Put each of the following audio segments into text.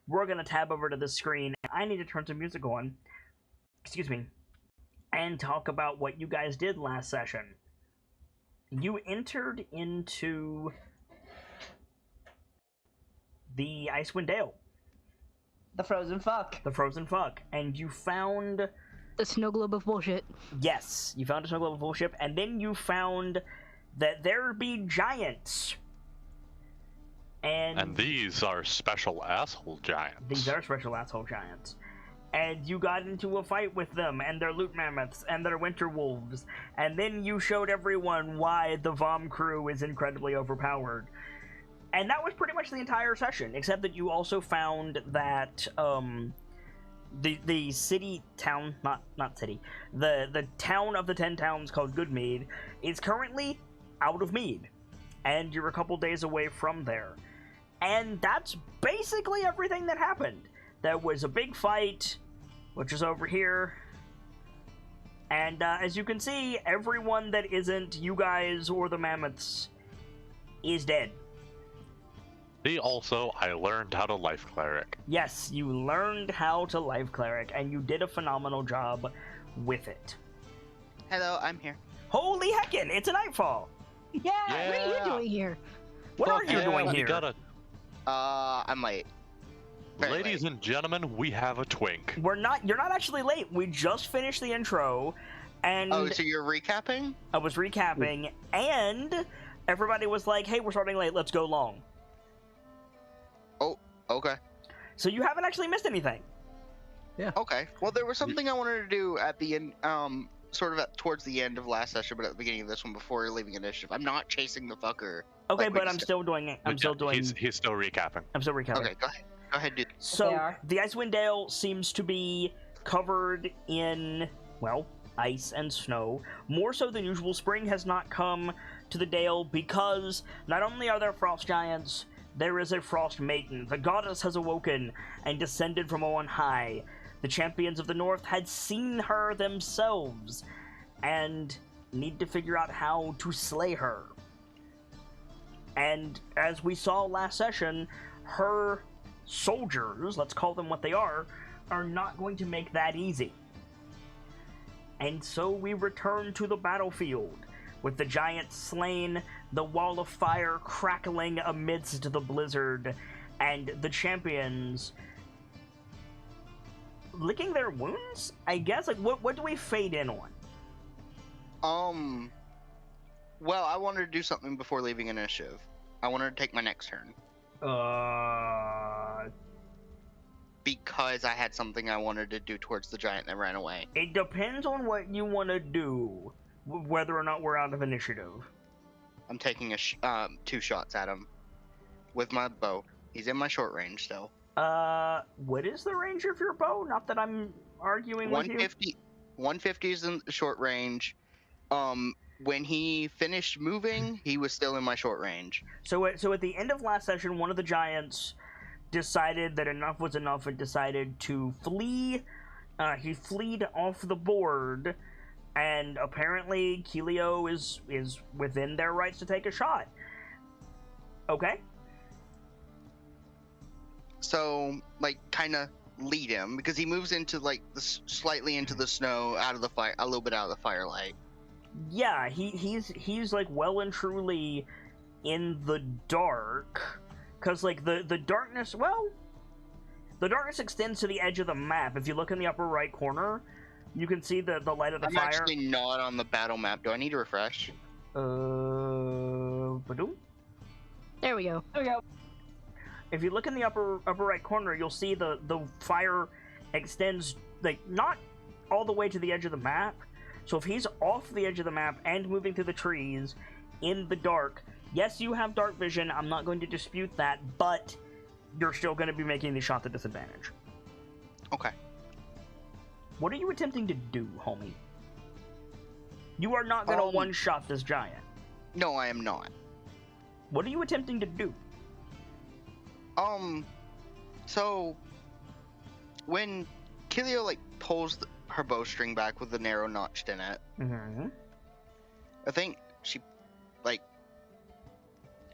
we're going to tab over to the screen. I need to turn some music on. Excuse me. And talk about what you guys did last session. You entered into the Icewind Dale. The frozen fuck. The frozen fuck. And you found... The snow globe of bullshit. Yes, you found a snow globe of bullshit, and then you found that there be giants. And these are special asshole giants. These are special asshole giants. And you got into a fight with them, and their loot mammoths, and their winter wolves. And then you showed everyone why the Vom crew is incredibly overpowered. And that was pretty much the entire session, except that you also found that, the city town, not city, the town of the 10 towns called Goodmead is currently out of mead. And you're a couple days away from there. And that's basically everything that happened. There was a big fight, which is over here. And as you can see, everyone that isn't you guys or the mammoths is dead. I learned how to life cleric. Yes, you learned how to life cleric, and you did a phenomenal job with it. Hello, I'm here. Holy heckin', it's a nightfall! Yeah, what are you doing here? What are you doing here? I'm late. Very Ladies and gentlemen, we have a twink. You're not actually late. We just finished the intro, and... Oh, so you're recapping? I was recapping, and everybody was like, hey, we're starting late, let's go long. Oh, okay. So you haven't actually missed anything. Yeah. Okay. Well, there was something I wanted to do at the end, sort of towards the end of last session, but at the beginning of this one before leaving initiative. I'm not chasing the fucker. Okay, but I'm still doing it. He's still recapping. I'm still recapping. Okay, go ahead. Go ahead, dude. So, the Icewind Dale seems to be covered in, well, ice and snow. More so than usual, spring has not come to the Dale because not only are there frost giants, there is a frost maiden. The goddess has awoken and descended from on high. The champions of the north had seen her themselves and need to figure out how to slay her. And as we saw last session, her soldiers, let's call them what they are not going to make that easy. And so we return to the battlefield, with the giants slain, the wall of fire crackling amidst the blizzard, and the champions licking their wounds, I guess? Like, what do we fade in on? Well, I wanted to do something before leaving initiative. I wanted to take my next turn. Because I had something I wanted to do towards the giant that ran away. It depends on what you want to do, whether or not we're out of initiative. I'm taking 2 shots at him with my bow. He's in my short range still. What is the range of your bow? Not that I'm arguing with you. 150 is in short range. When he finished moving, he was still in my short range. So at the end of last session, one of the giants decided that enough was enough and decided to flee. He fled off the board, and apparently Keelio is within their rights to take a shot. Okay. So, like, kind of lead him, because he moves into, like, slightly into the snow, out of the fire, a little bit out of the firelight. Yeah, he's like well and truly in the dark, because like the darkness, well, the darkness extends to the edge of the map. If you look in the upper right corner, you can see the light of the fire. I'm actually not on the battle map. Do I need to refresh? Badoom? There we go. If you look in the upper right corner, you'll see the fire extends, like, not all the way to the edge of the map. So if he's off the edge of the map and moving through the trees in the dark, yes, you have dark vision. I'm not going to dispute that, but you're still going to be making the shot at disadvantage. Okay. What are you attempting to do, homie? You are not going to one-shot this giant. No, I am not. What are you attempting to do? So when Keelio, like, pulls her bowstring back with the narrow notched in it, I think she, like,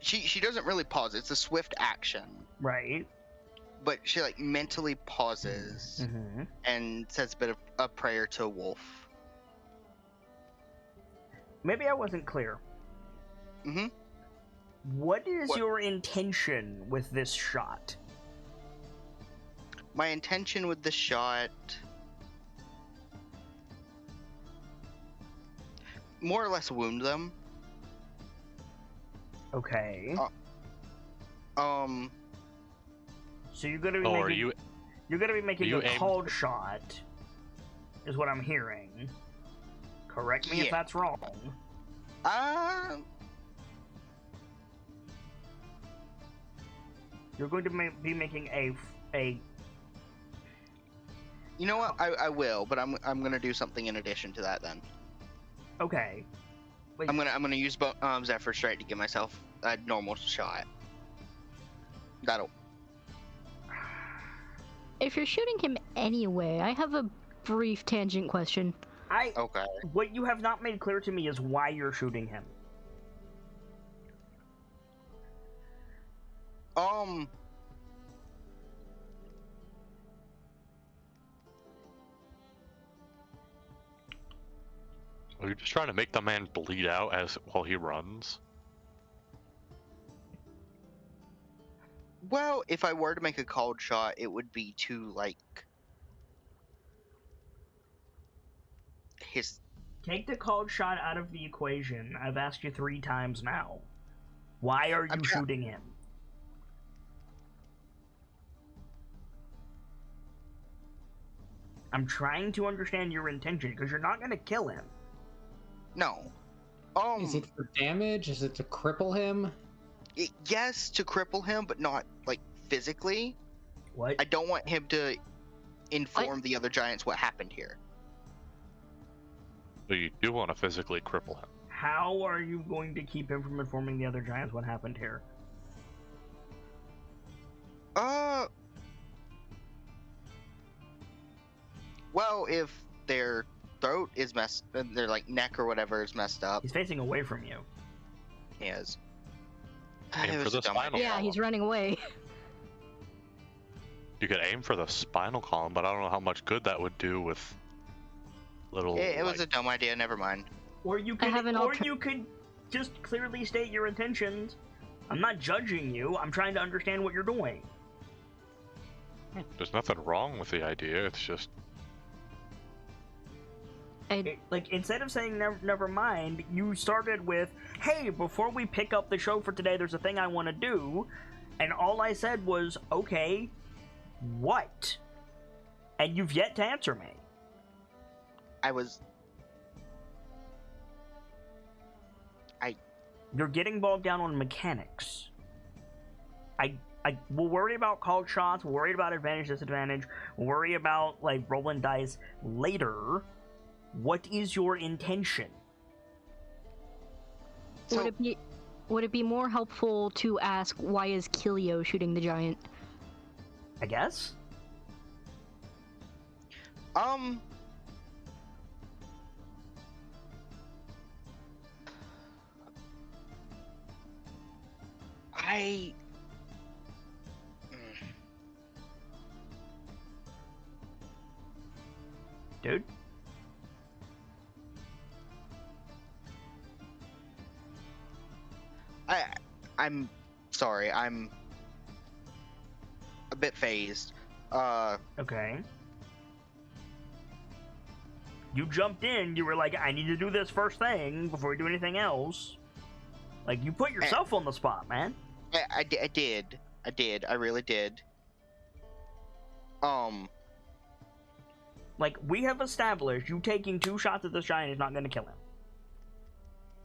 she doesn't really pause. It's a swift action. Right. but she like mentally pauses Mm-hmm. and says a bit of a prayer to Wolf. Maybe I wasn't clear. Mm-hmm. What is What? your intention with this shot? My intention with the shot, more or less, wound them. Okay. Um, So you're gonna be Oh, making. You're gonna be making you a aim- called shot, is what I'm hearing. Correct me if Yeah. that's wrong. You're going to be making a. You know what? I will, but I'm gonna do something in addition to that then. Okay. Wait. I'm gonna use Zephyr Strike to give myself a normal shot. That'll. If you're shooting him anyway, I have a brief tangent question. Okay. What you have not made clear to me is why you're shooting him. Are you just trying to make the man bleed out while he runs? Well, if I were to make a called shot, it would be to like his. Take the called shot out of the equation. I've asked you 3 times now. Why are you shooting him? I'm trying to understand your intention, because you're not going to kill him. No. Is it for damage? Is it to cripple him? Yes, to cripple him, but not like physically. What? I don't want him to inform the other giants what happened here. So you do want to physically cripple him. How are you going to keep him from informing the other giants what happened here? Well, if their throat is their like neck or whatever is messed up. He's facing away from you. He is. Aim It for was the a dumb spinal idea. Yeah, he's running away. You could aim for the spinal column, but I don't know how much good that would do with little. It was a dumb idea. Never mind. Or you I could, have an you could just clearly state your intentions. I'm not judging you. I'm trying to understand what you're doing. There's nothing wrong with the idea. It's just Like, instead of saying never mind, you started with, hey, before we pick up the show for today, there's a thing I want to do. And all I said was, okay, what? And you've yet to answer me. You're getting bogged down on mechanics. I will worry about called shots, we'll worry about advantage, disadvantage, we'll worry about, like, rolling dice later. What is your intention? So, Would it be more helpful to ask why is Kilio shooting the giant? I guess? Dude? I'm sorry. I'm a bit phased. Okay. You jumped in, you were like, I need to do this first thing before we do anything else. Like, you put yourself on the spot, man. I did. I really did. Like, we have established you taking 2 shots at this giant is not going to kill him.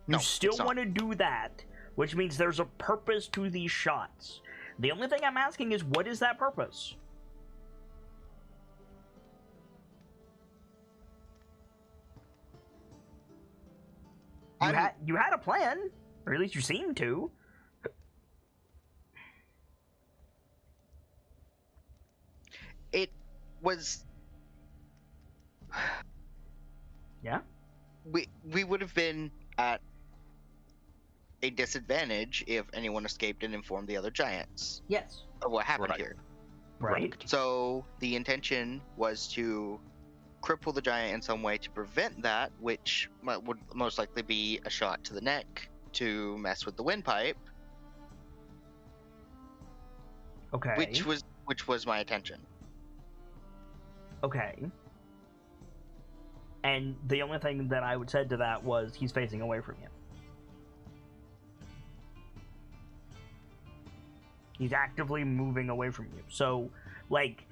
You No, still it's not. want to do that, which means there's a purpose to these shots. The only thing I'm asking is, what is that purpose? You had a plan, or at least you seemed to. It was. Yeah? We would have been at a disadvantage if anyone escaped and informed the other giants Yes. of what happened Right. here. Right. So the intention was to cripple the giant in some way to prevent that, which would most likely be a shot to the neck to mess with the windpipe, Okay. which was my intention. Okay. And the only thing that I would say to that was he's facing away from you. He's actively moving away from you. So, like,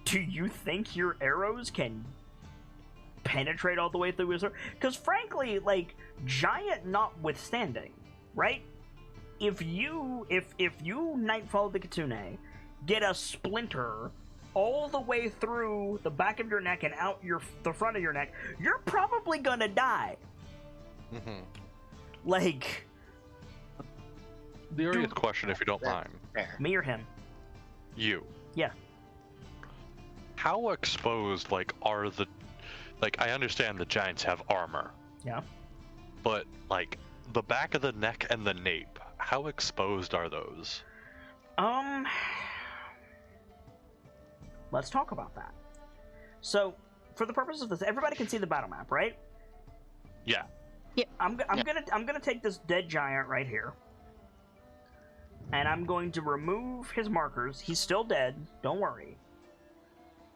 do you think your arrows can penetrate all the way through his... Because, frankly, like, giant notwithstanding, right? If you Nightfall the Kitsune, get a splinter all the way through the back of your neck and out the front of your neck, you're probably gonna die. Mm-hmm. Like... Serious question, if you don't mind. Fair. Me or him? You. Yeah. How exposed, like, are the... Like, I understand the giants have armor. Yeah. But, like, the back of the neck and the nape, how exposed are those? Let's talk about that. So, for the purpose of this, everybody can see the battle map, right? Yeah. Yeah. I'm gonna take this dead giant right here, and I'm going to remove his markers. He's still dead. Don't worry.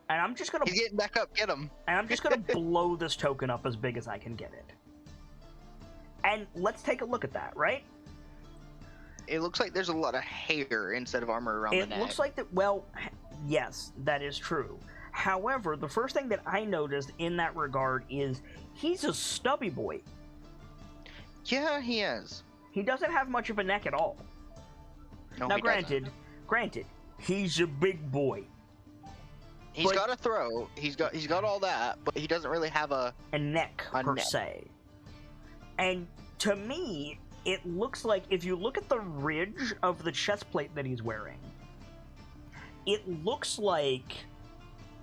And I'm just gonna... He's getting back up. Get him. And I'm just gonna blow this token up as big as I can get it. And let's take a look at that, right? It looks like there's a lot of hair instead of armor around the neck. It looks like that... Well, yes, that is true. However, the first thing that I noticed in that regard is he's a stubby boy. Yeah, he is. He doesn't have much of a neck at all. No, Now, he granted, he's a big boy. He's got a throat. He's got all that, but he doesn't really have a neck per se. And to me, it looks like if you look at the ridge of the chest plate that he's wearing, it looks like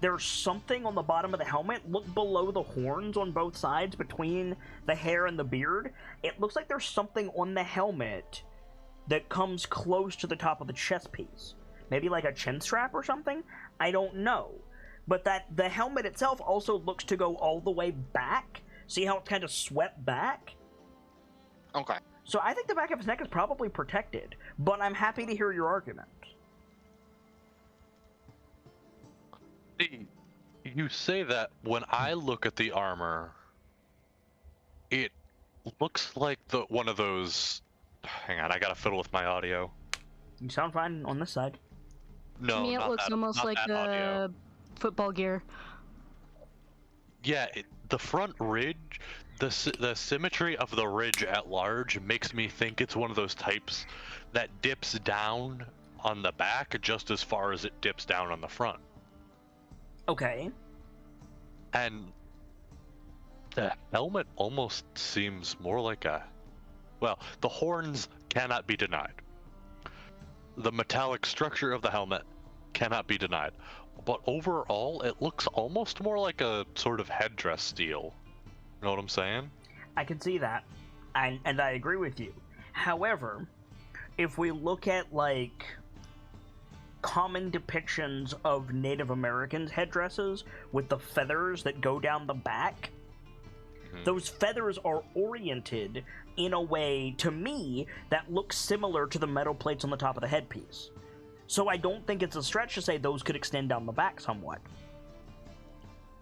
there's something on the bottom of the helmet. Look below the horns on both sides, between the hair and the beard. It looks like there's something on the helmet that comes close to the top of the chest piece. Maybe like a chin strap or something? I don't know. But that the helmet itself also looks to go all the way back. See how it's kind of swept back? Okay. So I think the back of his neck is probably protected, but I'm happy to hear your argument. You say that. When I look at the armor, it looks like one of those... Hang on, I gotta fiddle with my audio. You sound fine on this side. No, to me, it looks almost like the football gear. Yeah, the front ridge, the symmetry of the ridge at large makes me think it's one of those types that dips down on the back just as far as it dips down on the front. Okay. And the helmet almost seems more like a... Well, the horns cannot be denied. The metallic structure of the helmet cannot be denied. But overall, it looks almost more like a sort of headdress steel. You know what I'm saying? I can see that. And I agree with you. However, if we look at, like, common depictions of Native Americans' headdresses with the feathers that go down the back, those feathers are oriented in a way, to me, that looks similar to the metal plates on the top of the headpiece. So I don't think it's a stretch to say those could extend down the back somewhat.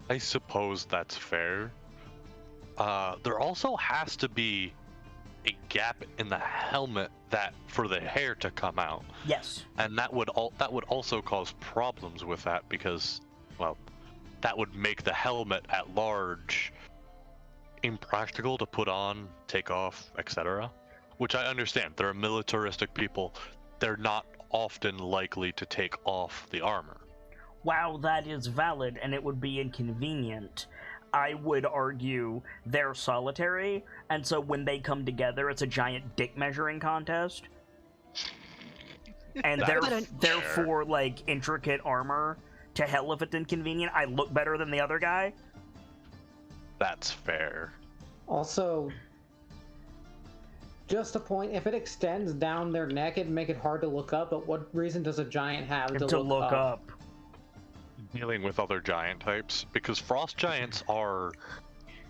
I suppose that's fair. There also has to be a gap in the helmet for the hair to come out. Yes. And that would also cause problems with that because, well, that would make the helmet at large impractical to put on, take off, etc. Which I understand. They're a militaristic people. They're not often likely to take off the armor. While that is valid and it would be inconvenient, I would argue they're solitary, and so when they come together, it's a giant dick measuring contest. And therefore, like, intricate armor, to hell if it's inconvenient, I look better than the other guy. That's fair. Also, Just a point. If it extends down their neck, it'd make it hard to look up. But what reason does a giant have To look up. Dealing with other giant types, because frost giants are.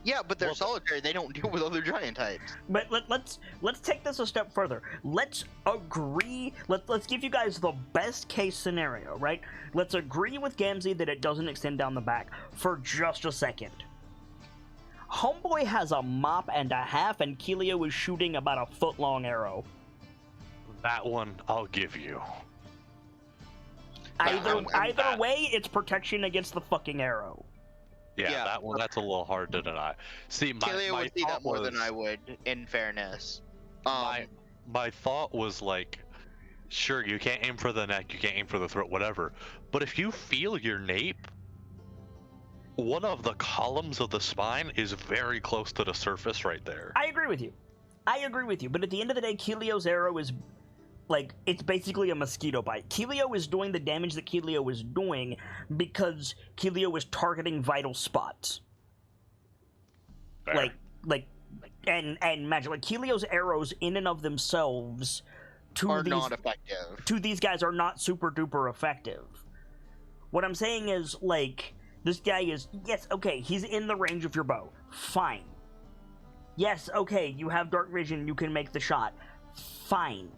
Yeah, but they're solitary. They don't deal with other giant types. But let's take this a step further. Let's agree. Let's give you guys the best case scenario, right? Let's agree with Gamzee that it doesn't extend down the back for just a second. Homeboy has a mop and a half, and Keelio is shooting about a foot-long arrow. That one I'll give you. Either way, it's protection against the fucking arrow. Yeah, that one, that's a little hard to deny. See, Keelio would see that more than I would, in fairness. My thought was like, sure, you can't aim for the neck, you can't aim for the throat, whatever. But if you feel your nape, one of the columns of the spine is very close to the surface right there. I agree with you. But at the end of the day, Keelio's arrow is, like, it's basically a mosquito bite. Keelio is doing the damage that Keelio is doing because Keelio is targeting vital spots. Fair. And magic. Like, Keelio's arrows in and of themselves are not effective. To these guys are not super duper effective. What I'm saying is, like, this guy is, yes, okay, he's in the range of your bow. Fine. Yes, okay, you have dark vision, you can make the shot. Fine.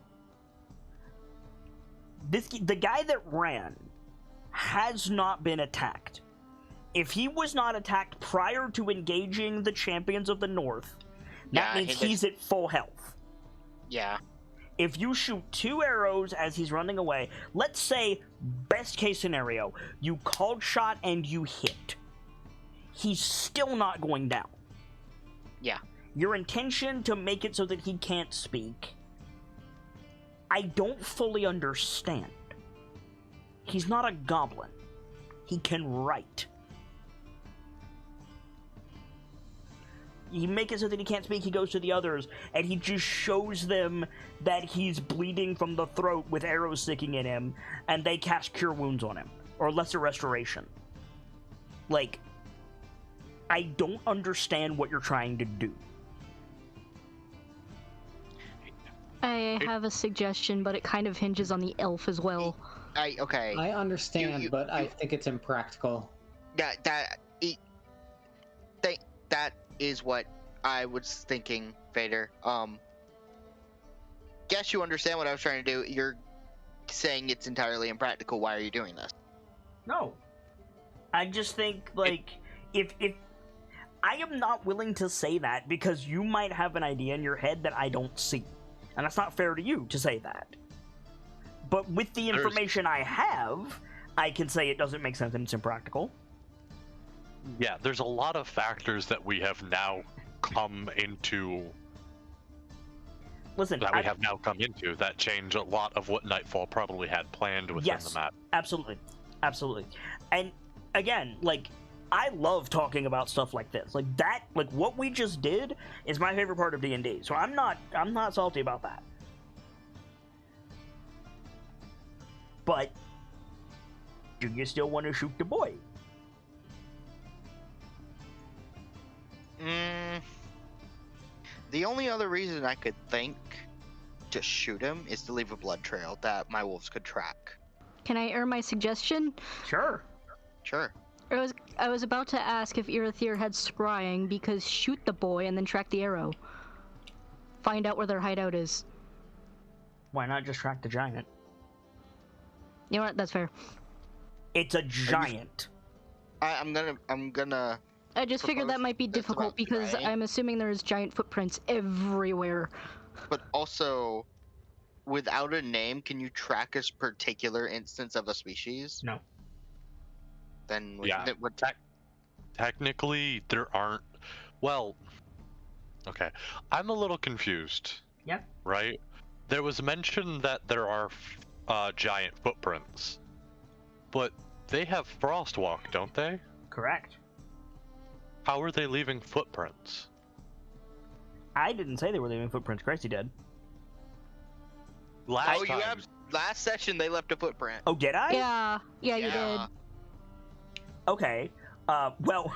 The guy that ran has not been attacked. If he was not attacked prior to engaging the champions of the North, that means he's at full health. Yeah. If you shoot 2 arrows as he's running away, let's say, best case scenario, you called shot and you hit. He's still not going down. Yeah. Your intention to make it so that he can't speak, I don't fully understand. He's not a goblin. He can write. You make it so that he can't speak, he goes to the others, and he just shows them that he's bleeding from the throat with arrows sticking in him, and they cast Cure Wounds on him, or Lesser Restoration. Like, I don't understand what you're trying to do. I have a suggestion, but it kind of hinges on the elf as well. Okay. I understand, but I think it's impractical. That is what I was thinking, Vader. Guess you understand what I was trying to do. You're saying it's entirely impractical. Why are you doing this? No. I just think, like, if I am not willing to say that because you might have an idea in your head that I don't see. And that's not fair to you to say that. But with the information I have, I can say it doesn't make sense and it's impractical. Yeah, there's a lot of factors that we have now come into. Listen, that change a lot of what Nightfall probably had planned within the map. Absolutely. And again, like, I love talking about stuff like this. Like that, like what we just did is my favorite part of D&D. So I'm not salty about that. But do you still want to shoot the boy? The only other reason I could think to shoot him is to leave a blood trail that my wolves could track. Can I air my suggestion? Sure. I was about to ask if Irithyr had scrying, because shoot the boy and then track the arrow. Find out where their hideout is. Why not just track the giant? You know what? That's fair. It's a giant. I'm gonna. I just figured that might be difficult because I'm assuming there's giant footprints everywhere. But also, without a name, can you track a particular instance of a species? No. Then technically there aren't. Well, okay, I'm a little confused. Yeah. Right? There was mention that there are giant footprints, but they have frostwalk, don't they? Correct. How are they leaving footprints? I didn't say they were leaving footprints. Gracie did. Last session they left a footprint. Oh, did I? Yeah, you did. Okay. Well,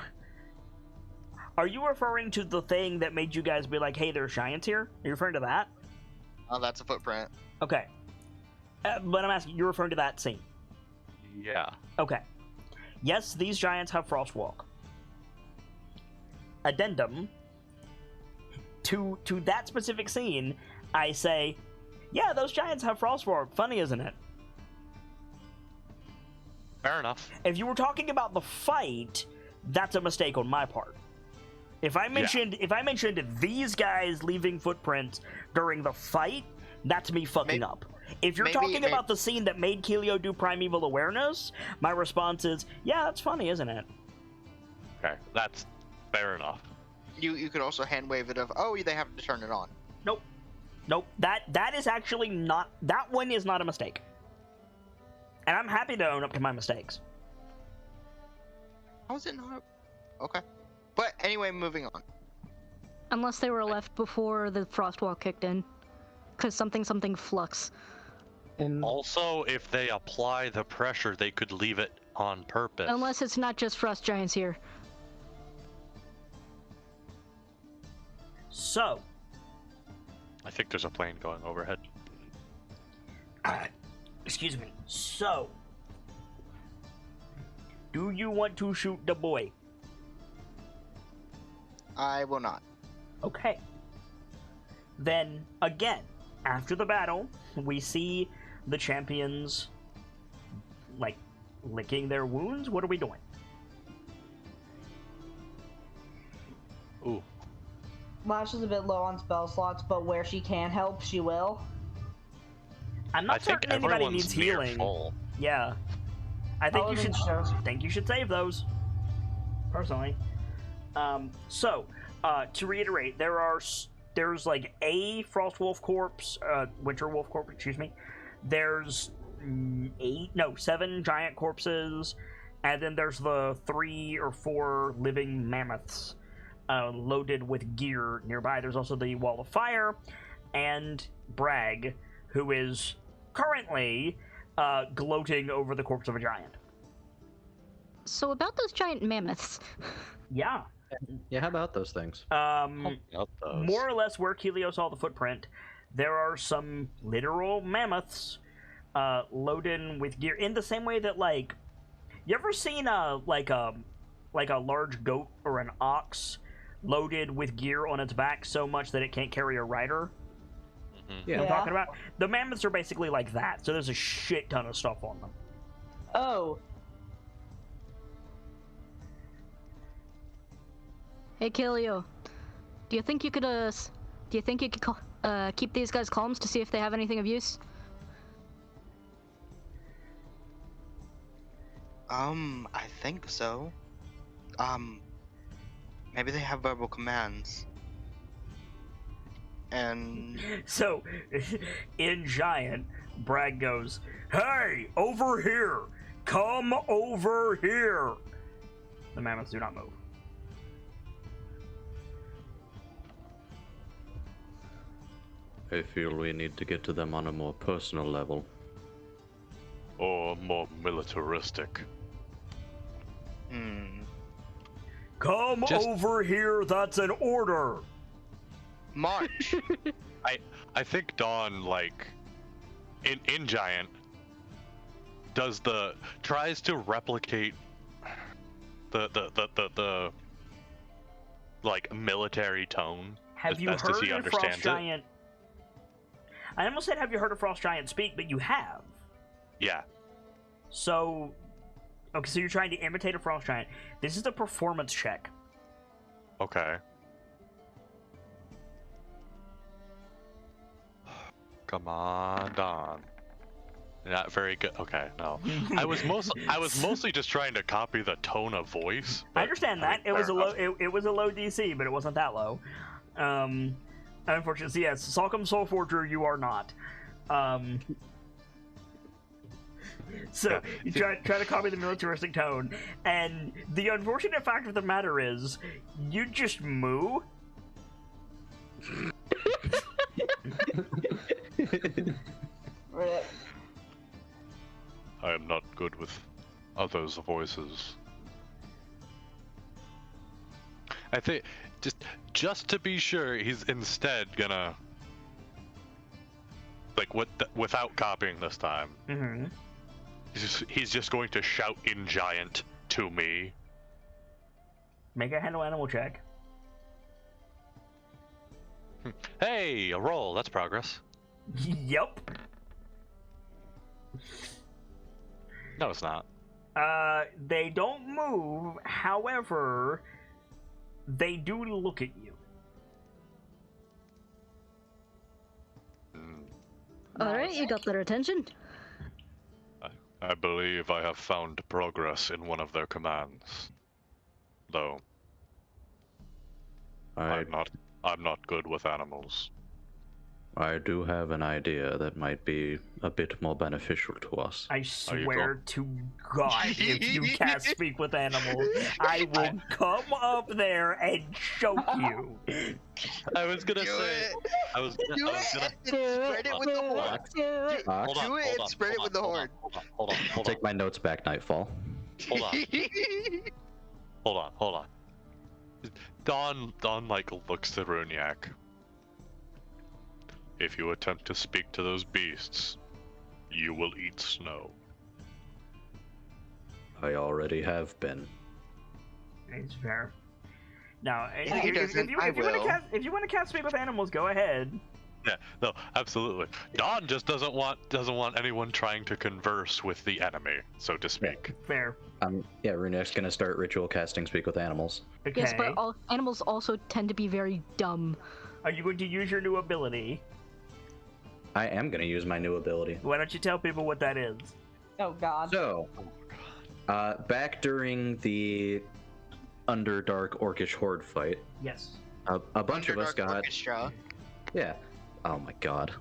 Are you referring to the thing that made you guys be like, hey, there's giants here? Are you referring to that? Oh, that's a footprint. Okay. But I'm asking, you're referring to that scene? Yeah. Okay. Yes, these giants have frostwalk. Addendum. To that specific scene, I say, yeah, those giants have frostwalk. Funny, isn't it? Fair enough. If you were talking about the fight, that's a mistake on my part. If I mentioned these guys leaving footprints during the fight, that's me fucking up. If you're talking about the scene that made Keelio do primeval awareness, my response is, yeah, that's funny, isn't it? Okay, that's fair enough. You could also hand wave it of, oh, they have to turn it on. Nope. That is actually not, that one is not a mistake. And I'm happy to own up to my mistakes. How is it not? Okay. But anyway, moving on. Unless they were left before the frostwall kicked in. Because something flux. And Also, if they apply the pressure, they could leave it on purpose. Unless it's not just frost giants here. So. I think there's a plane going overhead. Excuse me. So. Do you want to shoot the boy? I will not. Okay. Then, again, after the battle, we see the champions, like, licking their wounds. What are we doing? Ooh. Lash is a bit low on spell slots, but where she can help, she will. I'm not I think certain anybody everyone's needs near healing. full. Yeah. I think you then should sure. save those. Personally. To reiterate, there's like a Frostwolf corpse, Winterwolf corpse, excuse me. There's 7 giant corpses, and then there's the 3 or 4 living mammoths loaded with gear nearby. There's also the Wall of Fire, and Bragg, who is currently gloating over the corpse of a giant. So about those giant mammoths. Yeah. Yeah, how about those things? More or less where Keelio saw the footprint, there are some literal mammoths loaded with gear in the same way that, like, you ever seen a large goat or an ox loaded with gear on its back so much that it can't carry a rider? Mm-hmm. You know what I'm talking about? The mammoths are basically like that, so there's a shit ton of stuff on them. Oh. Hey, Keelio. Do you think you could keep these guys calm to see if they have anything of use? I think so. Maybe they have verbal commands. And So, in Giant, Bragg goes, "Hey, over here! Come over here!" The mammoths do not move. I feel we need to get to them on a more personal level. Or more militaristic. Come over here, that's an order! march. I think Dawn, like, in Giant, tries to replicate the like military tone. Have you heard a Frost Giant? I almost said, have you heard a Frost Giant speak, but you have. Yeah. So, okay, so you're trying to imitate a Frost Giant. This is a performance check. Okay. Come on, Dawn. Not very good. Okay, no. I was mostly just trying to copy the tone of voice. I understand that. It was a low. It was a low DC, but it wasn't that low. Unfortunately, yes, Salcom Soulforger, you are not. So you try to copy the militaristic tone, and the unfortunate fact of the matter is, you just moo. I am not good with others' voices. I think just to be sure, he's instead gonna without copying this time. Mm-hmm. He's just going to shout in giant to me. Make a handle animal check. Hey, a roll. That's progress. Yep. No, it's not. They don't move. However, they do look at you. Alright, you got their attention. I believe I have found progress in one of their commands. Though I'm not good with animals. I do have an idea that might be a bit more beneficial to us. I swear to God, if you cast Speak with Animals, I will come up there and choke you. I was gonna say. I was gonna Spread it with the horn. Do it and spread it with the horn. Hold on. I'll take my notes back, Nightfall. Hold on. Dawn looks to Runyak. If you attempt to speak to those beasts, you will eat snow. I already have been. It's fair. Now, If he doesn't, I will. If you want to cast Speak with Animals, go ahead. Yeah, no, absolutely. Dawn just doesn't want anyone trying to converse with the enemy, so to speak. Fair. Runyak's gonna start ritual casting Speak with Animals. Okay. Yes, but animals also tend to be very dumb. Are you going to use your new ability? I am gonna use my new ability. Why don't you tell people what that is? Oh God. So, back during the Underdark Orcish Horde fight, Yes. a bunch of us Underdark got... Orchestra. Yeah. Oh my god.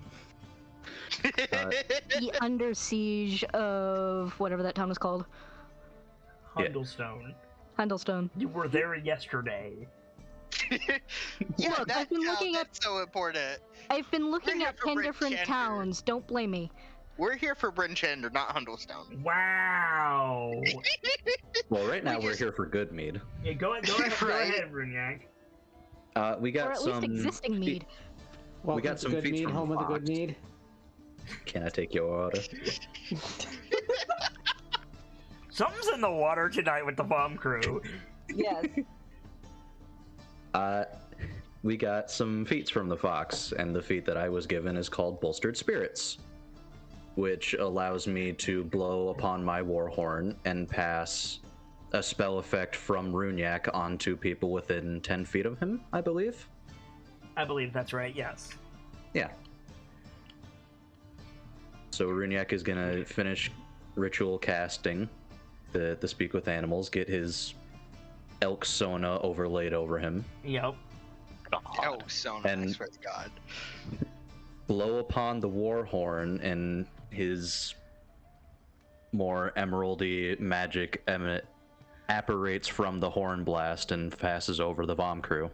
The under siege of whatever that town is called. Hundlestone. Handlestone. You were there yesterday. Yeah, Look, I've been looking at- that's so important. I've been looking here at for 10 Brent different Chandler. towns. Don't blame me. We're here for Bryn Chandler, not Hundlestone. Wow. Well, right now We we're just- here for Goodmead. Yeah, go ahead, Right. Brunyak. We got Or at some... least existing mead. Welcome got to some Good feats Mead, from home of the Good Fox. Mead. Can I take your order? Something's in the water tonight with the bomb crew. Yes. We got some feats from the Fox, and the feat that I was given is called Bolstered Spirits, which allows me to blow upon my war horn and pass a spell effect from Runyak onto people within 10 feet of him, I believe. I believe that's right, yes. Yeah. So Runyak is gonna finish ritual casting the Speak with Animals, get his elk sona overlaid over him, Yep. Oh, so nice, And- I swear to God. blow upon the war horn, and his more emeraldy magic apparates from the horn blast and passes over the bomb crew.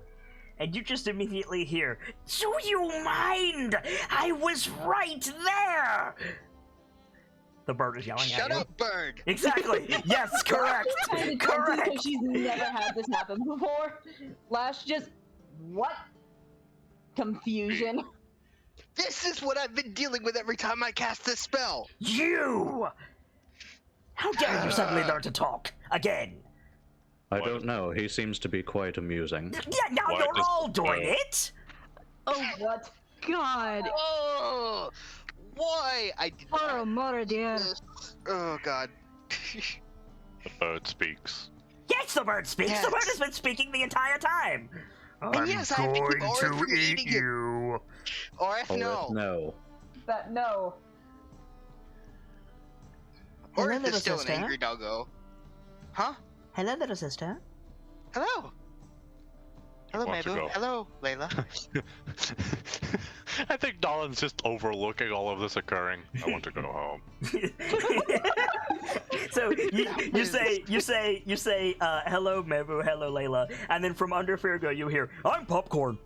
And you just immediately hear, "Do you mind? I was right there!" The bird is yelling at Shut you. up, bird! Exactly! Yes, correct! Correct! Because she's never had this happen before. Lash just... What? Confusion. This is what I've been dealing with every time I cast this spell! You! How dare you suddenly learn to talk? Again! I What? don't know, he seems to be quite amusing. Yeah, now Why you're does- all doing it! Oh What? God! Oh! Why? I did Oh, not mother do dear. this. Oh, God. The bird speaks. Yes, the bird speaks! Yes. The bird has been speaking the entire time! I'm yes, I have to keep going Aura to from eat eating it. you! Or if no. No. That... No. Or Hello, if little it's still sister. an angry doggo. Huh? Hello, little sister. Hello. Hello, Why don't you Mabel. go? Hello, Layla. I think Dolan's just overlooking all of this occurring. I want to go home. So you say hello Mevu, hello Layla, and then from under Fargo you hear, "I'm Popcorn.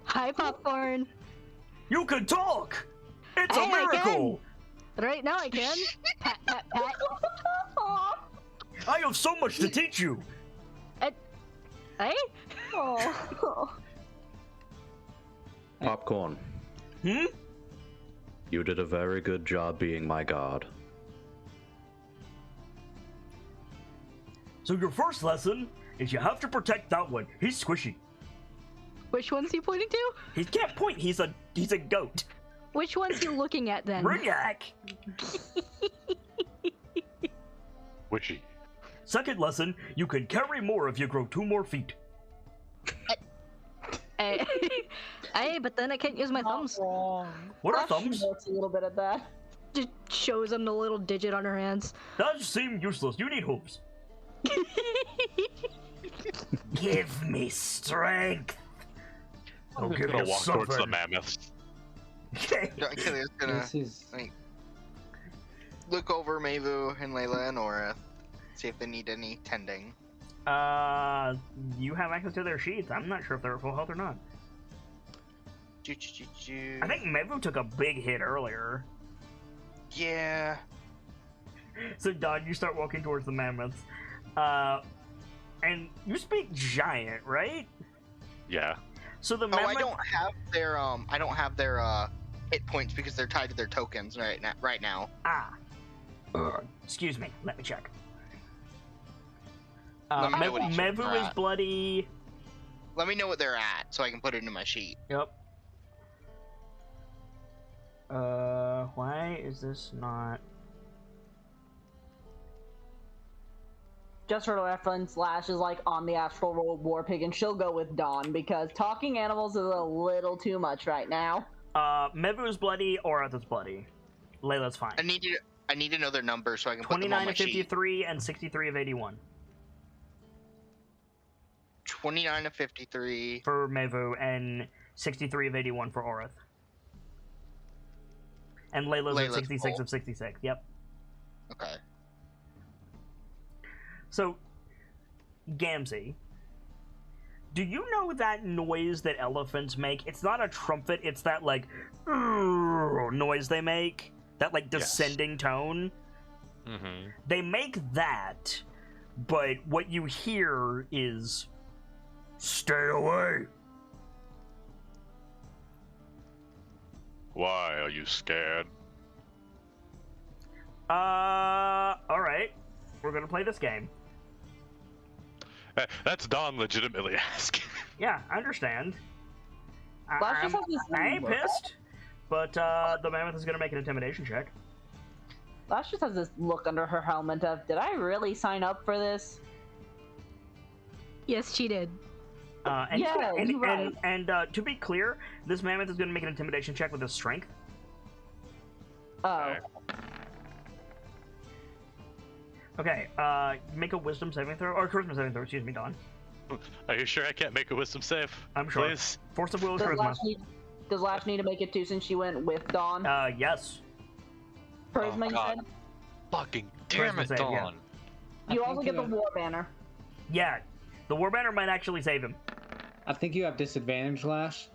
Hi, Popcorn. You can talk. It's Hey, a I miracle. Right now I can. Pat, pat, pat. I have so much to teach you." Eh? Oh. Popcorn. Hmm? You did a very good job being my god. So your first lesson is you have to protect that one. He's squishy. Which one's he pointing to? He can't point. He's a goat. Which one's he looking at then? Brignac. Wishy. Second lesson, you can carry more if you grow 2 more feet. Hey, hey, but then I can't use my thumbs. Wrong. What are Flash thumbs? notes a little bit of that. Just shows him the little digit on her hands. Does seem useless. You need hooves. Give me strength. I'll I'm give gonna you walk towards the something. mammoths. Okay. Killia's gonna This is look over Mavu and Layla and Aura, see if they need any tending. You have access to their sheets. I'm not sure if they're at full health or not. I think Mevu took a big hit earlier. Yeah. So Don, you start walking towards the mammoths. And you speak giant, right? Yeah. So the Oh, mammoth... I don't have their hit points because they're tied to their tokens right now. Ah. Excuse me. Let me check. Let me know what each one's Mevu is at. bloody. Let me know what they're at so I can put it into my sheet. Yep. Why is this not... Just for reference, Lash is like on the Astral World War Pig, and she'll go with Dawn because talking animals is a little too much right now. Mevu is bloody, Orath is bloody. Layla's fine. I need to know their numbers so I can put them 29 on my of sheet. 53 and 63 of 81 29 of 53. for Mevu and 63 of 81 for Orath. And Layla's at Layla's 66 full. of 66. Yep. Okay. So, Gamzee, do you know that noise that elephants make? It's not a trumpet, it's that, like, noise they make. That, like, descending tone. Mm-hmm. They make that, but what you hear is, stay away. Why are you scared? Alright. We're gonna play this game. That's Don legitimately asking. Yeah, I understand. Lash just has this I ain't look. pissed, but the mammoth is gonna make an intimidation check. Lash just has this look under her helmet of, did I really sign up for this? Yes, she did. And, Yeah, you're right. and to be clear, this mammoth is gonna make an intimidation check with his strength. Oh. Okay, make a wisdom saving throw, or charisma saving throw, excuse me, Don. Are you sure I can't make a wisdom save? I'm sure. Please? Force of will is Does charisma. Lash need to make it too since she went with Dawn? Yes. Charisma, Oh, you God. said? Fucking damn Charisma it, save, yeah. Don. You I also think get the you- War Banner. Yeah, the Warbanner might actually save him. I think you have disadvantage, Lash.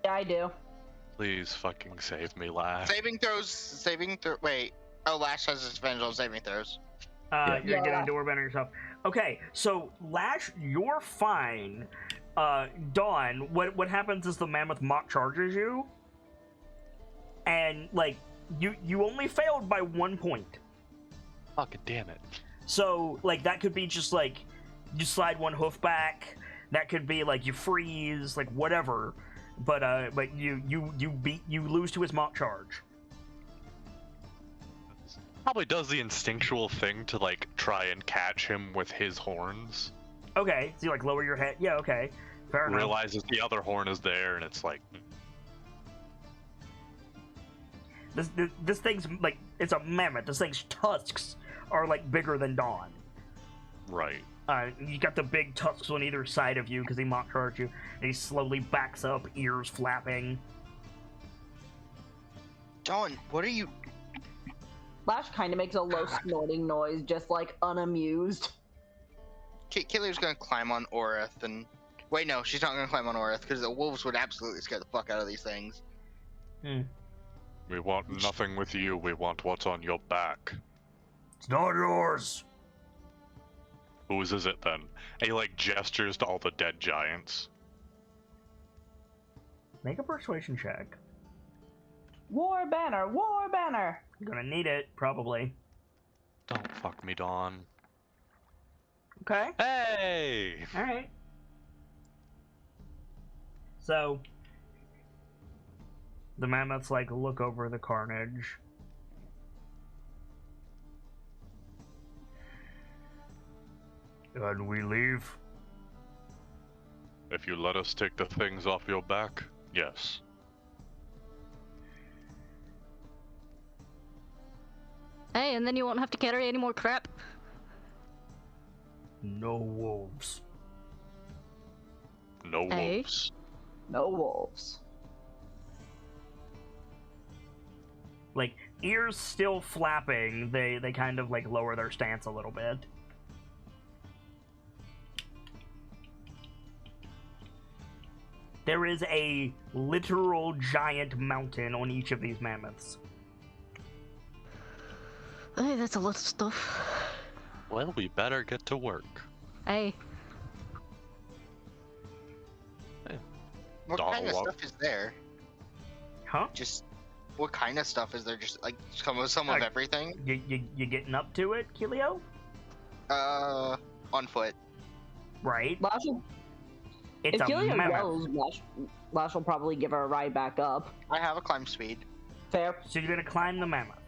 Yeah, I do. Please fucking save me, Lash. Saving throw. Wait. Oh, Lash has disadvantage on saving throws. You're Yeah. getting to Warbanner yourself. Okay, so Lash, you're fine. Dawn, what happens is the mammoth mock charges you, and like you only failed by 1 point. Fucking damn it. So like that could be just like you slide one hoof back. That could be like you freeze, like whatever. But you lose to his mock charge. Probably does the instinctual thing to like try and catch him with his horns. Okay, so you like lower your head. Yeah, okay, fair enough. Realizes the other horn is there, and it's like, This thing's like it's a mammoth. This thing's tusks are like bigger than Dawn. right. You got the big tusks on either side of you because he mock charged you, and he slowly backs up, ears flapping. Dawn, what are you? Lash kind of makes a low snorting noise, just like unamused. Killia's gonna climb on Orith and. Wait, no, she's not gonna climb on Orith because the wolves would absolutely scare the fuck out of these things. We want nothing with you. We want what's on your back. It's not yours. Whose is it then? And he like gestures to all the dead giants. Make a persuasion check. War banner, war banner. You're gonna need it, probably. Don't fuck me, Dawn. Okay. Hey! Alright. So, the mammoths, like, look over the carnage. And we leave. If you let us take the things off your back, yes. Hey, and then you won't have to carry any more crap. No wolves. No Hey. wolves. No wolves. Like, ears still flapping, they kind of, like, lower their stance a little bit. There is a literal giant mountain on each of these mammoths. Hey, that's a lot of stuff. Well, we better get to work. Hey, What Dog kind of walk. stuff is there? Huh? Just what kind of stuff is there? Just like some of everything? You getting up to it, Kilio? On foot. Right? Lash will, It's if a Gillian mammoth. goes, Lash will probably give her a ride back up. I have a climb speed. Fair. So you're gonna climb the mammoth.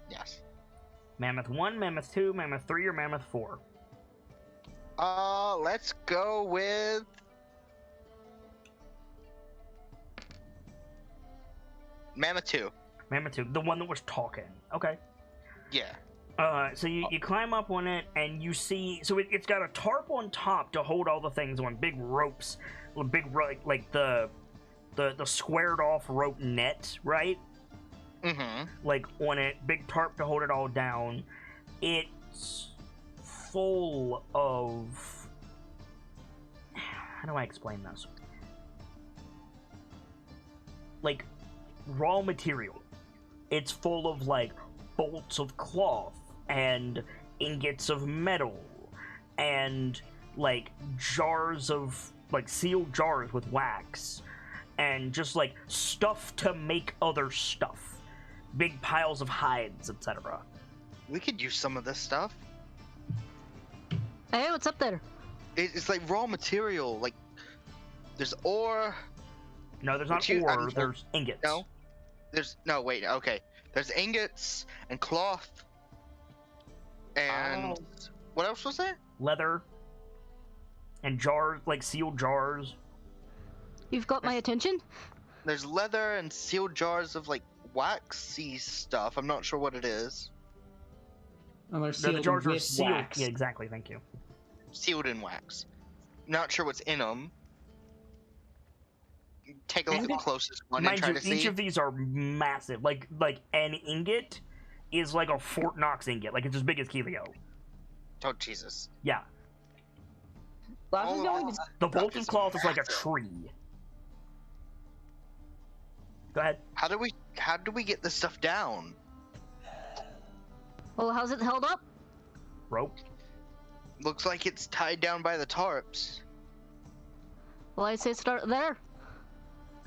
Yes. Mammoth 1, Mammoth 2, Mammoth 3, or Mammoth 4? Let's go with Mammoth 2. Mammoth 2, the one that was talking. Okay. Yeah. So you climb up on it, and you see... So it's got a tarp on top to hold all the things on. Big ropes. Like the squared-off rope net, right? Mm-hmm. Like, on it. Big tarp to hold it all down. It's full of... How do I explain this? Like, raw material. It's full of, like, bolts of cloth and ingots of metal and, like, jars of, like, sealed jars with wax and just, like, stuff to make other stuff. Big piles of hides, etc. We could use some of this stuff. hey, what's up there? It's like raw material. Like, there's ore. No, there's not Which you- ore, there's ingots. No. Wait. Okay. There's ingots and cloth. And what else was there? Leather and jars, like sealed jars. You've got my attention? There's leather and sealed jars of like waxy stuff. I'm not sure what it is. And they're The sealed jars are with sealed. wax. Yeah, exactly. Thank you. Sealed in wax. Not sure what's in them. Take a look at the closest one and Mind try you, to see. each of these are massive. Like an ingot is like a Fort Knox ingot. Like it's as big as Keelio. Oh Jesus! Yeah. Lash is going to The bolt That of is cloth is like a massive. tree. Go ahead. How do we get this stuff down? Well, how's it held up? Rope. Looks like it's tied down by the tarps. Well, I'd say start there.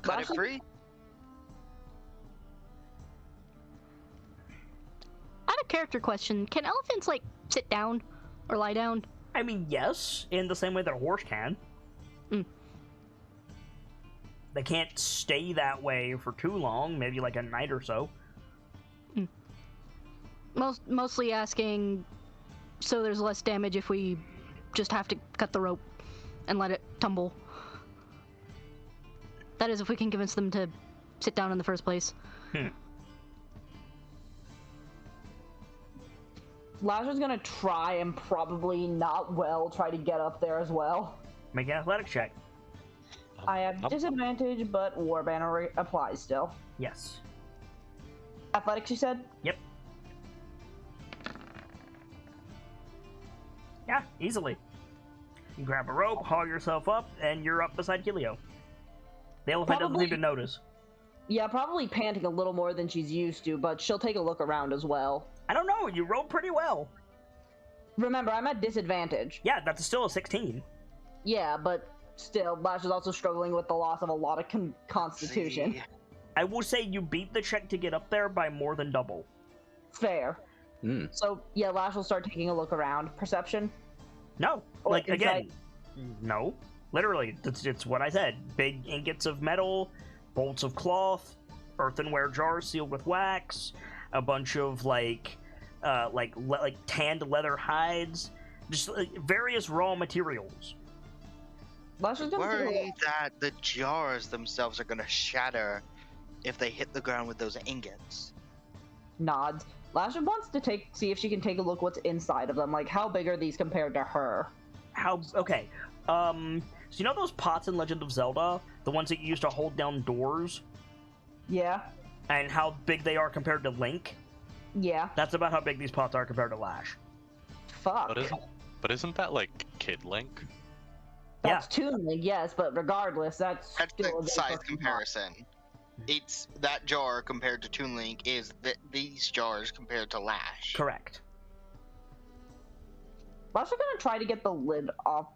Cut it Lashley? free. I have a character question. Can elephants, like, sit down or lie down? I mean, yes, in the same way that a horse can. Mm. They can't stay that way for too long. Maybe like a night or so. Mostly asking so there's less damage if we just have to cut the rope and let it tumble. That is, if we can convince them to sit down in the first place. Lash is gonna try and probably not well try to get up there as well. Make an athletics check. I have disadvantage, but War Banner applies still. Yes. Athletics, you said? Yep. Yeah, easily. You grab a rope, haul yourself up, and you're up beside Kilio. The elephant doesn't seem to notice. Yeah, probably panting a little more than she's used to, but she'll take a look around as well. I don't know, you rolled pretty well. Remember, I'm at disadvantage. Yeah, that's still a 16. Yeah, but still, Lash is also struggling with the loss of a lot of constitution. See. I will say you beat the check to get up there by more than double. Fair. Mm. So, yeah, Lash will start taking a look around. Perception? No, Or like insight? again, no. Literally, it's what I said. Big ingots of metal, bolts of cloth, earthenware jars sealed with wax, a bunch of like tanned leather hides, just various raw materials. Lash is going to take a Worry look. that the jars themselves are gonna shatter if they hit the ground with those ingots. Nods. Lash wants to see if she can take a look what's inside of them. Like, how big are these compared to her? Okay, so you know those pots in Legend of Zelda, the ones that you use to hold down doors, Yeah? and how big they are compared to Link? Yeah. That's about how big these pots are compared to Lash. Fuck. But isn't that like Kid Link? That's Toon Link, yes, but regardless, that's That's still a the big size fucking pot. comparison. It's that jar compared to Toon Link is these jars compared to Lash. Correct. Lash is gonna try to get the lid off.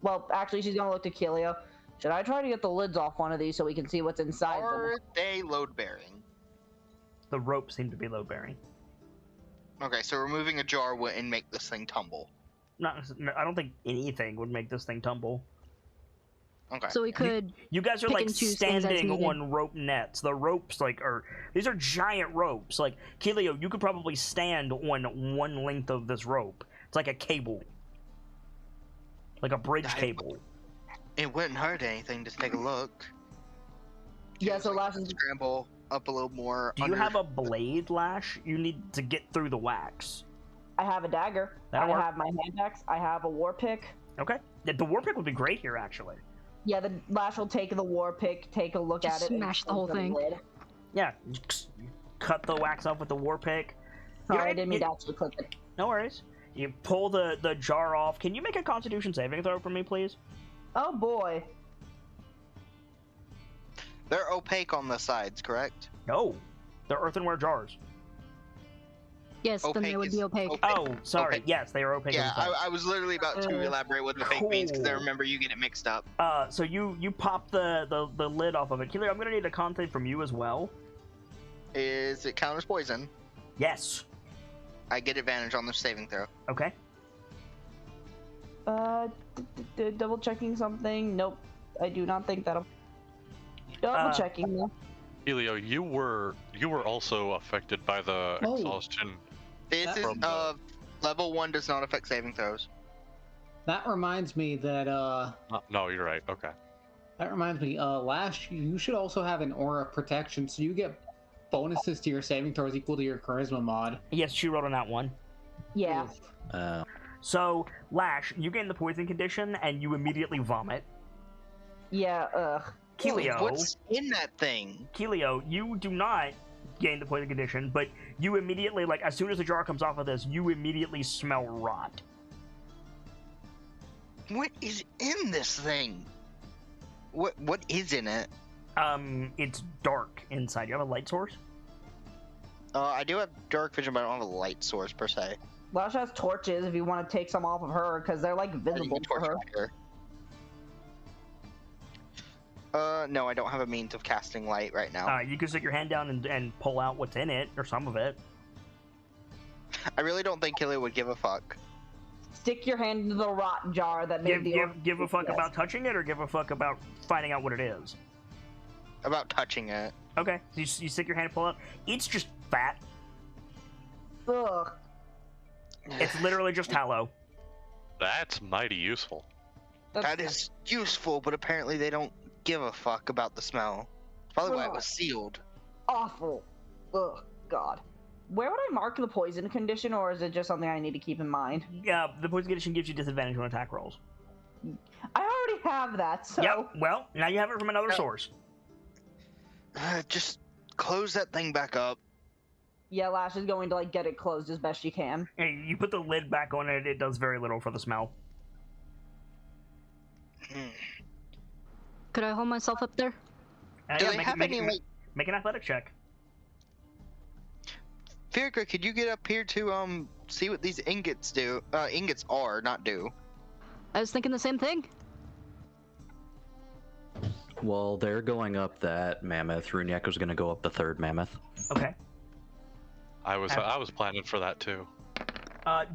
Well, actually, she's gonna look to Kelio. Should I try to get the lids off one of these so we can see what's inside Are them? they load bearing? The ropes seem to be load bearing. Okay, so removing a jar wouldn't make this thing tumble. No, I don't think anything would make this thing tumble. Okay. So we could. You guys are Pick like and choose things as standing needed. on rope nets. The ropes these are giant ropes. Like Kelio, you could probably stand on one length of this rope. It's like a cable, like a bridge cable. It wouldn't hurt anything to take a look. Yeah, Just, so like, Lash is. scramble up a little more. Do you have a blade, Lash? You need to get through the wax. I have a dagger. That'll I work. have my hand axe. I have a war pick. Okay. The war pick would be great here, actually. Yeah, the Lash will take the war pick, take a look Just at it, smash and the whole close thing. lid. Yeah. Cut the wax off with the war pick. Sorry, I You're- didn't mean to actually click it. No worries. You pull the jar off. Can you make a Constitution saving throw for me, please? Oh boy. They're opaque on the sides, correct? No. They're earthenware jars. Yes, then they Opaque would be is opaque. opaque. Oh, sorry. Okay. Yes, they are opaque. Yeah, on the I was literally about to Uh, elaborate what the fake means because I cool. remember you get it mixed up. So you pop the lid off of it. Keeler, I'm gonna need a con save from you as well. Is it count as poison? Yes. I get advantage on the saving throw. Okay. Double checking something. Nope. I do not think that'll. Double checking. though. Helio, you were also affected by the Oh. exhaustion. This That- is From the- level 1 does not affect saving throws. That reminds me that No, you're right. Okay. Lash, you should also have an aura of protection, so you get bonuses to your saving throws equal to your charisma mod. Yes, she rolled on that one. Yeah. Oof. So Lash, you gain the poison condition and you immediately vomit. Yeah. Kelio, What's in that thing? Kelio, you do not gain the poison condition, but you immediately, like, as soon as the jar comes off of this, you immediately smell rot. What is in this thing? What is in it? It's dark inside. You have a light source? I do have dark vision, but I don't have a light source per se. Lash has torches if you want to take some off of her because they're like I didn't visible get for torch her. back here. No, I don't have a means of casting light right now. You can stick your hand down and pull out what's in it, or some of it. I really don't think Killy would give a fuck. Stick your hand into the rot jar that made Give a fuck Yes. about touching it, or give a fuck about finding out what it is? About touching it. Okay, so you stick your hand and pull out. It's just fat. Ugh. It's literally just tallow. That's mighty useful. That is useful, but apparently they don't give a fuck about the smell. That's probably why it was sealed. awful. Ugh, God. Where would I mark the poison condition, or is it just something I need to keep in mind? Yeah, the poison condition gives you disadvantage on attack rolls. I already have that, so. Yep. Well, now you have it from another Yep. source. Just close that thing back up. Yeah, Lash is going to like get it closed as best she can. Hey, you put the lid back on it. It does very little for the smell. Could I hold myself up there? Do Yeah, they have any like? make an athletic check. Firka, could you get up here to see what these ingots do? Ingots are, not do. I was thinking the same thing. Well, they're going up that mammoth. Runyak was going to go up the third mammoth. Okay. I was planning for that too.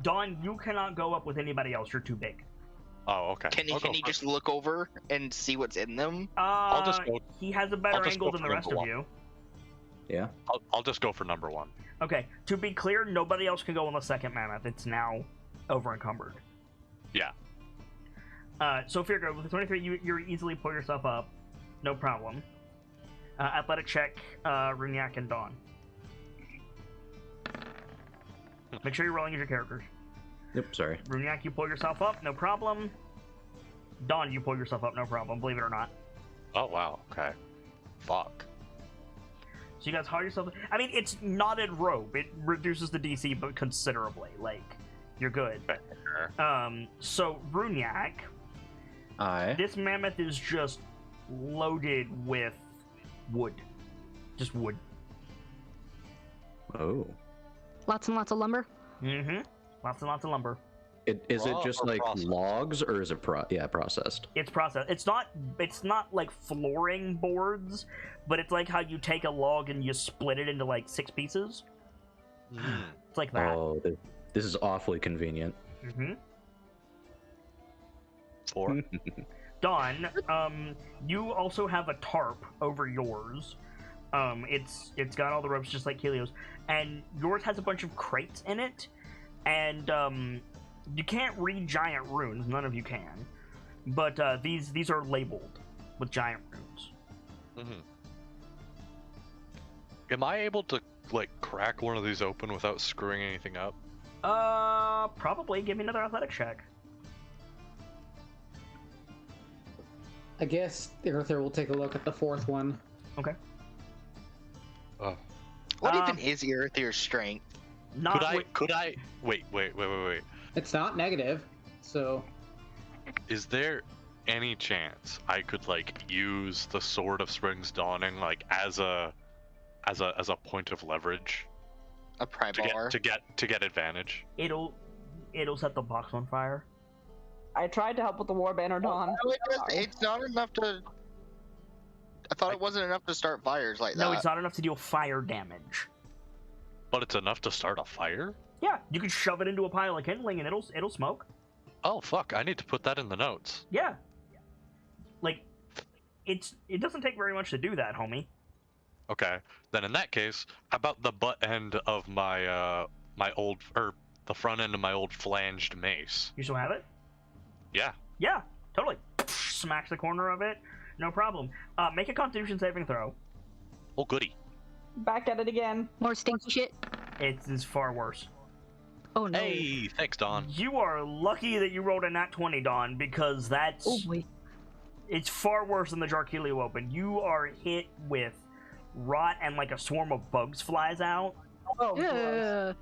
Dawn, you cannot go up with anybody else. You're too big. Oh, okay. Can he just look over and see what's in them? I'll just go. He has a better angle than the rest of you. Yeah. I'll just go for number 1. Okay. To be clear, nobody else can go on the second mammoth. It's now over encumbered. Yeah. So Firka, with the 23, you easily pull yourself up. No problem. Athletic check, Runyak and Dawn. Make sure you're rolling as your characters. Yep, sorry. Runyak, you pull yourself up, no problem. Dawn, you pull yourself up, no problem, believe it or not. Oh, wow. Okay. Fuck. So you guys haul yourself... I mean, it's knotted rope. It reduces the DC but considerably. Like, you're good. So, Runyak... Aye. This mammoth is just loaded with wood. Just wood. Oh. Lots and lots of lumber. Mm-hmm. Lots and lots of lumber. Is it Raw just or like processed? logs, or is it processed? It's processed. It's not like flooring boards, but it's like how you take a log and you split it into like 6 pieces. It's like that. Oh, this is awfully convenient. Mm-hmm. 4. Dawn, you also have a tarp over yours. It's got all the ropes just like Kelio's, and yours has a bunch of crates in it, and you can't read giant runes. None of you can, but these are labeled with giant runes. Mm-hmm. Am I able to like crack one of these open without screwing anything up? Probably. Give me another athletic check. I guess Arthur will take a look at the 4th one. Okay. What even is Earthier's strength? Not Could I? Wait. It's not negative, so Is there any chance I could like use the Sword of Spring's Dawning like as a point of leverage A Privar. to get advantage? It'll set the box on fire. I tried to help with the war banner, Dawn. No, it's not enough to. I thought it wasn't enough to start fires like that. No, it's not enough to deal fire damage. But it's enough to start a fire? Yeah, you can shove it into a pile of kindling and it'll smoke. Oh fuck! I need to put that in the notes. Yeah. Like, it doesn't take very much to do that, homie. Okay, then in that case, how about the butt end of my the front end of my old flanged mace? You still have it? Yeah. Yeah, totally. Smash the corner of it, no problem. Make a Constitution saving throw. Oh goody. Back at it again. More stinky shit. It's far worse. Oh no. Hey, thanks, Don. You are lucky that you rolled a nat 20, Dawn, because that's... Oh boy. It's far worse than the Jarkilio open. You are hit with rot and like a swarm of bugs flies out. Oh, gross. Yeah.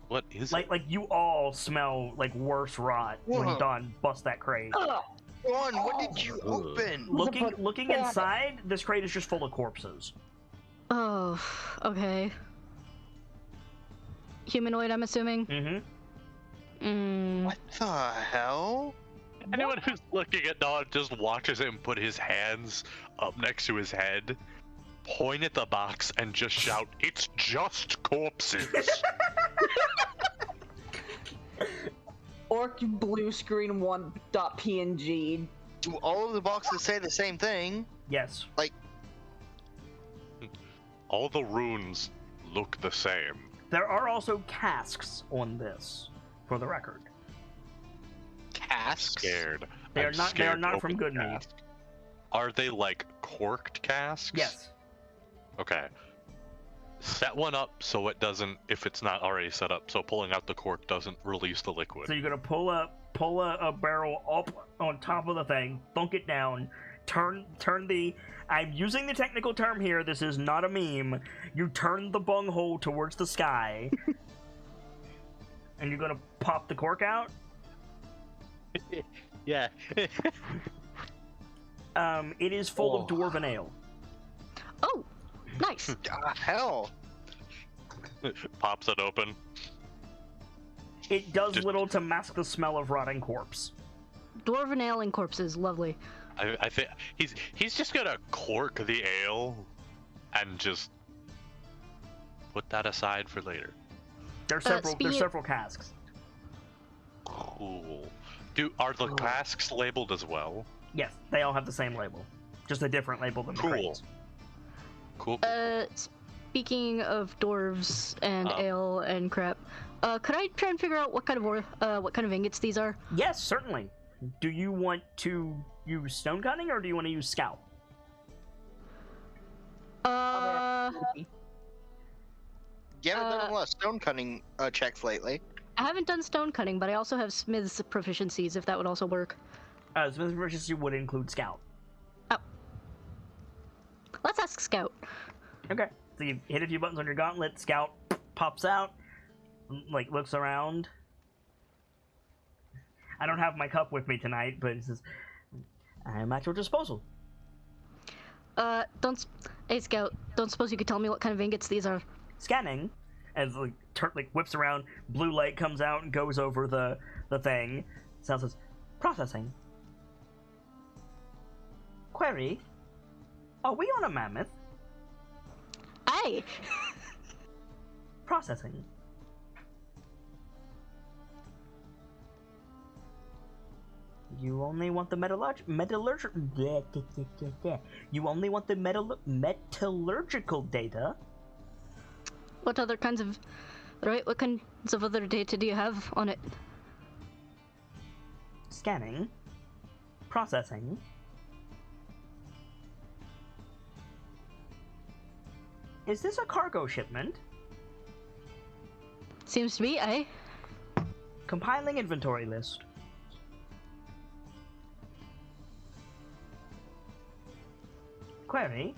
What is Like it? like you all smell like worse rot when Whoa. Dawn busts that crate. Ugh. Dawn, what did you open? Looking inside, this crate is just full of corpses. Oh, okay. Humanoid, I'm assuming. Mm-hmm. What the hell? Anyone who's looking at Don just watches him put his hands up next to his head, point at the box, and just shout, "It's just corpses!" Orc blue screen 1.png. Do all of the boxes say the same thing? Yes. All the runes look the same. There are also casks on this, for the record. Casks? Scared. They are I'm not. They are scared not to from open Good Mead. casks. Are they like corked casks? Yes. Okay. Set one up so it doesn't, if it's not already set up, so pulling out the cork doesn't release the liquid. So you're gonna pull a barrel up on top of the thing, thunk it down, turn the. I'm using the technical term here. This is not a meme. You turn the bunghole towards the sky, and you're gonna pop the cork out. Yeah. It is full of dwarven ale. Oh, Nice. Hell. Pops it open. It does Just- little to mask the smell of rotting corpse. Dwarven ale and corpses, lovely. I think he's just gonna cork the ale and just put that aside for later. There's speaking- several casks. Cool. Are the casks labeled as well? Yes, they all have the same label, just a different label than the Cool. crates. Cool. Speaking of dwarves and ale and crap, could I try and figure out what kind of ingots these are? Yes, certainly. Do you want to use stone cutting or do you want to use scout? You haven't done a lot of stone cutting checks lately. I haven't done stone cutting, but I also have smith's proficiencies, if that would also work. Smith's proficiency would include scout. Oh. Let's ask Scout. Okay. So you hit a few buttons on your gauntlet, scout pops out, like looks around. I don't have my cup with me tonight, but it says, I'm at your disposal. Hey Scout, don't suppose you could tell me what kind of ingots these are? Scanning, as like whips around, blue light comes out and goes over the thing. Sound says, processing. Query, are we on a mammoth? Aye! Processing. You only want the metallurgical data. What kinds of other data do you have on it? Scanning. Processing. Is this a cargo shipment? Seems to be, aye. Compiling inventory list. Query.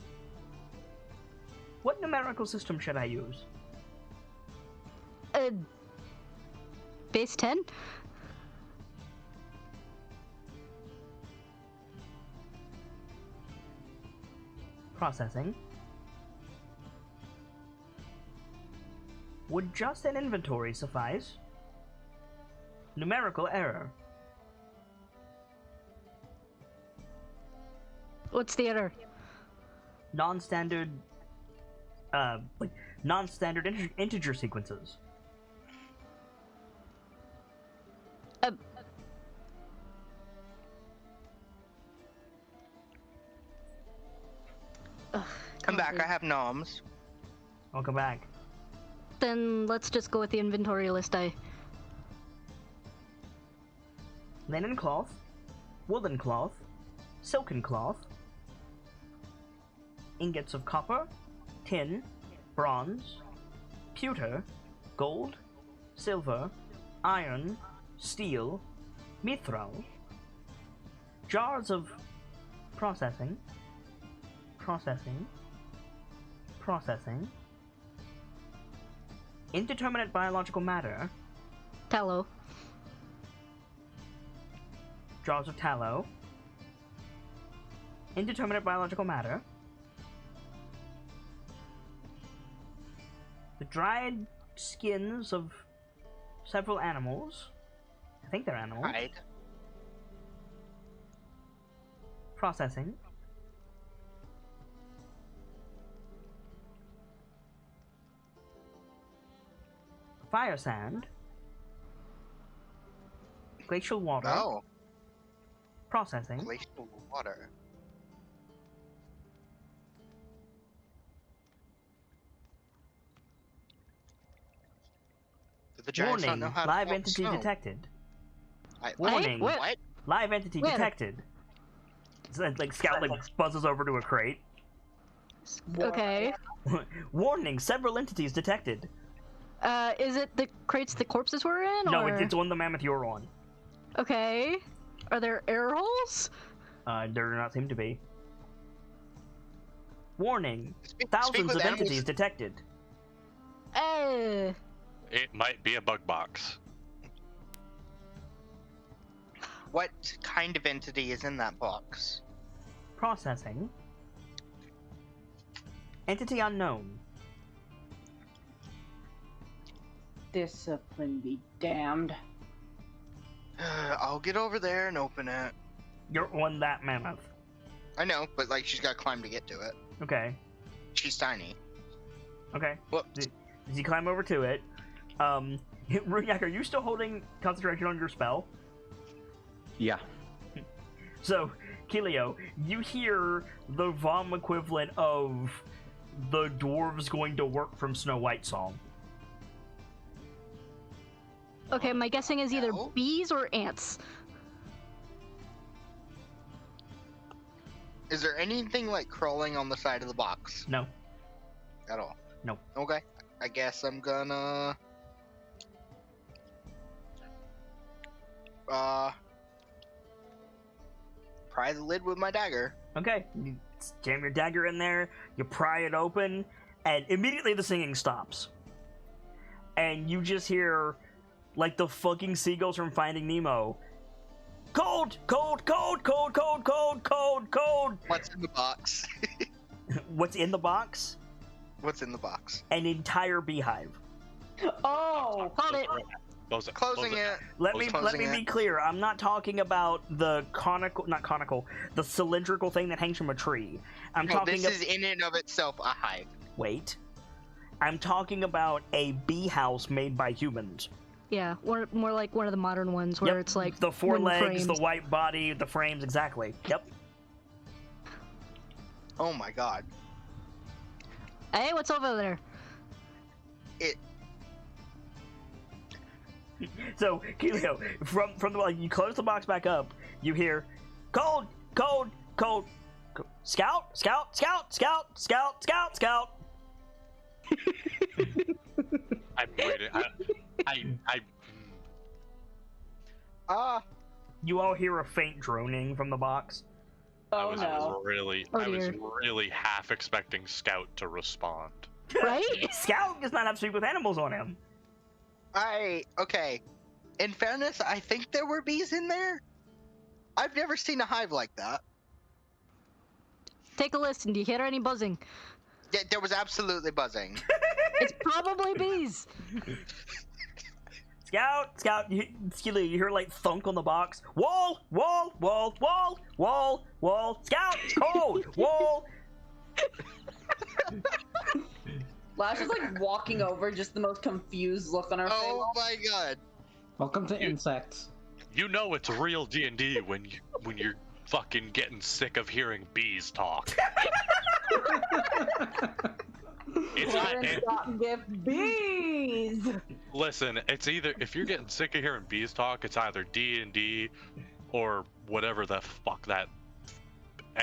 What numerical system should I use? Base 10? Processing. Would just an inventory suffice? Numerical error. What's the error? Non-standard integer sequences. Come back, I have noms. Welcome back. Then let's just go with the inventory list, aye. Linen cloth, woolen cloth, silken cloth, ingots of copper, tin, bronze, pewter, gold, silver, iron, steel, mithril, jars of processing, indeterminate biological matter, Tallow. jars of tallow, indeterminate biological matter, the dried skins of several animals. I think they're animals. Hide. Processing. Fire sand. Glacial water. Oh, Processing. glacial water. Do the giants Warning, not know how to live walk entity snow? detected. Wait, Warning, what? live entity Where? detected. So, like Scout like buzzes over to a crate. Okay. Warning, several entities detected. Is it the crates the corpses were in? No, or... it's on the mammoth you're on. Okay. Are there air holes? There do not seem to be. Warning, Speak thousands with of animals. entities detected. It might be a bug box. What kind of entity is in that box? Processing. Entity unknown. Discipline be damned. I'll get over there and open it. You're on that mammoth. I know, but like she's got to climb to get to it. Okay. She's tiny. Okay. Whoops. As you climb over to it, Runyak, are you still holding concentration on your spell? Yeah. So, Kilio, you hear the Vom equivalent of the dwarves going to work from Snow White song. Okay, my guessing is either No. bees or ants. Is there anything like crawling on the side of the box No. at all? No. Okay. I guess I'm gonna pry the lid with my dagger. Okay. You jam your dagger in there, you pry it open, and immediately the singing stops. And you just hear, like the fucking seagulls from Finding Nemo. Cold! Cold! Cold! Cold! Cold! Cold! Cold! Cold! What's in the box? What's in the box? What's in the box? An entire beehive. Oh! Called it. Close it. Closing close it. Let Closing me it. be clear. I'm not talking about the the cylindrical thing that hangs from a tree. I'm No, talking. this is in and of itself a hive. Wait. I'm talking about a bee house made by humans. Yeah, more like one of the modern ones where Yep. it's like The four wooden legs, the frames. white body, the frames, exactly. Yep. Oh my god. Hey, what's over there? So, Kilio, from the you close the box back up, you hear cold, cold, cold, cold. Scout, scout, scout, scout, scout, scout, scout. I'm waiting. I You all hear a faint droning from the box. Oh, was no. I was really half expecting Scout to respond. Right? Scout does not have to speak with animals on him. Okay. In fairness, I think there were bees in there. I've never seen a hive like that. Take a listen. Do you hear any buzzing? There was absolutely buzzing. It's probably bees. Scout, Kilio, you hear like thunk on the box. Wall, wall, wall, wall, wall, wall. Scout, it's cold, wall. Lash is like walking over, just the most confused look on her Oh my god. Welcome to insects. You know it's real D&D when you're fucking getting sick of hearing bees talk. It's face. not, Parents got gift bees! listen, it's either if you're getting sick of hearing bees talk, it's either D&D or whatever the fuck that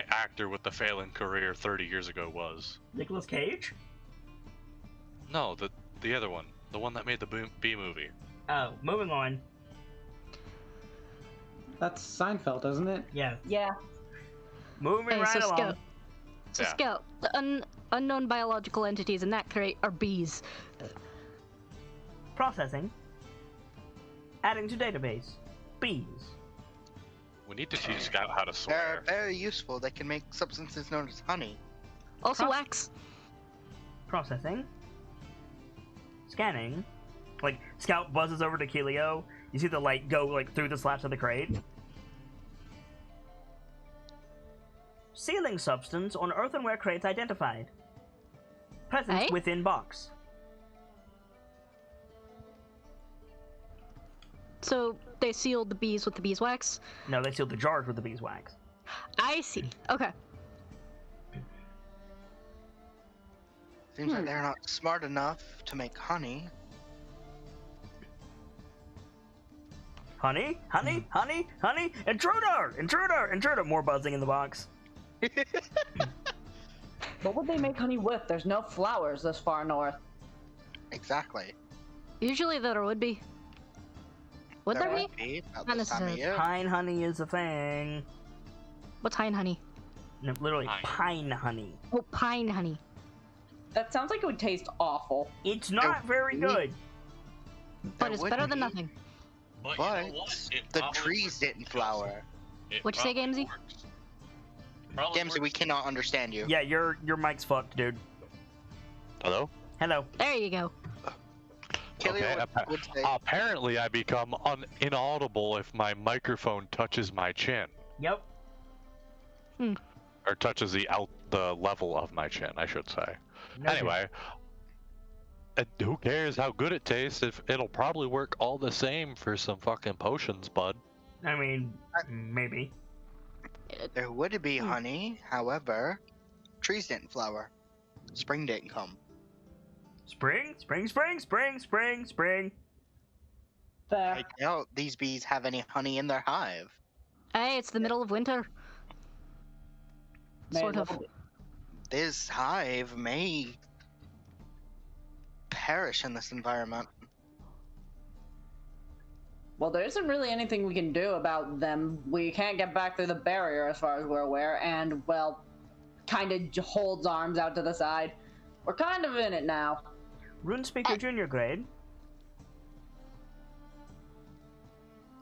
actor with the failing career 30 years ago was. Nicolas Cage? No, the other one, the one that made the bee movie. Oh, moving on. That's Seinfeld, isn't it? Yeah, Yeah. moving Hey, right so along. Scout. So Yeah. Scout, the unknown biological entities in that crate are bees. Processing. Adding to database. Bees. We need to teach Scout how to They're swear. very useful. They can make substances known as honey. Also Huh? wax. Processing. Scanning. Like, Scout buzzes over to Kilio. You see the light go, like, through the slats of the crate. Sealing substance on earthenware crates identified. Presence Hey? within box. So they sealed the bees with the beeswax. No, they sealed the jars with the beeswax. I see. Okay. Seems like they're not smart enough to make honey. Honey? Honey? Honey? Honey? Intruder! Intruder! Intruder! More buzzing in the box. What would they make honey with? There's no flowers this far north. Exactly. Usually there would be. Would there be? would be at Not this time of necessarily. year. Pine honey is a thing. What's pine honey? No, literally, Pine. pine honey. Oh, pine honey. That sounds like it would taste awful. It's not very good. But There it's would better than be, nothing. But, But the trees didn't flower. What'd you say, Gamzee? Gamsey, we cannot understand you. Yeah, your mic's fucked, dude. Hello? Hello. There you go. Killian Okay, would say, apparently I become inaudible if my microphone touches my chin. Yep. Or touches the level of my chin, I should say. Noted. Anyway, who cares how good it tastes if it'll probably work all the same for some fucking potions, bud. I mean, maybe. there would be honey, however, trees didn't flower. Spring didn't come. Spring. Fair. I doubt these bees have any honey in their hive. Hey, it's the middle of winter. May Sort as of. well be. This hive may perish in this environment. Well, there isn't really anything we can do about them. We can't get back through the barrier as far as we're aware, and, well, kind of holds arms out to the side. We're kind of in it now. Runespeaker Junior grade.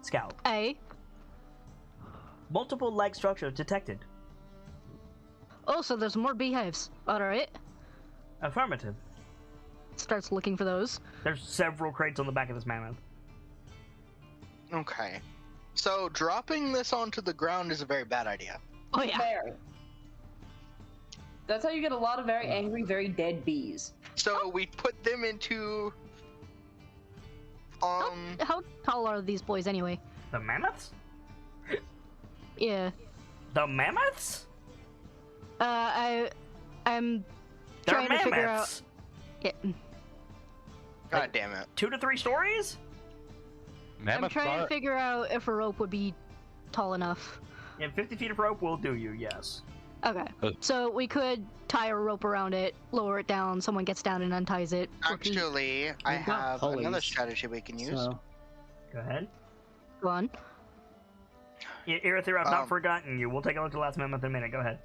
Scout. Hey. Multiple leg structures detected. Oh, so there's more beehives. Alright. Affirmative. Starts looking for those. There's several crates on the back of this mammoth. Okay. So dropping this onto the ground is a very bad idea. Oh yeah. Very. That's how you get a lot of very angry, very dead bees. So we put them into How tall are these boys anyway? The mammoths? Yeah. The mammoths? I'm They're trying to figure out. mammoths. Yeah. God damn it. 2 to 3 stories? I'm Mammoths trying are... to figure out if a rope would be tall enough. Yeah, 50 feet of rope will do you, yes. Okay. So we could tie a rope around it, lower it down, someone gets down and unties it. repeat. Actually, I We've got have pulleys, another strategy we can use. So, Go ahead. Go on. Irithyr, I've not forgotten you. We'll take a look at the last mammoth in a minute. Go ahead.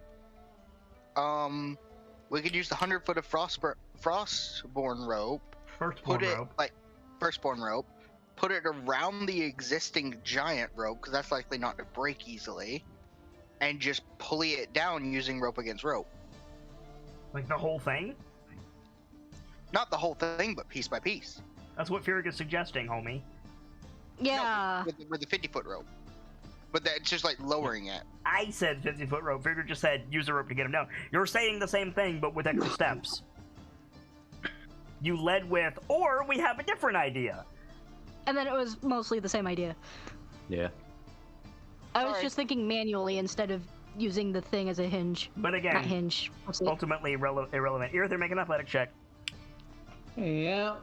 We could use the 100 foot of frostborn rope. Firstborn Put it rope. like firstborn rope. Put it around the existing giant rope because that's likely not to break easily, and just pulley it down using rope against rope. Like the whole thing? Not the whole thing, but piece by piece. That's what Firig is suggesting, homie. Yeah. No, with the 50 foot rope. But that's just like lowering it. I said 50-foot rope. Firig just said use a rope to get him down. You're saying the same thing, but with extra steps. You led with, or we have a different idea. And then it was mostly the same idea. Yeah. I was Alright. just thinking manually instead of using the thing as a hinge. But Not again, hinge. What's it? ultimately irrelevant. Irithyr, make an athletic check. yeah,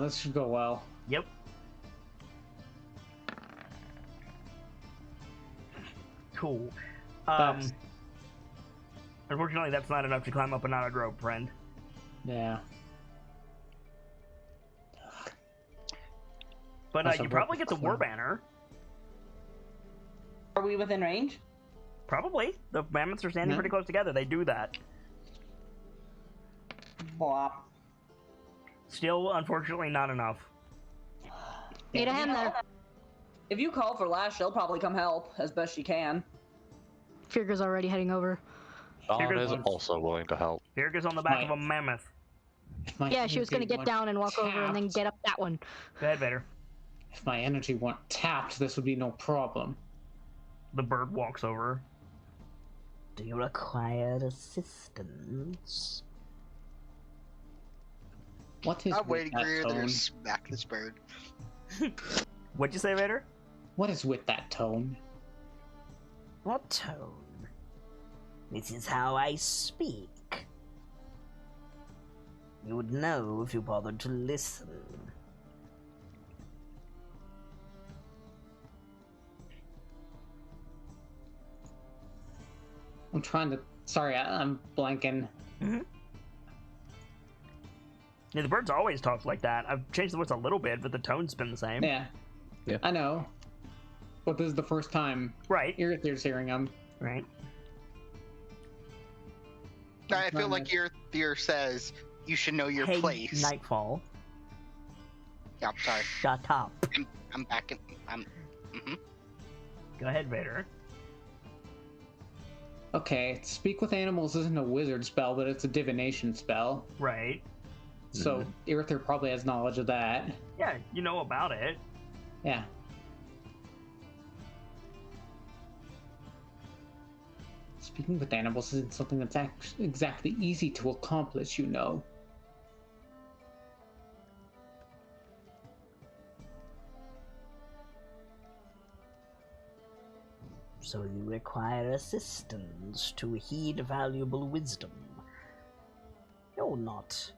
this should go well. Yep. Cool. That's- Unfortunately, that's not enough to climb up a knotted rope, friend. Yeah. But That's you a probably rope get the war climb. banner. Are we within range? Probably. The mammoths are standing No. pretty close together. They do that. Blah. Still, unfortunately, not enough. Need a hand there. If you call for Lash, she'll probably come help as best she can. Firger's already heading over. Dawn Figures is once. also willing to help. Firig is on the back Right. of a mammoth. If my Yeah, she was gonna energy get weren't down and walk over and then tapped- get up that one. Go ahead, Vader. If my energy weren't tapped, this would be no problem. The bird walks over. Do you require assistance? What is I'm with waiting for that you to tone? smack this bird. What'd you say, Vader? What is with that tone? What tone? This is how I speak. You would know if you bothered to listen. I'm trying to. Sorry, I'm blanking. Yeah, the birds always talk like that. I've changed the words a little bit, but the tone's been the same. Yeah. Yeah. I know. But this is the first time Right, Irithir's hearing them. right. I feel like your theory says you should know your Hey, place. Nightfall. Yeah, I'm sorry. Shut up. I'm back in. Go ahead, Vader. Okay, speak with animals isn't a wizard spell, but it's a divination spell. Right. So Irithyr probably has knowledge of that. Yeah, you know about it. Yeah. Speaking with animals isn't something that's exactly easy to accomplish, you know. So you require assistance to heed valuable wisdom. You're not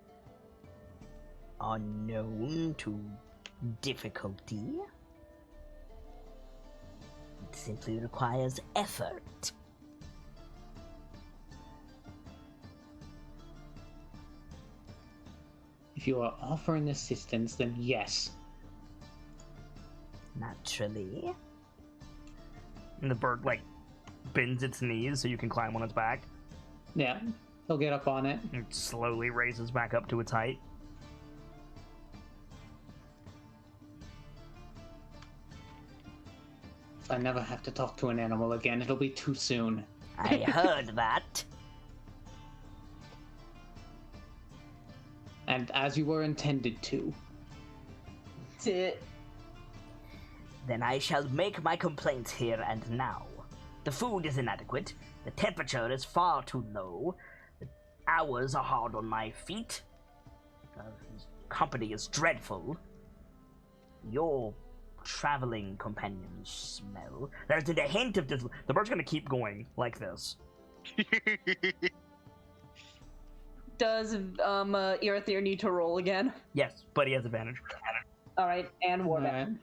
unknown to difficulty. It simply requires effort. If you are offering assistance, then yes. Naturally. And the bird, like, bends its knees so you can climb on its back. Yeah, he'll get up on it. It slowly raises back up to its height. If I never have to talk to an animal again, it'll be too soon. I heard that. And as you were intended to. Tit. Then I shall make my complaints here and now. The food is inadequate, the temperature is far too low, the hours are hard on my feet, company is dreadful, your traveling companions smell. There isn't a hint of the bird's gonna keep going like this. Does Irithyr need to roll again? Yes, but he has advantage. Alright, and war down.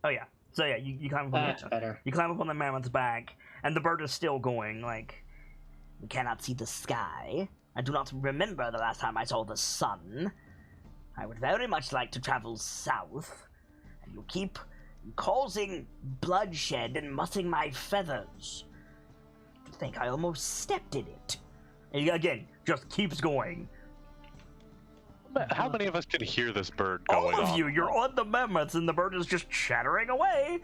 Oh yeah. So yeah, you climb up on That's better. You climb up on the mammoth's back, and the bird is still going, like, we cannot see the sky. I do not remember the last time I saw the sun. I would very much like to travel south, and you keep causing bloodshed and mussing my feathers. I think I almost stepped in it. And he, again, just keeps going. How many of us can hear this bird going All of on? you, you're on the mammoths, and the bird is just chattering away.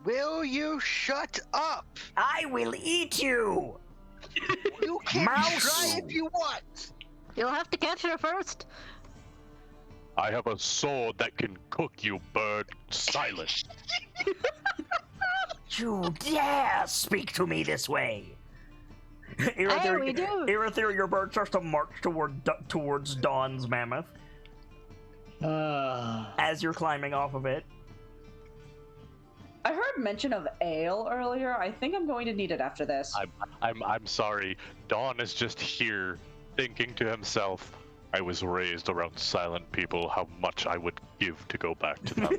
Will you shut up? I will eat you! You can Mouse! try if you want. You'll have to catch her first. I have a sword that can cook you, bird. Silence. You dare speak to me this way! Hey, we do. Irithyr, your bird starts to march towards Dawn's mammoth as you're climbing off of it. I heard mention of ale earlier. I think I'm going to need it after this. I'm sorry. Dawn is just here, thinking to himself, I was raised around silent people. How much I would give to go back to them.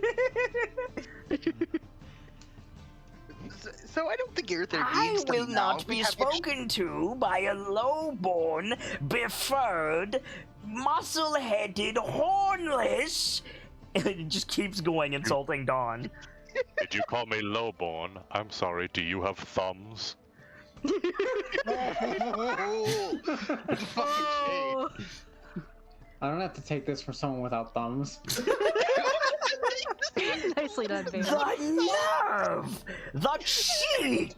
So I don't think Irithyr I needs will them not now. be We have spoken to by a low-born, befurred, muscle-headed, hornless... It just keeps going, insulting Dawn. Did you call me lowborn? I'm sorry, do you have thumbs? Oh. I don't have to take this from someone without thumbs. Nicely done, baby. The nerve! The cheek!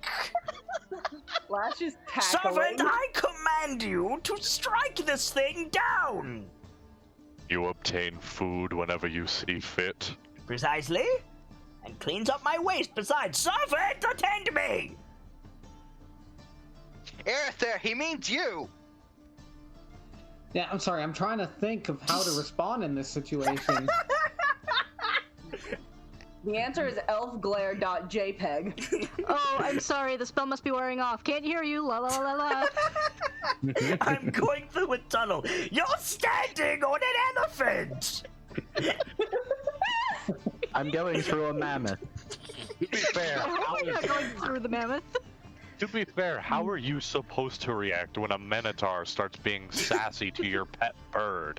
Lash is tackling. Servant, I command you to strike this thing down! You obtain food whenever you see fit. Precisely. And cleans up my waist besides. Servant, attend me! Irithyr, he means you. Yeah, I'm sorry. I'm trying to think of how to respond in this situation. The answer is elfglare.jpg. Oh, I'm sorry. The spell must be wearing off. Can't hear you. La la la la. I'm going through a tunnel. You're standing on an elephant! I'm going through a mammoth. To be fair, How are we not going through the mammoth? how are you supposed to react when a minotaur starts being sassy to your pet bird?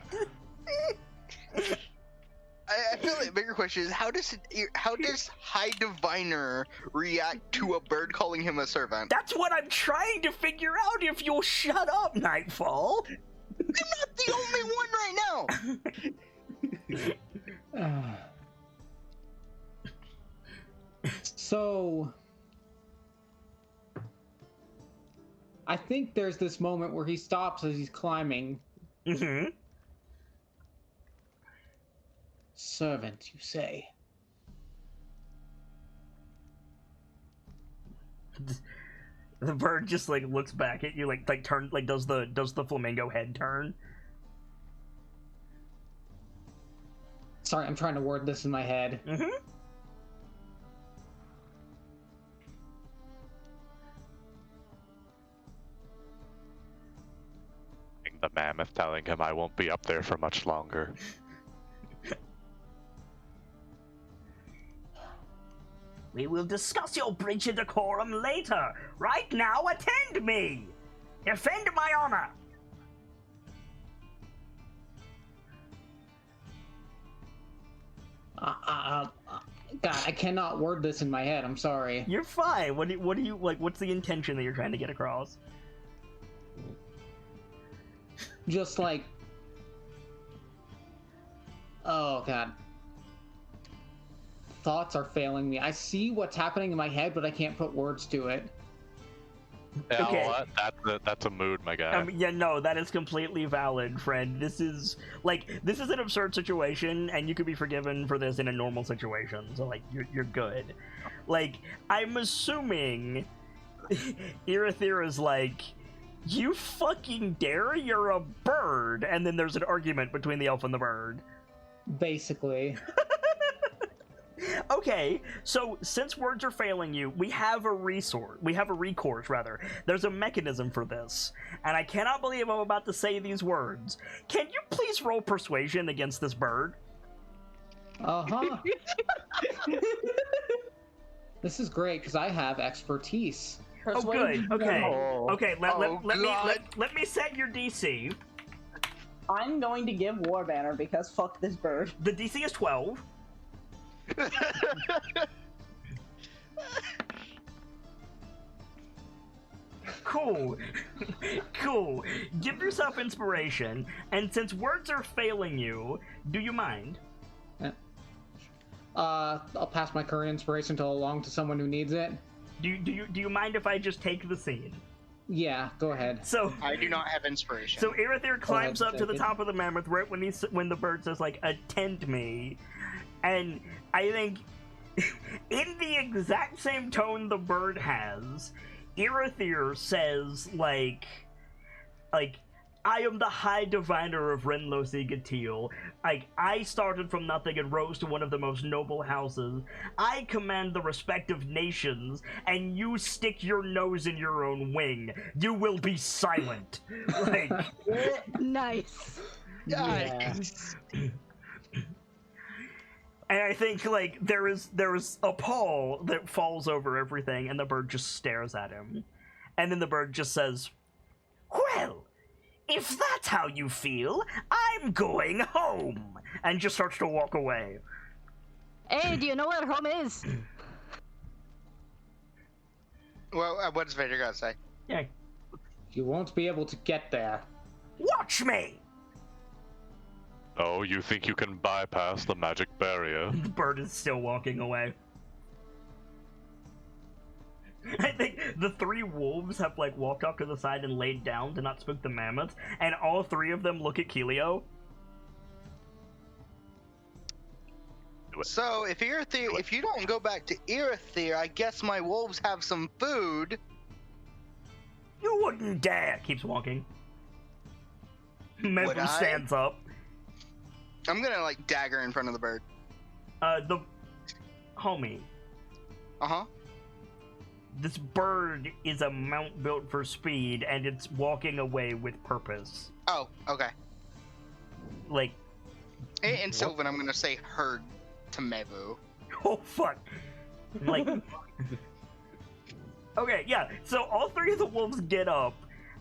I feel like the bigger question is how does High Diviner react to a bird calling him a servant? That's what I'm trying to figure out if you'll shut up, Nightfall! I'm not the only one right now. So, I think there's this moment where he stops as he's climbing. Mm-hmm. Servant, you say? The bird just like looks back at you, like turn, like does the flamingo head turn? Sorry, I'm trying to word this in my head. Mm-hmm. The mammoth telling him I won't be up there for much longer. We will discuss your breach of decorum later. Right now, attend me! Defend my honor! God, I cannot word this in my head. I'm sorry. You're fine. What do you like? What's the intention that you're trying to get across? Just like, oh God, thoughts are failing me. I see what's happening in my head, but I can't put words to it. Yeah, Okay. well, that's a mood, my guy. Yeah, no, that is completely valid, friend. This is an absurd situation, and you could be forgiven for this in a normal situation. So like, you're good. Like, I'm assuming Irithir is like, you fucking dare? You're a bird, and then there's an argument between the elf and the bird. Basically. Okay, so since words are failing you, we have a recourse, rather. There's a mechanism for this, and I cannot believe I'm about to say these words. Can you please roll persuasion against this bird? Uh-huh. This is great, because I have expertise. Oh, good. Okay. Oh. Okay, God. let me set your DC. I'm going to give Warbanner because fuck this bird. The DC is 12. Cool. Cool. Give yourself inspiration, and since words are failing you, do you mind? I'll pass my current inspiration along to someone who needs it. Do you mind if I just take the scene? Yeah, go ahead. So I do not have inspiration. So Irithir climbs ahead, up to the take it. top of the mammoth right when the bird says like, attend me, and I think in the exact same tone the bird has, Irithir says like I am the High Diviner of Renlosi Gatil. Like, I started from nothing and rose to one of the most noble houses. I command the respect of nations, and you stick your nose in your own wing. You will be silent. Like, Nice. Yeah. and I think like there is a pall that falls over everything, and the bird just stares at him, and then the bird just says, "Well, if that's how you feel, I'm going home," and just starts to walk away. Hey, do you know where home is? Well, what does Vader got to say? Yeah, You won't be able to get there. watch me. Oh, you think you can bypass the magic barrier? The bird is still walking away. I think the three wolves have like walked off to the side and laid down to not spook the mammoths, and all three of them look at Kelio. So, if you don't go back to Irithir, I guess my wolves have some food. You wouldn't dare. Keeps walking. Would Mevu I? stands up. I'm gonna like dagger in front of the bird. The homie. Uh-huh. This bird is a mount built for speed, and it's walking away with purpose. Oh, okay. Like, In Sylvan, I'm gonna say herd to Mevu. oh fuck. Like, okay, yeah. So all three of the wolves get up,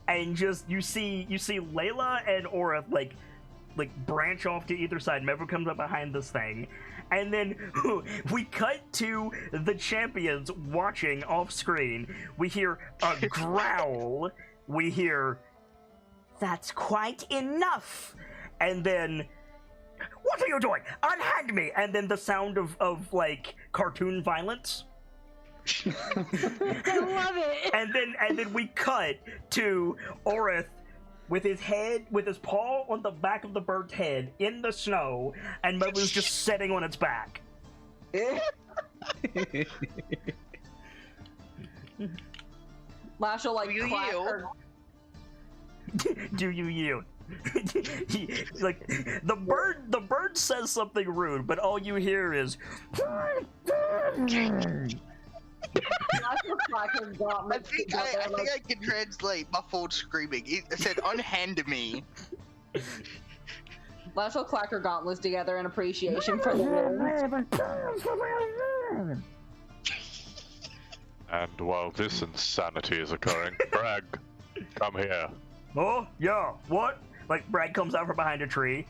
and just you see Layla and Aura like branch off to either side. Mevu comes up behind this thing. And then we cut to the champions watching off screen. We hear a growl. We hear, "That's quite enough." And then, "What are you doing? Unhand me!" And then the sound of like cartoon violence. I love it. And then we cut to Orith with his paw on the back of the bird's head in the snow, and Mobu's just sitting on its back. Lash will like You clap yield. her. Do you yield? Like the bird says something rude, but all you hear is Lash will clap her I gauntlets think together, I think I can translate muffled screaming. It said, "Unhand me." Lash will clack her gauntlets together in appreciation for the wound. And while this insanity is occurring, Bragg, come here. oh yeah, what? Like Brad comes out from behind a tree,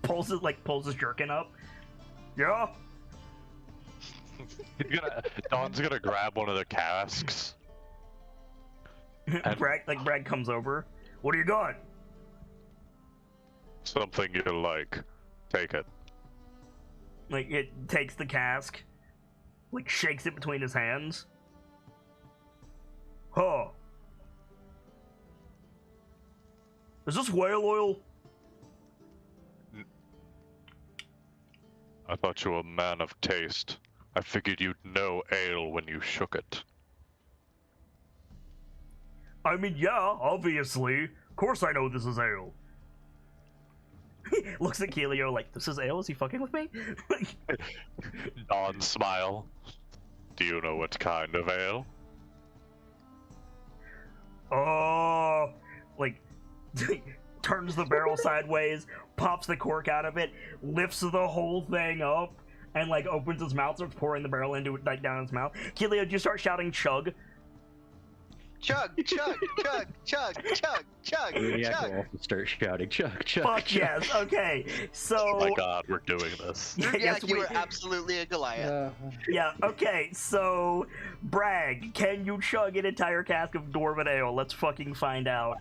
pulls his jerkin up. Yeah. Don's gonna grab one of the casks. And- Brad comes over. What do you got? Something you like. Take it. Like it takes the cask, shakes it between his hands. Huh. Is this whale oil? I thought you were a man of taste. I figured you'd know ale when you shook it. I mean, yeah, obviously. Of course I know this is ale. Looks at Keelio like, this is ale? Is he fucking with me? Don smile. Do you know what kind of ale? Turns the barrel sideways, pops the cork out of it, lifts the whole thing up, and opens his mouth, starts pouring the barrel into it, down his mouth. Keelio, do you start shouting chug? Chug, chug, chug, chug, chug, chug, Maniac will chug. also start shouting, chug, chug, Fuck chug. yes, okay. So Oh my god, we're doing this. Yeah, yes, you we- were absolutely a Goliath. yeah, okay, so Bragg, can you chug an entire cask of Dwarven ale? Let's fucking find out.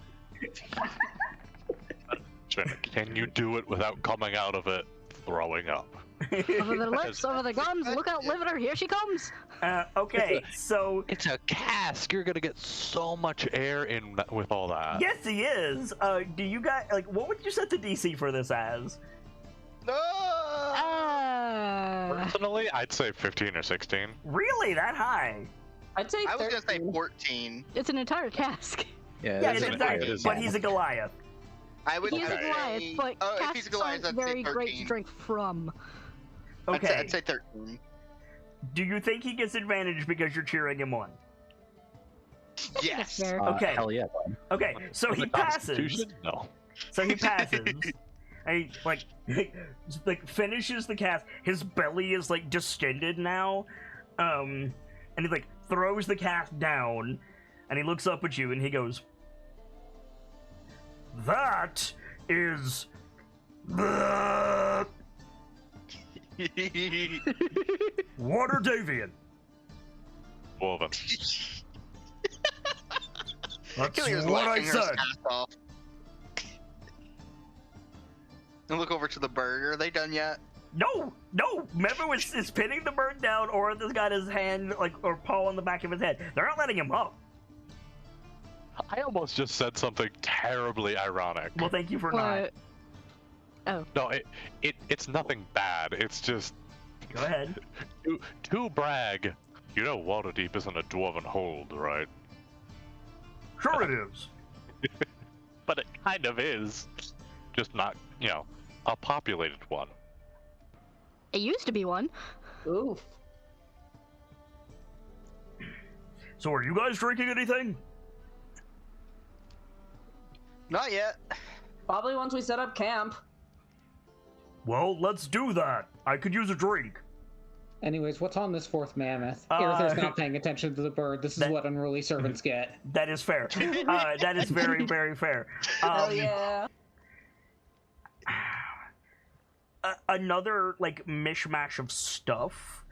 Can you do it without coming out of it throwing up? Over the lips, over the gums. Look out, Livener, here she comes. Okay, so It's a cask. You're gonna get so much air in with all that. yes, he is. Do you guys what would you set the DC for this as? No! Personally, I'd say 15 or 16. Really, that high? I'd say I was gonna say 13. 14. It's an entire cask. Yeah, Yeah, it's it's an exactly. it is But he's a Goliath. I would He's a say... Goliath, but oh, if cask he's a Goliath, sounds I'd say very 13. great to drink from. Okay. I'd say 13. Do you think he gets advantage because you're cheering him on? Yes. Fair. Okay. Hell yeah. bud. Okay, so he The passes. Constitution? No. So he passes. And he finishes the cast. His belly is distended now. And he throws the cast down, and he looks up at you and he goes, "That is Water Davian." Woven. That's Killia's what I laughing her said. ass off. And look over to the bird. Are they done yet? No. Mevo is pinning the bird down, or has got his hand or paw on the back of his head. They're not letting him up. I almost just said something terribly ironic. Well, thank you for not. What? No, it's nothing bad. It's just Go ahead. to brag. You know Waterdeep isn't a dwarven hold, right? Sure it is. But it kind of is. Just not, a populated one. It used to be one. Oof. So are you guys drinking anything? Not yet. Probably once we set up camp. Well, let's do that. I could use a drink. Anyways, what's on this fourth mammoth? Uh, Aerithir's not paying attention to the bird. This is that- what unruly servants get. That is fair. That is very, very fair. Hell yeah. Another mishmash of stuff.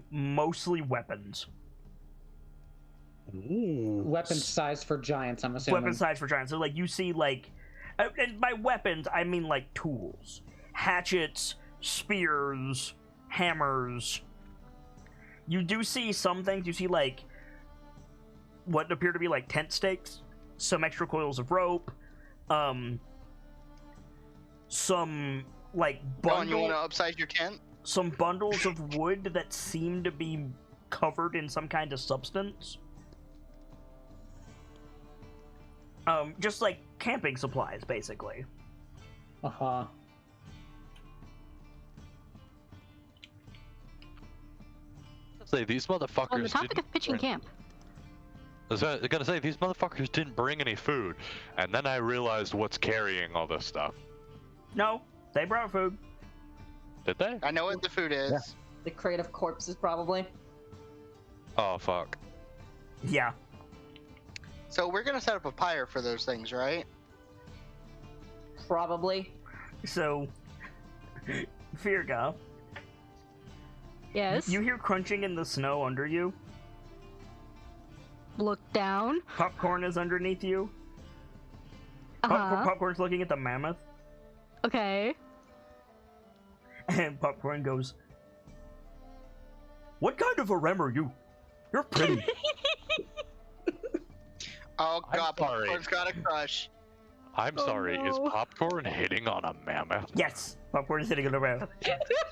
Mostly weapons. Ooh. Weapons sized for giants, I'm assuming. Weapon size for giants. So you see and by weapons I mean tools, hatchets, spears, hammers. You do see some things. You see, like, what appear to be, like, tent stakes, some extra coils of rope, some, like, You want to upsize your tent? some bundles of wood that seem to be covered in some kind of substance. Just, like, camping supplies, basically. Uh-huh. Say these motherfuckers. On the topic didn't of pitching bring- camp. I was gonna say these motherfuckers didn't bring any food, and then I realized what's carrying all this stuff. No, they brought food. Did they? I know what the food is. Yeah. The crate of corpses, probably. Oh fuck. Yeah. So we're gonna set up a pyre for those things, right? Probably. So, Virga, Yes. you hear crunching in the snow under you. Look down. Popcorn is underneath you. Uh-huh. Popcorn's looking at the mammoth, Okay. and Popcorn goes, "What kind of a rem are you? You're pretty." Oh I'm god, sorry. Popcorn's got a crush. I'm Oh, sorry. Is no. Popcorn hitting on a mammoth? Yes, Popcorn is hitting on the mammoth.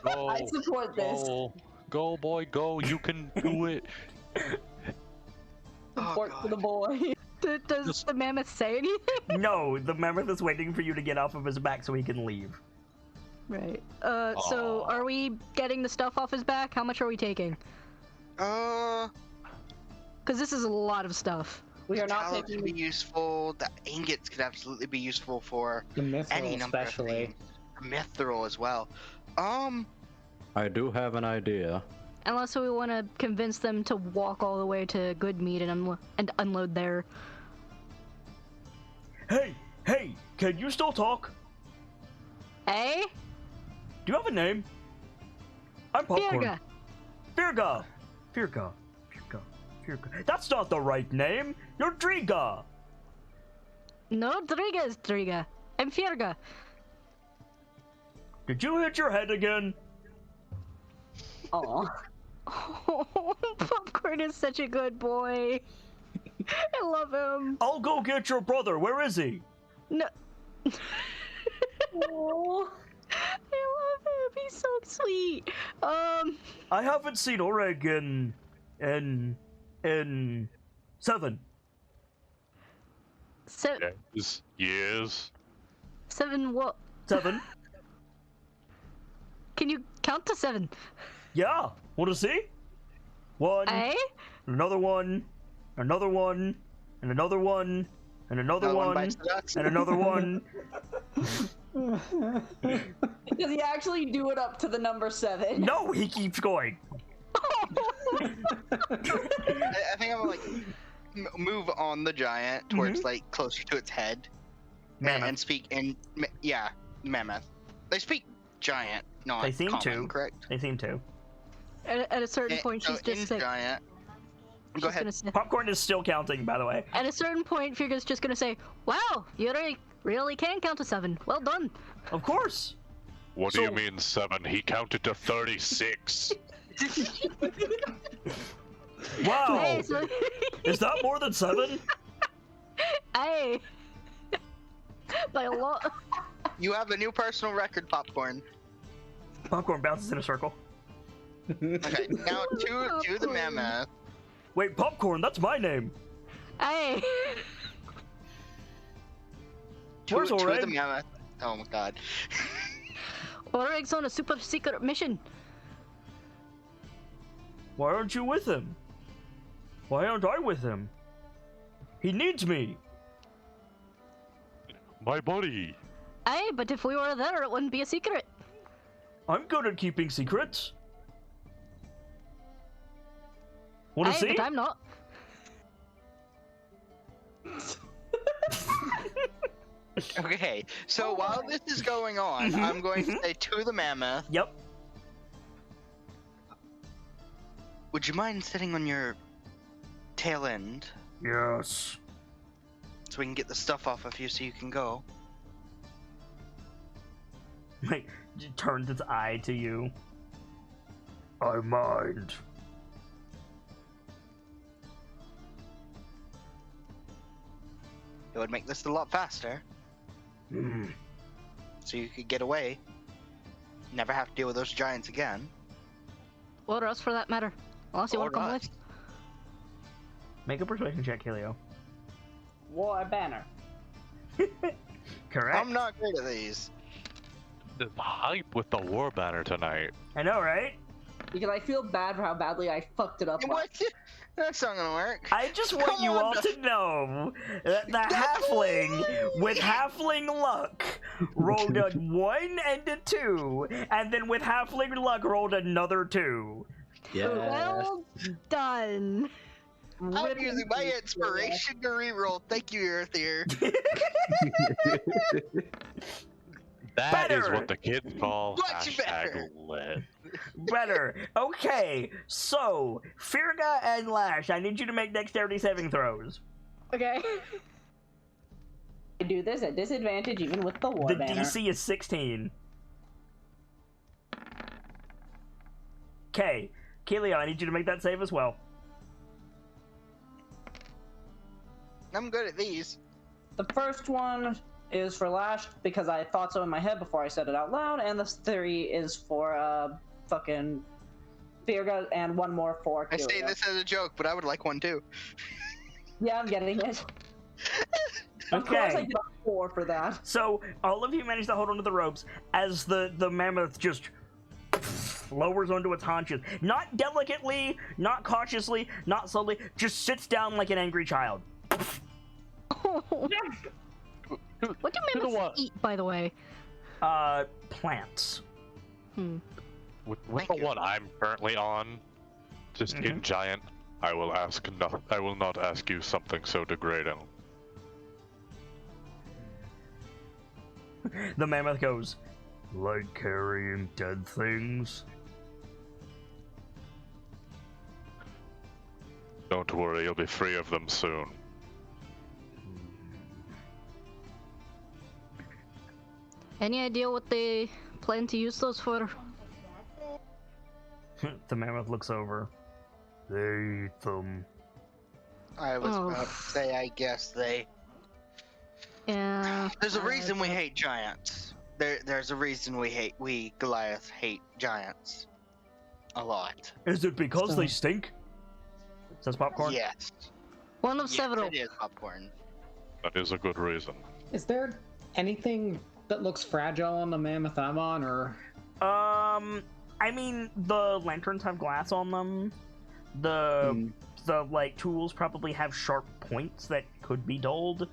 Go, I support this. go, boy, go! You can do it. Support Oh, for the God. boy. Does Just- the mammoth say anything? No, the mammoth is waiting for you to get off of his back so he can leave. Right. So Aw. are we getting the stuff off his back? How much are we taking? Uh, Because this is a lot of stuff. We are not tallow taking could be useful. The ingots could absolutely be useful for The any mithril number especially. of things. Mithril as well. I do have an idea. Unless we want to convince them to walk all the way to Goodmead and unload there. Hey, can you still talk? Eh? Do you have a name? I'm Popcorn. Virga. Virga. Virga. Virga. Virga. That's not the right name. You're Driga. No, Driga is Driga. I'm Virga. Did you hit your head again? Aw. Oh, Popcorn is such a good boy. I love him. I'll go get your brother. Where is he? No. Aw. I love him. He's so sweet. I haven't seen Oreg in 7. Yes. 7 what? 7? Can you count to 7? Yeah. Want to see? 1, Eh? another 1, another 1, and another 1, and another 1, bites the dust. and another 1. Does he actually do it up to the number 7? No, he keeps going. I think I'm gonna like move on the giant towards like closer to its head Mammoth. and speak in mammoth. They speak giant, not They seem common, to. correct? They seem to. At a certain point, so she's just in saying. giant. She's Go ahead. gonna say, Popcorn is still counting, by the way. at a certain point, Virga's just gonna say, "Wow, you really can count to 7. Well done." Of course. What do you So- mean 7? He counted to 36. Wow. Hey, so, Is that more than 7? hey, by a lot. You have a new personal record, Popcorn. Popcorn bounces in a circle. Okay, now to the mammoth. Wait, Popcorn, that's my name. Hey, Where's To the Oreg? mammoth. Oh my god. Oreg's on a super secret mission. Why aren't you with him? Why aren't I with him? He needs me. My buddy. Hey, but if we were there, it wouldn't be a secret. I'm good at keeping secrets. Want to Hey, see? but I'm not. Okay, so while this is going on, I'm going to say to the mammoth, Yep. would you mind sitting on your tail end Yes. so we can get the stuff off of you so you can go? Like, turns its eye to you. I mind. it would make this a lot faster. So you could get away. Never have to deal with those giants again. Or us, for that matter. Unless you want to Or come us. with. Make a persuasion check, Helio. War banner. Correct. I'm not great at these. The hype with the war banner tonight. I know, right? Because I feel bad for how badly I fucked it up. What? That's not gonna work. I just want Come you on, all to know that the halfling with halfling luck rolled a 1 and a 2, and then with halfling luck rolled another 2. Yeah. Well done. I'm using my inspiration to reroll. Thank you, Earthier. That is Better. what the kids call Much better. lit. Better. Okay, so Firga and Lash, I need you to make dexterity saving throws. Okay. I do this at disadvantage even with the war The banner. DC is 16. Okay, Kelio, I need you to make that save as well. I'm good at these. The first one is for Lash because I thought so in my head before I said it out loud, and the 3 is for fucking Firga, and one more for I say Kilia. this as a joke, but I would like one too. Yeah, I'm getting it. Of course I Okay, get a 4 for that. so all of you manage to hold onto the ropes as the mammoth just lowers onto its haunches. Not delicately, not cautiously, not slowly, just sits down like an angry child. What do You know mammoths what? eat, by the way? Plants. With Thank the you. one I'm currently on, just in giant, I will not ask you something so degrading. The mammoth goes, like carrying dead things? Don't worry, you'll be free of them soon. Any idea what they plan to use those for? The mammoth looks over. They eat them. I was Oh. about to say, I guess they. Yeah. There's a reason we hate giants. There's a reason we Goliath hate giants. A lot. Is it because they So- stink? Says Popcorn? Yes. One of Yes, several. it is popcorn. That is a good reason. Is there anything that looks fragile on the mammoth I'm on, or I mean, the lanterns have glass on them. The like tools probably have sharp points that could be dulled.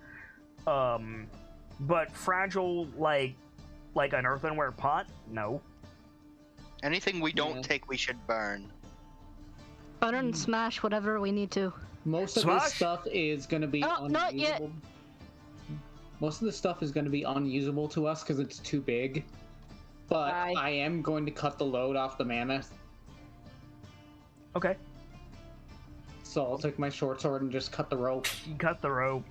But fragile like an earthenware pot? No. Anything we don't Yeah. take, we should burn. Butter and smash whatever we need to. most of Smash? this stuff is going to be Oh, not yet. unusable? Most of this stuff is going to be unusable to us because it's too big. But Bye. I am going to cut the load off the mammoth, Okay. so I'll take my short sword and just cut the rope. You cut the rope.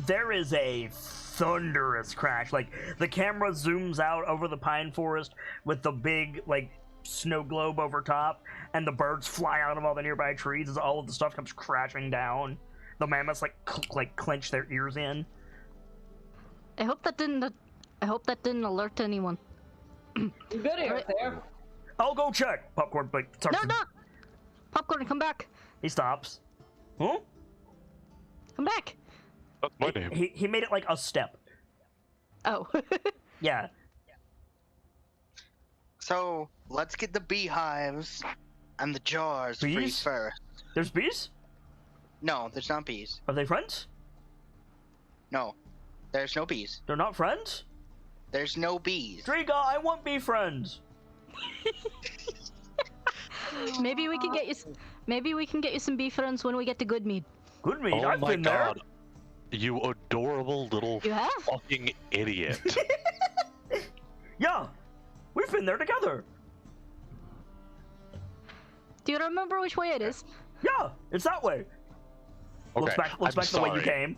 There is a thunderous crash. Like, the camera zooms out over the pine forest with the big, like, snow globe over top, and the birds fly out of all the nearby trees as all of the stuff comes crashing down. The mammoths, like clench their ears in. I hope that didn't alert anyone. You good here, Alright. there? I'll go check! Popcorn, like, starts No, to- no! Popcorn, come back! He stops. Huh? Come back! That's my name. He made it like a step. Oh. Yeah. So let's get the beehives and the jars free Bees? first. There's bees? No, there's not bees. Are they friends? No, there's no bees. They're not friends? There's no bees. Driga, I want bee friends! Maybe we can get you some bee friends when we get to Goodmead. Good meat, Oh I've my been there. god. You adorable little You have? fucking idiot. Yeah, we've been there together. Do you remember which way it is? Yeah, it's that way. Looks Okay, back, looks I'm back the way you sorry. came.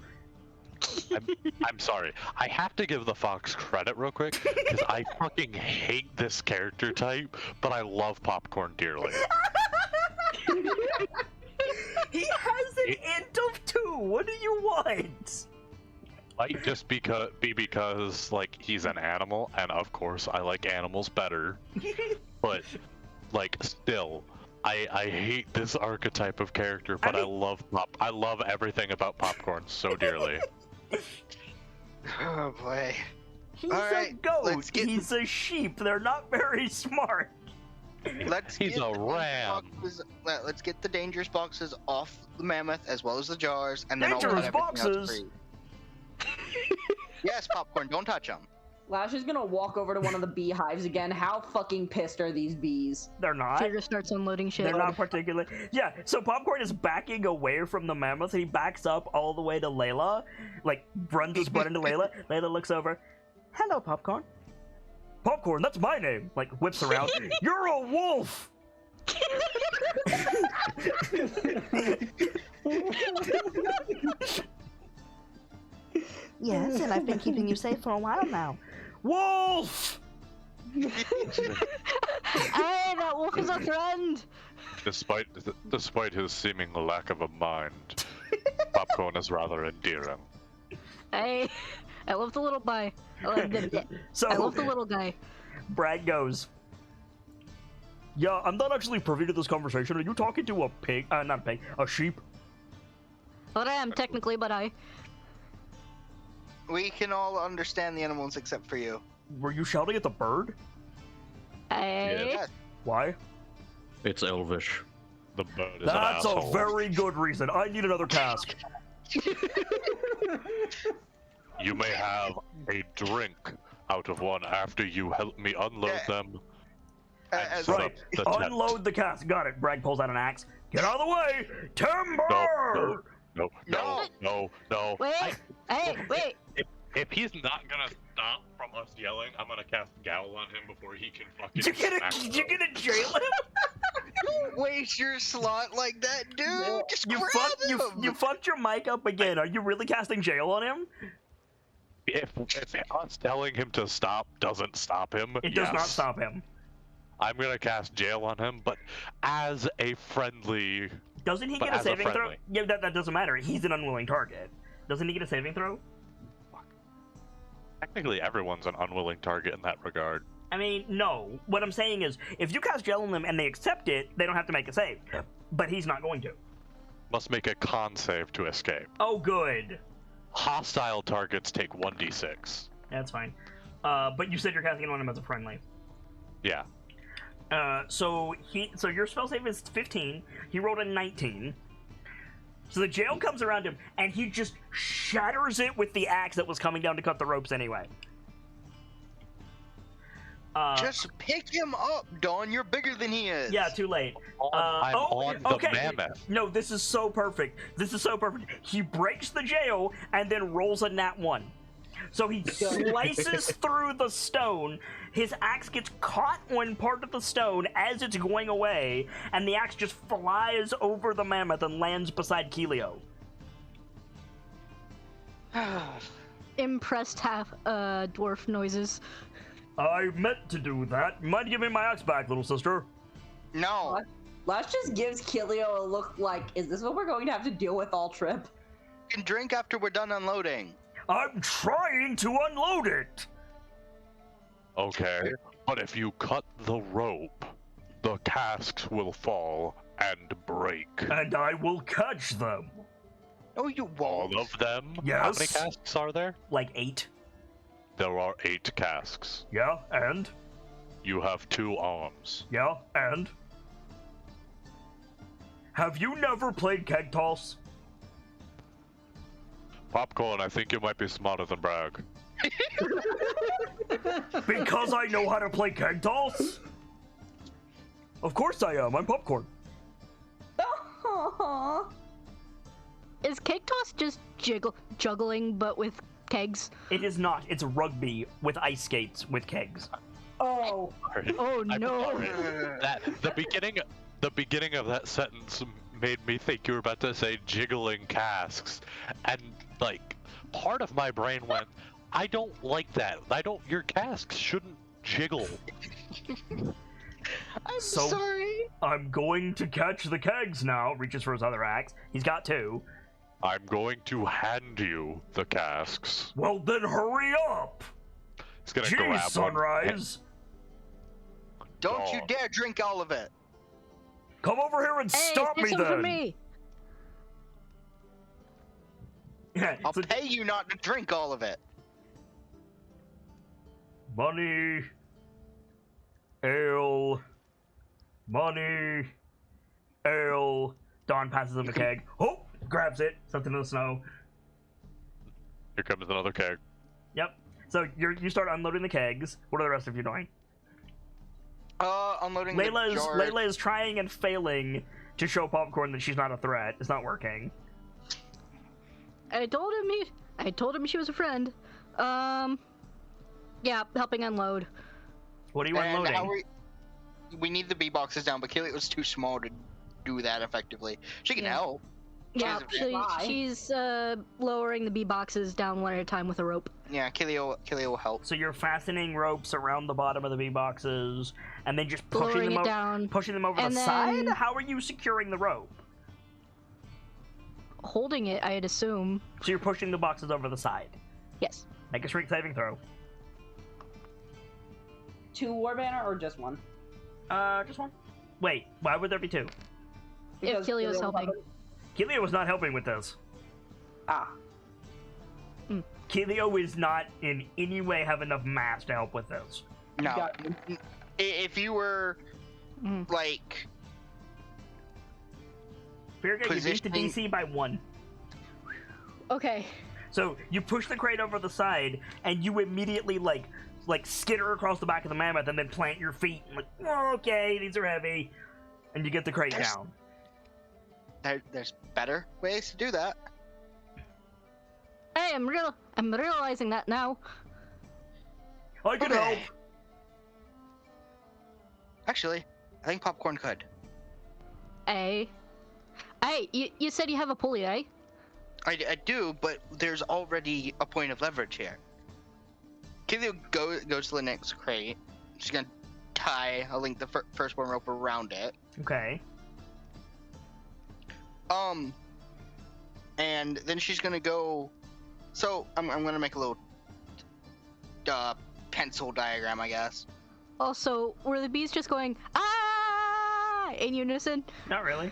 I'm sorry. I have to give the fox credit real quick because I fucking hate this character type, but I love popcorn dearly. He has an int of 2. What do you want? might just be because like he's an animal, and of course I like animals better. But like still, I hate this archetype of character, but I love everything about Popcorn so dearly. Oh boy. He's All a right, goat. let's get- He's a sheep. They're not very smart. He's a ram. Let's get the dangerous boxes off the mammoth as well as the jars, and then Dangerous I'll let everything else boxes? free. Yes, Popcorn, don't touch them. Lash is gonna walk over to one of the beehives again. How fucking pissed are these bees? They're not. Trigger starts unloading shit. They're not particular. Yeah, so Popcorn is backing away from the mammoth. He backs up all the way to Layla, like runs his butt into Layla. Layla looks over. Hello, Popcorn. Popcorn, that's my name. Like whips around. You're a wolf. Yes, and I've been keeping you safe for a while now. Wolf. Hey, that wolf is a friend! Despite his seeming lack of a mind, Popcorn is rather endearing. Hey, I love the little guy. So I love the little guy. Brad goes. Yeah, I'm not actually privy to this conversation. Are you talking to a pig? Not a pig. A sheep. But I am technically, but I. We can all understand the animals except for you. Were you shouting at the bird? Hey. Yes. Why? It's Elvish. The bird is an That's a asshole. very good reason. I need another cask. You may have a drink out of one after you help me unload them. And As set Right. up the tent. Unload the cask. Got it. Bragg pulls out an axe. Get out of the way! Timber! No. Wait. Hey, wait. If he's not gonna stop from us yelling, I'm gonna cast Gowl on him before he can fucking. You gonna jail him? Don't waste your slot like that, dude. Just You grab him. you fucked your mic up again. Are you really casting jail on him? If us telling him to stop doesn't stop him, It does not yes, stop him. I'm gonna cast jail on him, but as a friendly. Doesn't he But get a as a saving throw? friendly. Yeah, that doesn't matter. He's an unwilling target. Doesn't he get a saving throw? Technically, everyone's an unwilling target in that regard. I mean, no. What I'm saying is, if you cast jail on them and they accept it, they don't have to make a save. But he's not going to. Must make a con save to escape. Oh, good. Hostile targets take 1d6. That's fine. But you said you're casting it on him as a friendly. Yeah. So your spell save is 15. He rolled a 19. So the jail comes around him, and he just shatters it with the axe that was coming down to cut the ropes anyway. Just pick him up, Dawn. You're bigger than he is. Yeah, too late. I'm on the okay. mammoth. No, this is so perfect. This is so perfect. He breaks the jail and then rolls a nat 1. So he slices through the stone. His axe gets caught on part of the stone as it's going away, and the axe just flies over the mammoth and lands beside Kelio. Impressed half dwarf noises. I meant to do that. Mind giving my axe back, little sister? No. Lash just gives Kilio a look like, is this what we're going to have to deal with all trip? You can drink after we're done unloading. I'm trying to unload it! Okay, but if you cut the rope, the casks will fall and break. And I will catch them. No, you won't. All of them? Yes. How many casks are there? Like 8. There are 8 casks. Yeah, and? You have 2 arms. Yeah, and? Have you never played keg toss? Popcorn, I think you might be smarter than Bragg. Because I know how to play keg toss? Of course I am. I'm Popcorn. Is cake toss just juggling but with kegs? It is not. It's rugby with ice skates with kegs. Oh. Oh I'm no. sorry. That the beginning of that sentence made me think you were about to say jiggling casks, and like part of my brain went, I don't like that. Your casks shouldn't jiggle. I'm So- sorry. I'm going to catch the kegs now. Reaches for his other axe. He's got 2. I'm going to hand you the casks. Well, then hurry up! He's gonna Jeez, grab Sunrise! Don't you Oh. dare drink all of it. Come over here and Hey, stop take me some from then! me. I'll So- pay you not to drink all of it. Money. Ale. Money. Ale. Dawn passes him a keg. Oh! Grabs it. Something in the snow. Here comes another keg. Yep. So you start unloading the kegs. What are the rest of you doing? Unloading the jar. Layla is trying and failing to show Popcorn that she's not a threat. It's not working. I told him she was a friend. Yeah, helping unload. What are you And unloading? how we need the bee boxes down, but Keely was too small to do that effectively. She can Yeah. help. Yeah, She's she's lowering the bee boxes down one at a time with a rope. Yeah, Keely will help. So you're fastening ropes around the bottom of the bee boxes, and then just Lowering it down, pushing them over and the then- side. How are you securing the rope? holding it, I'd assume. So you're pushing the boxes over the side. Yes. Make a strength saving throw. 2 war banner or just 1? Just one. Wait, why would there be 2? If Kilio's helping. Kilio was not helping with this. Ah. Kilio is not in any way have enough mass to help with this. No. Got you. If you were Mhm. like Firga, you beat the Positioning- DC by 1. Okay. So you push the crate over the side, and you immediately like skitter across the back of the mammoth, and then plant your feet. And like, oh, okay, these are heavy, and you get the crate There's- down. there's better ways to do that. Hey, I'm realizing that now. I can Okay. help. Actually, I think Popcorn could. Hey, you said you have a pulley, eh? I do, but there's already a point of leverage here. Keely goes to the next crate. She's gonna tie a link the firstborn rope around it. Okay. And then she's gonna go. So I'm gonna make a little pencil diagram, I guess. Also, were the bees just going ah in unison? Not really.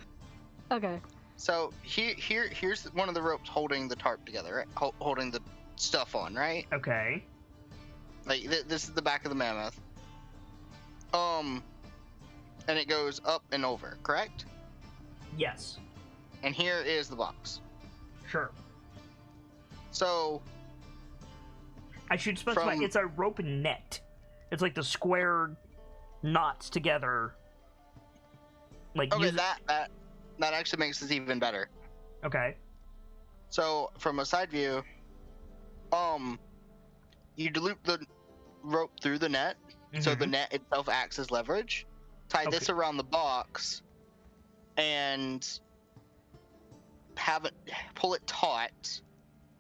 Okay. So here's one of the ropes holding the tarp together, right? Holding the stuff on, right? Okay. Like this is the back of the mammoth. And it goes up and over, correct? Yes. And here is the box. Sure. So I should specify From- it's a rope net. It's like the square knots together. Like okay, use- that actually makes this even better. Okay. So from a side view, you loop the rope through the net, so the Mhm. net itself acts as leverage. Tie this Okay. around the box, and have it pull it taut,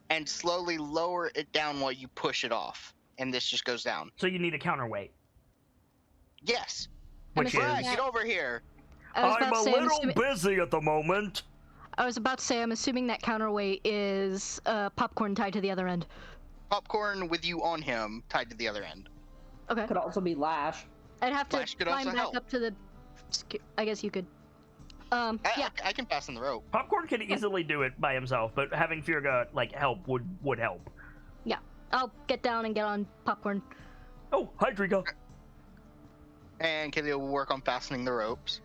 and slowly lower it down while you push it off, and this just goes down. So you need a counterweight, Yes, which assuming Brad, is that- get over here. I was I'm about a to say, little busy at the moment. I'm assuming that counterweight is popcorn tied to the other end. Popcorn with you on him, tied to the other end. Okay. Could also be Lash. I'd have to Flash could climb also back help. up to the. I guess you could. Yeah. I can fasten the rope. Popcorn can easily do it by himself, but having Firga like help would help. I'll get down and get on popcorn. Oh, hi, Drika. And Kelly will work on fastening the ropes.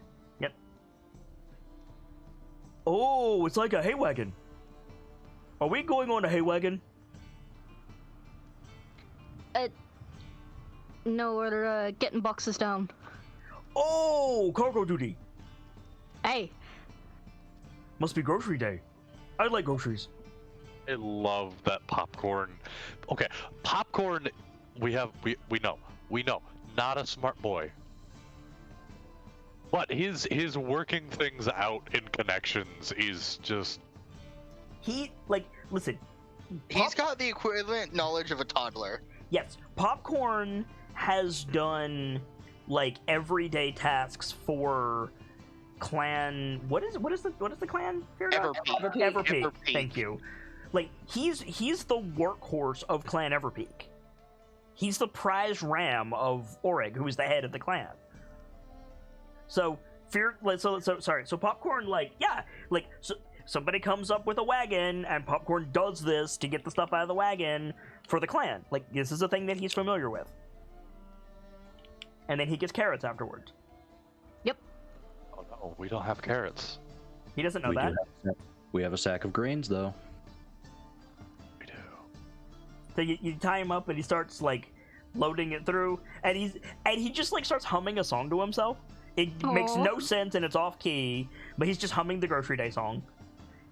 Oh, it's like a hay wagon. Are we going on a hay wagon? No, we're getting boxes down. Oh, cargo duty. Hey, Must be grocery day. I like groceries. I love that popcorn. Okay, popcorn. We know. Not a smart boy. But his working things out in connections is just. Listen. He's got the equivalent knowledge of a toddler. Yes, Popcorn has done like everyday tasks for clan. What is the clan? Everpeak. Everpeak. Thank you. Like he's the workhorse of Clan Everpeak. He's the prize ram of Orig, who is the head of the clan. So So Popcorn, somebody comes up with a wagon, and Popcorn does this to get the stuff out of the wagon for the clan. Like, this is a thing that he's familiar with. And then he gets carrots afterwards. Yep. Oh no, we don't have carrots. He doesn't know that. We have a sack of grains, though. We do. So you tie him up, and he starts, like, loading it through, and he just, like, starts humming a song to himself. It makes no sense, and it's off-key, but he's just humming the Grocery Day song.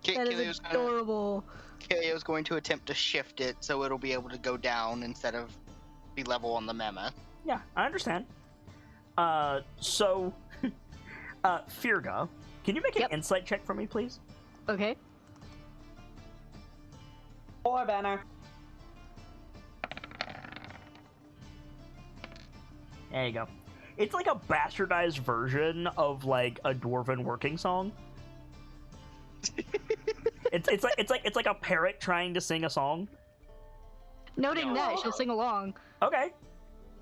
That is adorable. Kilio's going to attempt to shift it so it'll be able to go down instead of be level on the mammoth. Yeah, I understand. Firga, can you make an insight check for me, please? Okay. 4 banner. There you go. It's like a bastardized version of like a dwarven working song. it's like a parrot trying to sing a song. Noting that, she'll sing along. Okay.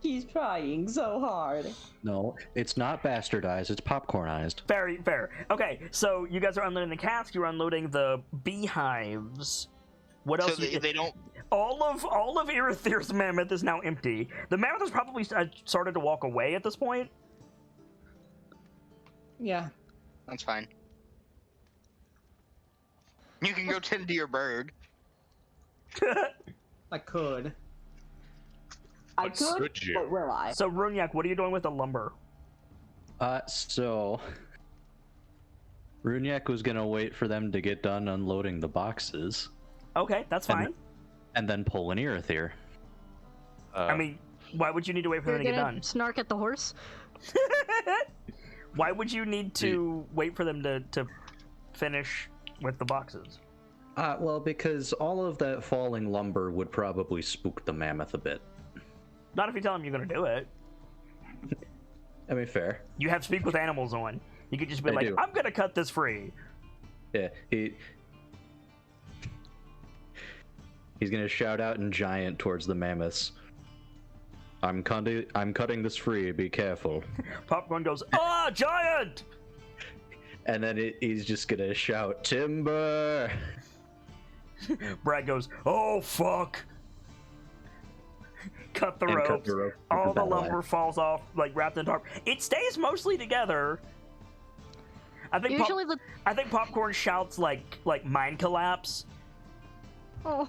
He's trying so hard. No, it's not bastardized, it's popcornized. Very fair. Okay, so you guys are unloading the cask, you're unloading the beehives. What else? So they don't. All of Irithir's mammoth is now empty. The mammoth has probably started to walk away at this point. Yeah. That's fine. You can go tend to your bird. I could. I could, Could you? but will I? So Runyak, what are you doing with the lumber? So Runyak was gonna wait for them to get done unloading the boxes. Okay, that's fine. And then pull an Irithir. I mean, why would you need to wait for them You're to get gonna done? snark at the horse? Why would you need to wait for them to finish with the boxes? Well, because all of that falling lumber would probably spook the mammoth a bit. Not if you tell them you're gonna do it. I mean, fair. You have Speak with Animals on. You could just be I like, do. I'm gonna cut this free. Yeah, he's gonna shout out in giant towards the mammoths. I'm cutting this free, be careful. Popcorn goes, ah, giant! And then he's just gonna shout, timber! Brad goes, oh, fuck! Cut the And ropes. cut the rope All the that lumber way. falls off, like, wrapped in tarp. It stays mostly together. I think Usually I think Popcorn shouts, like mine collapse. Oh.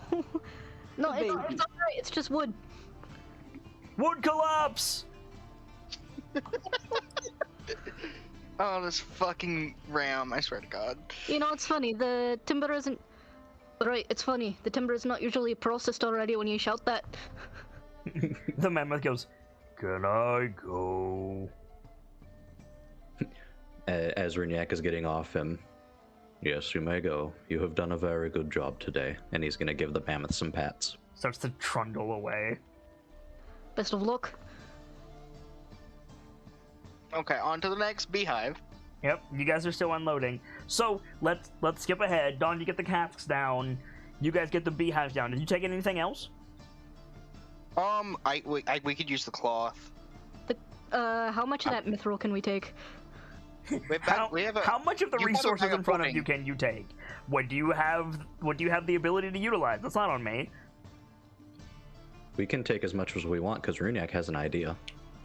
No, it's alright, it's just wood. Wood collapse! Oh, this fucking ram! I swear to God. You know, it's funny, the timber isn't... Right, it's funny, the timber is not usually processed already when you shout that. The mammoth goes, can I go? As Runyak is getting off him. Yes, you may go. You have done a very good job today. And he's gonna give the mammoth some pats. Starts to trundle away. Best of luck. Okay, on to the next beehive. Yep, you guys are still unloading. So let's skip ahead. Dawn, you get the casks down. You guys get the beehives down. Did you take anything else? We could use the cloth. How much of that mithril can we take? How much of the you have a resources bag of in front of pudding. you can you take? What do you have the ability to utilize? That's not on me. We can take as much as we want because Runyak has an idea.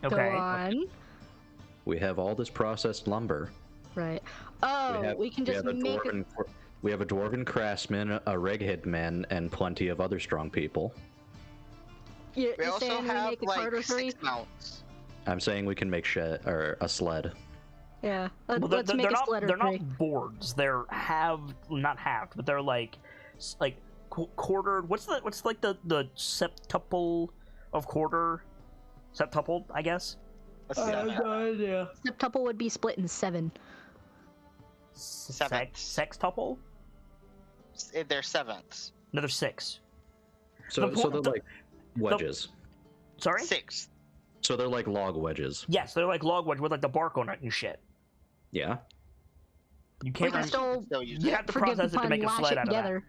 Okay. Go on. We have all this processed lumber. Right. Oh, we can just make it... We have a dwarven craftsman, a reghead man, and plenty of other strong people. You're We also saying we have make a like Carter 3? 6 mounts. I'm saying we can make a sled. Yeah. Well, Let's make a sledder they're three. not boards. They're not halved, but they're like quartered. What's like the septuple of quarter? Septuple, I guess. Let's see that. idea. Septuple would be split in 7. Sevenths. Sextuple? They're sevenths. No, they're 6. So The they're like wedges. Sorry? 6. So they're like log wedges. Yes, they're like log wedge with like the bark on it and shit. Yeah. You We can't. can Rem- still use you it. have to forgive the process it to pun, make a lash sled it out of that. together.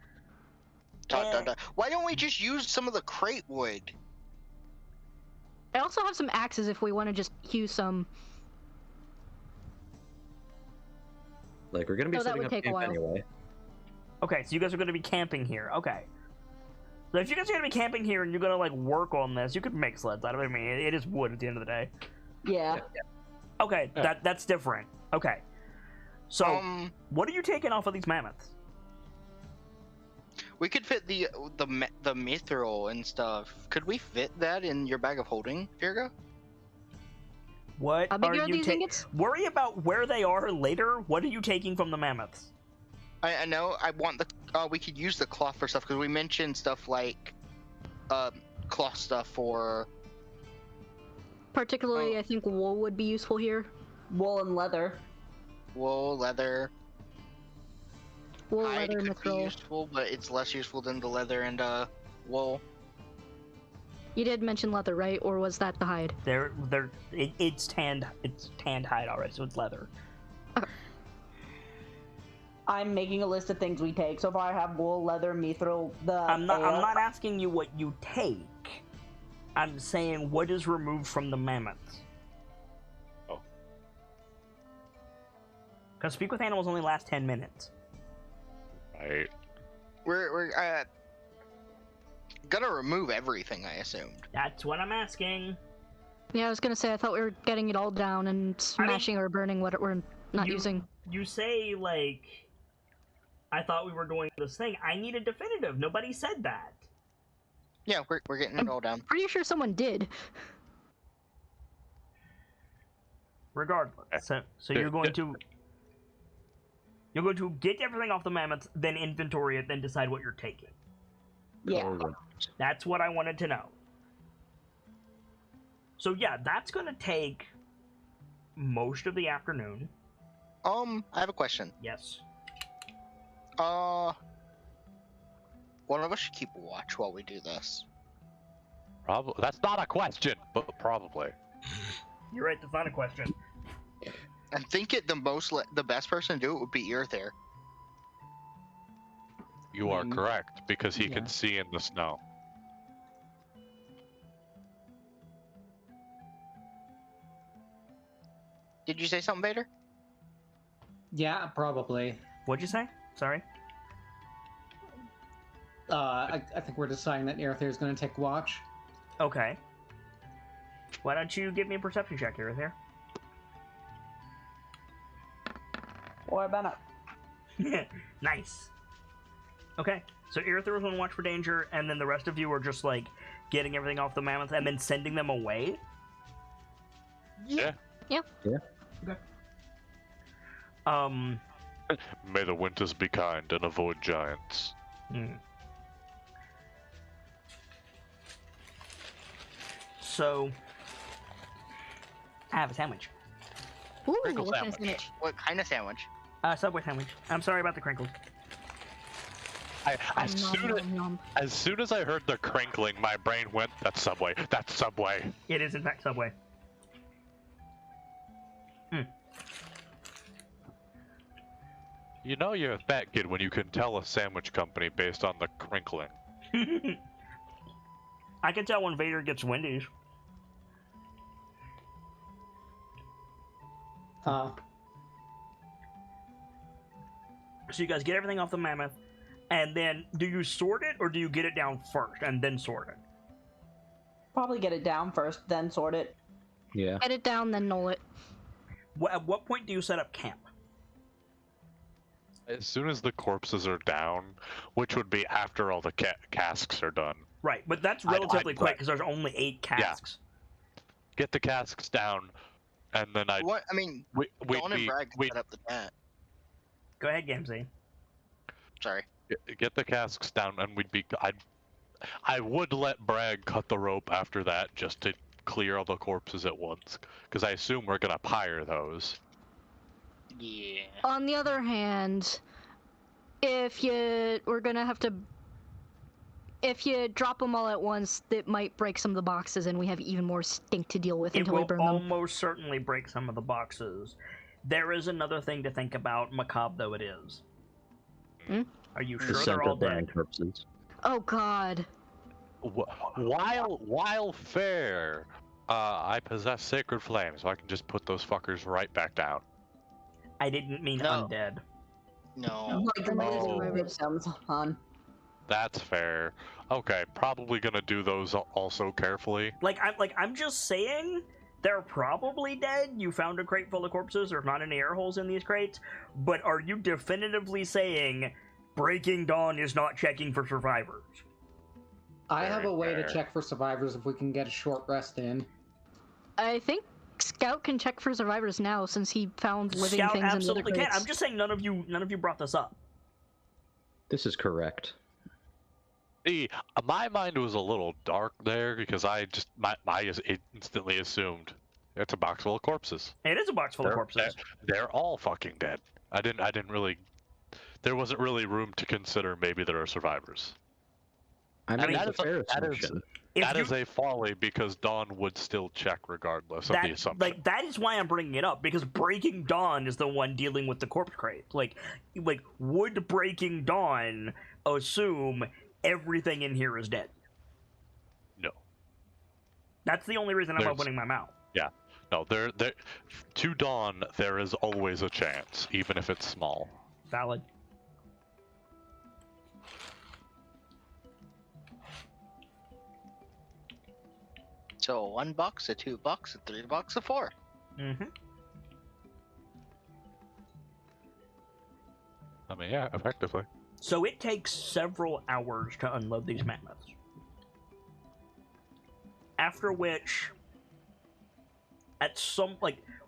Dot, dot, dot. Why don't we just use some of the crate wood? I also have some axes if we want to just use some. Like, we're gonna be Oh, that setting would up take a camp while. anyway. Okay, so you guys are going to be camping here. Okay. So if you guys are going to be camping here and you're going to, like, work on this, you could make sleds out of it. I mean, it is wood at the end of the day. Yeah. Okay, Yeah. that's different. Okay. So, what are you taking off of these mammoths? We could fit the mithril and stuff. Could we fit that in your bag of holding, Virgo? What How big are are you these ingots? Worry about where they are later. What are you taking from the mammoths? I know. I want the. We could use the cloth for stuff because we mentioned stuff like, cloth stuff for. Particularly, Oh. I think wool would be useful here. Wool and leather. Wool, leather. Wool, Hide leather, could be mithril. useful, but it's less useful than the leather and wool. You did mention leather, right? Or was that the hide? It's tanned hide already, so it's leather. I'm making a list of things we take. So far, I have wool, leather, mithril. I'm not asking you what you take. I'm saying what is removed from the mammoths. Oh. Because speak with animals only lasts 10 minutes. Right. We're gonna remove everything, I assumed. That's what I'm asking. Yeah, I was gonna say, I thought we were getting it all down and smashing or burning what we're not using. You say, like, I thought we were doing this thing. I need a definitive. Nobody said that. Yeah, we're getting it all down. Pretty sure someone did. Regardless. So you're going to get everything off the mammoths, then inventory it, then decide what you're taking. Yeah. That's what I wanted to know. So yeah, that's gonna take most of the afternoon. I have a question. Yes. One of us should keep watch while we do this. Probably. That's not a question, but probably. You're right, that's not a question. I think the best person to do it would be Earthair. You are correct, because he can Yeah. see in the snow. Did you say something, Vader? Yeah, probably. What'd you say? Sorry. I think we're deciding that Aerothair is going to take watch. Okay. Why don't you give me a perception check here, there? Or Bennett. Nice. Okay, so Earther was on watch for danger, and then the rest of you are just like getting everything off the mammoth and then sending them away. Yeah. Okay. May the winters be kind and avoid giants. So, I have a sandwich. Ooh, Crinkle what kind of sandwich. sandwich? What kind of sandwich? Subway sandwich. I'm sorry about the crinkles. As soon as I heard the crinkling, my brain went, "That's Subway. That's Subway." It is in fact Subway. You know you're a fat kid when you can tell a sandwich company based on the crinkling. I can tell when Vader gets Wendy's. So you guys get everything off the mammoth, and then do you sort it or do you get it down first and then sort it? Probably get it down first, then sort it. Yeah. Get it down, then knoll it. At what point do you set up camp? As soon as the corpses are down, which would be after all the casks are done. Right, but that's I'd relatively quick prep. because there's only 8 casks. Get the casks down, and then What? I mean, we'd Dawn and be Bragg set up the tent. Go ahead, Gamzee. Sorry. get the casks down, and we'd be. I would let Bragg cut the rope after that just to clear all the corpses at once, because I assume we're gonna pyre those. Yeah. On the other hand, if you drop them all at once, it might break some of the boxes, and we have even more stink to deal with It until we will burn them. almost certainly break some of the boxes. There is another thing to think about, macabre though it is. Hmm? Are you The sure scent they're all of burning dead? corpses. Oh God. While fair, I possess sacred flame, so I can just put those fuckers right back down. I didn't mean No. undead. No. Like the Oh. living victims on. That's fair. Okay, probably gonna do those also carefully. I'm just saying they're probably dead. You found a crate full of corpses. There's not any air holes in these crates. But are you definitively saying Breaking Dawn is not checking for survivors? I have Very a way fair. to check for survivors if we can get a short rest in. I think Scout can check for survivors now since he found living Scout things in the other absolutely can. crates. I'm just saying none of you brought this up. This is correct. See, my mind was a little dark there because I just instantly assumed it's a box full of corpses. It is a box full of They're- corpses. They're all fucking dead. I didn't really. There wasn't really room to consider maybe there are survivors. I mean, mean, that's a fair assumption. That is a folly because Dawn would still check regardless of the assumption. That is why I'm bringing it up, because Breaking Dawn is the one dealing with the corpse crate. Like would Breaking Dawn assume everything in here is dead? No. That's the only reason I'm There's- opening my mouth. No, to Dawn, there is always a chance, even if it's small. Valid. So $1, a $2, a $3, a 4. Mm-hmm. I mean, yeah, effectively. So it takes several hours to unload these mammoths. After which,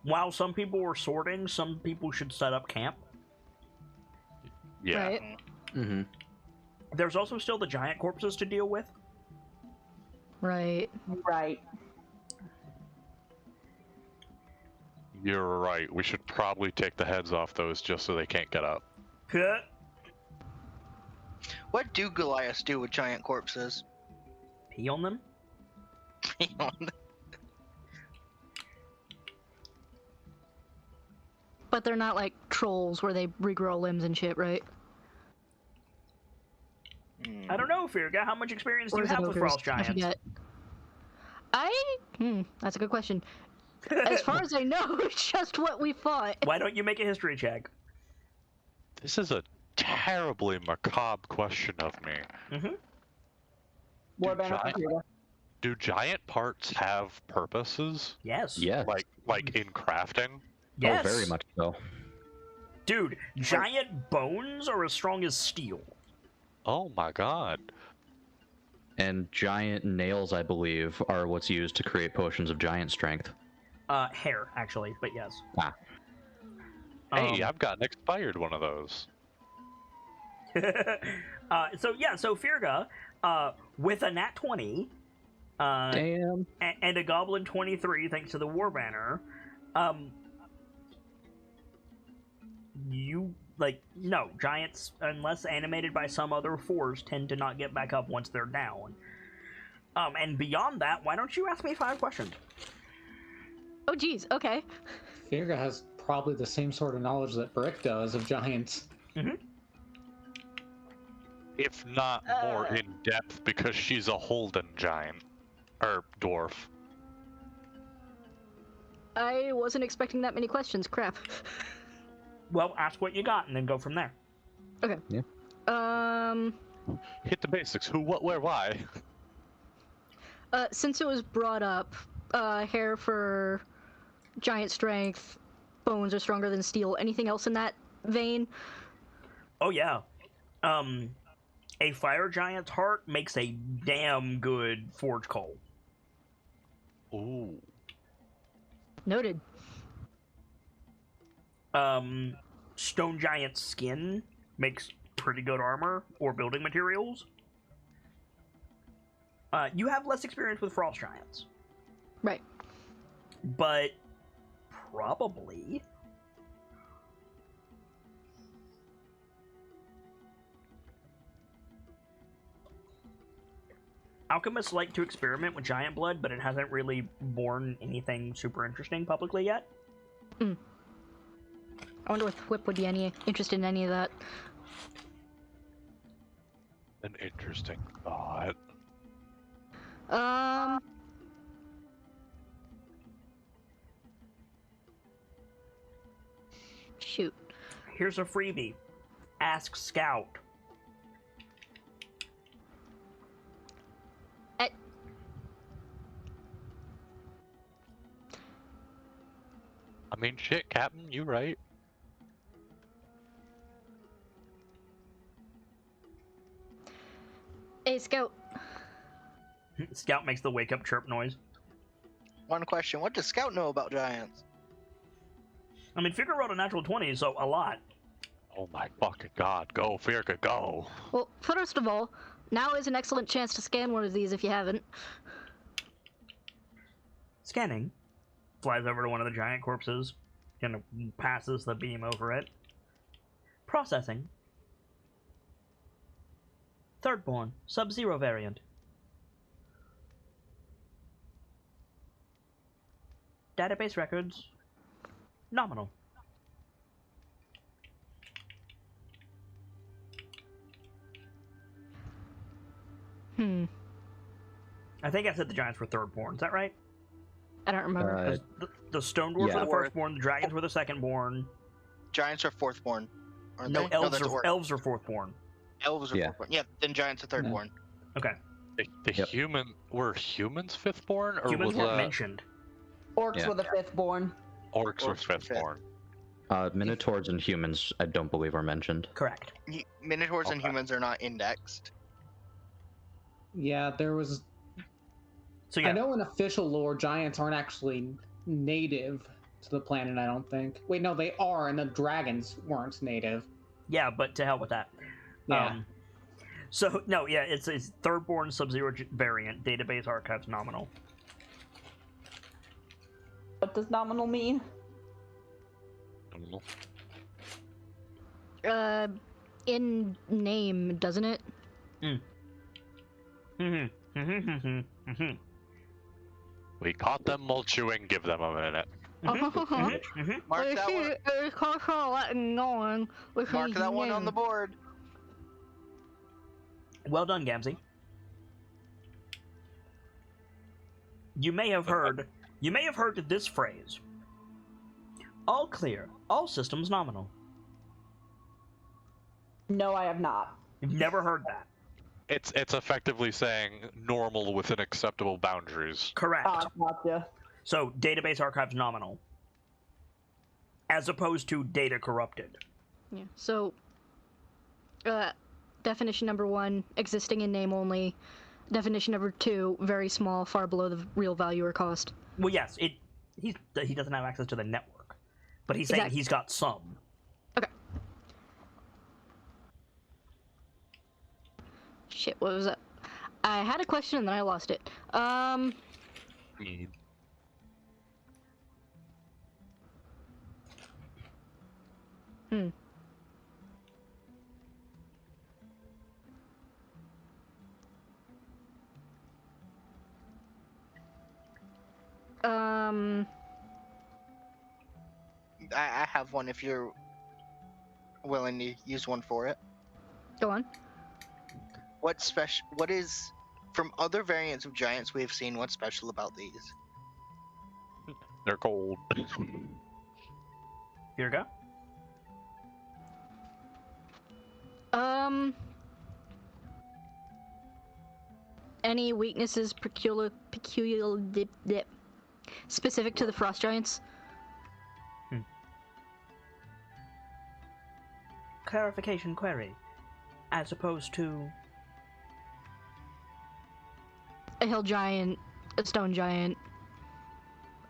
while some people were sorting, some people should set up camp. Yeah. Right. Mm-hmm. There's also still the giant corpses to deal with. Right. Right. You're right. We should probably take the heads off those just so they can't get up. Huh? What do Goliaths do with giant corpses? Pee on them? But they're not like trolls where they regrow limbs and shit, right? I don't know, Firga. How much experience do Or you is it have with ogres? frost I giants? forget. That's a good question. As far as I know, it's just what we fought. Why don't you make a history check? This is a terribly macabre question of me. Mm-hmm. Warband computer. Do giant parts have purposes? Yes. Yes. Like in crafting? Yes. Oh, very much so. Dude, giant bones are as strong as steel. Oh my god. And giant nails, I believe, are what's used to create potions of giant strength. Hair, actually, but yes. Ah. Hey, I've got an expired one of those. So Firga, with a nat 20, Damn. and a goblin 23, thanks to the war banner, no, giants, unless animated by some other force, tend to not get back up once they're down. And beyond that, why don't you ask me 5 questions? Oh, geez. Okay. Firga has probably the same sort of knowledge that Brick does of giants. If not more in depth, because she's a Holden giant. Or dwarf. I wasn't expecting that many questions. Crap. Well, ask what you got, and then go from there. Okay. Yeah. Hit the basics. Who, what, where, why? Since it was brought up, hair for giant strength, bones are stronger than steel. Anything else in that vein? Oh, yeah. A fire giant's heart makes a damn good forge coal. Ooh. Noted. Stone giant's skin makes pretty good armor or building materials. You have less experience with frost giants. Right. But probably alchemists like to experiment with giant blood, but it hasn't really borne anything super interesting publicly yet. I wonder if Whip would be any interested in any of that. An interesting thought. Shoot. Here's a freebie. Ask Scout. I mean, shit, Captain, you right. Hey, Scout. Scout makes the wake up chirp noise. One question: what does Scout know about giants? I mean, Figure rolled a natural 20, so a lot. Oh my fucking god, go, Firka, go. Well, first of all, now is an excellent chance to scan one of these if you haven't. Scanning. Flies over to one of the giant corpses. Kind of passes the beam over it. Processing. Thirdborn, Sub-Zero variant. Database records. Nominal. I think I said the giants were thirdborn. Is that right? I don't remember. The stone dwarfs yeah. were the firstborn. The dragons were the secondborn. Giants are fourthborn, aren't No, they? elves that's are elves are fourthborn. Elves are Yeah. fourthborn. Yeah, then giants are thirdborn. Okay. The Yep. were humans fifthborn, or Humans was weren't that mentioned. Orcs Yeah. were the fifthborn. orcs were Orcs were fifth. fifthborn? Minotaurs and humans, I don't believe are mentioned. Correct. Minotaurs and Okay. humans are not indexed. Yeah, there was. So yeah. I know in official lore, giants aren't actually native to the planet. I don't think. Wait, no, they are, and the dragons weren't native. Yeah, but to hell with that. Yeah. So no, yeah, it's thirdborn Sub-Zero variant. Database archives nominal. What does nominal mean? I don't know. In name, doesn't it? We caught them while chewing, give them a minute. Mark that one. Mark that one on the board. Well done, Gamzee. You may have heard this phrase. All clear. All systems nominal. No, I have not. You've never heard that. It's effectively saying normal within acceptable boundaries. Correct. Gotcha. So database archives nominal. As opposed to data corrupted. Yeah. So, definition number 1, existing in name only. Definition number 2, very small, far below the real value or cost. Well, yes, he doesn't have access to the network, but he's saying Exactly. he's got some. Okay. Shit, what was that? I had a question and then I lost it. I have one if you're willing to use one for it. Go on. What is from other variants of giants we have seen? What's special about these? They're cold. Virga? Any weaknesses specific to the frost giants? Clarification query. As opposed to... A hill giant, a stone giant,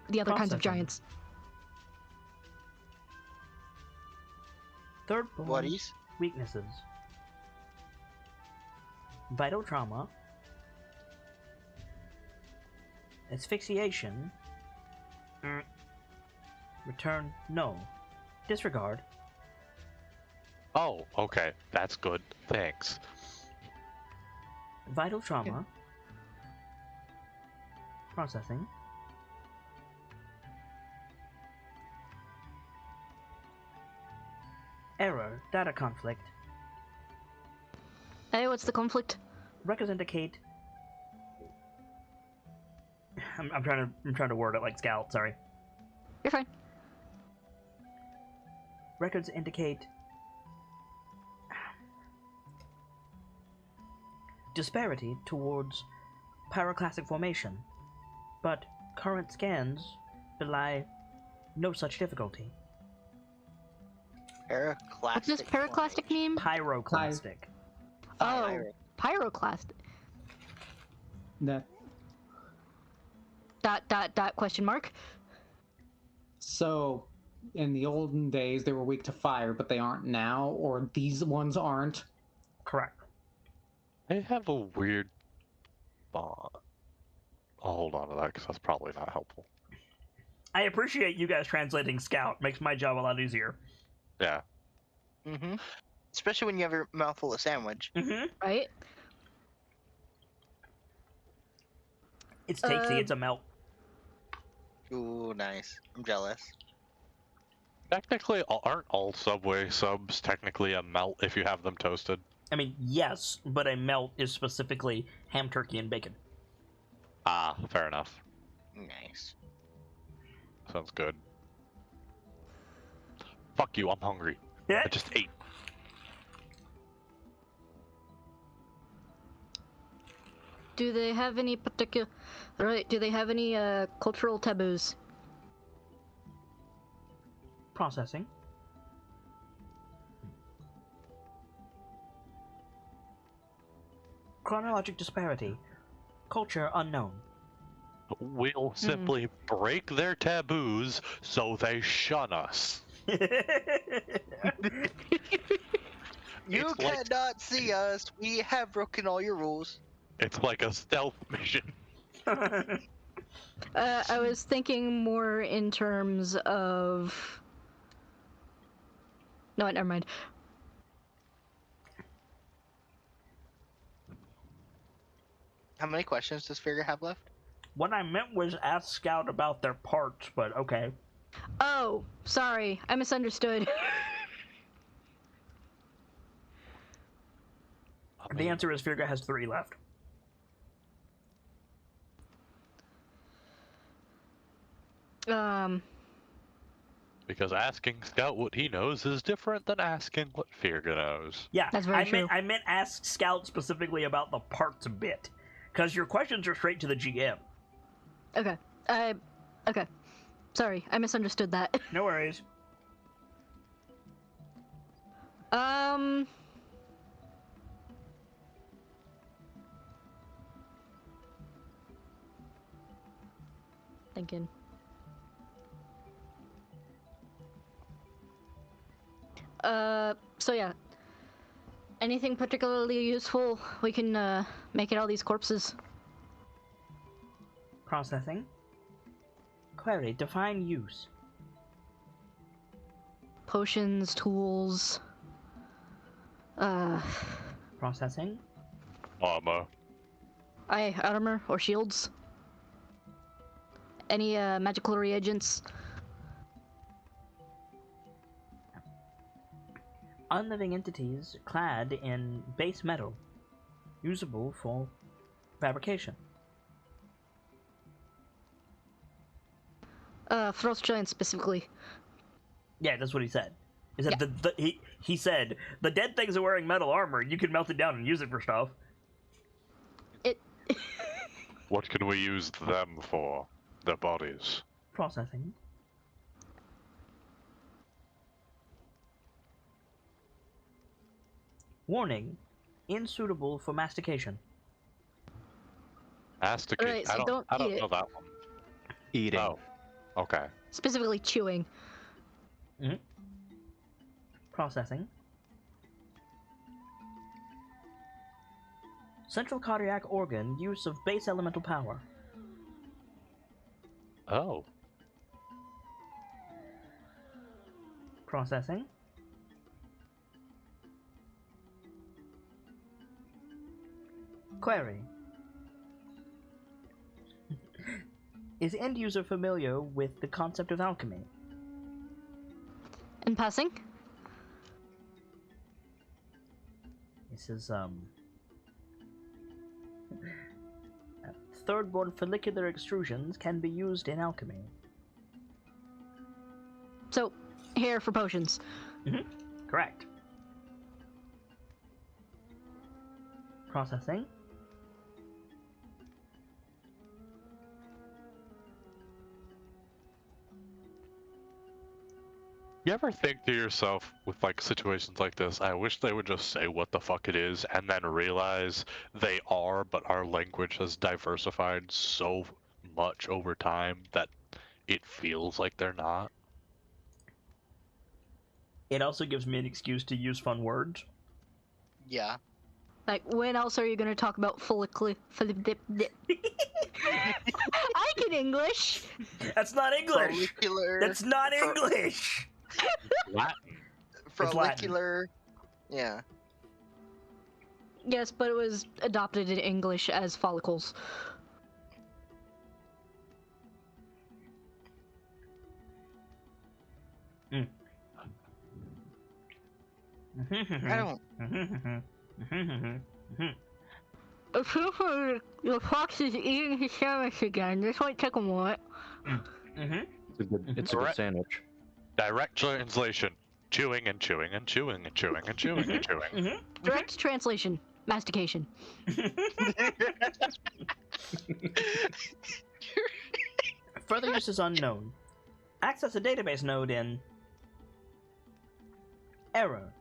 the other kinds of Processing. giants. Thirdborn Whaties? weaknesses. Vital trauma. Asphyxiation. Return no. Disregard. Oh, okay, that's good. Thanks. Vital trauma. Processing. Error. Data conflict. Hey, what's the conflict? Records indicate. I'm trying to word it like Scout. Sorry. You're fine. Records indicate disparity towards pyroclastic formation, but current scans belie no such difficulty. What does pyroclastic mean? Pyroclastic. Oh, pyroclastic. No. Dot question mark. So, in the olden days, they were weak to fire, but they aren't now, or these ones aren't. Correct. They have a weird bond. I'll hold on to that because that's probably not helpful. I appreciate you guys translating Scout. Makes my job a lot easier. Yeah. Mm-hmm. Especially when you have your mouthful of sandwich. Mm-hmm. Right? It's tasty. It's a melt. Ooh, nice. I'm jealous. Technically, aren't all Subway subs technically a melt if you have them toasted? I mean, yes, but a melt is specifically ham, turkey, and bacon. Ah, fair enough. Nice. Sounds good. Fuck you, I'm hungry. I just ate. Do they have any particular... Right, do they have any cultural taboos? Processing. Chronologic disparity. Culture unknown. We'll simply break their taboos so they shun us. You It's like- cannot see us. We have broken all your rules. It's like a stealth mission. I was thinking more in terms of... No, never mind. How many questions does Figure have left? What I meant was ask Scout about their parts, but okay. Oh, sorry. I misunderstood. The answer is Virga has 3 left. Because asking Scout what he knows is different than asking what Firga knows. Yeah, That's very true. I meant ask Scout specifically about the parts bit, because your questions are straight to the GM. Okay. Okay. Sorry, I misunderstood that. No worries. Thinking. So yeah. Anything particularly useful we can make it all these corpses? Processing. Query. Define use. Potions, tools. Processing. Armor. Armor or shields. Any magical reagents. Unliving entities clad in base metal, usable for fabrication. Frost giants specifically. Yeah, that's what he said. He said Yeah. he said the dead things are wearing metal armor. You can melt it down and use it for stuff. It. What can we use them for? Their bodies. Processing. Warning: insuitable for mastication. Masticate. Alright, so I don't don't eat know it. that one. Eating. Oh. Okay. Specifically chewing. Processing. Central cardiac organ, use of base elemental power. Oh. Processing. Query. Is end user familiar with the concept of alchemy? In passing. He says, third-born follicular extrusions can be used in alchemy. So, here for potions. Correct. Processing. You ever think to yourself with like situations like this, I wish they would just say what the fuck it is and then realize they are, but our language has diversified so much over time that it feels like they're not. It also gives me an excuse to use fun words. Yeah. Like, when else are you gonna talk about follicular? I can English. That's not English. Follicular. That's not English. Latin. Follicular. Yeah. Yes, but it was adopted in English as follicles. I don't. The fox is eating his sandwich again. This might take a moment. It's a good sandwich. Direct translation. Chewing and chewing and chewing and chewing and chewing and chewing. Direct translation. Mastication. Further use is unknown. Access a database node in... Error.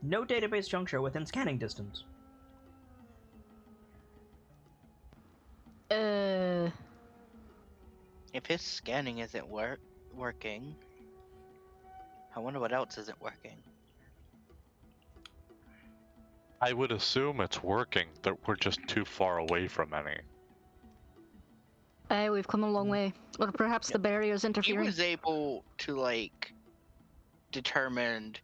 No database juncture within scanning distance. If his scanning isn't working, I wonder what else isn't working. I would assume it's working, that we're just too far away from any. Hey, we've come a long way. Or perhaps the barrier's He interfering. was able to like determine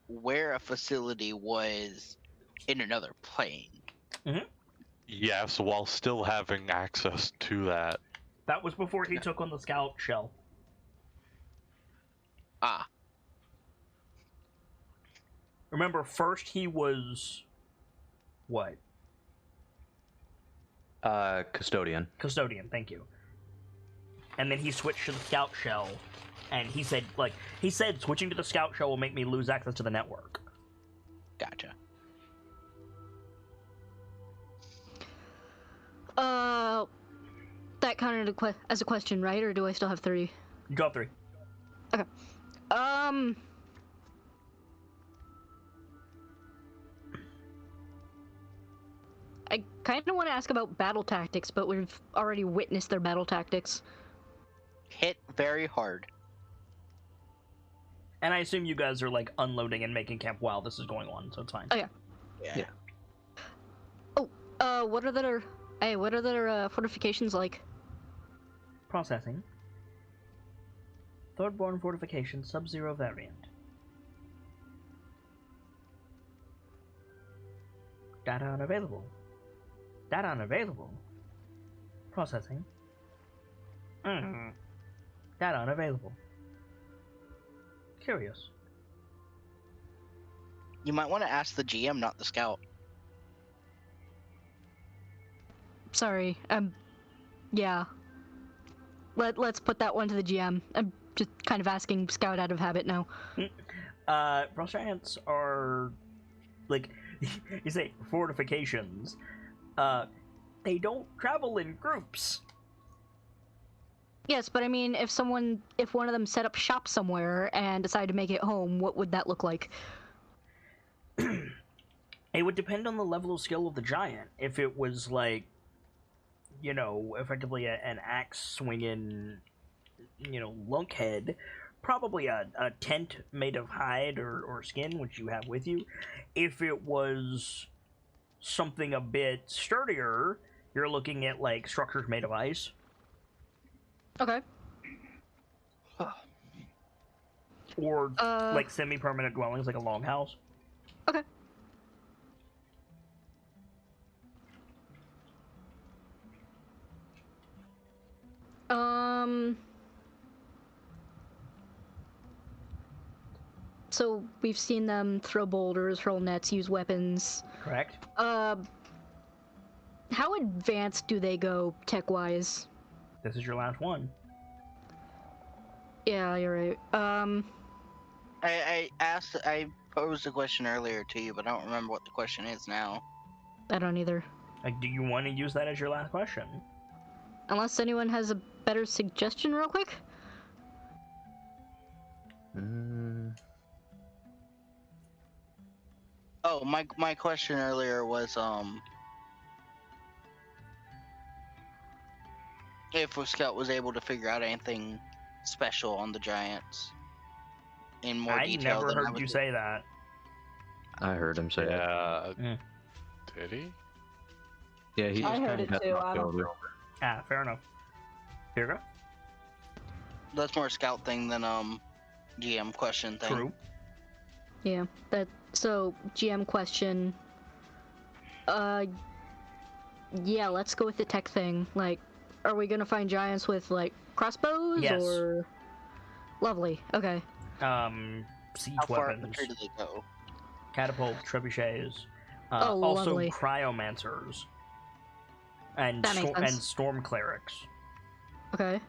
where a facility was in another plane. Yes, while still having access to that. That was before he took on the scout shell. Ah. Remember, first he was... what? Custodian. Custodian, thank you. And then he switched to the scout shell, and he said switching to the scout shell will make me lose access to the network. Gotcha. That counted as a question, right? Or do I still have 3? You got 3. Okay. I kind of want to ask about battle tactics, but we've already witnessed their battle tactics. Hit very hard. And I assume you guys are, like, unloading and making camp while this is going on, so it's fine. Oh, yeah. Yeah. Oh, what are their fortifications like? Processing. Thirdborn fortification, sub-zero variant. Data unavailable. Data unavailable. Processing. Data unavailable. Curious. You might want to ask the GM, not the scout. Sorry, yeah. Let's put that one to the GM. I'm just kind of asking Scout out of habit now. Frost giants are, like, you say fortifications. They don't travel in groups. Yes, but I mean, if one of them set up shop somewhere and decided to make it home, what would that look like? It would depend on the level of skill of the giant. If it was, like, you know, effectively an axe swinging, you know, lunkhead, probably a tent made of hide or skin, which you have with you. If it was something a bit sturdier, you're looking at, like, structures made of ice. Okay. Or, like, semi-permanent dwellings, like a longhouse. Okay. so we've seen them throw boulders, hurl nets, use weapons. Correct. How advanced do they go tech-wise? This is your last one. Yeah, you're right. I posed a question earlier to you, but I don't remember what the question is now. I don't either. Like, do you want to use that as your last question? Unless anyone has a better suggestion real quick? Oh, my question earlier was if Scout was able to figure out anything special on the Giants in more detail. I never than heard you say that. I heard him say that. Yeah. Did he? Yeah, he I just heard kind it of too, got I knocked don't- over. Ah, fair enough. Here you go. That's more a Scout thing than GM question thing. True. Yeah, so GM question. Yeah, let's go with the tech thing. Like, are we gonna find giants with, like, crossbows? Yes. Or... Lovely, okay. Siege How far weapons, infantry do they go? catapult, trebuchets, Oh, also lovely. cryomancers, and That makes sense. storm clerics. Okay.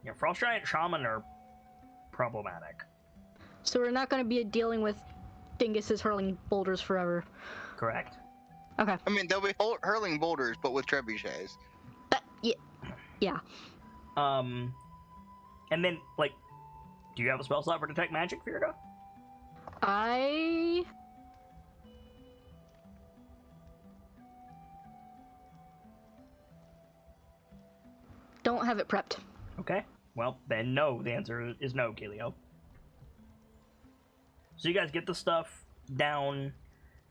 Yeah, frost giant shaman are problematic. So we're not gonna be dealing with dinguses hurling boulders forever. Correct. Okay. I mean, they'll be hurling boulders, but with trebuchets. Yeah. And then, like, do you have a spell slot for detect magic, Virgo? I... don't have it prepped. Okay. Well, then no. The answer is no, Kelio. So you guys get the stuff down.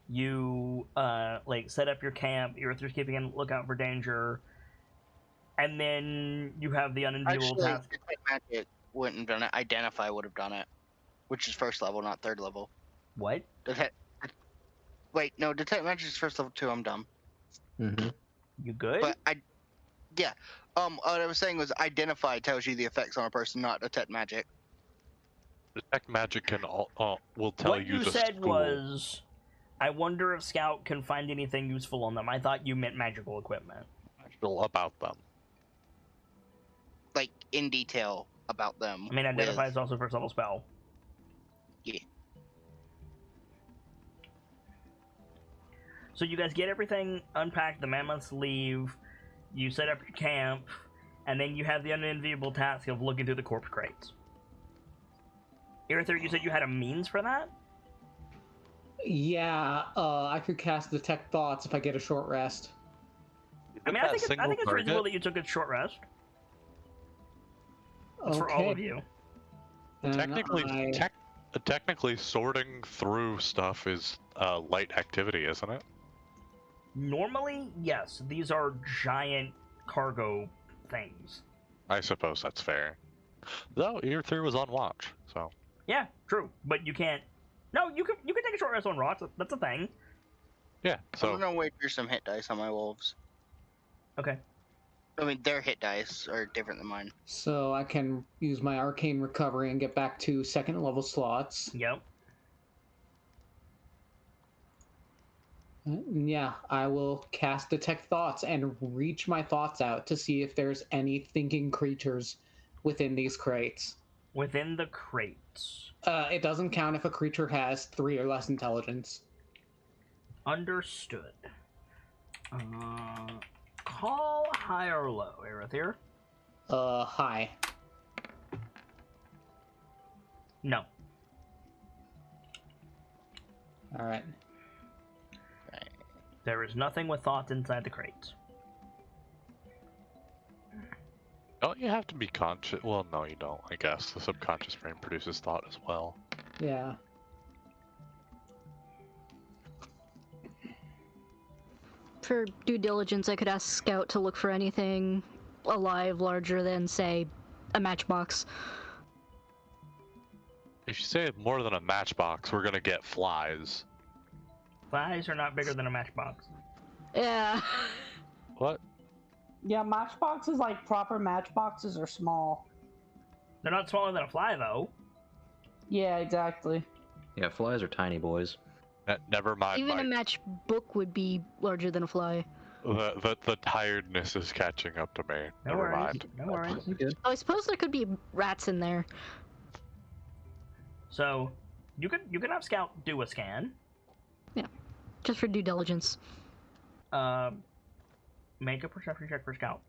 You, like, set up your camp. You're keeping a lookout for danger. And then you have the unenviable Actually, task. detect magic wouldn't have done it. Identify would have done it, which is first level, not third level. What? Wait, no, detect magic is first level too. I'm dumb. Mm-hmm. You good? But yeah. What I was saying was identify tells you the effects on a person, not detect magic. Detect magic can will tell what you the said school. was, I wonder if Scout can find anything useful on them. I thought you meant magical equipment. About them. Like in detail about them. I mean, identify is also first level spell. Yeah. So you guys get everything unpacked, the mammoths leave, you set up your camp, and then you have the unenviable task of looking through the corpse crates. Irither, you said you had a means for that? Yeah, I could cast Detect Thoughts if I get a short rest. I mean, I think it's reasonable that you took a short rest. It's for all of you. And Technically, sorting through stuff is light activity, isn't it? Normally, yes. These are giant cargo things. I suppose that's fair. Though Ear3 was on watch, so. Yeah, true. But you can't. No, you can take a short rest on rocks. That's a thing. Yeah. So I'm gonna wager some hit dice on my wolves. Okay. I mean, their hit dice are different than mine. So I can use my Arcane Recovery and get back to second level slots. Yep. Yeah, I will cast Detect Thoughts and reach my thoughts out to see if there's any thinking creatures within these crates. Within the crates. It doesn't count if a creature has 3 or less intelligence. Understood. Call high or low, Aerithir? High. No. Alright. There is nothing with thoughts inside the crates. don't you have to be conscious? Well, no, you don't. I guess the subconscious brain produces thought as well. Yeah. For due diligence, I could ask Scout to look for anything alive larger than, say, a matchbox. If you say more than a matchbox, we're gonna get flies. Flies are not bigger than a matchbox. Yeah. What? Yeah, matchboxes, like proper matchboxes, are small. They're not smaller than a fly, though. Yeah, exactly. Yeah, flies are tiny boys. Never mind, Even a Mike. matchbook would be larger than a fly. The tiredness is catching up to me. No Never worries. mind. No worries. Good. Oh, I suppose there could be rats in there. So, you can have Scout do a scan. Just for due diligence. Make a perception check for Scout.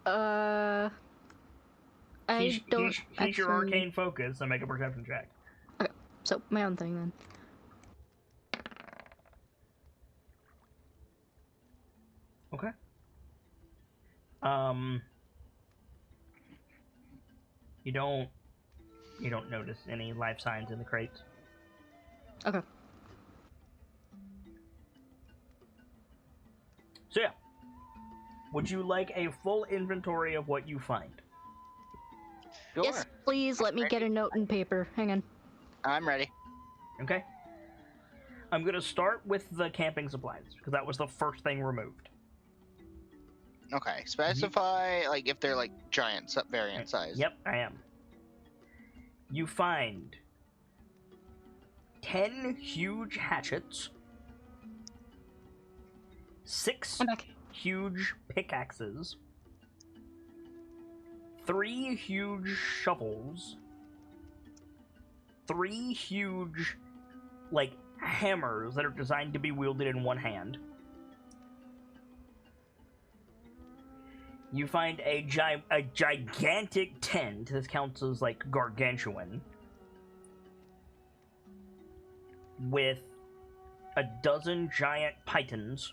I don't He's your actually- arcane focus, so make a perception check. So, my own thing then. Okay. You don't notice any life signs in the crates. Okay. So yeah. Would you like a full inventory of what you find? Sure. Yes, please, let me get a note and paper. Hang on. I'm ready. Okay. I'm gonna start with the camping supplies, because that was the first thing removed. Okay. Specify like if they're like giant variant size. Yep, I am. You find 10 huge hatchets, 6 I'm back. huge pickaxes, 3 huge shovels, 3 huge, like, hammers that are designed to be wielded in one hand. You find a gigantic tent. This counts as, like, gargantuan. With a dozen giant pythons.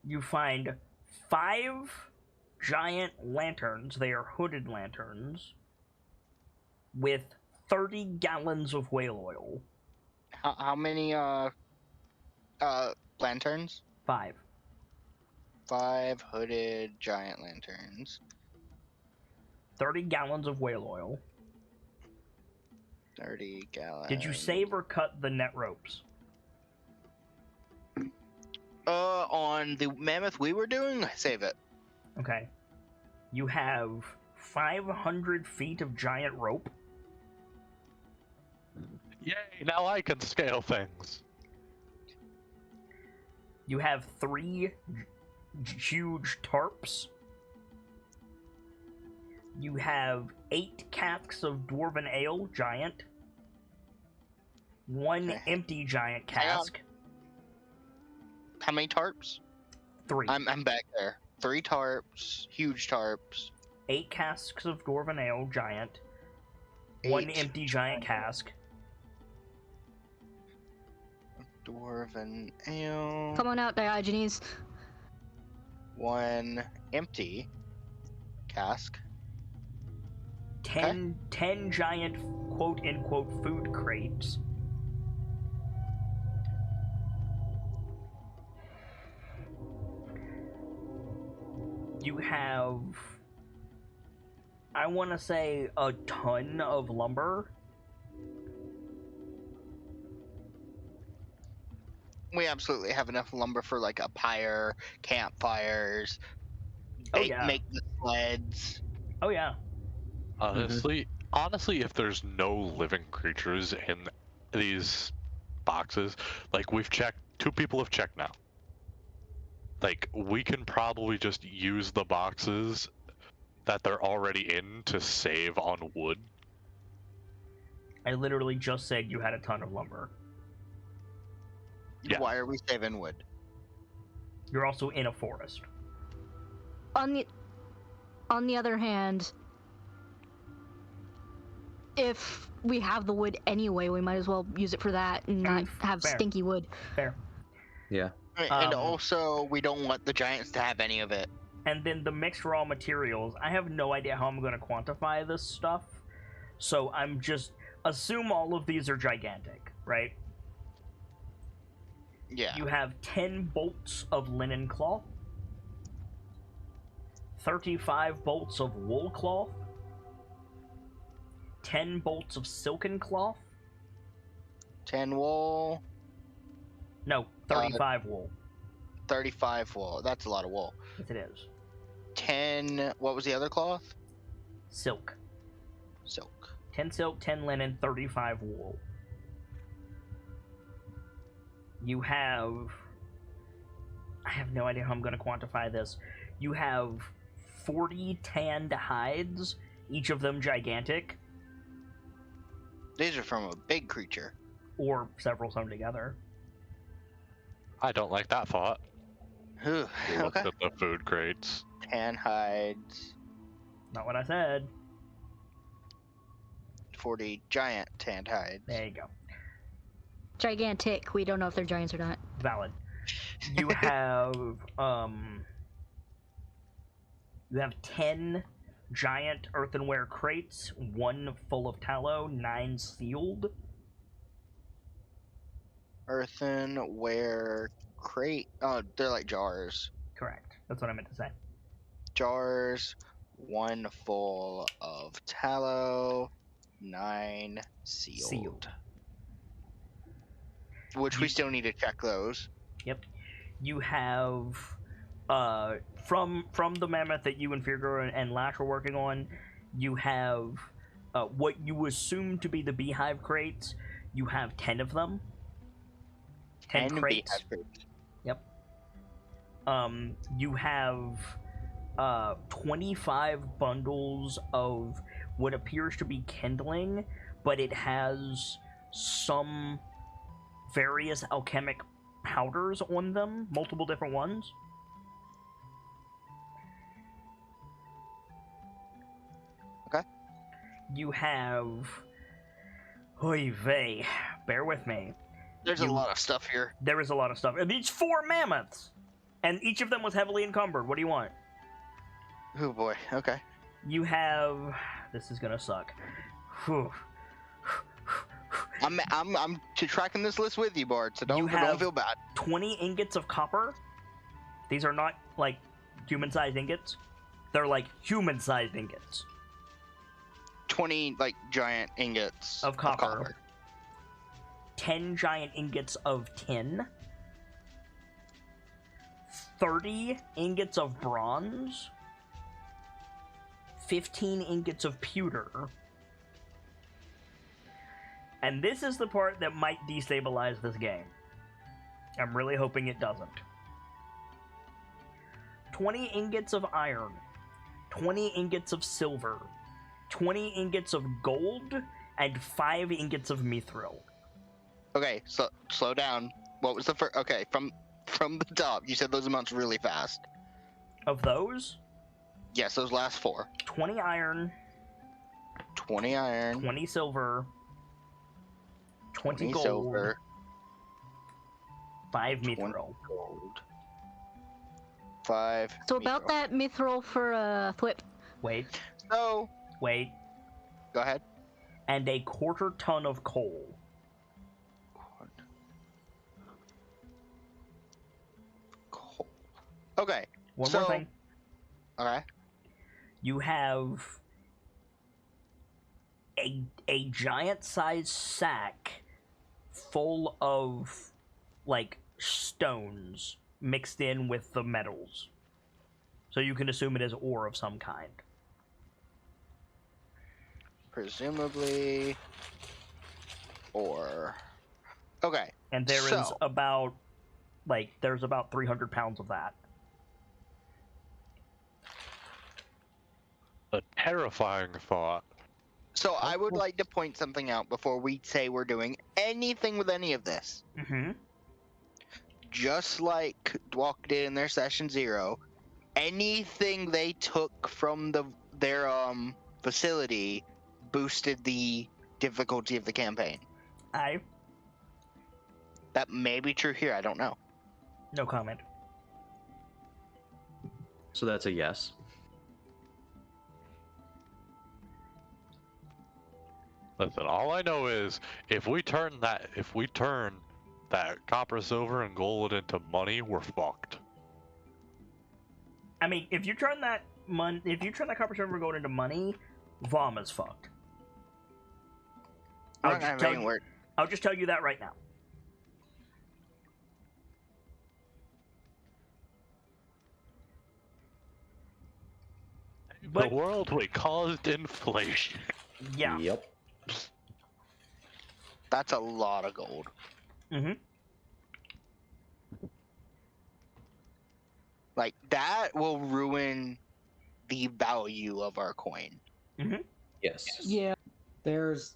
You find 5 giant lanterns. They are hooded lanterns. With 30 gallons of whale oil. How many lanterns? 5. 5 hooded giant lanterns. 30 gallons of whale oil. 30 gallons. Did you save or cut the net ropes? On the mammoth we were doing, save it. Okay. You have 500 feet of giant rope. Yay! Now I can scale things. You have 3 huge tarps. You have 8 casks of dwarven ale, giant. 1 Okay. empty giant Hang on. cask. How many tarps? 3. I'm back there. 3 tarps, huge tarps. 8 casks of dwarven ale, giant. 1 8 empty giant cask. dwarven ale. Come on out, Diogenes. 1 empty cask. 10 giant quote-unquote food crates. You have, I want to say, a ton of lumber. We absolutely have enough lumber for like a pyre, campfires, Oh, yeah. make the sleds. Oh yeah. Honestly, if there's no living creatures in these boxes, like we've checked, 2 people have checked now. Like, we can probably just use the boxes that they're already in to save on wood. I literally just said you had a ton of lumber. Yes. Why are we saving wood? You're also in a forest. On the other hand, if we have the wood anyway, we might as well use it for that and not have Fair. stinky wood. Fair. Yeah. And also, we don't want the giants to have any of it. And then the mixed raw materials, I have no idea how I'm going to quantify this stuff. So I'm just, assume all of these are gigantic, right? Yeah. You have 10 bolts of linen cloth, 35 bolts of wool cloth, 10 bolts of silken cloth. 10 wool, No, 35 wool. 35 wool. That's a lot of wool. Yes, it is. 10. What was the other cloth? silk. Silk. 10 silk, 10 linen, 35 wool. You have... I have no idea how I'm going to quantify this. You have 40 tanned hides, each of them gigantic, These are from a big creature. or several sewn together. I don't like that thought. Ooh, Look okay. at the food crates. Tan hides. Not what I said. 40 giant tanned hides. There you go. Gigantic. We don't know if they're giants or not. Valid. You have, you have 10 giant earthenware crates, 1 full of tallow, 9 sealed. Earthenware crate. Oh, they're like jars. Correct. That's what I meant to say. Jars. 1 full of tallow. 9 sealed. Which we still need to check those. Yep. You have, from the mammoth that you and Feargor and Lash are working on, you have what you assume to be the beehive crates. You have 10 of them. 10 crates. Beehive crates. Yep. You have 25 bundles of what appears to be kindling, but it has some various alchemic powders on them, multiple different ones. Okay. You have... Oy vey. Bear with me. There's a lot of stuff here. There is a lot of stuff. And these 4 mammoths! And each of them was heavily encumbered. What do you want? Oh boy. Okay. You have... This is gonna suck. Whew. I'm tracking this list with you, Bard. So don't feel bad. 20 ingots of copper. These are not like human-sized ingots. They're like human-sized ingots 20 like giant ingots of copper. 10 giant ingots of tin. 30 ingots of bronze. 15 ingots of pewter. And this is the part that might destabilize this game. I'm really hoping it doesn't. 20 ingots of iron. 20 ingots of silver. 20 ingots of gold. And 5 ingots of mithril. Okay, so slow down. What was the first? Okay, from the top, you said those amounts really fast. Of those, Yes, those last 4. 20 iron, 20 iron, 20 silver, 20 20 gold, silver, 5 20 mithril. gold, 5. So about mithril. that mithril for Thwip. Wait, So, wait. go ahead. And a quarter ton of coal. Coal. Okay. One So- more thing. Okay. You have a giant-sized sack full of, like, stones mixed in with the metals. So you can assume it is ore of some kind. Presumably, or okay. And there is So- about, like, there's about 300 pounds of that. A terrifying thought. So I would like to point something out before we say we're doing anything with any of this. Mm-hmm. Just like Dwalk did in their session 0, anything they took from their facility boosted the difficulty of the campaign. That may be true here, I don't know. No comment. So that's a yes. Listen, all I know is if we turn that copper, silver, and gold into money, we're fucked. I mean, if you turn that copper, silver, gold into money, Vom is fucked. We're not gonna have any word. I'll just tell you that right now. But the world we caused inflation. yeah. Yep. That's a lot of gold. Mm-hmm. Like, that will ruin the value of our coin. Yes. Yeah. There's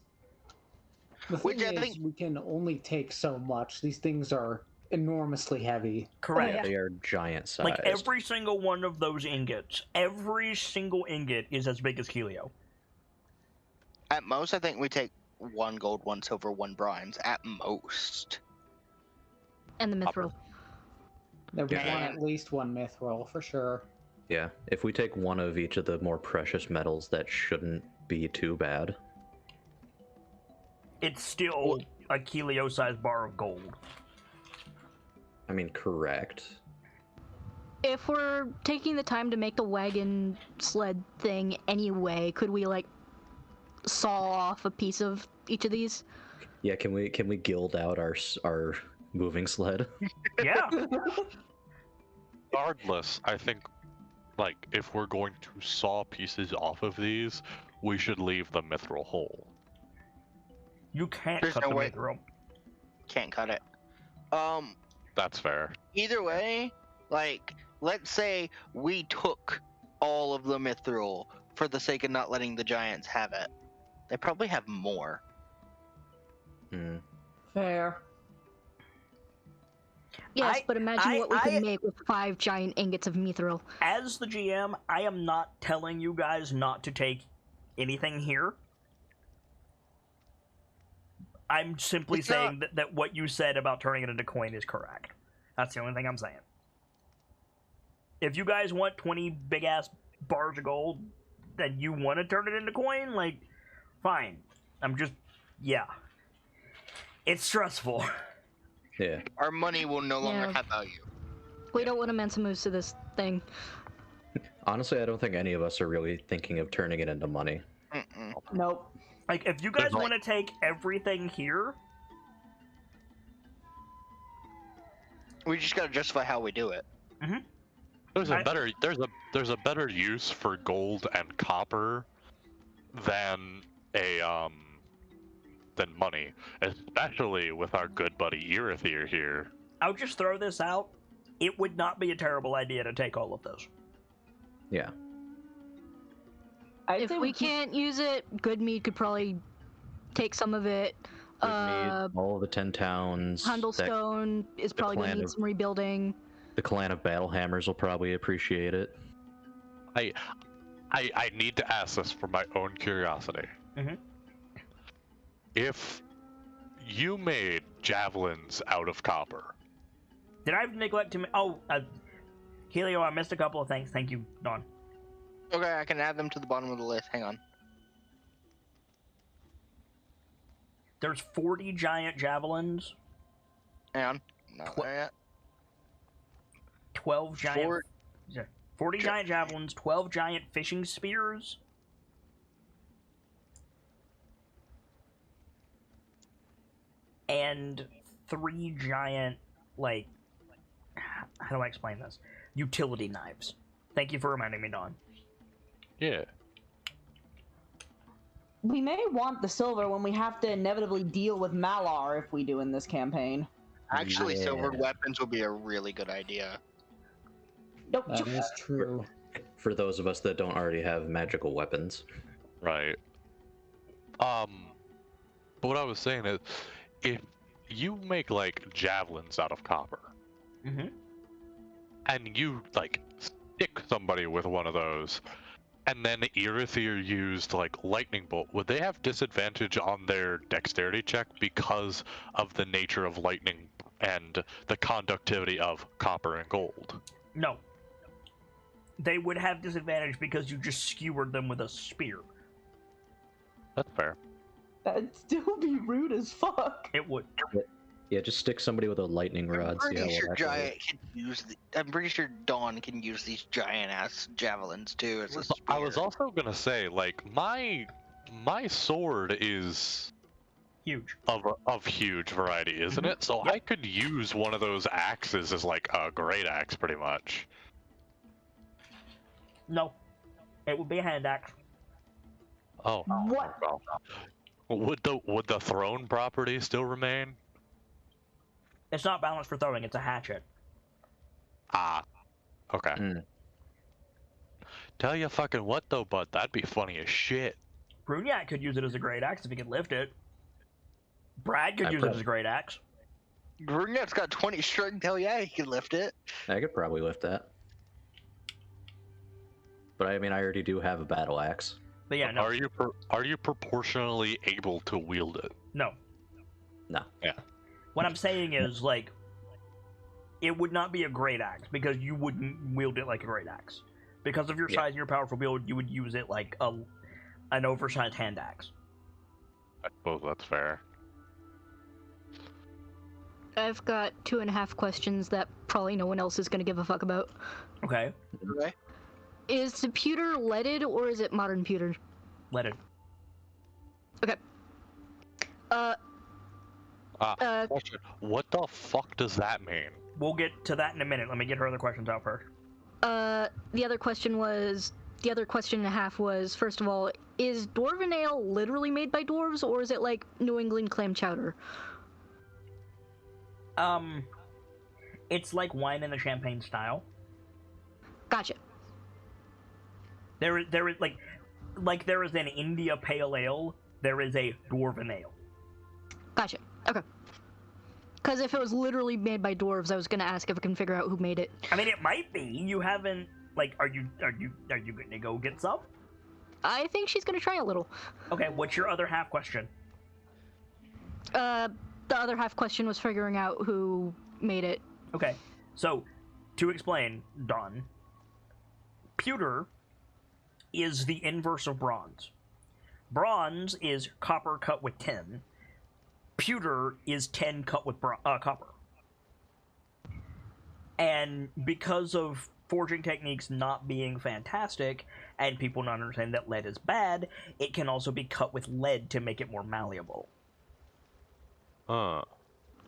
the Which thing I is, think- we can only take so much. These things are enormously heavy. Correct. Yeah, they are giant sized. Like every single one of those ingots, every single ingot is as big as Helio. At most, I think we take 1 gold, 1 silver, 1 bronze. At most. And the mithril. There we Yeah. want at least one mithril for sure. Yeah, if we take one of each of the more precious metals, that shouldn't be too bad. It's still a Helio-sized bar of gold. I mean, correct. If we're taking the time to make the wagon sled thing anyway, could we like saw off a piece of each of these? Yeah, can we gild out our moving sled? Yeah. Regardless, I think, like, if we're going to saw pieces off of these, we should leave the mithril whole. You can't There's cut no the way- mithril. Can't cut it. That's fair. Either way, like, let's say we took all of the mithril for the sake of not letting the giants have it. They probably have more. Hmm. Fair. Yes, but imagine what we I- could make with 5 giant ingots of mithril. As the GM, I am not telling you guys not to take anything here. I'm simply It's saying that what you said about turning it into coin is correct. That's the only thing I'm saying. If you guys want 20 big ass bars of gold, then you want to turn it into coin, like, fine. I'm just, yeah. It's stressful. Yeah. Our money will no longer Yeah. have value. We don't want to mensa moves to this thing. Honestly, I don't think any of us are really thinking of turning it into money. Mm-mm. Nope. Like, if you guys There's want to take everything here, We just gotta justify how we do it. There's a better use for gold and copper than than money, especially with our good buddy Irithyr here. I'll just throw this out. It would not be a terrible idea to take all of those. Yeah. I'd If say we keep- can't use it, Goodmead could probably take some of it. All the 10 towns. that- Handlestone is probably going to clan need of- some rebuilding. The clan of Battlehammers will probably appreciate it. I need to ask this for my own curiosity. Mhm. If you made javelins out of copper, Did I neglect to... Helio, I missed a couple of things. Thank you, Dawn. Okay, I can add them to the bottom of the list. Hang on. There's 40 giant javelins, Hang on. Not there yet. 12 giant... Four- 40 giant javelins, 12 giant fishing spears, and 3 giant, like... How do I explain this? Utility knives. Thank you for reminding me, Dawn. yeah. We may want the silver when we have to inevitably deal with Malar if we do in this campaign. Actually, Yeah. silvered weapons would be a really good idea. Nope. That is true. For those of us that don't already have magical weapons. Right. But what I was saying is, if you make like javelins out of copper, Mm-hmm. and you like stick somebody with one of those, and then Irithyr used like lightning bolt, would they have disadvantage on their dexterity check because of the nature of lightning and the conductivity of copper and gold? No. They would have disadvantage because you just skewered them with a spear. That's fair. That'd still be rude as fuck. It would. Yeah, just stick somebody with a lightning rod. I'm see how pretty sure well that goes. Giant can use. I'm pretty sure Dawn can use these giant ass javelins too as a spear. I was also gonna say, like, my sword is Huge. of huge variety, isn't it? So I could use one of those axes as like a great axe, pretty much. No. It would be a hand axe. Oh. What? Well. Would the thrown property still remain? It's not balanced for throwing, it's a hatchet. Ah. Okay. Mm. Tell you fucking what though, bud, that'd be funny as shit. Brunyak could use it as a great axe if he could lift it. Brad could I use it as a great axe. Grunyat's got 20 strength. Hell yeah, he can lift it. I could probably lift that. But I mean, I already do have a battle axe. But yeah, no. Are you proportionally able to wield it? No. No. Yeah. What I'm saying is, like, it would not be a great axe because you wouldn't wield it like a great axe. Because of your size and your powerful build, you would use it like an oversized hand axe. I suppose that's fair. I've got 2.5 questions that probably no one else is gonna give a fuck about. Okay. Okay. Is the pewter leaded or is it modern pewter? Leaded. Okay. Question. What the fuck does that mean? We'll get to that in a minute. Let me get her other questions out first. The other question and a half was, first of all, is dwarven ale literally made by dwarves, or is it like New England clam chowder? It's like wine in the champagne style. Gotcha. There is like there is an India Pale Ale, there is a Dwarven Ale. Gotcha. Okay. Because if it was literally made by dwarves, I was gonna ask if I can figure out who made it. I mean, it might be. You haven't like. Are you gonna go get some? I think she's gonna try a little. Okay. What's your other half question? The other half question was figuring out who made it. Okay. So, to explain, Dawn, pewter is the inverse of bronze. Bronze is copper cut with tin. Pewter is tin cut with copper. And because of forging techniques not being fantastic, and people not understanding that lead is bad, it can also be cut with lead to make it more malleable.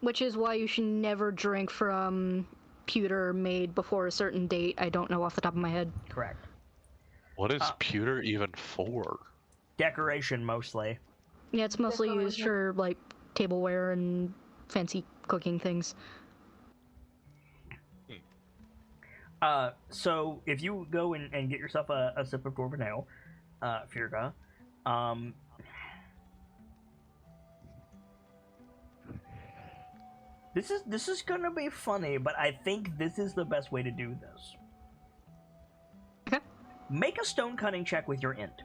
Which is why you should never drink from pewter made before a certain date. I don't know off the top of my head. Correct. What is pewter even for? Decoration, mostly. Yeah, it's mostly used for, like, tableware and fancy cooking things. So if you go and get yourself a sip of Dwarven Ale, Firga, this is gonna be funny, but I think this is the best way to do this. Okay. Make a stone cutting check with your int.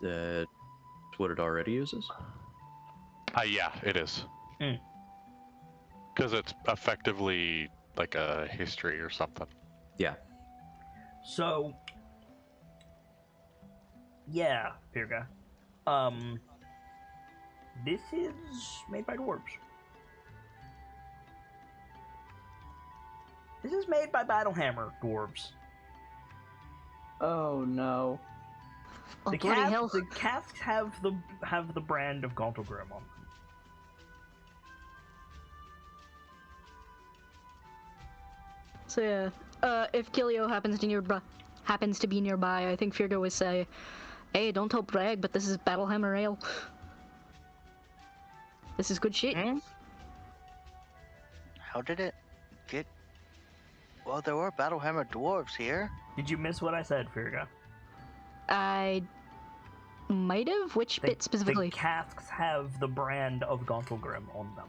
That's what it already uses? Yeah, it is. Mm. Because it's effectively like a history or something. Yeah. So, yeah, Firga. This is made by dwarves. This is made by Battlehammer dwarves. Oh no. Oh, The bloody hell. casks have the brand of Gauntlgrim on them. So yeah, if Kilio happens to be nearby, I think Firgo would say, "Hey, don't tell Bragg, but this is Battlehammer Ale. This is good shit." How did it get? Well, there were Battlehammer dwarves here. Did you miss what I said, Firga? I might have. Which bit specifically? The casks have the brand of Gauntlgrim on them.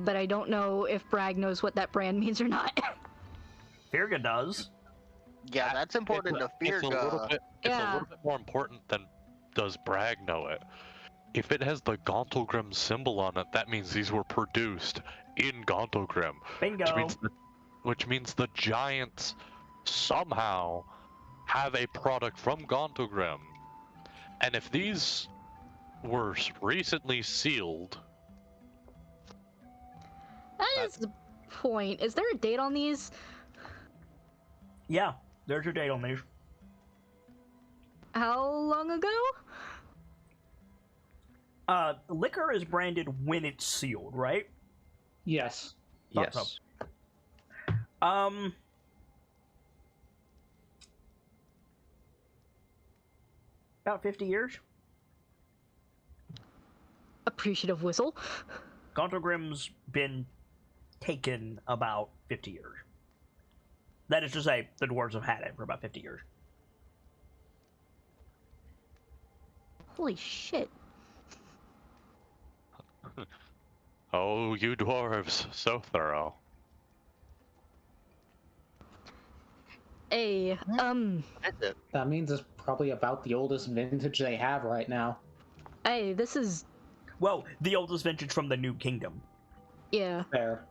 But I don't know if Bragg knows what that brand means or not. Firga does. Yeah, that's important to It's a little bit. It's a Yeah. little bit more important than does Bragg know it. If it has the Gauntlgrim symbol on it, that means these were produced in Gauntlgrim. Bingo. Which means the giants somehow have a product from Gauntlgrim. And if these were recently sealed... That is the point. Is there a date on these? Yeah, there's your date on these. How long ago? Liquor is branded when it's sealed, right? Yes. Thought Yes. so. About 50 years. Appreciative whistle. Gauntlgrim's been taken about 50 years. That is to say, the dwarves have had it for about 50 years. Holy shit. Oh, you dwarves, so thorough. Hey, That's it. That means it's probably about the oldest vintage they have right now. hey, this is, Well, the oldest vintage from the New Kingdom. yeah. Fair.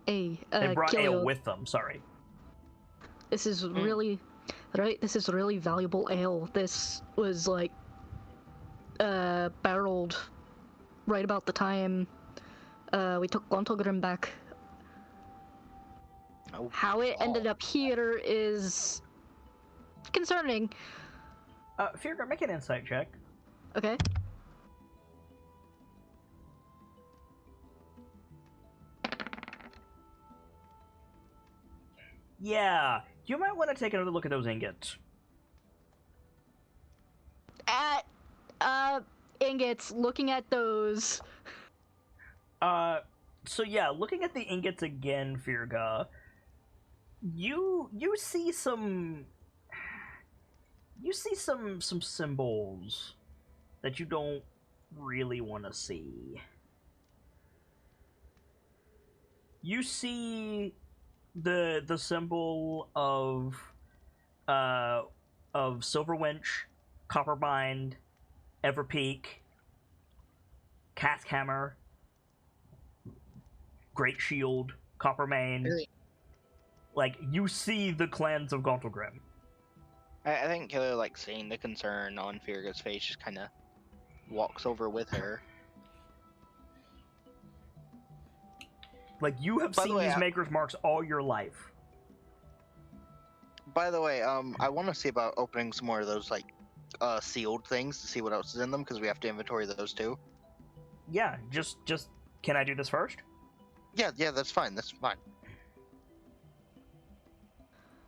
Hey, They brought ale Kilio, with them, sorry. this is really, right? This is really valuable ale. This was like, barreled right about the time, we took Gauntlgrim back. Oh, How it ended up here is concerning. Feargar, make an insight check. Okay. Yeah, you might want to take another look at those ingots. Ingots, looking at those. So yeah, looking at the ingots again, Firga, you see some symbols that you don't really want to see. You see the symbol of Silverwinch, Copperbind, Everpeak, Caskhammer, Great Shield, Coppermane. Really? Like, you see the clans of Gauntlgrim. I think Killer, like, seeing the concern on Firga's face, just kind of walks over with her. Like, you have By the seen way, these Maker's Marks all your life. By the way, I want to see about opening some more of those, like, sealed things to see what else is in them, because we have to inventory those too. Yeah, just can I do this first? Yeah, that's fine. That's fine.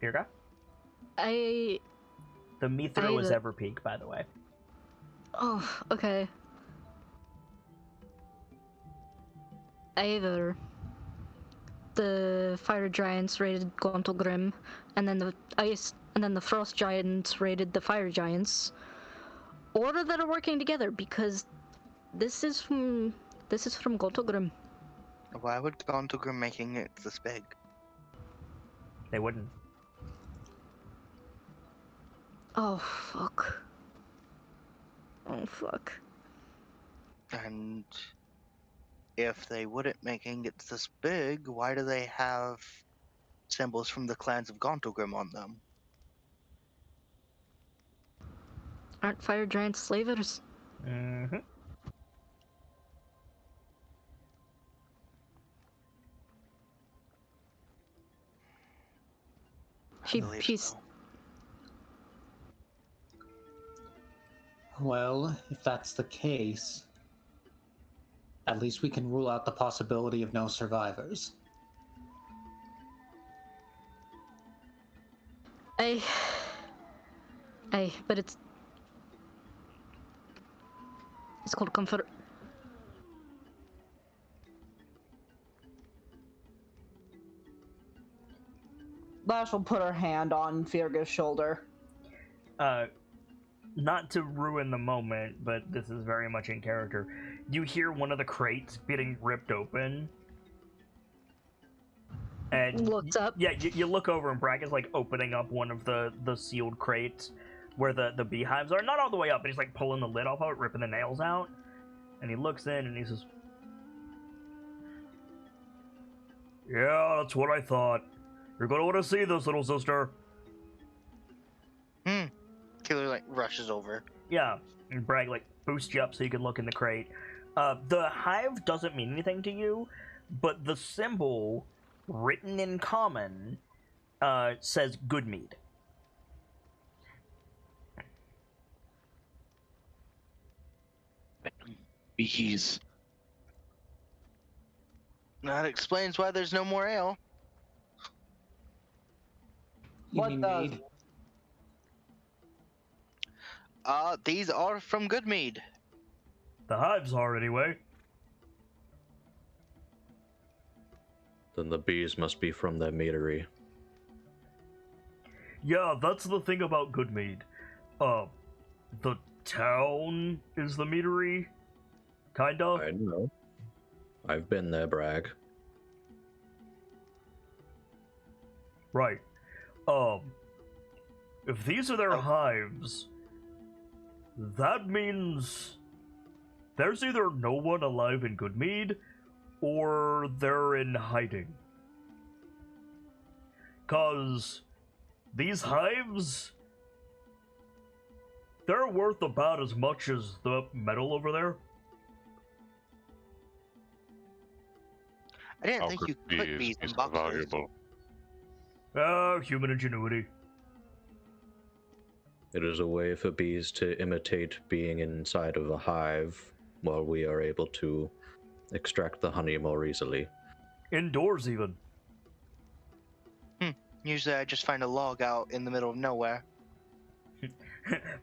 Firga? I. The Mithro is the- Everpeak, by the way. Oh, okay. Either the fire giants raided Gauntlgrim, and then the ice, and then the frost giants raided the fire giants, or that are working together because this is from Gauntlgrim. Why would Gauntlgrim making it this big? They wouldn't. Oh fuck. Oh fuck. And if they wouldn't making it this big, why do they have symbols from the clans of Gauntlgrim on them? Aren't fire giants slavers? Mm-hmm. I believe She's so. Well, if that's the case, at least we can rule out the possibility of no survivors. But it's called comfort. Lash will put her hand on Firga's shoulder. Not to ruin the moment, but this is very much in character. You hear one of the crates getting ripped open. And Looks up. Yeah, you look over and Bragg is like opening up one of the sealed crates where the beehives are. Not all the way up, but he's like pulling the lid off of it, ripping the nails out. And he looks in and he says, "Yeah, that's what I thought. You're gonna want to see this, little sister." Killer, like, rushes over. Yeah, and Bragg like boosts you up so you can look in the crate. The hive doesn't mean anything to you, but the symbol written in common says good mead. Bees. That explains why there's no more ale. You What mean does? mead? These are from Goodmead. The hives are, anyway. Then the bees must be from the meadery. Yeah, that's the thing about Goodmead. The town is the meadery? Kind of? I know. I've been there, Bragg. Right. If these are their hives, that means there's either no one alive in Goodmead, or they're in hiding. 'Cause these hives, they're worth about as much as the metal over there. I didn't think you could put bees in boxes. Valuable. Human ingenuity. It is a way for bees to imitate being inside of a hive, while we are able to extract the honey more easily. Indoors, even. Usually I just find a log out in the middle of nowhere.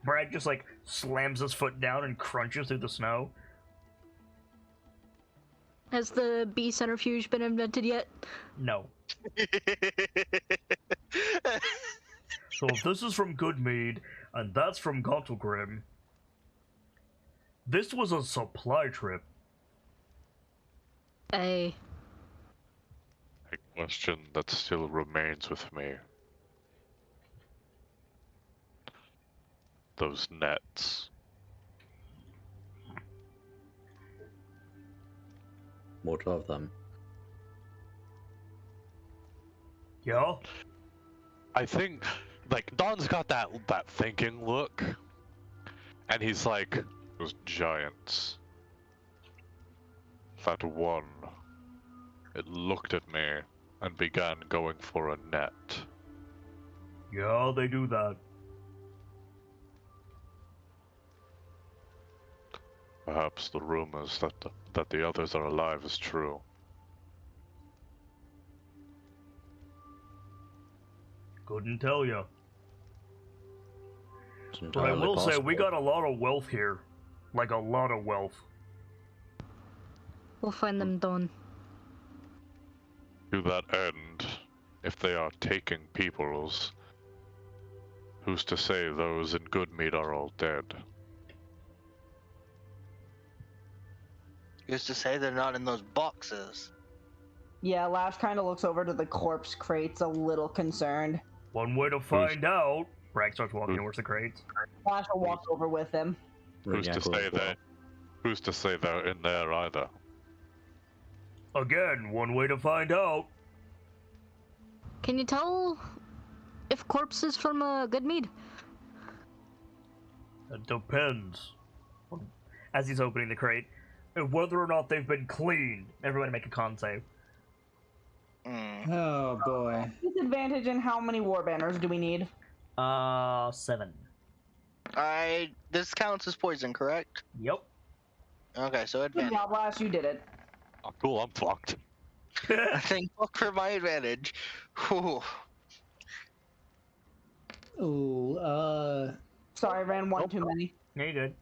Brad just, like, slams his foot down and crunches through the snow. Has the bee centrifuge been invented yet? No. So if this is from Goodmead, and that's from Gauntlgrim, this was a supply trip. A question that still remains with me. Those nets. What of them? Yeah? I think, like, Don's got that thinking look, and he's like, those giants. That one, it looked at me and began going for a net. Yeah, they do that. Perhaps the rumors that the others are alive is true. Couldn't tell you. It's But I entirely will say, we possible. got a lot of wealth here. Like, a lot of wealth. we'll find them, Dawn. To that end, if they are taking peoples, who's to say those in Goodmead are all dead? Who's to say they're not in those boxes? Yeah, Lash kind of looks over to the corpse crates a little concerned. One way to find out. Bragg starts walking Who's- towards the crates. Lash will walk over with him. Who's to Rignac will say as well. that? Who's to say they're in there either? Again, one way to find out. Can you tell if corpse is from Goodmead? It depends. As he's opening the crate, whether or not they've been cleaned. Everybody make a con save. Oh boy. Disadvantage in how many war banners do we need? 7. This counts as poison, correct? Yep. Okay, so Good advantage. job, Lash, you did it. Oh, cool, I'm fucked. Thank fuck for my advantage. Whew. Ooh, Sorry, I ran one too many. Yeah, you good.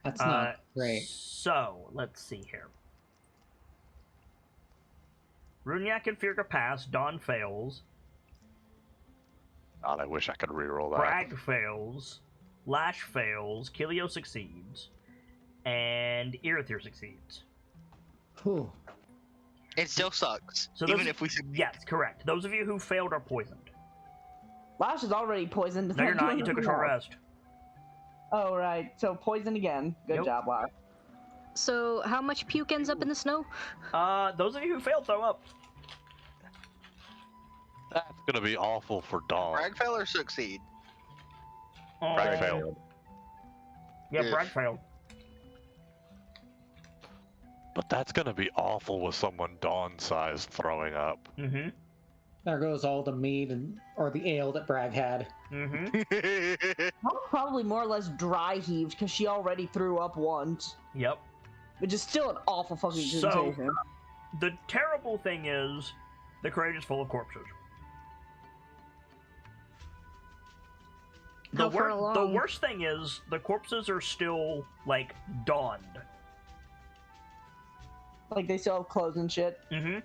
that's not great. So, let's see here. Runyak and Firka pass, Dawn fails, God, I wish I could reroll that. Bragg fails, Lash fails, Kilio succeeds, and Irithir succeeds. Whew. It still sucks, So even those- if we. Yes, correct. Those of you who failed are poisoned. Lash is already poisoned. No, you're not. You doing took a anything short else. rest. Oh, right. So poison again. Good Yep. job, Lash. So, how much puke ends up in the snow? Those of you who failed, throw up. That's gonna be awful for Dawn. Bragg fail or succeed? Bragg Oh, failed. Yeah, Yeah. Bragg failed. But that's gonna be awful with someone Dawn size throwing up. Mm-hmm. There goes all the mead or the ale that Bragg had. Mm-hmm. Probably more or less dry heaved because she already threw up once, Yep. which is still an awful fucking So- sensation. The terrible thing is, the crate is full of corpses. How far The along? worst thing is the corpses are still like dawned. Like they still have clothes and shit. Mm-hmm.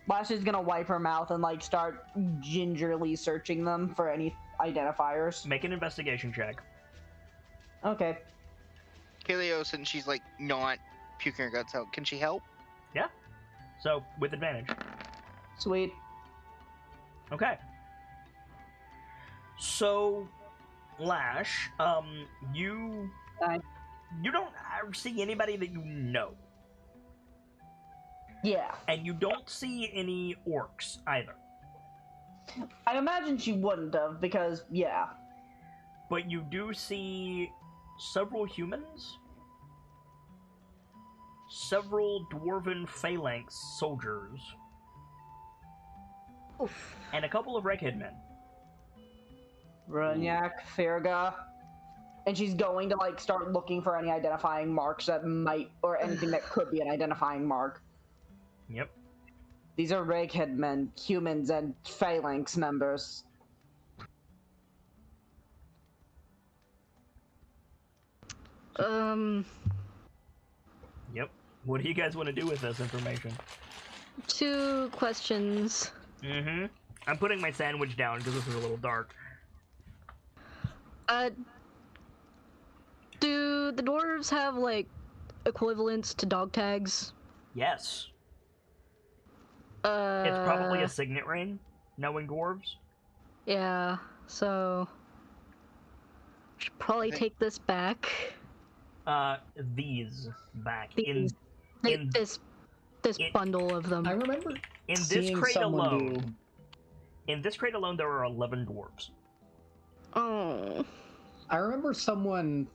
Lash is gonna wipe her mouth and like start gingerly searching them for any identifiers. Make an investigation check. Okay. Kaleo, since she's like not puking her guts out, can she help? Yeah. So with advantage. Sweet. Okay. So, Lash, you Hi. you don't see anybody that you know, Yeah. and you don't see any orcs either. I imagine she wouldn't have because, yeah. But you do see several humans, several dwarven phalanx soldiers, Oof. and a couple of Reghead men. Runyak, Ferga. And she's going to like start looking for any identifying marks that might, or anything that could be an identifying mark. Yep. These are Reghead men, humans, and phalanx members. Yep. What do you guys want to do with this information? 2 questions. Mm-hmm. I'm putting my sandwich down because this is a little dark. Do the dwarves have, like, equivalents to dog tags? Yes. It's probably a signet ring, knowing dwarves. Yeah, so... Should probably Okay. take this back. These back. These. In This it- bundle of them. I remember in this seeing crate someone alone. do. In this crate alone, there are 11 dwarves. Oh. I remember someone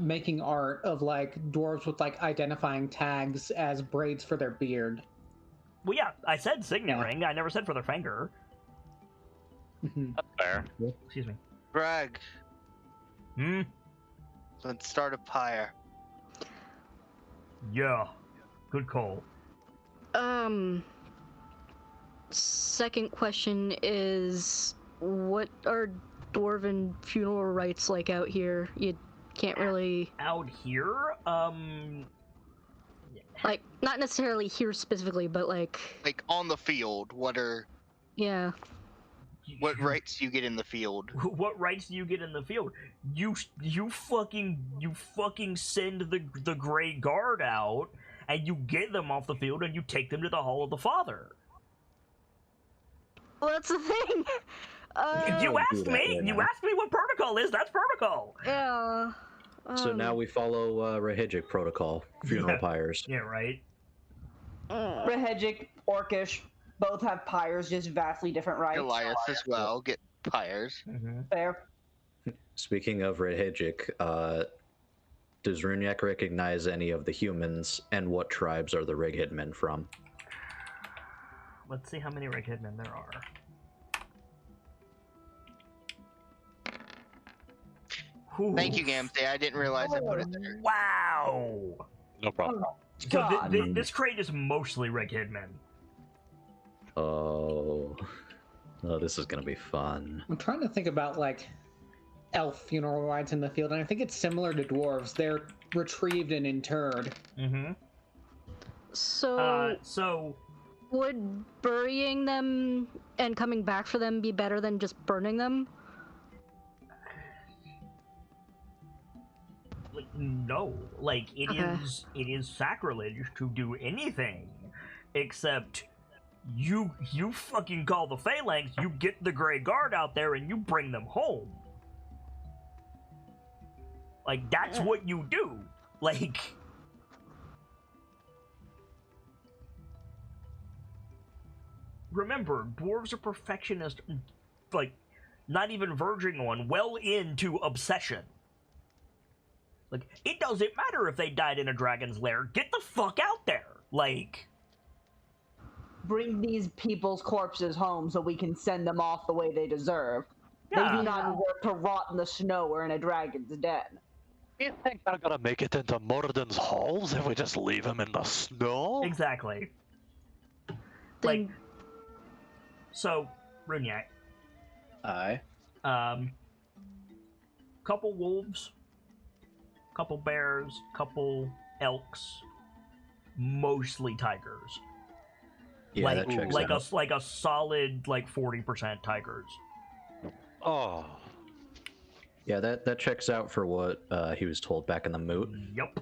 making art of like dwarves with like identifying tags as braids for their beard. Well, yeah, I said signet Yeah. ring. I never said for their finger. Mhm. Fair. Excuse me. Greg, Hmm. let's start a pyre. Yeah. Good call. Second question is, what are dwarven funeral rites like out here? You can't really, Out here, like, not necessarily here specifically, but like, Like on the field, what yeah. rights do you get in the field? What rights do you get in the field? You fucking send the Grey Guard out, and you get them off the field, and you take them to the Hall of the Father. Well, that's the thing. You do asked that me. right You now. asked me what protocol is. That's protocol. Yeah. So now we follow Rahijic protocol, funeral Yeah. pyres. Yeah. Right. Rehegic, Orcish, both have pyres, just vastly different rights. Goliath as well get pyres. Mm-hmm. Fair. Speaking of Rahijic, does Runyak recognize any of the humans, and what tribes are the Reghead men from? Let's see how many Reghead men there are. Thank you, Gamsey. I didn't realize I put it there. Wow. No problem. So God. this crate is mostly Reghead men. Oh, this is gonna be fun. I'm trying to think about like elf funeral rites in the field, and I think it's similar to dwarves. They're retrieved and interred. Mm-hmm. So, would burying them and coming back for them be better than just burning them? Like, no, like it Okay. is sacrilege to do anything except you fucking call the phalanx, you get the Grey Guard out there, and you bring them home. Like, that's what you do. Like, remember, dwarves are perfectionist, like, not even verging on, well into obsession. Like, it doesn't matter if they died in a dragon's lair. Get the fuck out there. Like, Bring these people's corpses home so we can send them off the way they deserve. They yeah. do not deserve to rot in the snow or in a dragon's den. You think they're gonna make it into Murden's halls if we just leave them in the snow? Exactly. Then Like, so, Runyak, Aye. Couple wolves, couple bears, couple elks, mostly tigers. Yeah, that checks out. like a solid like 40% tigers. Oh. Yeah, that checks out for what he was told back in the moot. Yep.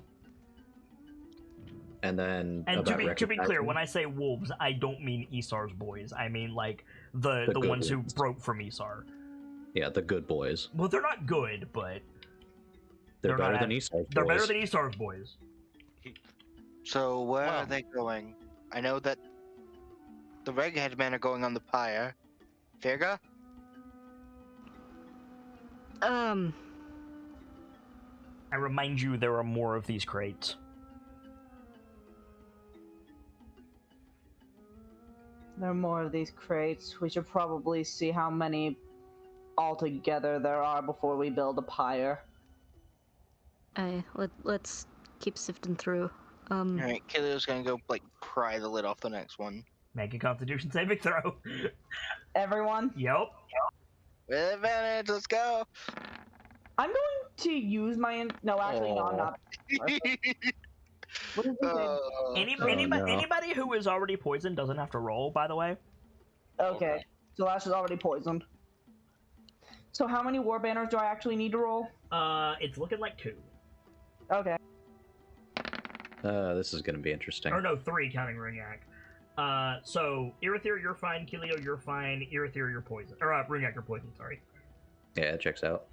And then And to be clear, recognizing- when I say wolves, I don't mean Isar's boys. I mean like the good ones who ones. broke from Isar. Yeah, the good boys. Well, they're not good, but They're better not than at- Esau's they're boys. better than Isar's boys. So where Wow. are they going? I know that the Reghead men are going on the pyre. Virga? I remind you, there are more of these crates. There are more of these crates. We should probably see how many altogether there are before we build a pyre. Let's keep sifting through. Alright, Kilio's gonna go, like, pry the lid off the next one. Make a Constitution saving throw. Everyone, Yep. With advantage, let's go! I'm going to use my. No, actually, no, I'm not. What is it? Anybody who is already poisoned doesn't have to roll, by the way. Okay, so Lash is already poisoned. So how many war banners do I actually need to roll? It's looking like 2. Okay. This is going to be interesting. Or no, 3 counting Runyak. So Irithyr, you're fine. Kilio, you're fine. Irithyr, you're poisoned. Or Runyak, you're poisoned. Sorry. Yeah, it checks out.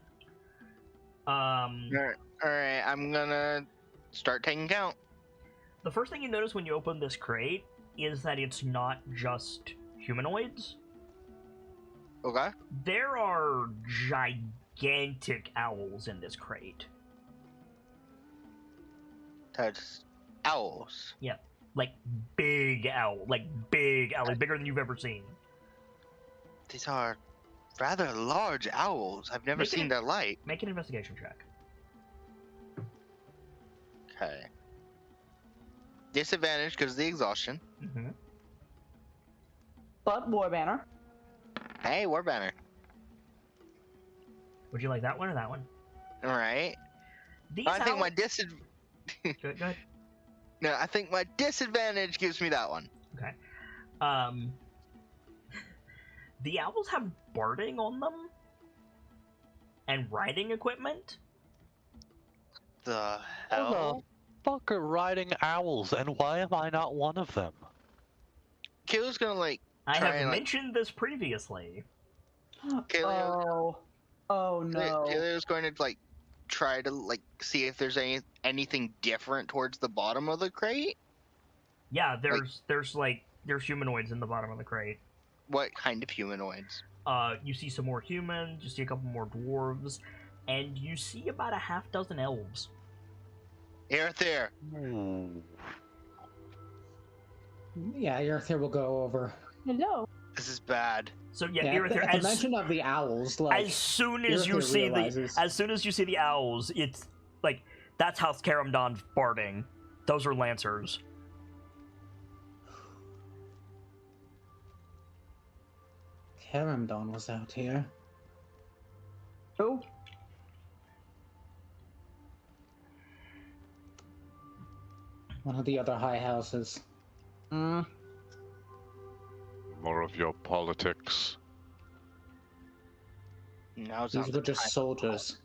Alright, I'm gonna start taking count. The first thing you notice when you open this crate is that it's not just humanoids. Okay. There are gigantic owls in this crate. That's owls. Yeah, like big owl, like bigger than you've ever seen. These are rather large owls. I've never Make it- seen their light. Make an investigation check. Okay. Disadvantage because of the exhaustion. Mm-hmm. But war banner. Hey, War Banner. Would you like that one or that one? Alright. These I think owls- my Go ahead. No, I think my disadvantage gives me that one. Okay. The owls have barding on them and riding equipment. The Who hell? the fuck are riding owls, and why am I not one of them? Kill's gonna like I try have and, like, mentioned this previously. Kilio, Oh no. Kilio's going to like try to like see if there's anything different towards the bottom of the crate. Yeah, there's humanoids in the bottom of the crate. What kind of humanoids? You see some more humans, you see a couple more dwarves, and you see about a half dozen elves. Here, there. Yeah, Earther will go over. Hello. This is bad. So yeah, Yeah, Irithyr, at the mention of the owls, like as soon as you Irithyr see realizes- as soon as you see the owls, it's like that's House Karamdon barding. Those are lancers. Karamdon was out here. Who? One of the other high houses. Mm. More of your politics. Now's These not were the just time. soldiers.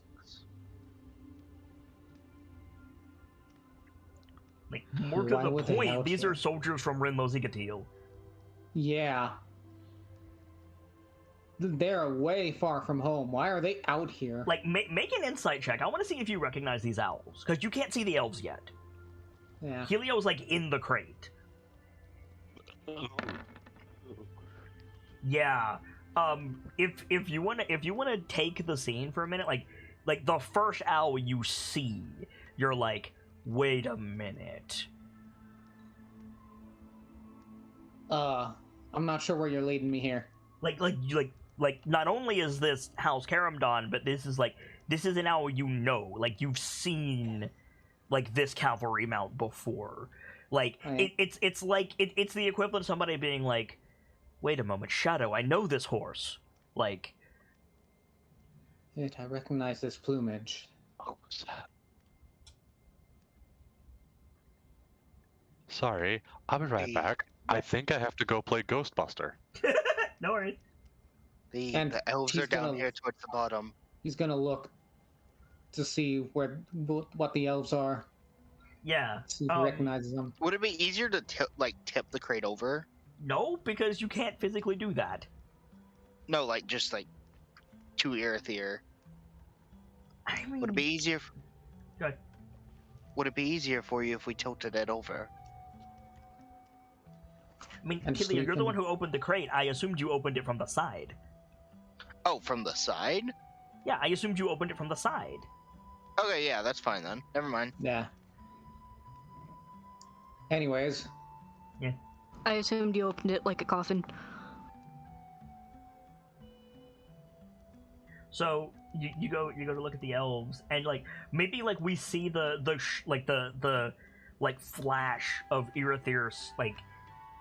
Like more to Why the would they point, out these here? are soldiers from Rinlo Zigatil. Yeah. They're way far from home. Why are they out here? Like make an insight check. I want to see if you recognize these owls because you can't see the elves yet. Yeah. Helio's like in the crate. Yeah. If you wanna take the scene for a minute, like the first owl you see, you're like, wait a minute. I'm not sure where you're leading me here. Like not only is this House Karamdon, but this is an owl you know. Like you've seen like this cavalry mount before. Like Right. it's like it's the equivalent of somebody being like, wait a moment, Shadow, I know this horse. Like I recognize this plumage. What was that? Sorry, I'll be right The- back. I think I have to go play Ghostbuster. No worries. And The elves he's are down gonna- here towards the bottom. He's gonna look to see what the elves are. Yeah. See if he recognizes them. Would it be easier to tip the crate over? No, because you can't physically do that. No, just to Irithyr. I mean, Would it be easier? Go ahead. Would it be easier for you if we tilted it over? I mean, And Killia, sleep you're the in- one who opened the crate. I assumed you opened it from the side. Oh, from the side? Yeah, I assumed you opened it from the side. Okay, yeah, that's fine then. Never mind. Yeah. Anyways, I assumed you opened it like a coffin. So you go to look at the elves, and maybe we see the flash of Irithyr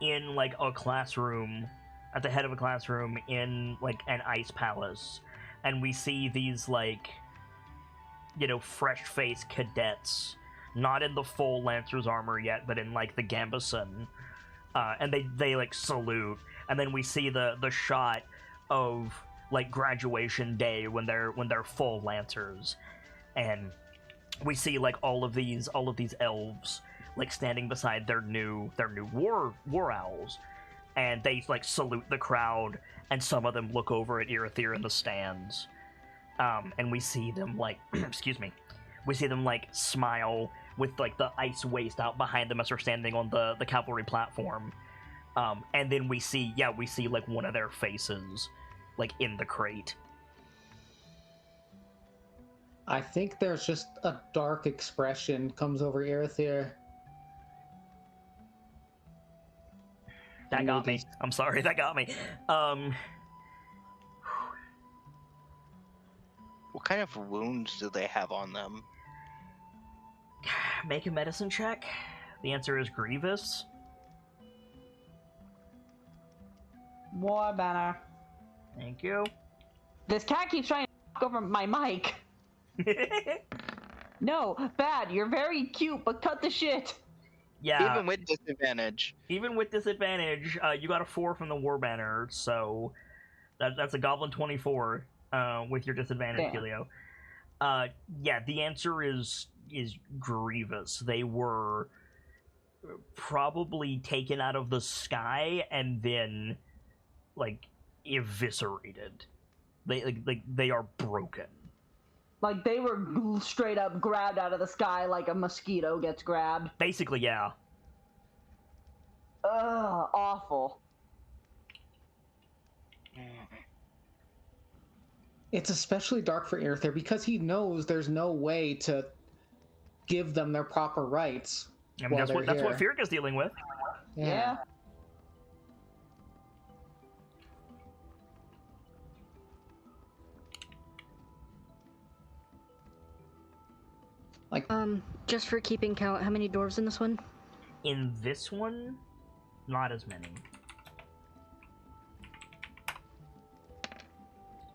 in a classroom, at the head of a classroom in an ice palace, and we see these fresh-faced cadets, not in the full Lancer's armor yet, but in the gambeson, and they salute, and then we see the shot of graduation day when they're full Lancers, and we see all of these elves standing beside their new war owls, and they salute the crowd, and some of them look over at Irithyr in the stands, and we see them excuse me, we see them smile with the ice waste out behind them as they're standing on the cavalry platform, and then we see one of their faces in the crate. I think there's just a dark expression comes over Irithyr. That got me. I'm sorry, that got me. What kind of wounds do they have on them? Make a medicine check. The answer is grievous. War banner. Thank you. This cat keeps trying to knock over my mic. No, bad. You're very cute, but cut the shit. Yeah. Even with disadvantage. Even with disadvantage, you got a 4 from the war banner, so that's a goblin 24 with your disadvantage, Damn. Kilio. Yeah, the answer is grievous. They were probably taken out of the sky and then eviscerated. They are broken. They were straight up grabbed out of the sky like a mosquito gets grabbed. Basically, yeah. Ugh, awful. It's especially dark for Irithyr because he knows there's no way to give them their proper rights. I mean, that's what here. Firka's dealing with. Yeah. Just for keeping count, how many dwarves in this one? In this one, not as many.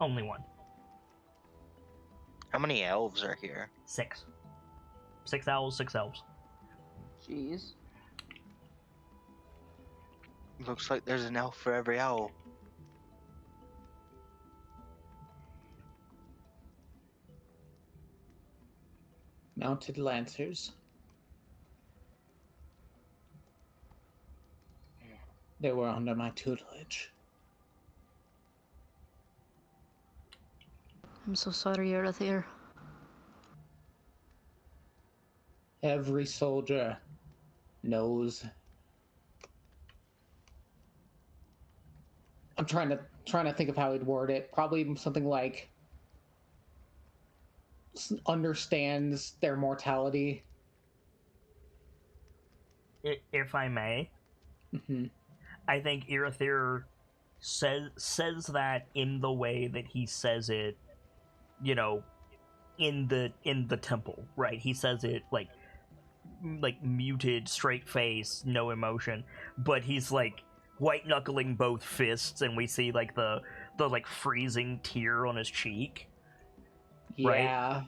Only one. How many elves are here? 6. 6 owls, 6 elves. Jeez. Looks like there's an elf for every owl. Mounted Lancers. They were under my tutelage. I'm so sorry, Irithyr. Every soldier knows. I'm trying to think of how he'd word it. Probably something like understands their mortality. If I may, Mm-hmm. I think Irithyr says that in the way that he says it, in the temple, right? He says it like muted, straight face, no emotion, but he's white knuckling both fists, and we see the freezing tear on his cheek. Right. Yeah.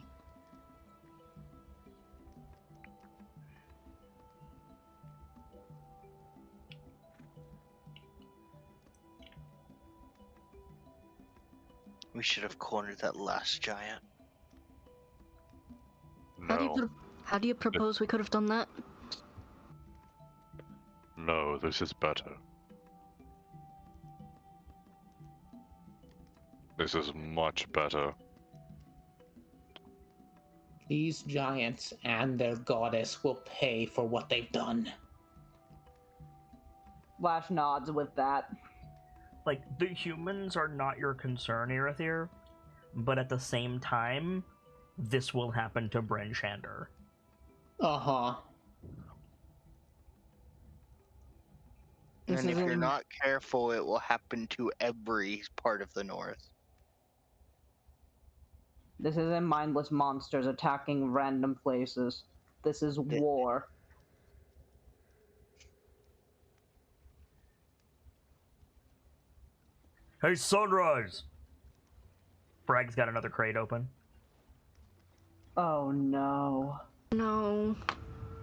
We should have cornered that last giant. No, How do you propose we could have done that? no, this is better. This is much better. These giants and their goddess will pay for what they've done. Lash nods with that. Like, the humans are not your concern, Irithyr, but at the same time, this will happen to Bryn Shander. Uh-huh. And if you're not careful, it will happen to every part of the north. This isn't mindless monsters attacking random places. This is war. Hey, Sunrise! Brag's got another crate open. Oh no. No.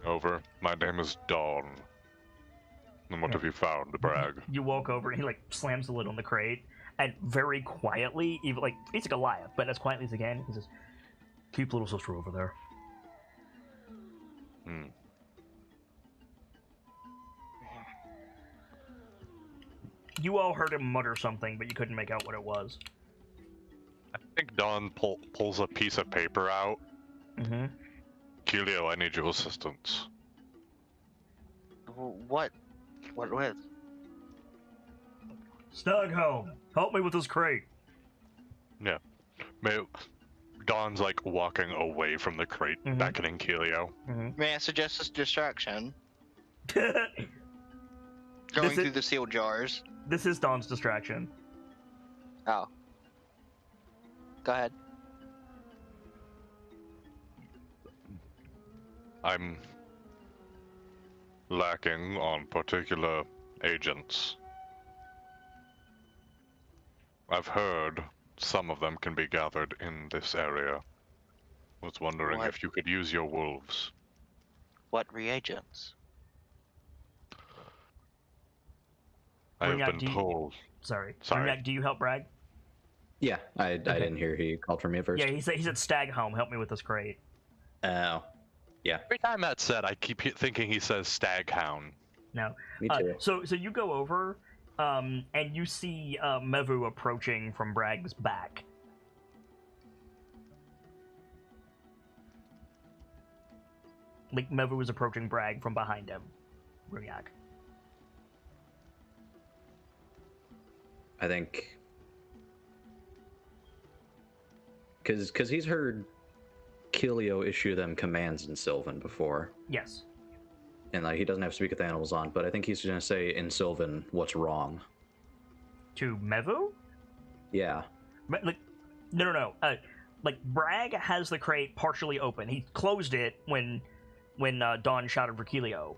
Over. My name is Dawn. And what have you found, Bragg? You walk over and he, like, slams the lid on the crate, and very quietly, even, like, he's a Goliath, but as quietly as he can, he says, "Keep little sister over there." Hmm. You all heard him mutter something, but you couldn't make out what it was. I think Dawn pulls a piece of paper out. Mm-hmm. Keelio, I need your assistance. What? What with? Staghelm, help me with this crate. Yeah. Dawn's like walking away from the crate, Mhm. beckoning Keelio. May I suggest this distraction? Mm-hmm. Going This is- through the sealed jars. This is Dawn's distraction. Oh. Go ahead. I'm lacking on particular agents. I've heard some of them can be gathered in this area. Was wondering What? if you could use your wolves. What reagents? I have Brignac, been do you- told. Sorry. Sorry. Brignac, do you help Bragg? Yeah, I didn't hear he called for me at first. Yeah, he said Staghelm, help me with this crate. Oh, yeah, Every time that's said, I keep thinking he says Staghound. No. me too. So you go over, and you see Mevu approaching from Bragg's back. Like, Mevu is approaching Bragg from behind him. Brignac. I think because he's heard Keelio issue them commands in Sylvan before, Yes. and like he doesn't have to speak with animals on, but I think he's gonna say in Sylvan what's wrong. To Mevu? Yeah, Like, no. Like, Bragg has the crate partially open. He closed it when Dawn shouted for Keelio.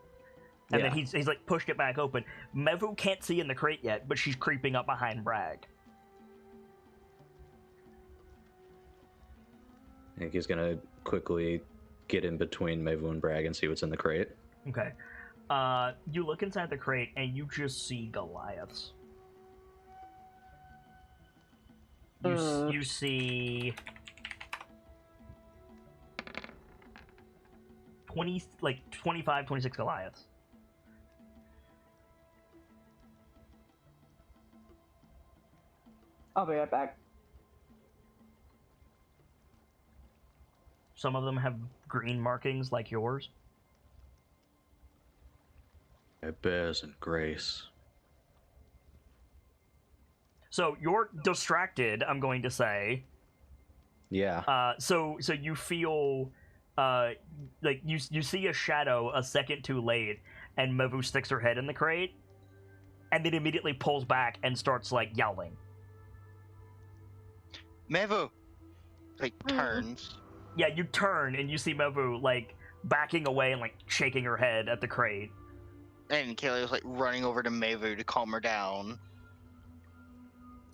And then Yeah. he's like pushed it back open. Mevu can't see in the crate yet, but she's creeping up behind Bragg. I think he's gonna quickly get in between Mevu and Bragg and see what's in the crate. Okay. You look inside the crate and you just see Goliaths. You see 25, 26 Goliaths. I'll be right back. Some of them have green markings like yours. Bears and Grace. So you're distracted, I'm going to say. Yeah. So you feel like you see a shadow a second too late, and Mevu sticks her head in the crate, and then immediately pulls back and starts like yowling. Mevu! Like, turns. Yeah, you turn and you see Mevu like backing away and like shaking her head at the crate. And Keelio's like running over to Mevu to calm her down.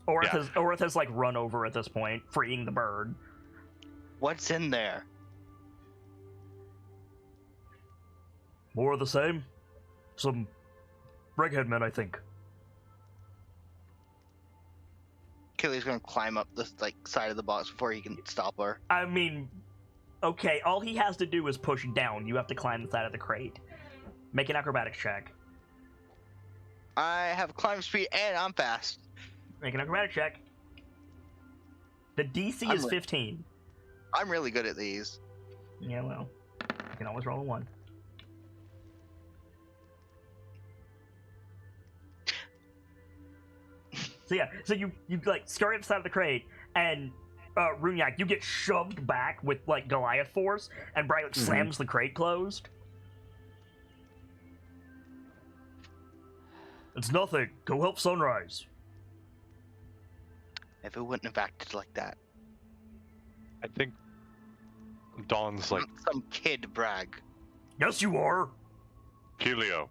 Orith has like run over at this point, freeing the bird. What's in there? More of the same. Some Reghead men, I think. Killia's gonna climb up the side of the box before he can stop her. I mean, okay, all he has to do is push down. You have to climb the side of the crate. Make an acrobatics check. I have climb speed and I'm fast. Make an acrobatics check. The DC is 15. I'm really good at these. Yeah, well, you can always roll a 1. So yeah, so you like scurry up the side of the crate, and Runyak, you get shoved back with like Goliath force, and Bragg slams the crate closed. It's nothing. Go help Sunrise. If it wouldn't have acted like that. I think Dawn's like, I'm some kid, Bragg. Yes, you are. Helio.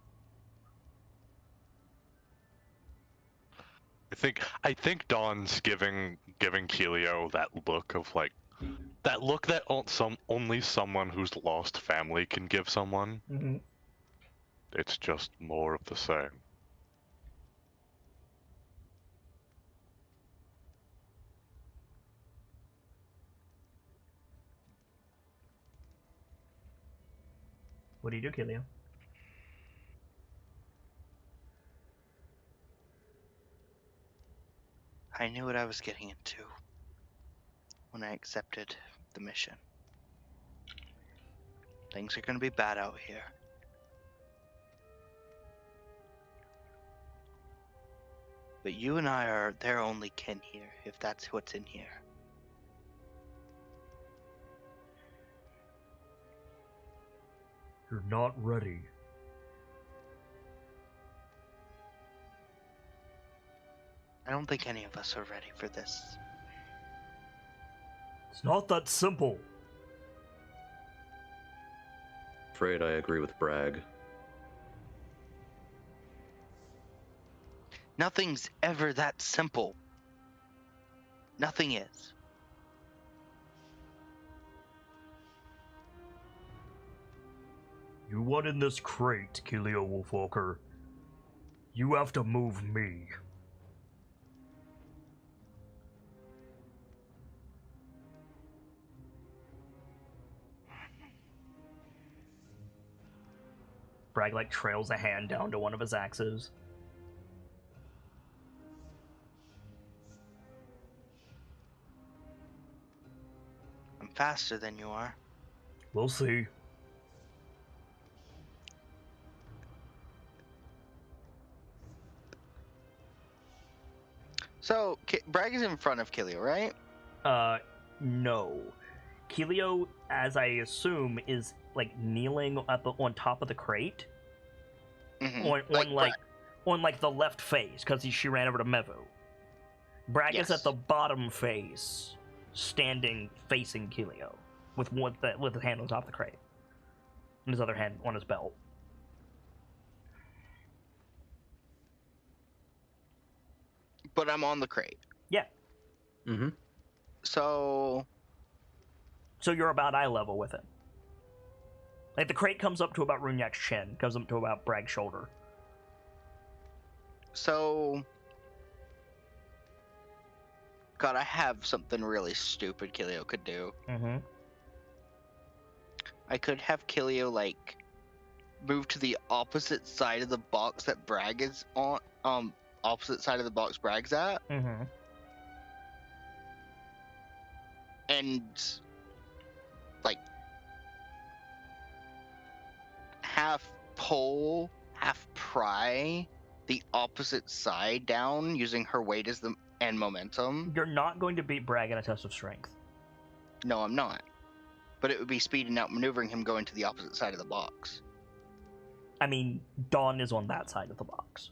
I think Dawn's giving Helio that look of like that look that only someone who's lost family can give someone. Mm-hmm. It's just more of the same. What do you do, Kilio? I knew what I was getting into when I accepted the mission. Things are gonna be bad out here. But you and I are their only kin here, if that's what's in here. You're not ready. I don't think any of us are ready for this. It's not that simple. Afraid I agree with Bragg. Nothing's ever that simple. Nothing is. You want in this crate, Kilio Wolfwalker. You have to move me. Bragg like trails a hand down to one of his axes. I'm faster than you are. We'll see. So, Bragg is in front of Kilio, right? No. Kilio, as I assume, is like kneeling on top of the crate. Mm-hmm. On the left face, because she ran over to Mevu. Bragg is at the bottom face, standing facing Kilio, with his hand on top of the crate, and his other hand on his belt. But I'm on the crate. Yeah. Mm-hmm. So you're about eye level with it. Like the crate comes up to about Runyak's chin, comes up to about Bragg's shoulder. So, God, I have something really stupid Kilio could do. Mm-hmm. I could have Kilio like move to the opposite side of the box that Bragg is on. Opposite side of the box Bragg's at. Mm-hmm. And like half pull, half pry the opposite side down using her weight as and momentum. You're not going to beat Bragg in a test of strength. No, I'm not. But it would be speeding out maneuvering him going to the opposite side of the box. I mean, Dawn is on that side of the box.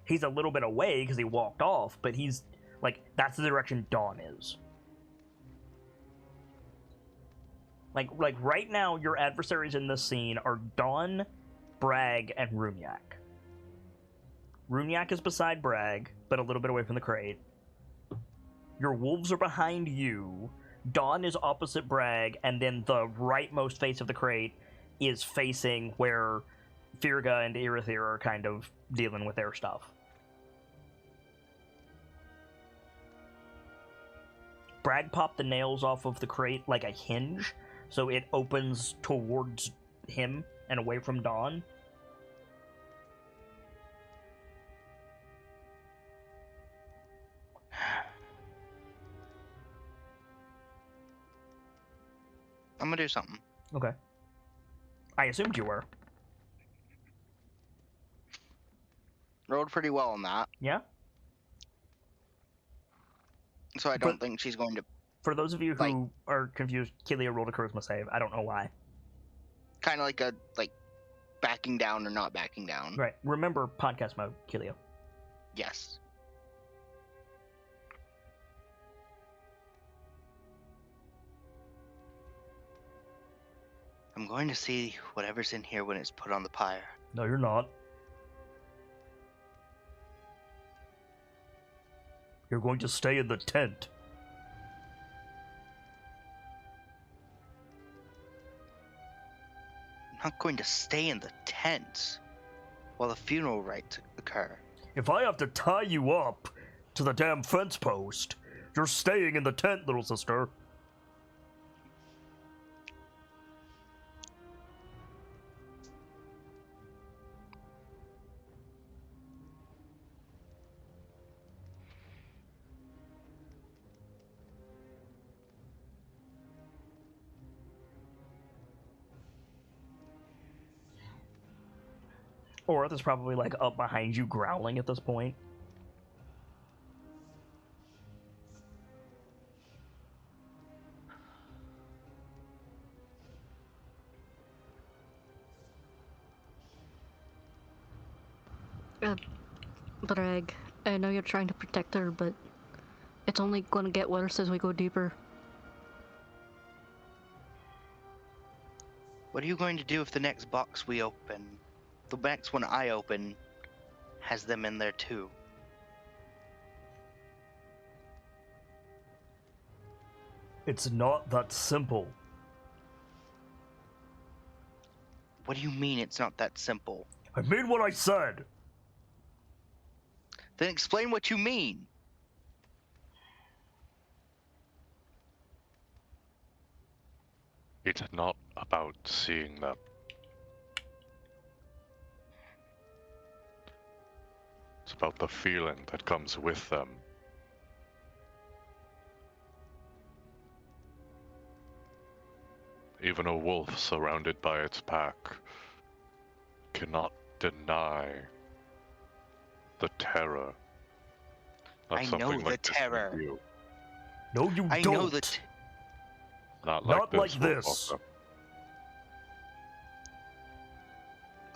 He's a little bit away because he walked off, but he's like, that's the direction Dawn is. Like right now, your adversaries in this scene are Dawn, Bragg, and Runyak. Runyak is beside Bragg, but a little bit away from the crate. Your wolves are behind you. Dawn is opposite Bragg, and then the rightmost face of the crate is facing where Firga and Irithir are kind of dealing with their stuff. Bragg popped the nails off of the crate like a hinge, so it opens towards him and away from Dawn. I'm gonna do something. Okay. I assumed you were. Rolled pretty well on that, Yeah? so I don't think she's going to. For those of you who Like- are confused, Kelia rolled a charisma save. I don't know why. Kind of like backing down or not backing down. Right. Remember podcast mode, Kelia. Yes. I'm going to see whatever's in here when it's put on the pyre. No, you're not. You're going to stay in the tent. I'm not going to stay in the tent while the funeral rites occur. If I have to tie you up to the damn fence post, you're staying in the tent, little sister. Orth is probably like up behind you growling at this point. Bragg, I know you're trying to protect her, but it's only gonna get worse as we go deeper. What are you going to do if the next box we open, the next one I open, has them in there too? It's not that simple. What do you mean it's not that simple? I mean what I said. Then explain what you mean. It's not about seeing them. It's about the feeling that comes with them. Even a wolf surrounded by its pack cannot deny the terror that I something know like the this terror. can do. No, you I don't. know that. Not Not like this. this. Wolf.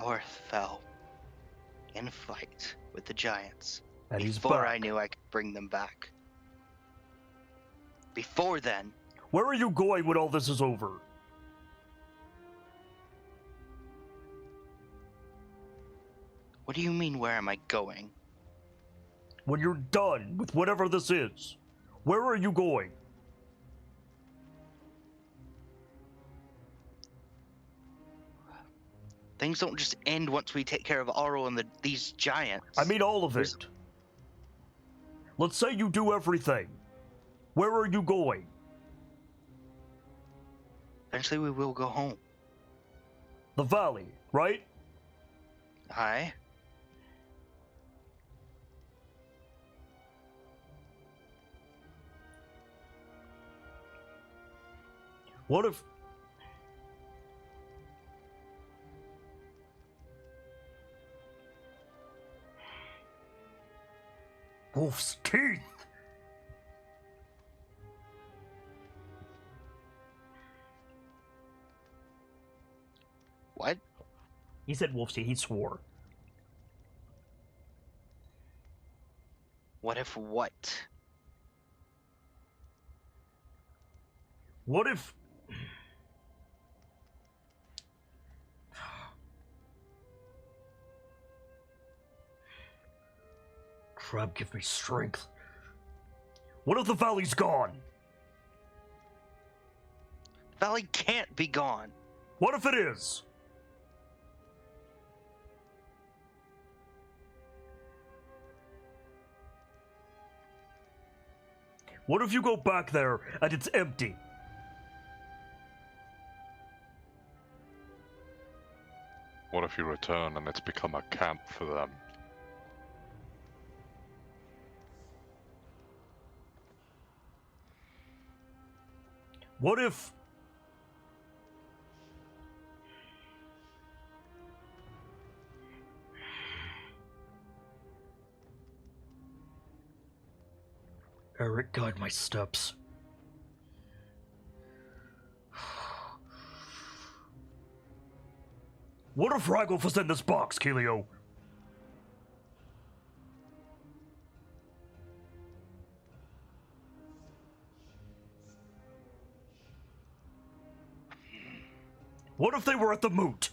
Orth fell in a fight with the giants And he's before back. I knew I could bring them back. Before then, Where are you going when all this is over? what do you mean where am I going? When you're done with whatever this is, where are you going? Things don't just end once we take care of Aro and these giants. I mean all of There's- it. Let's say you do everything. Where are you going? Eventually we will go home. The valley, right? Aye. What if... Wolf's teeth! What? He said wolf's teeth, he swore. What if what? What if... Trab, give me strength. What if the valley's gone? valley can't be gone. What if it is? What if you go back there and it's empty? What if you return and it's become a camp for them? What if... Eric, guide my steps. What if Ragulf was in this box, Kelio? What if they were at the moot?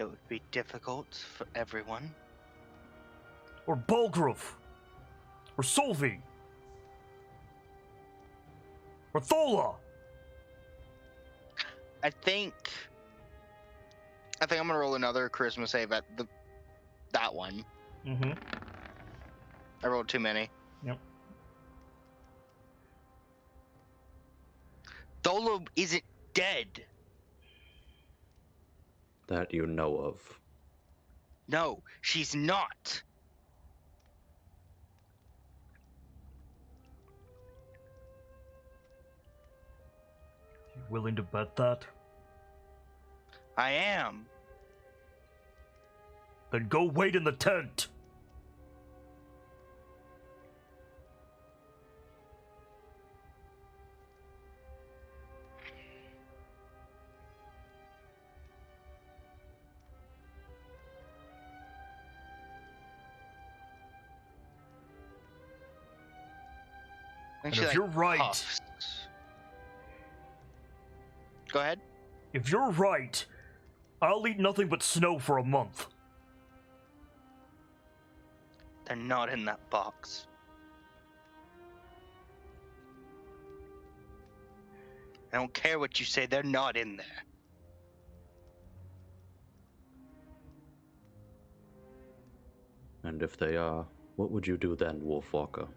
It would be difficult for everyone. Or Bulgrove? Or Solvi? Or Thola? I think I'm gonna roll another charisma save at that one. Mm-hmm. I rolled too many. Yep. Tholo isn't dead. That you know of. No, she's not. You willing to bet that? I am. Then go wait in the tent. And she, if you're right, huffs. Go ahead. if you're right, I'll eat nothing but snow for a month. They're not in that box. I don't care what you say, they're not in there. And if they are, what would you do then, Wolfwalker?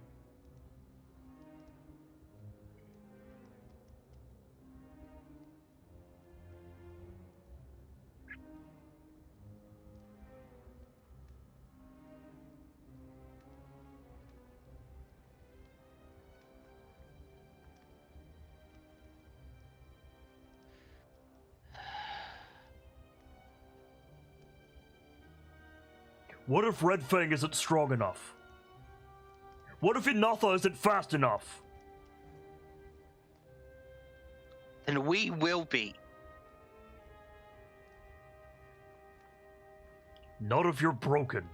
What if Red Fang isn't strong enough? What if Inatha isn't fast enough? Then we will be. Not if you're broken.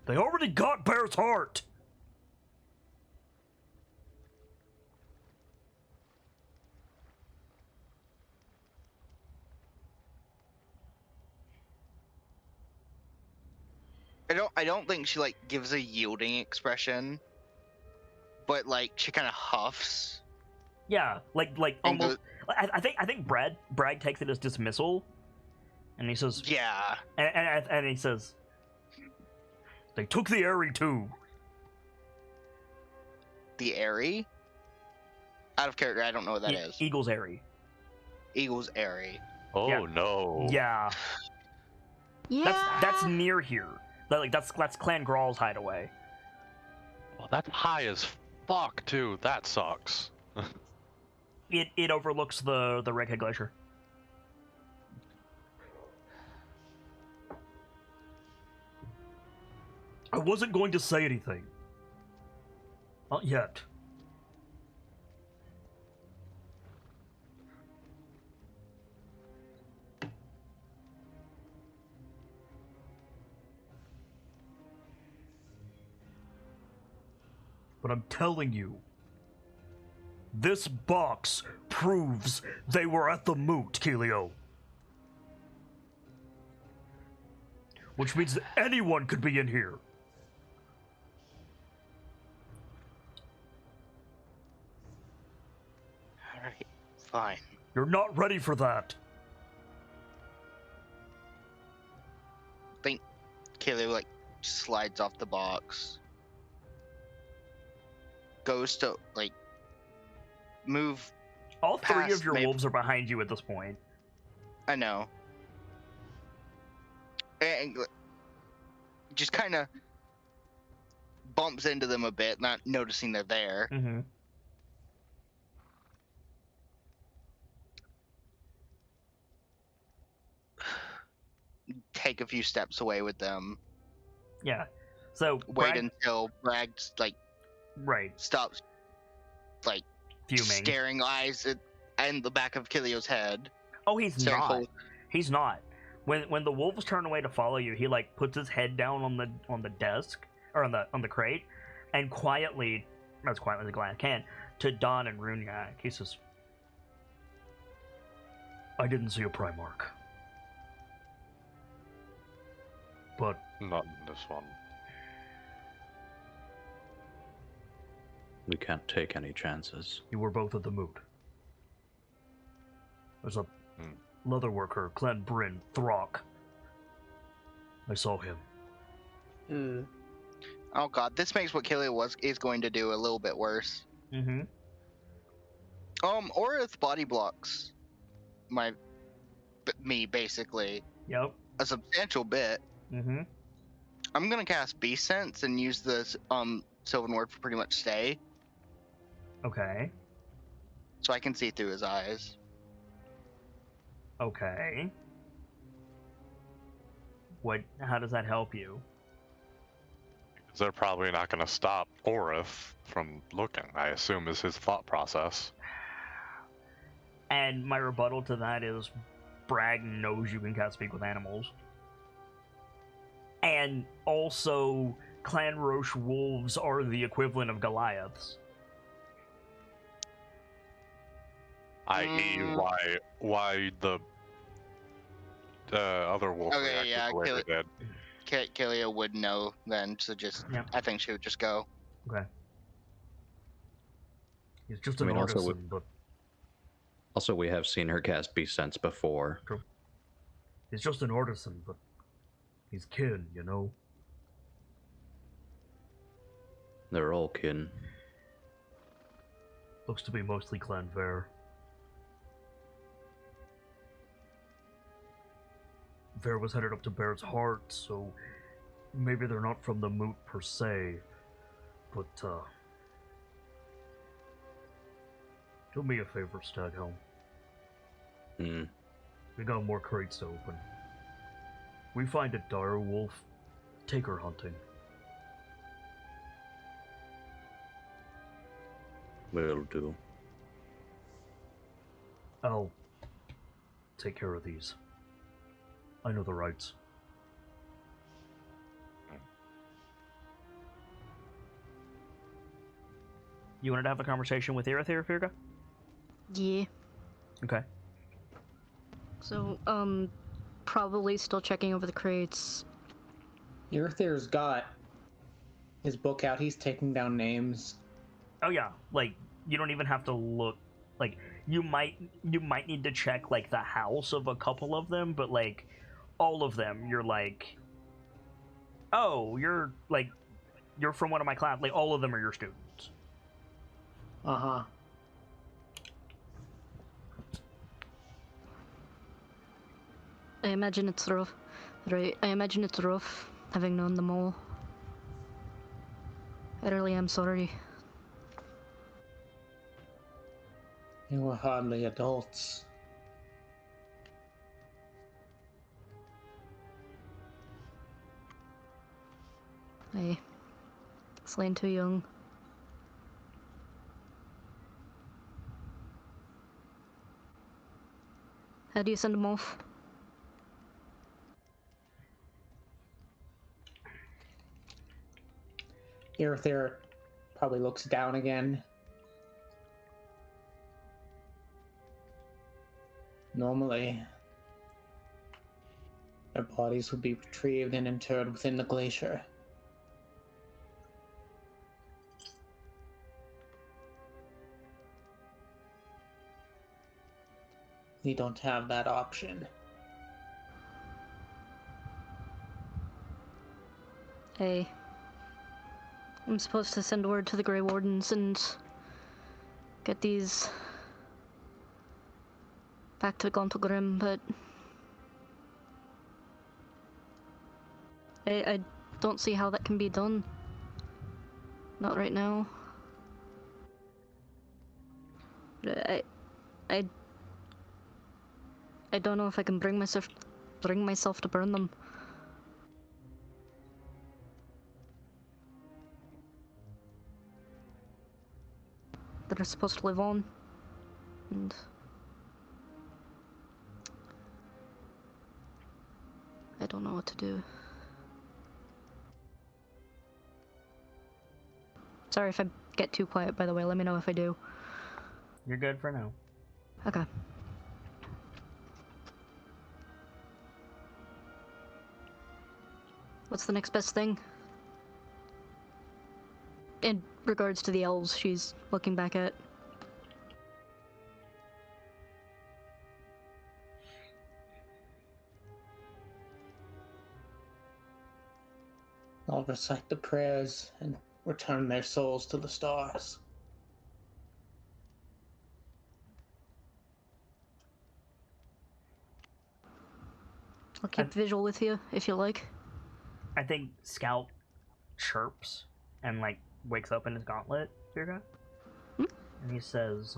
They already got Bear's heart! I don't think she like gives a yielding expression, but like she kind of huffs. Yeah, like And almost. I think Bragg takes it as dismissal, and he says, Yeah. and he says, they took the Airy too. The Airy? Out of character, I don't know what that is. Eagle's Airy. Eagle's Airy. Oh Yeah. no. Yeah, Yeah. that's near here. That's Clan Grawl's hideaway. Well, that's high as fuck too. That sucks. It overlooks the Redhead Glacier. I wasn't going to say anything. Not yet. But I'm telling you, This box proves they were at the moot, Kelio. Which means that anyone could be in here. Alright, fine. You're not ready for that. Think Kaylee like slides off the box. Goes to like move. All three of Past your maybe- wolves are behind you at this point. I know. And just kind of bumps into them a bit, not noticing they're there. Mm-hmm. Take a few steps away with them. Yeah. So Wait until Bragg like right, stops, like fuming. staring eyes at the back of Kilio's head. Oh, he's staring not. forward. He's not. When the wolves turn away to follow you, he like puts his head down on the desk or on the crate, and quietly, as quietly as a glad can, to Don and Runyak, he says, "I didn't see a Primarch, but Not in this one. We can't take any chances. you were both at the moot. There's a leatherworker, Glen Bryn, Throck. I saw him." Oh god, this makes what Kilio is going to do a little bit worse. Mm-hmm. Orith body blocks me basically Yep. a substantial bit. Mm-hmm. I'm gonna cast Beast Sense and use this Sylvan word for pretty much stay, Okay. so I can see through his eyes. Okay. What? How does that help you? They're probably not going to stop Orith from looking, I assume is his thought process. And my rebuttal to that is, Bragg knows you can cast Speak with Animals. And also, Clan Roche wolves are the equivalent of Goliaths. I.e., why the other wolf Okay, reacted yeah, the way kill they it. did. Kilio would know then, so just Yeah. I think she would just go. Okay. He's just I an mean, also artisan, but Also, we have seen her cast Beast Sense before. he's just an artisan, but he's kin, you know? They're all kin. Looks to be mostly Clan Vare. Vare was headed up to Bear's Heart, so maybe they're not from the moot per se, but do me a favor, Staghelm. We got more crates to open. We find a dire wolf, take her hunting. Will do. I'll take care of these. I know the rights. You wanted to have a conversation with Irithir, Firga? Yeah. Okay. So, probably still checking over the crates. Irithir's got his book out. He's taking down names. Oh yeah, like you don't even have to look. Like you might need to check like the house of a couple of them, but like all of them, you're like, oh, you're from one of my class. Like all of them are your students. Uh-huh. I imagine it's rough. Right, I imagine it's rough, having known them all. I really am sorry. They were hardly adults. I slain too young. How do you send them off? Irithir probably looks down again. Normally, their bodies would be retrieved and interred within the glacier. We don't have that option. Hey, I'm supposed to send word to the Grey Wardens and get these back to Gontogrim, but I don't see how that can be done. Not right now. I don't know if I can bring myself to burn them. That are supposed to live on, and I don't know what to do. Sorry if I get too quiet, by the way. Let me know if I do. You're good for now. Okay. What's the next best thing? In regards to the elves, she's looking back at. I'll recite the prayers and return their souls to the stars. I'll keep visual with you if you like. I think Scout chirps and like wakes up in his gauntlet, Virga. And he says,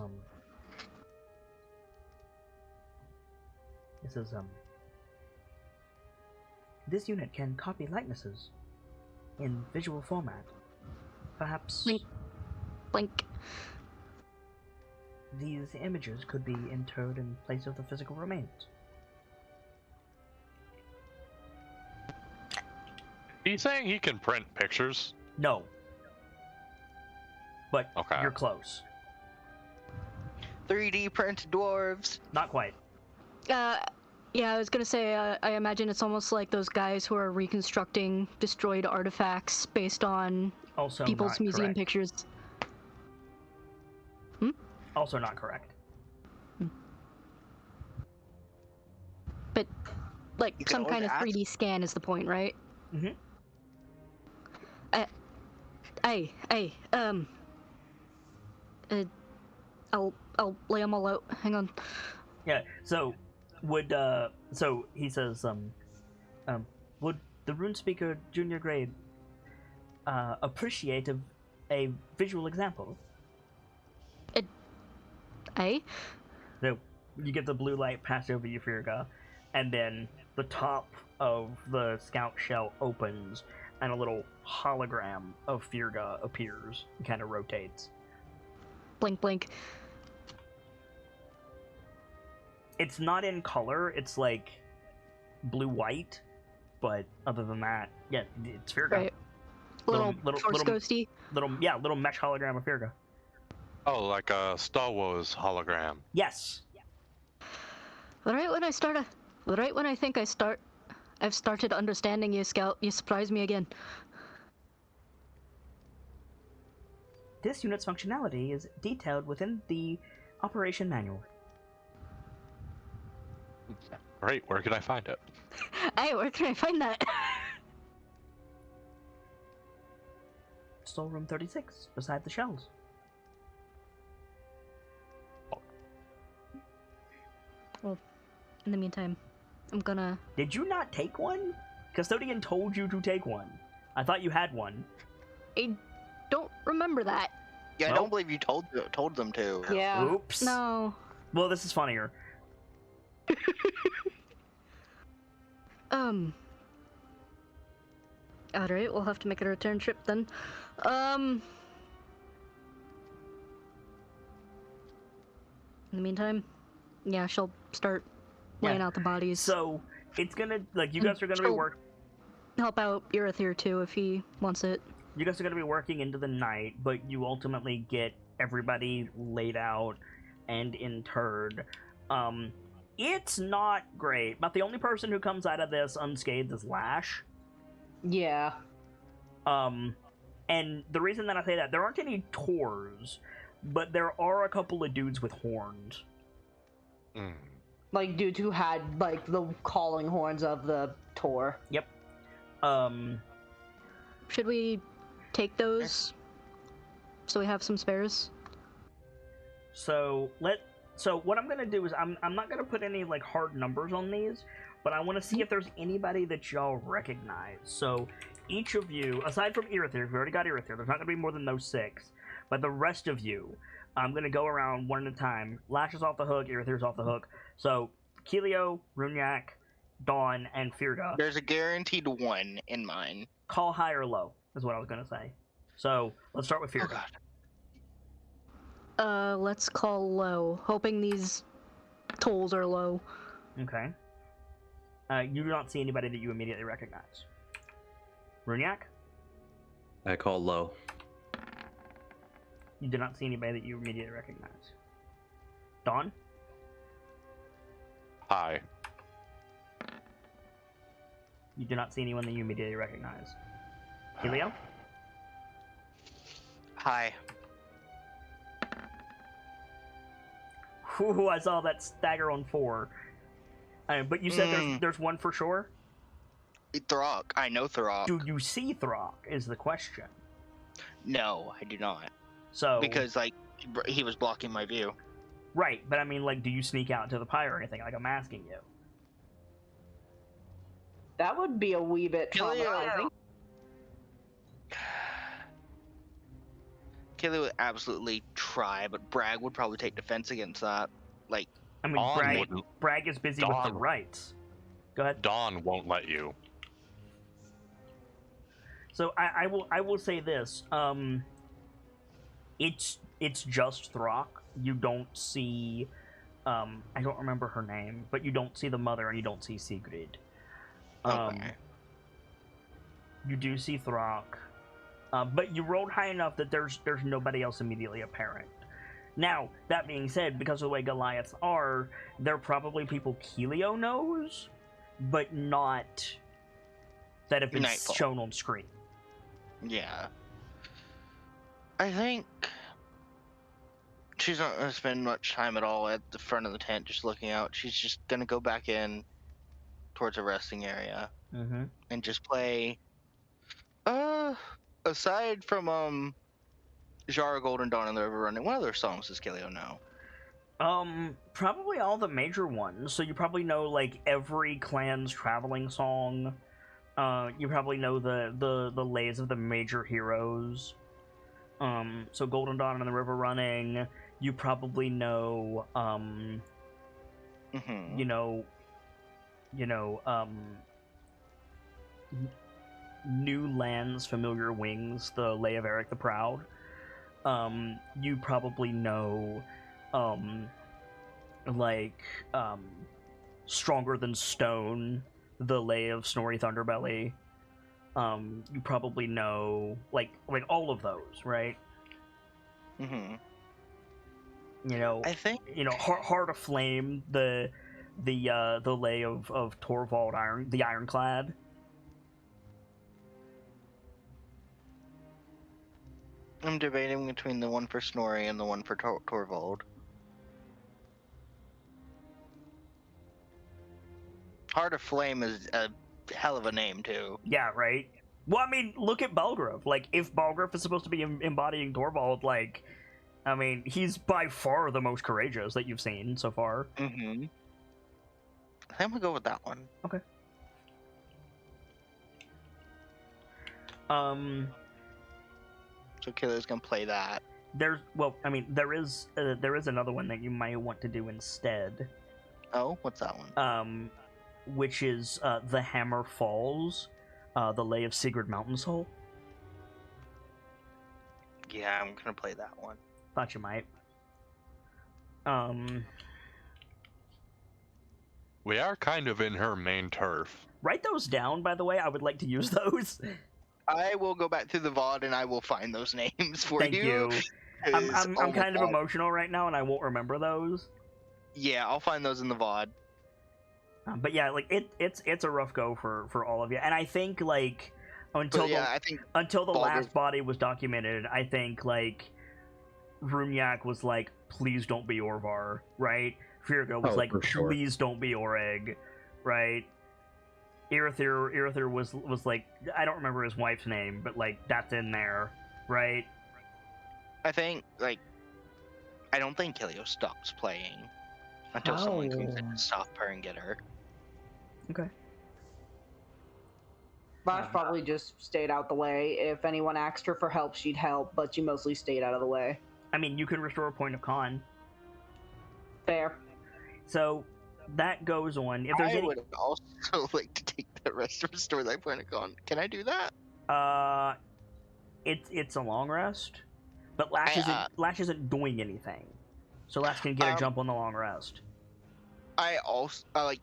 this unit can copy likenesses in visual format. Perhaps Blink. Blink. these images could be interred in place of the physical remains. He's saying he can print pictures. No. But Okay. you're close. 3D print dwarves. Not quite. Yeah, I was gonna say, I imagine it's almost like those guys who are reconstructing destroyed artifacts based on Also people's not museum correct. pictures. Also not correct. But, like, You can some kind always of ask. 3D scan is the point, right? Mm-hmm. I'll lay them all out. Hang on. Yeah, so so he says, would the rune speaker junior grade appreciate a visual example? So you get the blue light passed over you, Virga, and then the top of the scout shell opens and a little hologram of Virga appears and kind of rotates. Blink, blink. It's not in color, it's like blue-white, but other than that, yeah, it's Virga. Right. Little Force little- ghosty. Little mesh hologram of Virga. Oh, like a Star Wars hologram. Yes. Right when I think I've started understanding you, Scout, you surprise me again. This unit's functionality is detailed within the operation manual. Great, where can I find it? Hey, where can I find that? Storeroom 36, beside the shells. Well, in the meantime, I'm gonna... Did you not take one? Custodian told you to take one. I thought you had one. I don't remember that. Yeah, I Well- don't believe you told them to. Yeah. Oops. No. Well, this is funnier. Alright, we'll have to make a return trip then. In the meantime, yeah, she'll start laying Yeah. out the bodies. So, it's gonna, like, you guys are gonna be She'll help out Irathir too if he wants it. You guys are gonna be working into the night, but you ultimately get everybody laid out and interred. it's not great, but the only person who comes out of this unscathed is Lash. Yeah. And the reason that I say that, there aren't any Tors, but there are a couple of dudes with horns. Mm. Like dudes who had like the calling horns of the Tor. Yep. Should we take those so we have some spares? So what I'm gonna do is I'm not gonna put any like hard numbers on these, but I want to see if there's anybody that y'all recognize. So each of you, aside from Irithyr, we already got Irithyr, there's not gonna be more than those 6. But the rest of you, I'm gonna go around one at a time. Lash is off the hook, Irithyr's off the hook. So Keelio, Runyak, Dawn, and Firga. There's a guaranteed 1 in mine. Call high or low is what I was gonna say. So let's start with Oh Firga. god. Let's call low, hoping these tolls are low. Okay. You do not see anybody that you immediately recognize. Runyak, I call low. you do not see anybody that you immediately recognize. Dawn, Hi. you do not see anyone that you immediately recognize. Helio, Hi. whoo, I saw that stagger on 4. But you said Mm. there's one for sure? Throck. I know Throck. Do you see Throck is the question. No, I do not. So Because, like, he was blocking my view. right, but I mean, like, do you sneak out to the pyre or anything? Like, I'm asking you. That would be a wee bit Killia- traumatizing. Kaylee would absolutely try, but Bragg would probably take defense against that. Like, I mean, Dawn wouldn't. Bragg is busy with the Dawn. rights. Go ahead. Dawn won't let you. So I will say this. It's just Throck. You don't see. I don't remember her name, but you don't see the mother and you don't see Sigrid. okay. You do see Throck, but you rolled high enough that there's nobody else immediately apparent. Now, that being said, because of the way Goliaths are, they're probably people Keelio knows, but not that have been Nightfall. shown on screen. Yeah. I think she's not going to spend much time at all at the front of the tent just looking out. She's just going to go back in towards a resting area Mm-hmm. and just play. Aside from Jara Golden Dawn and the River Running, what other songs does Kilio know? Probably all the major ones. So you probably know like every clan's traveling song. You probably know the lays of the major heroes. So Golden Dawn and the River Running. You probably know. Mm-hmm. New Lands, Familiar Wings, the Lay of Eric the Proud. You probably know, Stronger Than Stone, the Lay of Snorri Thunderbelly. You probably know, like all of those, right? Mm-hmm. I think. Heart of Flame, the Lay of Torvald the Ironclad. I'm debating between the one for Snorri and the one for Torvald. Heart of Flame is a hell of a name, too. Yeah, right? Well, I mean, look at Balgruuf. Like, if Balgruuf is supposed to be embodying Torvald, like, I mean, he's by far the most courageous that you've seen so far. Mm-hmm. I think I'm gonna go with that one. Okay. So Killer's gonna play that. There is another one that you might want to do instead. Oh, what's that one? Which is The Hammer Falls, the Lay of Sigurd Mountain Soul. Yeah, I'm gonna play that one. Thought you might. We are kind of in her main turf. Write those down, by the way. I would like to use those. I will go back through the VOD and I will find those names for Thank you. I'm 'cause, kind of God. emotional right now, and I won't remember those. Yeah, I'll find those in the VOD. But yeah, like it's a rough go for all of you, and I think like until I think until the Baldur's- last body was documented, I think like Runyak was like, please don't be Orvar, right? Firgo was like, for sure. please don't be Oreg, right? Irithyr was like, I don't remember his wife's name, but like that's in there, right? I think like I don't think Kilio stops playing until someone comes in to stop her and get her. Okay. Vash probably just stayed out the way. If anyone asked her for help, she'd help, but she mostly stayed out of the way. I mean, you can restore a point of con. Fair. So that goes on. If there's I any, would also like to take the rest of restore that point of con. Can I do that? it's a long rest, but Lash isn't doing anything, so Lash can get a jump on the long rest. I also like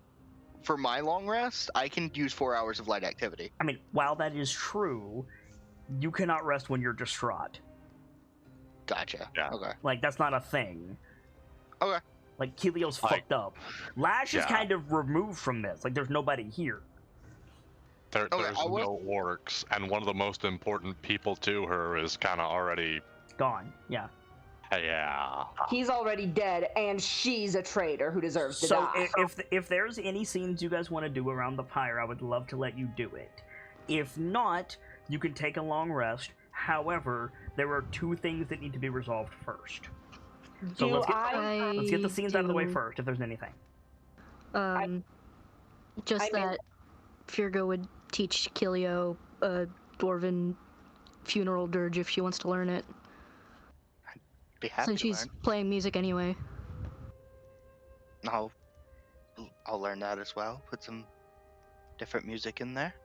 for my long rest, I can use 4 hours of light activity. I mean, while that is true, you cannot rest when you're distraught. Gotcha. Yeah. Okay. Like that's not a thing. Okay. Like Kilio's fucked up. Lash is kind of removed from this. Like there's nobody here. There's no orcs, and one of the most important people to her is kind of already Gone. Yeah. Yeah. He's already dead, and she's a traitor who deserves to So die. if there's any scenes you guys want to do around the pyre, I would love to let you do it. If not, you can take a long rest. However, there are 2 things that need to be resolved first. So let's get the scenes out of the way first, if there's anything. Just that Firgo would teach Kilio a dwarven funeral dirge if she wants to learn it. Be happy Since to she's learn. playing music anyway. I'll learn that as well. Put some different music in there.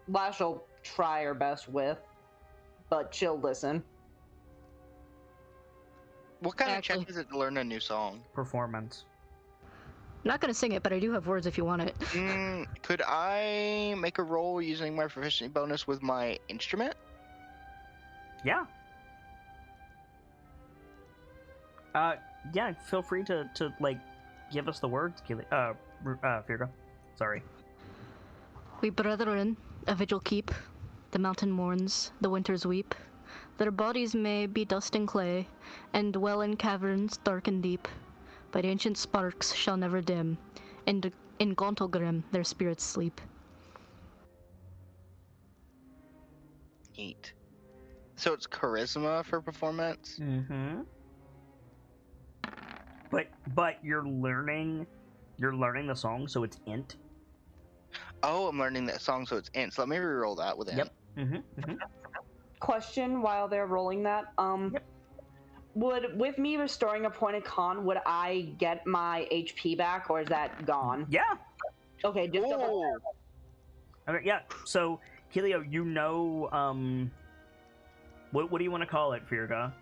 Lash will try her best with, but she'll listen. What kind Actually- of check is it to learn a new song? Performance. I'm not gonna sing it, but I do have words if you want it. Could I make a roll using my proficiency bonus with my instrument? Yeah. Yeah, feel free to like give us the words, Firgo. Sorry. We brethren, a vigil keep, the mountain mourns, the winters weep. Their bodies may be dust and clay, and dwell in caverns dark and deep, but ancient sparks shall never dim, and in Gauntlgrim their spirits sleep. Neat. So it's charisma for performance? Mm-hmm. But you're learning the song, so it's int. Oh, I'm learning that song, so it's int. So let me reroll that with int. Yep. Mm-hmm. Question while they're rolling that. Yep. With me restoring a point of con, would I get my HP back, or is that gone? Yeah. Okay, just double. Okay. Yeah. So, Kilio, you know, what do you want to call it, Firga?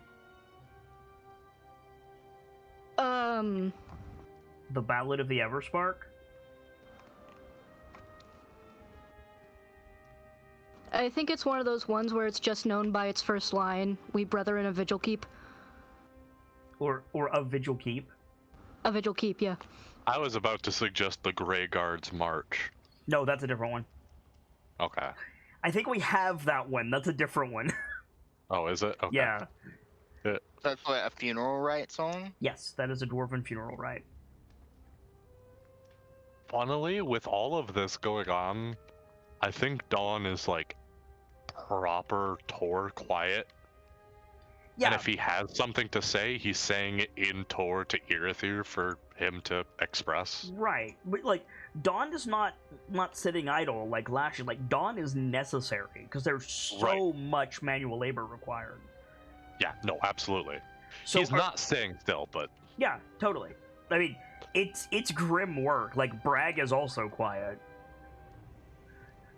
The Ballad of the Everspark? I think it's one of those ones where it's just known by its first line, we brethren a vigil keep. Or a Vigil Keep? A vigil keep, yeah. I was about to suggest the Grey Guards March. No, that's a different one. Okay. I think we have that one. That's a different one. Oh, is it? Okay. Yeah. That's what, a funeral rite song? Yes, that is a dwarven funeral rite. Funnily, with all of this going on, I think Dawn is like proper Tor quiet. Yeah. And if he has something to say, he's saying it in Tor to Irithyr for him to express. Right. But like Dawn is not sitting idle like Lash is. Like Dawn is necessary because there's so much manual labor required. Yeah, no, absolutely. So he's not staying still, but yeah, totally. I mean, it's grim work. Like Bragg is also quiet.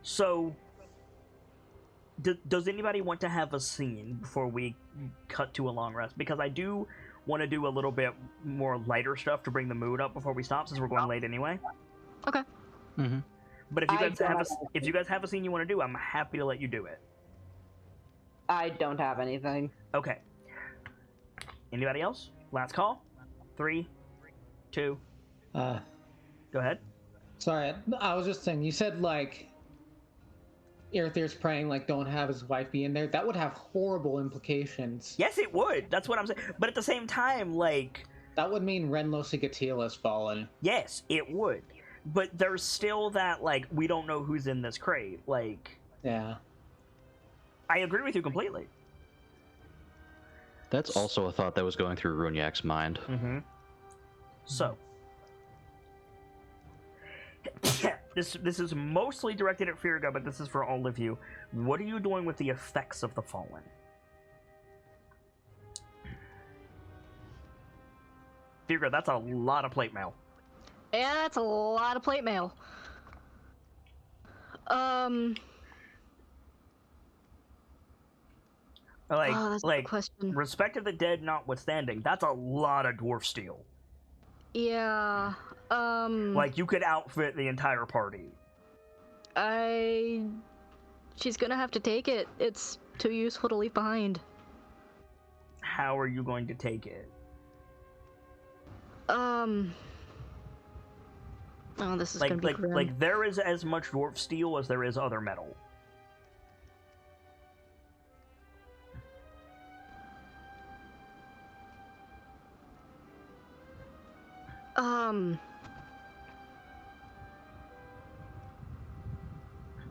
So does anybody want to have a scene before we cut to a long rest? Because I do want to do a little bit more lighter stuff to bring the mood up before we stop, since we're going late anyway. Okay. Mm-hmm. But if you guys have a scene you want to do, I'm happy to let you do it. I don't have anything. Okay. Anybody else? Last call. 3, 2. Uh, Go ahead. Sorry, I was just saying. You said like Earthir's praying like don't have his wife be in there. That would have horrible implications. Yes, it would. That's what I'm saying. But at the same time, like, That would mean Renlo Sigatila's fallen. yes, it would. But there's still that, like, we don't know who's in this crate. Like, Yeah. I agree with you completely. That's also a thought that was going through Runyak's mind. Mm-hmm. So, this is mostly directed at Firga, but this is for all of you. What are you doing with the effects of the Fallen? Firga, that's a lot of plate mail. Yeah, that's a lot of plate mail. Like, Oh, that's a like, good question. Respect of the Dead notwithstanding, that's a lot of dwarf steel. Yeah. Like, you could outfit the entire party. She's gonna have to take it. It's too useful to leave behind. How are you going to take it? Oh, this is gonna be grim. Like, there is as much dwarf steel as there is other metal.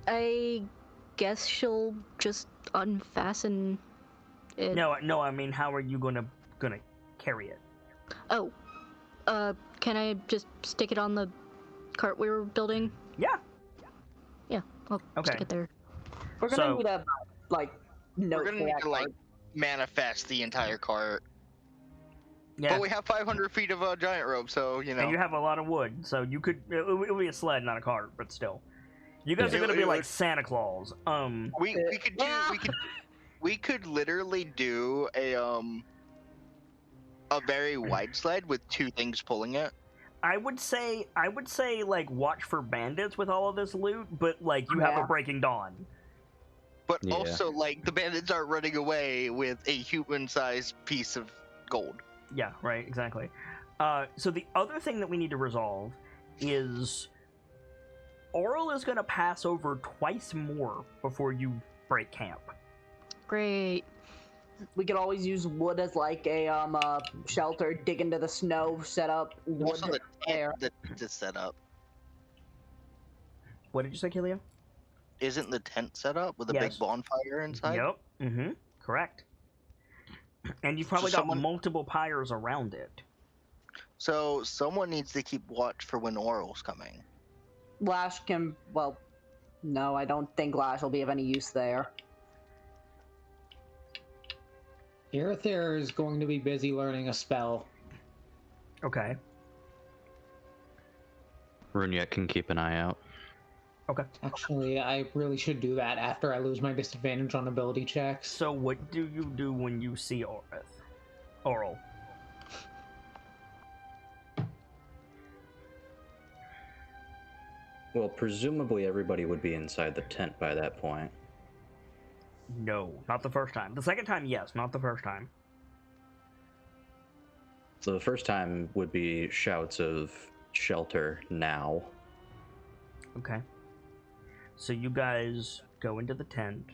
I guess she'll just unfasten it. No, I mean, how are you gonna carry it? Oh, can I just stick it on the cart we were building? Yeah. Yeah, I'll Okay. stick it there. We're gonna So- need a like note We're gonna for need that to like card. manifest the entire cart. Yeah. But we have 500 feet of giant rope, so you know. And you have a lot of wood, so you could. It'll be a sled, not a cart, but still. You guys Yeah. are gonna be It like would- Santa Claus. we could do Yeah. we could literally do a very wide sled with two things pulling it. I would say like watch for bandits with all of this loot, but like you have a Yeah. Breaking Dawn. But Yeah. also like the bandits aren't running away with a human-sized piece of gold. Yeah, right, exactly. So the other thing that we need to resolve is Oral is gonna pass over twice more before you break camp. Great. We could always use wood as like a shelter, dig into the snow, set up wood Also the there. tent that's set up. What did you say, Kilio? Isn't the tent set up with a Yes. big bonfire inside? Yep. Mm-hmm. Correct. And you've probably got someone- multiple pyres around it. So someone needs to keep watch for when Oral's coming. Lash can no, I don't think Lash will be of any use there. Irithir is going to be busy learning a spell. Okay. Runyak can keep an eye out. Okay. Actually, I really should do that after I lose my disadvantage on ability checks. So what do you do when you see Oral? Well, presumably everybody would be inside the tent by that point. No, not the first time. The second time, yes, not the first time. So the first time would be shouts of shelter now. Okay. So you guys go into the tent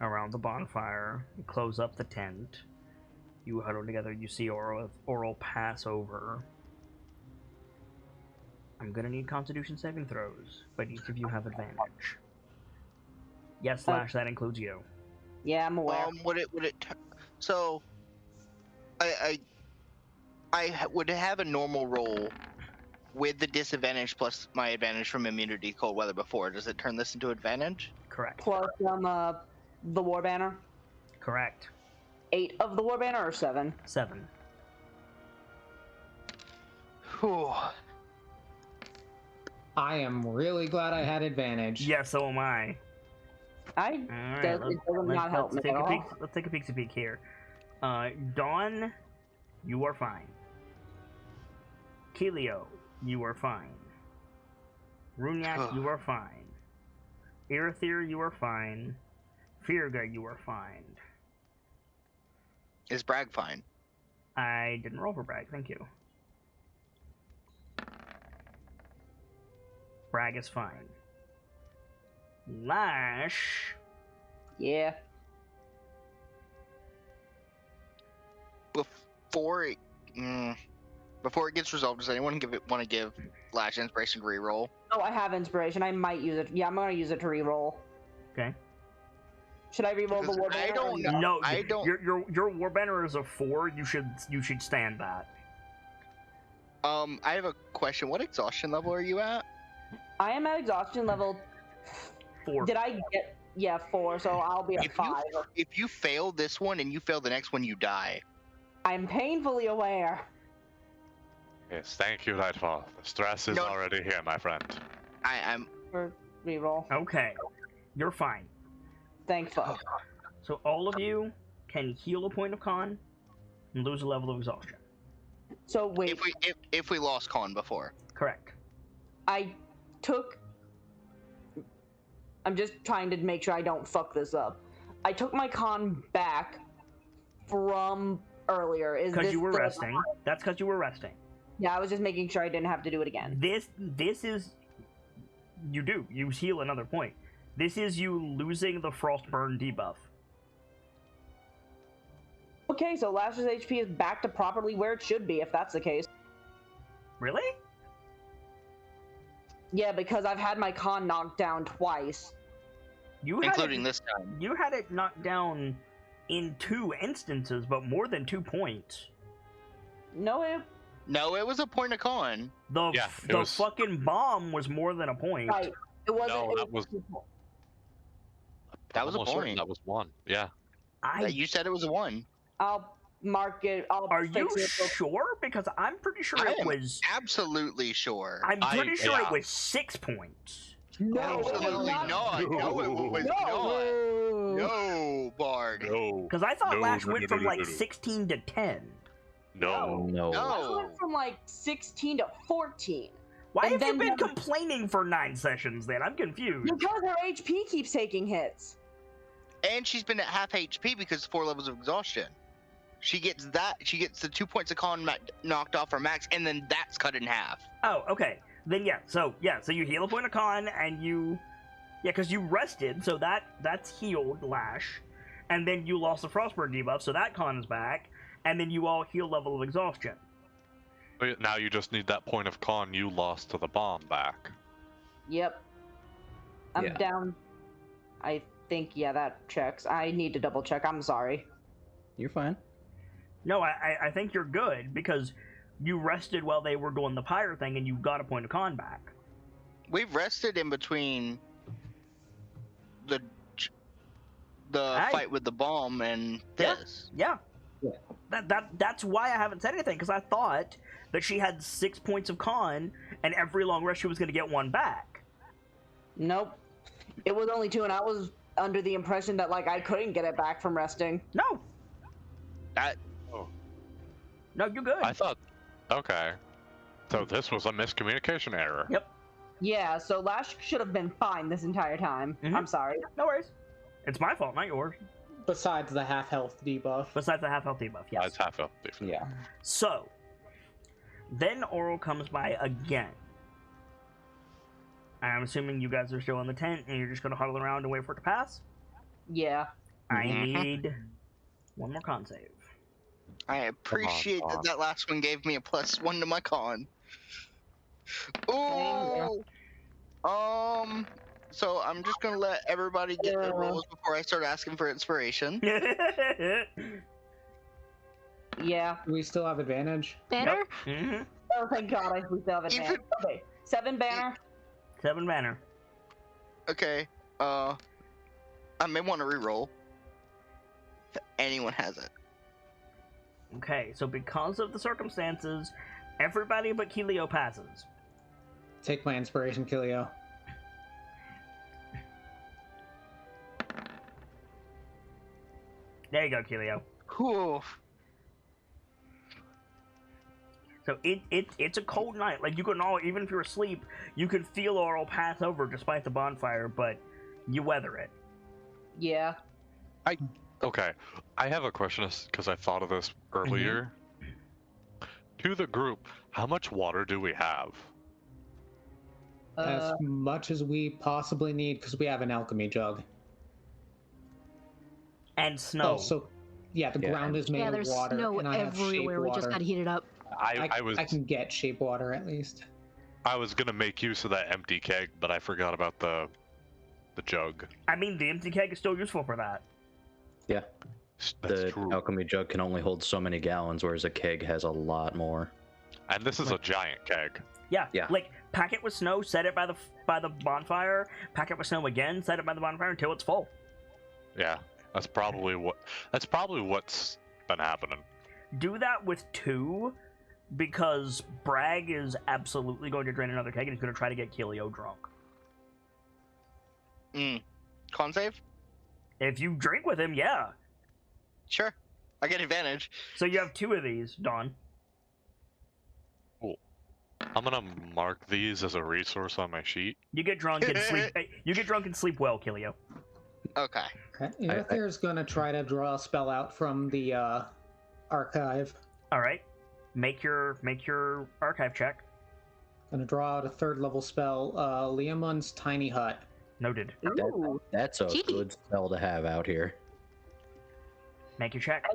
around the bonfire, you close up the tent, you huddle together, you see Oral pass over. I'm gonna need Constitution saving throws, but each of you have advantage. Yes, Slash, that includes you. Yeah, I'm aware. So I would have a normal roll with the disadvantage plus my advantage from immunity to cold weather before. Does it turn this into advantage? Correct. Plus the war banner. Correct. 8 of the war banner or 7? 7. Whew. I am really glad I had advantage. Yeah, so am I. I Alright, it does not help me take at a all. peek. Let's take a peek here. Dawn, you are fine. Kelio, you are fine. Runyak, you are fine. Irithir, you are fine. Firga, you are fine. Is Bragg fine? I didn't roll for brag, thank you. Bragg is fine. Lash. Yeah. Before it, before it gets resolved, does anyone want to give Lash Inspiration to reroll? Oh, I have inspiration. I might use it. Yeah, I'm gonna use it to reroll. Okay. Should I reroll the Because war banner? I don't or know. No, I don't. Your war banner is a 4. You should stand that. I have a question. What exhaustion level are you at? I am at exhaustion level 4. Did I get? Yeah, 4. So I'll be at 5. If you fail this one and you fail the next one, you die. I'm painfully aware. Yes, thank you, Lightfall. The stress is No. already here, my friend. I'm. For reroll. Okay, you're fine. Thank fuck. So all of you can heal a point of con and lose a level of exhaustion. So wait, If we lost con before. Correct. I took. I'm just trying to make sure I don't fuck this up. I took my con back from earlier. Is Because this you were the- resting. That's because you were resting. Yeah, I was just making sure I didn't have to do it again. This is. You heal another point. This is you losing the Frostburn debuff. Okay, so Lash's HP is back to properly where it should be, if that's the case. Really? Yeah, because I've had my con knocked down twice. You had Including it, this time. You had it knocked down in 2 instances, but more than 2 points. No, No, it was a point of con. The Yeah, it the was- fucking bomb was more than a point. right. It wasn't. No, it that was- That was a Almost certain point. That was 1. Yeah. You said it was a 1. I'll mark it. I'll Are you fix it. sure? Because I'm pretty sure I it am was. absolutely sure. I'm pretty sure yeah. it was 6 points. No, Absolutely it was not. No, it was No. not. No, Bard. No. Because I thought No, Lash no, went no, from no, like no, no. 16 to 10. No. No. I No. went from like 16 to 14. Why And have you then been the- complaining for 9 sessions then? I'm confused. Because her HP keeps taking hits. And she's been at half HP because 4 levels of exhaustion. She gets that. She gets the 2 points of con knocked off her max, and then that's cut in half. Oh, okay. Then so you heal a point of con and you. Yeah, because you rested, so that's healed Lash. And then you lost the Frostburn debuff, so that con is back. And then you all heal level of exhaustion. But now you just need that point of con you lost to the bomb back. Yep. I'm Yeah. down. I think, yeah, that checks. I need to double check. I'm sorry. You're fine. No, I think you're good, because you rested while they were doing the pyre thing, and you got a point of con back. We've rested in between the Aye. fight with the bomb and Yeah. this. Yeah. Yeah. That's why I haven't said anything, because I thought that she had 6 points of con, and every long rest she was going to get 1 back. Nope. It was only 2, and I was under the impression that, like, I couldn't get it back from resting. No. That No, you're good. I thought. Okay. So this was a miscommunication error. Yep. Yeah, so Lash should have been fine this entire time. Mhm. I'm sorry. No worries. It's my fault, not yours. Besides the half health debuff. Besides the half health debuff, yes. That's half health. Yeah. So, then Oral comes by again. I'm assuming you guys are still in the tent and you're just going to huddle around and wait for it to pass. Yeah. I Mhm. need 1 more con save. I appreciate Bard. that last one gave me a +1 to my con. Ooh. So I'm just gonna let everybody get their rolls before I start asking for inspiration. Yeah. Do we still have advantage? Banner? hmm Oh, thank God, we still have advantage. Okay. 7 banner. 7 banner. Okay. I may want to reroll. If anyone has it. Okay, so because of the circumstances, everybody but Keelio passes. Take my inspiration, Kilio. There you go, Keelio. Whew. So it's a cold night. Like, you can all, even if you're asleep, you can feel Oral pass over despite the bonfire, but you weather it. Yeah. Okay, I have a question because I thought of this earlier. To the group, how much water do we have? As much as we possibly need, because we have an alchemy jug. And snow. Also, yeah, the ground is made Yeah, of there's water, snow and I have shape everywhere. We just water. gotta heat it up. I can get shape water at least. I was gonna make use of that empty keg, but I forgot about the jug. I mean, the empty keg is still useful for that. Yeah. That's The true. alchemy jug can only hold so many gallons, whereas a keg has a lot more. And this is a giant keg. Yeah, Yeah. like pack it with snow, set it by the bonfire, pack it with snow again, set it by the bonfire until it's full. Yeah, that's probably what's been happening. Do that with 2, because Bragg is absolutely going to drain another keg and he's going to try to get Keelio drunk. Con save? If you drink with him, yeah. Sure. I get advantage. So you have 2 of these, Dawn. I'm gonna mark these as a resource on my sheet. You get drunk and sleep. You get drunk and sleep well, Keelio. Okay. Okay. Aether's gonna try to draw a spell out from the archive. All right, make your archive check. Gonna draw out a 3rd level spell, Liamon's Tiny Hut. Noted. Ooh. That's a Cheeky. good spell to have out here. Make your check.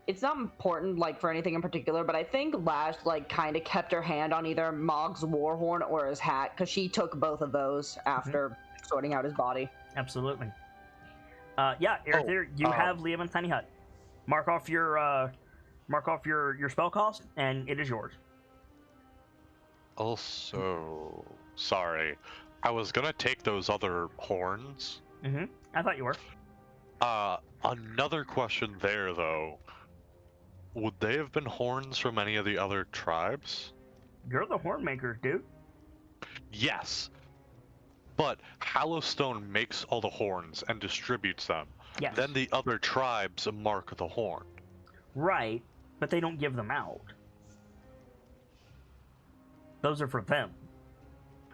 It's not important, like, for anything in particular, but I think Lash, like, kind of kept her hand on either Mog's Warhorn or his hat, because she took both of those after sorting out his body. Absolutely. Yeah, Aether, you have Liamon's tiny hut. Mark off your spell cost, and it is yours. Also, sorry, I was gonna take those other horns. Mm-hmm. I thought you were. Another question there though. Would they have been horns from any of the other tribes? You're the horn makers, dude. Yes. But Hallowstone makes all the horns and distributes them. Yes. Then the other tribes mark the horn. Right, but they don't give them out. Those are for them.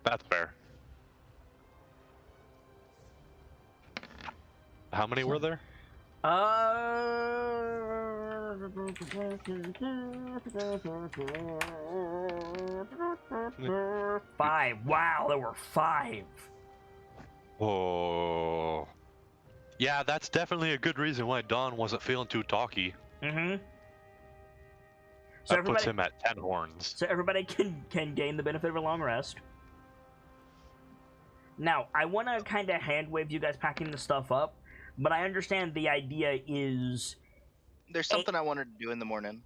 That's fair. How many were there? 5. Wow, there were 5. Oh. Yeah, that's definitely a good reason why Dawn wasn't feeling too talky. Mm-hmm. So That puts him at 10 horns. So everybody can gain the benefit of a long rest. Now, I want to kind of hand wave you guys packing the stuff up, but I understand the idea is There's something I wanted to do in the morning.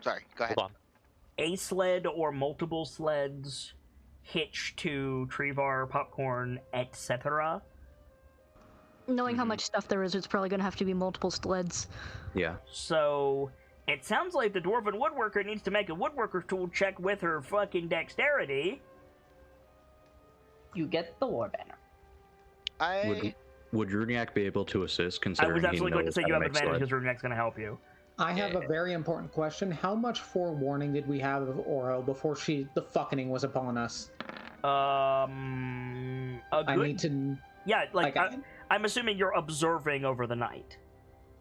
Sorry, go ahead. Hold on. a sled or multiple sleds hitched to Trevar, Popcorn, etc. Knowing how much stuff there is, it's probably gonna have to be multiple sleds. Yeah. So it sounds like the dwarven woodworker needs to make a woodworker's tool check with her fucking dexterity. You get the war banner. Would Runiak be able to assist, I considering was he absolutely going to knows say how you have make advantage sleds? because Runek's going to help you. I have a very important question. How much forewarning did we have of Oro before the fucking was upon us? A good... I need to... Yeah, I'm assuming you're observing over the night.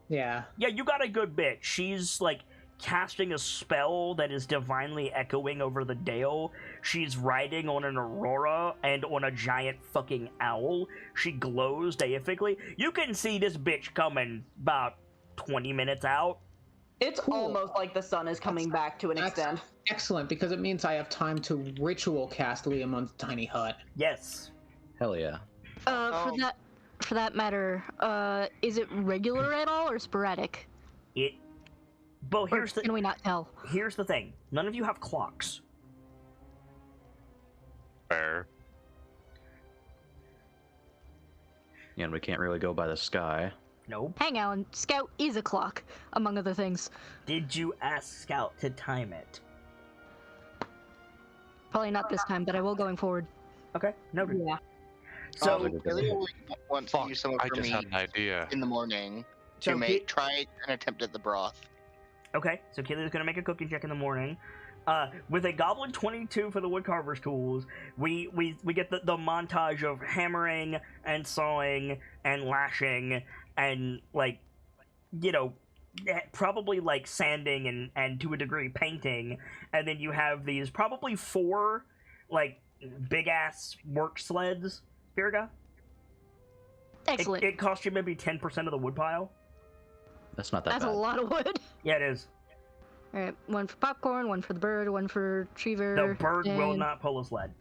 Yeah. Yeah, you got a good bit. She's, like, casting a spell that is divinely echoing over the dale. She's riding on an aurora and on a giant fucking owl. She glows deifically. You can see this bitch coming about 20 minutes out. It's almost like the sun is coming back to an extent. Excellent, because it means I have time to ritual cast Liamon's tiny hut. Yes. Hell yeah. For that matter, is it regular at all or sporadic? But Or can we not tell? Here's the thing. None of you have clocks. Fair. And we can't really go by the sky. Nope. Hang on, Scout is a clock, among other things. Did you ask Scout to time it? Probably not this time, but I will going forward. Okay, noted. Yeah. So, Really want to Fuck, use some of I for just me had an idea. in the morning to So try an attempt at the broth. okay, so Keely's gonna make a cooking check in the morning. With a Goblin 22 for the woodcarver's tools, we get the montage of hammering and sawing and lashing and, like, you know, probably like sanding and to a degree painting, and then you have these probably 4 like big ass work sleds, Virga. Excellent. It cost you maybe 10% of the wood pile. That's not that That's bad. a lot of wood. Yeah, it is. All right, 1 for popcorn, 1 for the bird, 1 for Trevor. The bird will and- not pull a sled.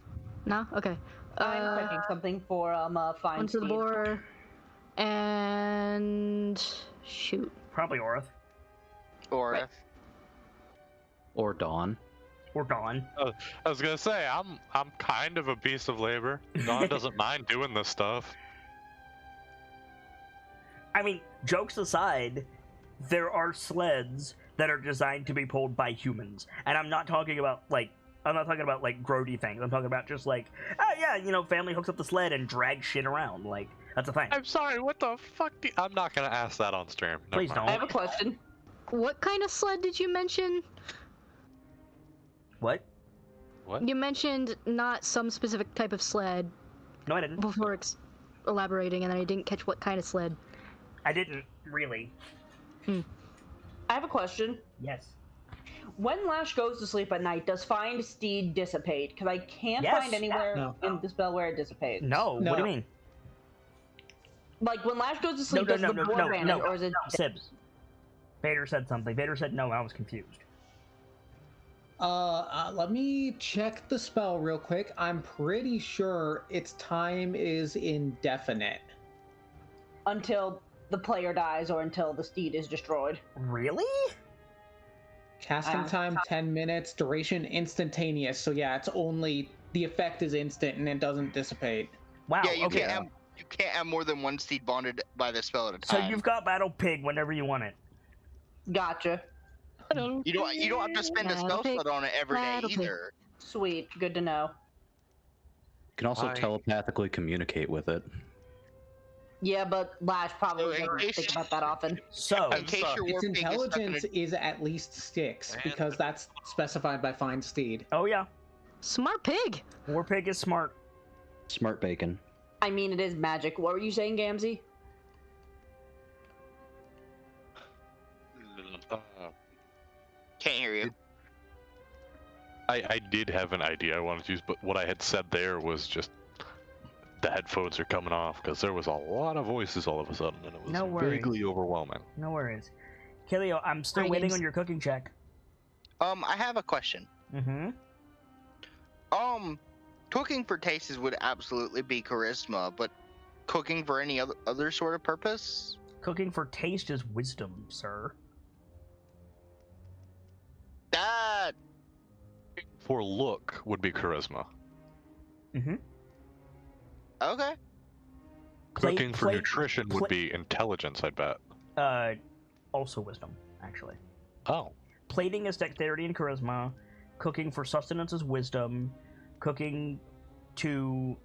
No, okay. I'm picking something for fine 1 for the speed. boar, and shoot. Probably Orith Or Right. Or Dawn. or Dawn. I was gonna say I'm kind of a beast of labor. Dawn doesn't mind doing this stuff. I mean, jokes aside, there are sleds that are designed to be pulled by humans, and I'm not talking about like grody things. I'm talking about just like, oh yeah, family hooks up the sled and drags shit around. Like that's a thing. I'm sorry. What the fuck? I'm not gonna ask that on stream. Never Please mind. don't. I have a question. What kind of sled did you mention? What? What? You mentioned not some specific type of sled No, I didn't. before elaborating, and then I didn't catch what kind of sled. I didn't really. I have a question. Yes. When Lash goes to sleep at night, does Find Steed dissipate? Because I can't Yes. find anywhere No. in the spell where it dissipates. No. What do No. you mean? Like when Lash goes to sleep, No, does no, the no, boar no, vanish, no, or is it? Sibs. Vader said something. Vader said no. I was confused. Let me check the spell real quick. I'm pretty sure its time is indefinite. Until the player dies or until the steed is destroyed. Really? Casting time 10 minutes, duration instantaneous. So yeah, it's only the effect is instant and it doesn't dissipate. Wow. yeah, you okay. can't have more than one steed bonded by the spell at a So time. you've got Battle Pig whenever you want it. Gotcha. You don't have to spend a Battle spell Pig, slot on it every day Battle Pig. either. Sweet. Good to know. You can also I- telepathically communicate with it. Yeah, but Lash probably So in doesn't case- think about that often. So In case your Its war pig is stuck in intelligence is at least 6 Man. because that's specified by Find Steed. oh yeah, Smart pig. War Pig is smart. Smart bacon. I mean, it is magic. What were you saying, Gamzee? can't hear you. I did have an idea I wanted to use, but what I had said there was just the headphones are coming off because there was a lot of voices all of a sudden, and it was No worries. vaguely overwhelming. No worries. Kilio, I'm still Sorry, waiting James. on your cooking check. I have a question. Mm-hmm. Cooking for tastes would absolutely be charisma, but cooking for any other sort of purpose? Cooking for taste is wisdom, sir. That For look would be charisma. Mm-hmm. okay. Cooking for nutrition would be intelligence, I bet. Also wisdom, actually. Oh. Plating is dexterity and charisma. Cooking for sustenance is wisdom. Cooking to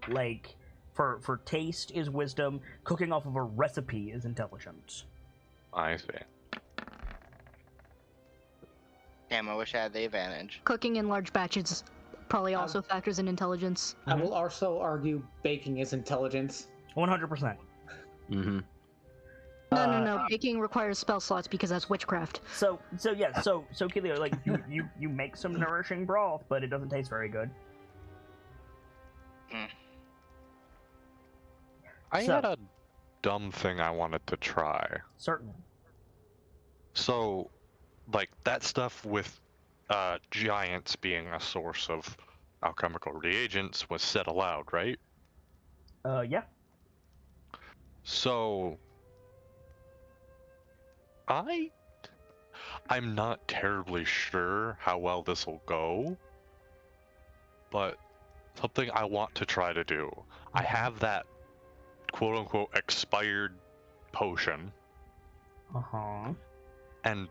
for taste is wisdom. Cooking off of a recipe is intelligence. I see. Damn, I wish I had the advantage. Cooking in large batches probably also factors in intelligence. I will also argue baking is intelligence. 100%. Mm-hmm. No. Baking requires spell slots because that's witchcraft. So Kilio, like you make some nourishing broth, but it doesn't taste very good. I So- had a dumb thing I wanted to try. Certainly. So, like, that stuff with giants being a source of alchemical reagents was said aloud, right? Yeah. So, I'm not terribly sure how well this will go, but something I want to try to do. I have that quote-unquote expired potion, Uh-huh. and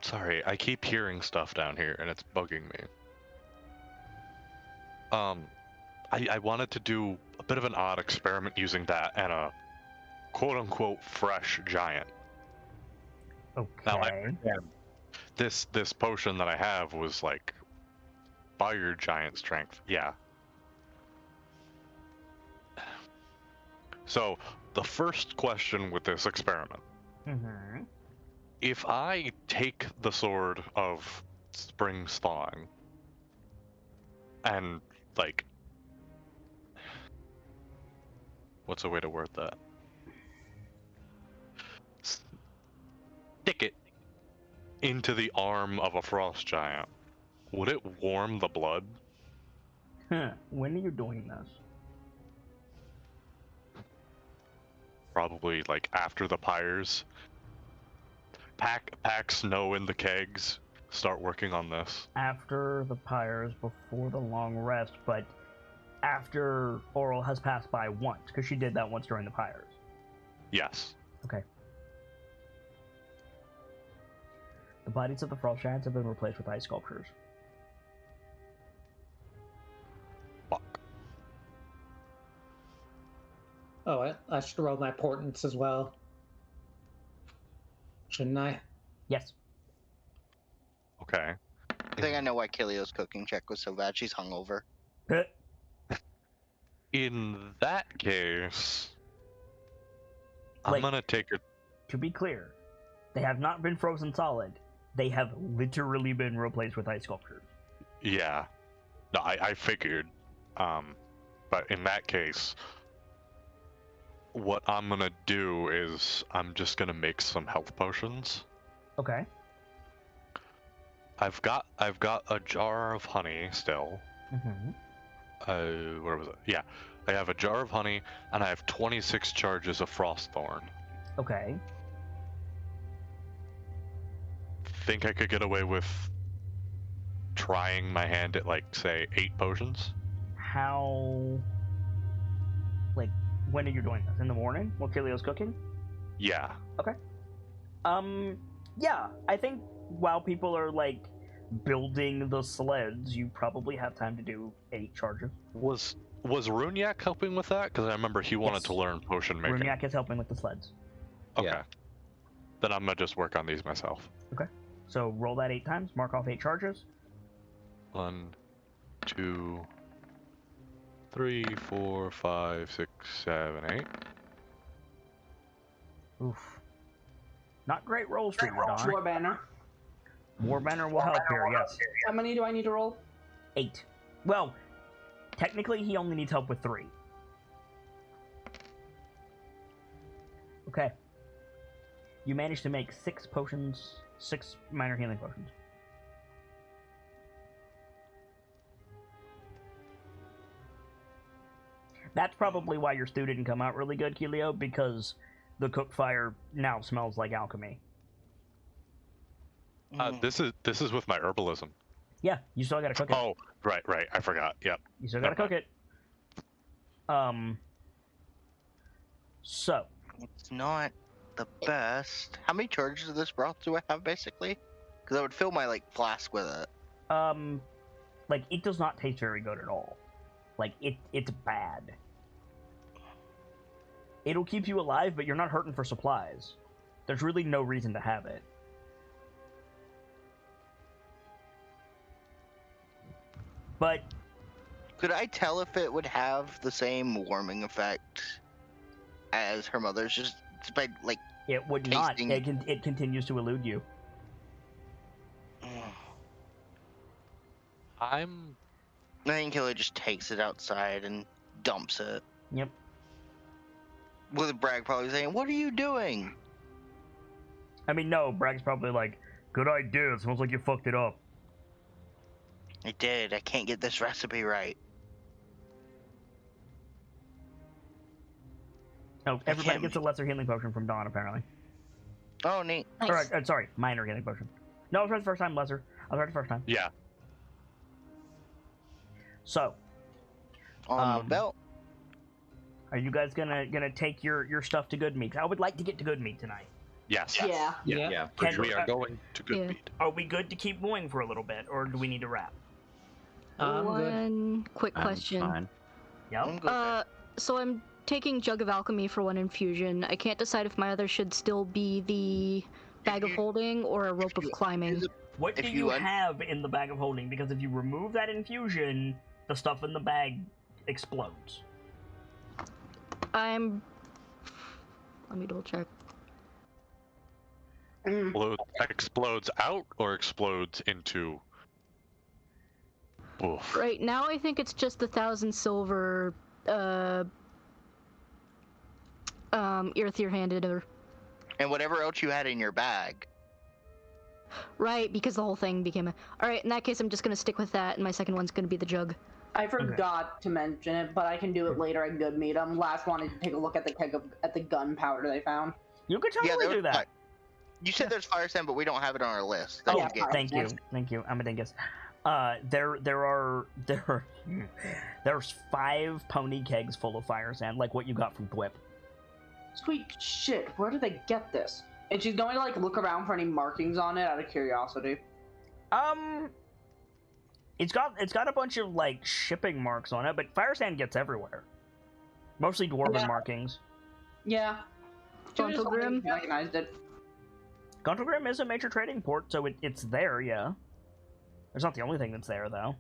sorry, I keep hearing stuff down here and it's bugging me. I wanted to do a bit of an odd experiment using that and a quote-unquote fresh giant. Okay. Now, this potion that I have was like fire giant strength. Yeah. So the first question with this experiment Mm-hmm. If I take the sword of Spring's Thawing and, like, what's a way to word that? Stick it into the arm of a frost giant, would it warm the blood? When are you doing this? Probably like after the pyres. Pack snow in the kegs. Start working on this. After the pyres, before the long rest, but after Oral has passed by once, because she did that once during the pyres. Yes. Okay. The bodies of the frost giants have been replaced with ice sculptures. Fuck. Oh, I should roll my portents as well. Shouldn't I? Yes. Okay. I think I know why Kilio's cooking check was so bad. She's hungover. In that case, I'm Like- gonna take a. To be clear, they have not been frozen solid. They have literally been replaced with ice sculptures. Yeah. No, I figured. But in that case, what I'm gonna do is I'm just gonna make some health potions. Okay. I've got a jar of honey still. Mm-hmm. Where was it? Yeah, I have a jar of honey and I have 26 charges of frostthorn. Okay. Think I could get away with trying my hand at, like, say 8 potions? How... Like, when are you doing this? In the morning? While Kilio's cooking? Yeah. Yeah, I think while people are, like, building the sleds, you probably have time to do 8 charges. Was Runyak helping with that? Because I remember he wanted Yes. to learn potion making. Runyak is helping with the sleds. Okay. Yeah. Then I'm gonna just work on these myself. So roll that 8 times, mark off 8 charges. 1, 2, 3, 4, 5, 6, 7, 8. Oof. Not great rolls for you, Don. War banner. Warbanner will help here, yes. How many do I need to roll? 8. Well, technically he only needs help with 3. Okay. You managed to make 6 potions, 6 minor healing potions. That's probably why your stew didn't come out really good, Kilio, because the cook fire now smells like alchemy. This is with my herbalism. Yeah, you still gotta cook it. Oh, right. I forgot. Yep. You still gotta Never cook it. So, It's not the best. How many charges of this broth do I have, basically? Because I would fill my, like, flask with it. like, it does not taste very good at all. Like, it's bad. It'll keep you alive, but you're not hurting for supplies. There's really no reason to have it. But Could I tell if it would have the same warming effect as her mother's? Just by, like... it would Tasting- not. It continues to elude you. I think Hilly just takes it outside and dumps it. Yep. With Bragg probably saying, "What are you doing?" I mean, no, Bragg's probably like, good idea, it smells like you fucked it up. I did. I can't get this recipe right. Oh, everybody can't gets a lesser healing potion from Dawn, apparently. Oh, neat. Nice. Sorry, minor healing potion. No, I was right the first time, lesser. I was right the first time. Yeah. So, On the belt. are you guys gonna take your stuff to Good Meat? I would like to get to Good Meat tonight. Yes. Yeah. Yeah, for Can- sure. We are going to good Yeah. meat. Are we good to keep going for a little bit, or do we need to wrap? I'm good. One quick I'm question. fine. Yep. I'm good. So I'm taking Jug of Alchemy for 1 infusion. I can't decide if my other should still be the Bag of Holding or a Rope of Climbing. What if do you you have in the bag of holding? Because if you remove that infusion, the stuff in the bag explodes. Let me double check. explodes out or explodes into. Oof. Right now, I think it's just 1,000 silver. Earthier handed her. And whatever else you had in your bag. Right, because the whole thing became a. All right, in that case, I'm just gonna stick with that, and my second one's gonna be the jug. I forgot to mention it, but I can do it later at Good Meat. Last wanted to take a look at the keg at the gunpowder they found. You could totally do that. You said there's fire sand, but we don't have it on our list. Oh, Yeah, thank you. I'm a dingus. There's 5 pony kegs full of fire sand, like what you got from Thwip. Sweet shit, where did they get this? And she's going to like look around for any markings on it out of curiosity. It's got a bunch of like shipping marks on it, but fire sand gets everywhere. Mostly dwarven markings. Yeah. Gontelgrim? Recognized it. Gontelgrim is a major trading port, so it's there, yeah. It's not the only thing that's there, though.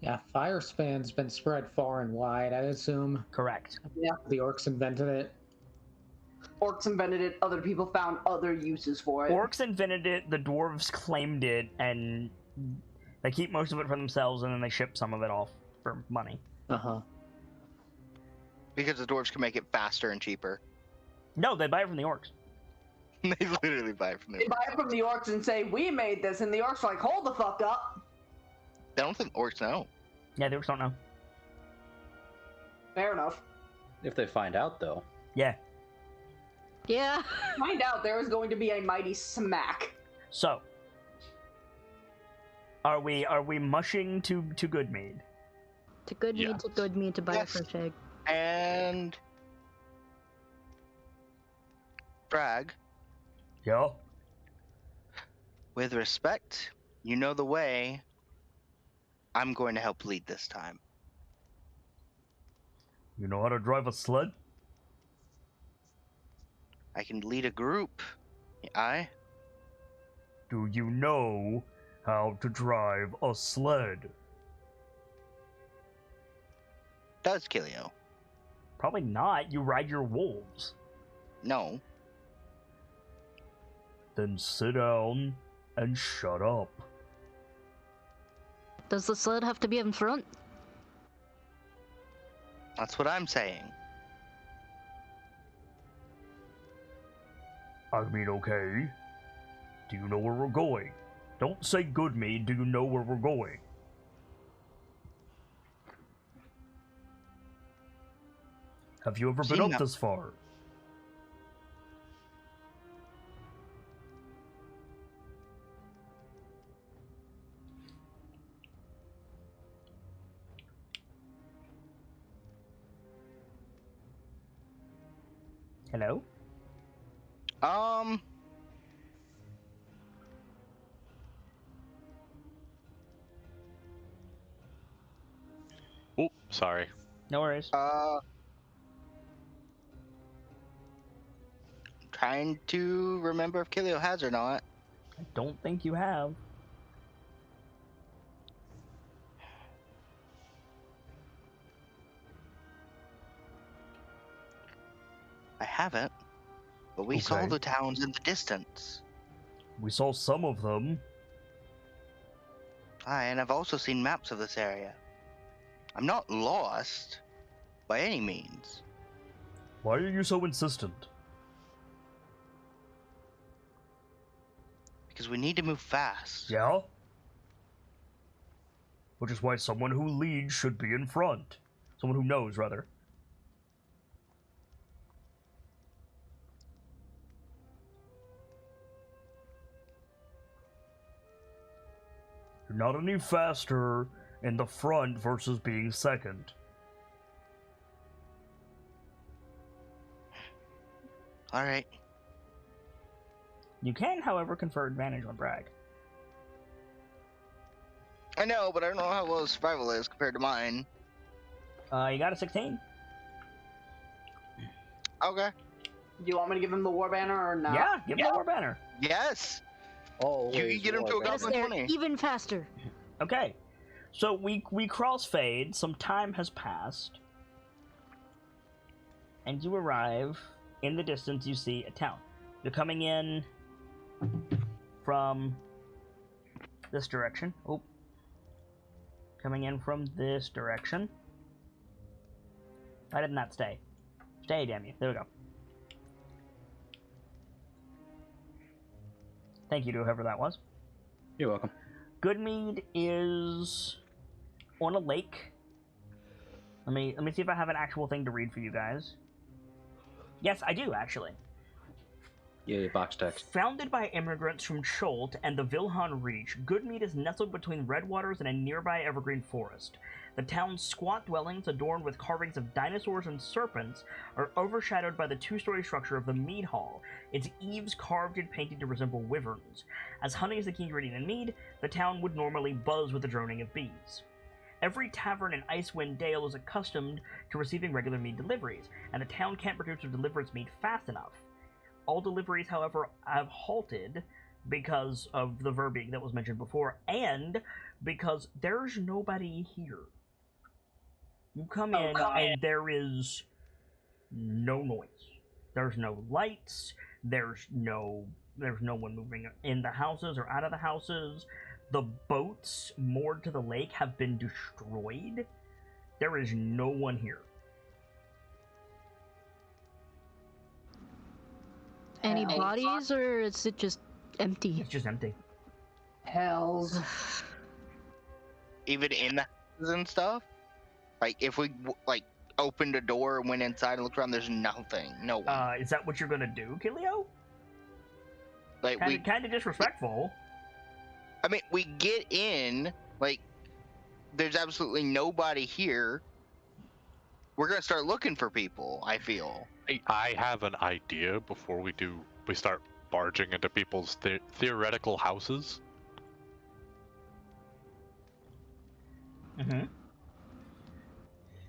Yeah, fire span's been spread far and wide, I assume. Correct. Yeah. The orcs invented it. Orcs invented it, other people found other uses for it. Orcs invented it, the dwarves claimed it, and they keep most of it for themselves, and then they ship some of it off for money. Uh-huh. Because the dwarves can make it faster and cheaper. No, they buy it from the orcs. They literally buy it from the They orcs. buy it from the orcs and say, we made this, and the orcs are like, hold the fuck up. I don't think orcs know. Yeah, the orcs don't know. Fair enough. If they find out, though. Yeah. Yeah. Find out there is going to be a mighty smack. So, are we mushing to Goodmead? To good mead, to good mead, to buy Yes. a fresh egg. And Bragg, Yeah. with respect, you know the way. I'm going to help lead this time. You know how to drive a sled? I can lead a group. Do you know how to drive a sled? Does Kilio? Probably not. You ride your wolves. No. Then sit down and shut up. Does the sled have to be in front? That's what I'm saying. I mean, okay. Do you know where we're going? Don't say good me, do you know where we're going? Have you ever been up this far? Hello? Oh, sorry. No worries. Trying to remember if Kilio has or not. I don't think you have. I haven't. But we saw Okay. the towns in the distance. We saw some of them. Aye, and I've also seen maps of this area. I'm not lost, by any means. Why are you so insistent? Because we need to move fast. Yeah? Which is why someone who leads should be in front. Someone who knows, rather. You're not any faster in the front versus being second. Alright. You can, however, confer advantage on Bragg. I know, but I don't know how well his survival is compared to mine. You got a 16? Okay. Do you want me to give him the war banner or not? Yeah, give him the war banner. Yes! Always You can get him to a Get us goblin there 20. even faster. Okay. So we crossfade, some time has passed. And you arrive. In the distance, you see a town. You're coming in from this direction. Oh. Coming in from this direction. Why didn't that stay? Stay, damn you. There we go. Thank you to whoever that was. You're welcome. Goodmead is on a lake. Let me see if I have an actual thing to read for you guys. Yes, I do, actually. Yeah, box text. Founded by immigrants from Scholt and the Vilhan Reach, Goodmead is nestled between Redwaters and a nearby evergreen forest. The town's squat dwellings, adorned with carvings of dinosaurs and serpents, are overshadowed by the two-story structure of the Mead Hall, its eaves carved and painted to resemble wyverns. As honey is the key ingredient in mead, the town would normally buzz with the droning of bees. Every tavern in Icewind Dale is accustomed to receiving regular mead deliveries, and the town can't produce or deliver its mead fast enough. All deliveries, however, have halted because of the verbiage that was mentioned before, and because there's nobody here. You come in, and there is no noise. There's no lights. There's no one moving in the houses or out of the houses. The boats moored to the lake have been destroyed. There is no one here. Any bodies, or is it just empty? It's just empty. Hells. Even in the houses and stuff? Like, if we, opened a door and went inside and looked around, there's nothing. No one. Is that what you're gonna do, Kilio? Like, Kind of disrespectful. I mean, we get in, there's absolutely nobody here. We're gonna start looking for people, I feel. I have an idea before we start barging into people's theoretical houses. Mm-hmm.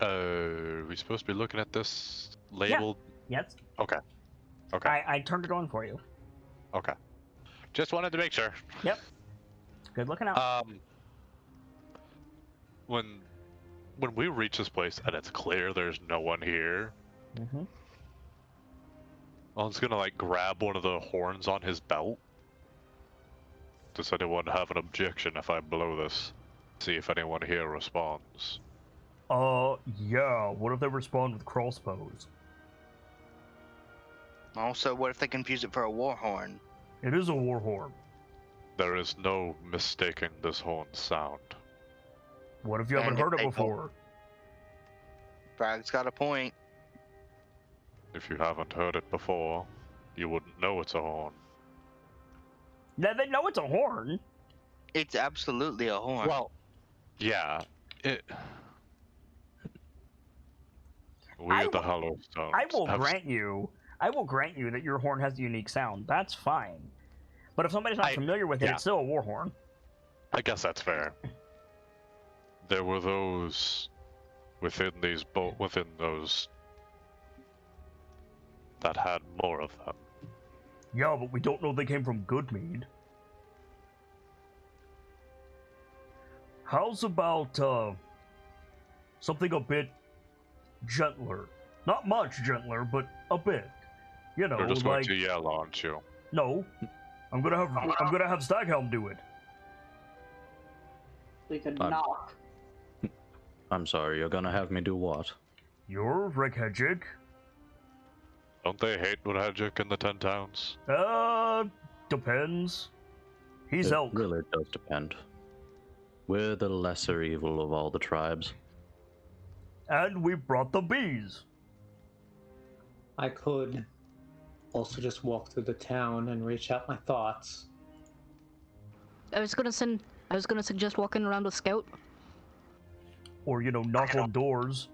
Are we supposed to be looking at this labeled? Yeah. Yes. Okay. Okay. I turned it on for you. Okay. Just wanted to make sure. Yep. Good looking out. When we reach this place and it's clear there's no one here, Mm-hmm. I'm just gonna grab one of the horns on his belt. Does anyone have an objection if I blow this? See if anyone here responds. Yeah. What if they respond with crossbows? Also, what if they confuse it for a war horn? It is a war horn. There is no mistaking this horn's sound. What if you haven't And heard if it they before? Brag's got a point. If you haven't heard it before, you wouldn't know it's a horn. Now they know it's a horn. It's absolutely a horn. Well, yeah. I The will- Hollow Stones. I will grant you that your horn has a unique sound. That's fine. But if somebody's not familiar with it, yeah. it's still a war horn. I guess that's fair. There were those within those that had more of them. Yeah, but we don't know they came from Goodmead. How's about, something a bit gentler? Not much gentler, but a bit. You know, You're just going to yell, aren't you? No. I'm gonna have Staghelm do it. We could I'm- knock. I'm sorry, you're gonna have me do what? You're Rekhejic. Don't they hate Radjik in the 10 Towns? Depends. He's It elk. really does depend. We're the lesser evil of all the tribes. And we brought the bees. I could also just walk through the town and reach out my thoughts. I was gonna suggest walking around with Scout. Or, knock on doors.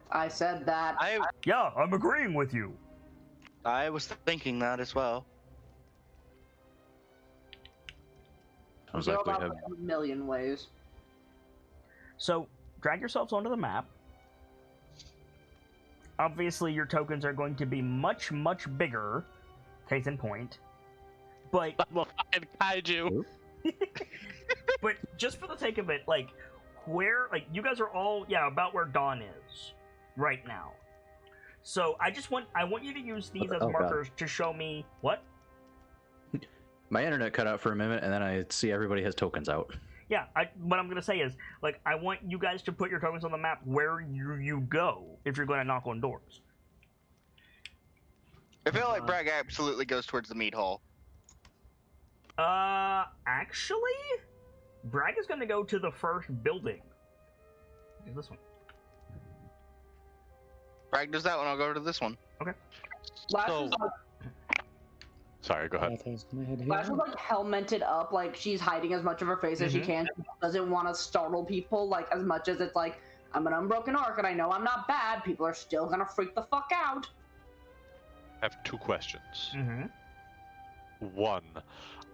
I said that. Yeah, I'm agreeing with you. I was thinking that as well. Sounds Go like we about have. it a million ways. So, drag yourselves onto the map. Obviously, your tokens are going to be much, much bigger. Case in point. But, I'm a fucking kaiju. but just for the sake of it, where, you guys are all, about where Dawn is right now. So, I want you to use these as Oh, God. markers to show me, what? My internet cut out for a minute, and then I see everybody has tokens out. Yeah, what I'm gonna say is, like, I want you guys to put your tokens on the map where you go if you're gonna knock on doors. I feel like Bragg absolutely goes towards the meat hall. Actually, Bragg is gonna go to the first building. Is this one? Bragg does that one. I'll go to this one. Okay. Lash So- was like, Sorry, go ahead. Lash was like helmeted up, like she's hiding as much of her face as she can. She doesn't want to startle people, like as much as it's like, I'm an unbroken arc and I know I'm not bad. People are still gonna freak the fuck out. I have 2 questions. Mm-hmm. One,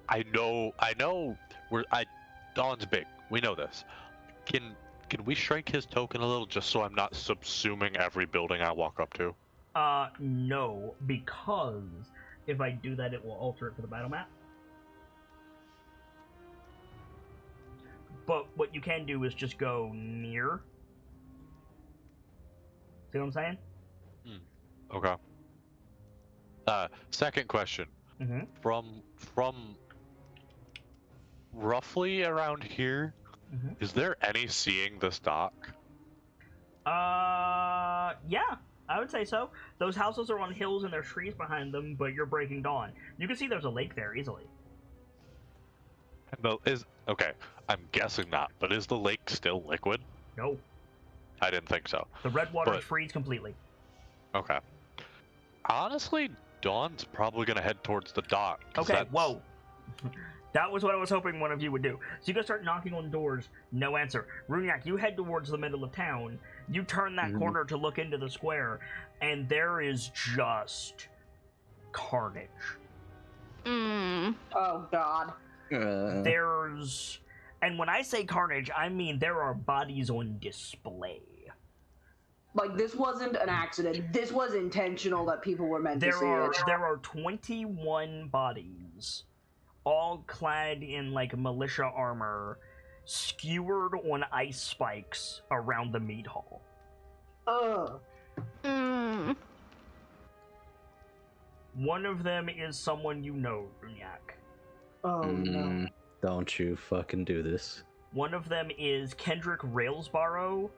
I know Dawn's big. We know this. Can we shrink his token a little just so I'm not subsuming every building I walk up to? No, because if I do that, it will alter it for the battle map. But what you can do is just go near. See what I'm saying? Okay. Second question. Mm-hmm. From roughly around here, is there any seeing this dock? Yeah, I would say so. Those houses are on hills and there's trees behind them, but you're breaking dawn. You can see there's a lake there easily. Okay, I'm guessing not, but is the lake still liquid? No. I didn't think so. The red water But- freeze completely. Okay. Honestly, Dawn's probably gonna head towards the dock. 'Cause Okay, that's- whoa. That was what I was hoping one of you would do. So you go start knocking on doors, no answer. Runyak, you head towards the middle of town. You turn that corner to look into the square, and there is just carnage. Oh god. There's... And when I say carnage, I mean there are bodies on display. Like, this wasn't an accident. This was intentional that people were meant to see it. There are 21 bodies, all clad in, like, militia armor, skewered on ice spikes around the meat hall. Ugh. One of them is someone you know, Runyak. Oh no. Don't you fucking do this. One of them is Kendrick Railsborough,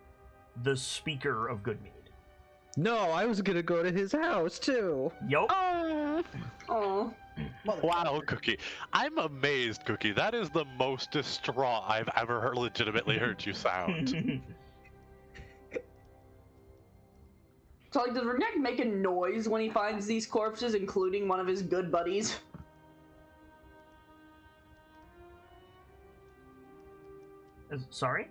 the Speaker of Goodmead. No, I was gonna go to his house too. Yup. Oh. Wow, Cookie. I'm amazed, Cookie. That is the most distraught I've ever legitimately heard you sound. So, like, does Renek make a noise when he finds these corpses, including one of his good buddies? Sorry?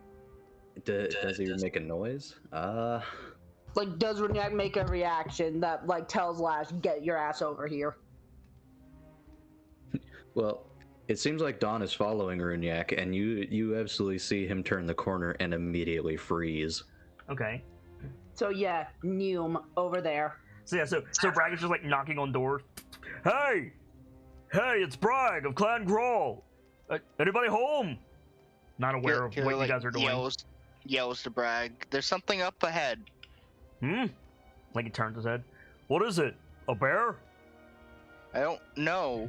Does he make a noise? Like, does Renek make a reaction that, like, tells Lash, get your ass over here? Well, it seems like Dawn is following Runyak, and you absolutely see him turn the corner and immediately freeze. Okay. So, yeah, Neum, over there. So yeah, so Bragg is just like knocking on doors. Hey! Hey, it's Bragg of Clan Grawl! Anybody home? Not aware of what you guys are doing. Yells to Bragg. There's something up ahead. Like he turns his head. What is it? A bear? I don't know.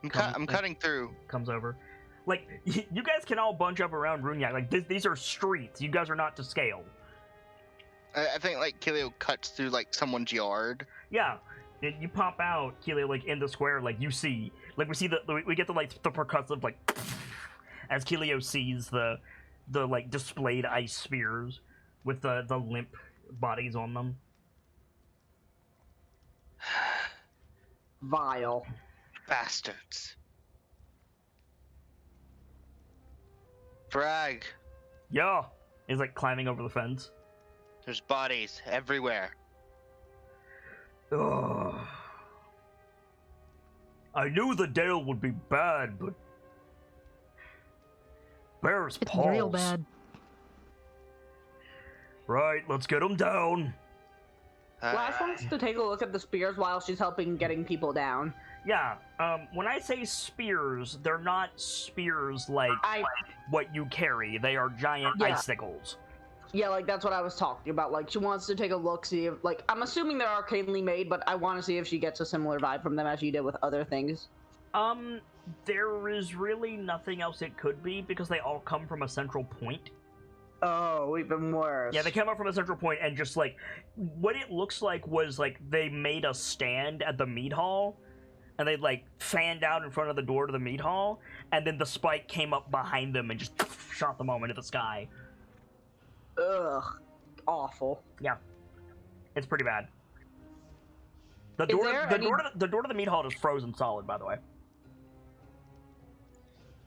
I'm cutting through. Comes over. Like, you guys can all bunch up around Runyak. Like, these are streets. You guys are not to scale. I think, like, Kilio cuts through, like, someone's yard. Yeah. You pop out, Kilio, like, in the square, like, you see... Like, we get the, like, the percussive, like... As Kilio sees the like, displayed ice spears with the limp bodies on them. Vile. Bastards. Bragg, Yeah. He's, like, climbing over the fence. there's bodies everywhere. Ugh. I knew the Dale would be bad, but... Bear's It's paws. real bad. Right, let's get him down. Lash wants to take a look at the spears while she's helping getting people down. Yeah, when I say spears, they're not spears like what you carry. They are giant icicles. Yeah, like, that's what I was talking about. Like, she wants to take a look, see if, like, I'm assuming they're arcanely made, but I want to see if she gets a similar vibe from them as she did with other things. There is really nothing else it could be because they all come from a central point. Oh, even worse. Yeah, they came up from a central point and just like what it looks like was like they made a stand at the meat hall and they like fanned out in front of the door to the meat hall and then the spike came up behind them and just shot them all into the sky. Ugh. Awful. Yeah. It's pretty bad. The door to the meat hall is frozen solid, by the way.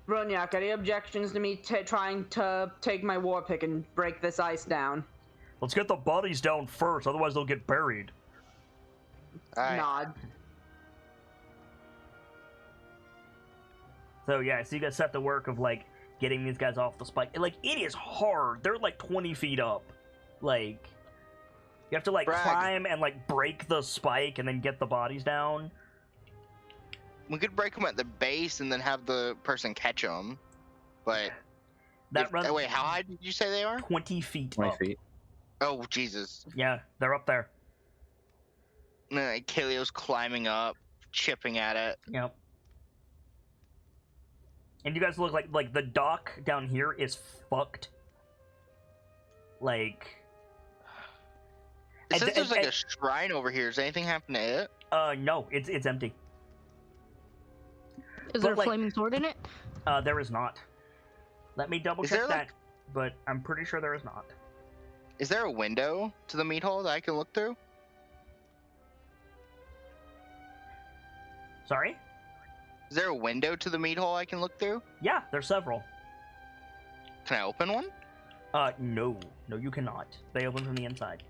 Brunyak, any objections to me trying to take my war pick and break this ice down? Let's get the bodies down first, otherwise they'll get buried. Alright. Nod. So yeah, so you guys set the work of like getting these guys off the spike. Like it is hard. They're like 20 feet up. Like you have to like Brag. climb and like break the spike and then get the bodies down. We could break them at the base and then have the person catch them. But That runs wait, how high did you say they are? 20 feet 20 up. feet. Oh Jesus! Yeah, they're up there. Kalio's climbing up, chipping at it. Yep. And you guys look like the dock down here is fucked. Like. It says there's like and- a shrine over here. Does anything happen to it? No, it's empty. Is there a like- flaming sword in it? There is not. Let me double Is check there, that, like- but I'm pretty sure there is not. Is there a window to the meat hole that I can look through? Sorry? Is there a window to the meat hole I can look through? Yeah, there's several. Can I open one? No, you cannot. They open from the inside.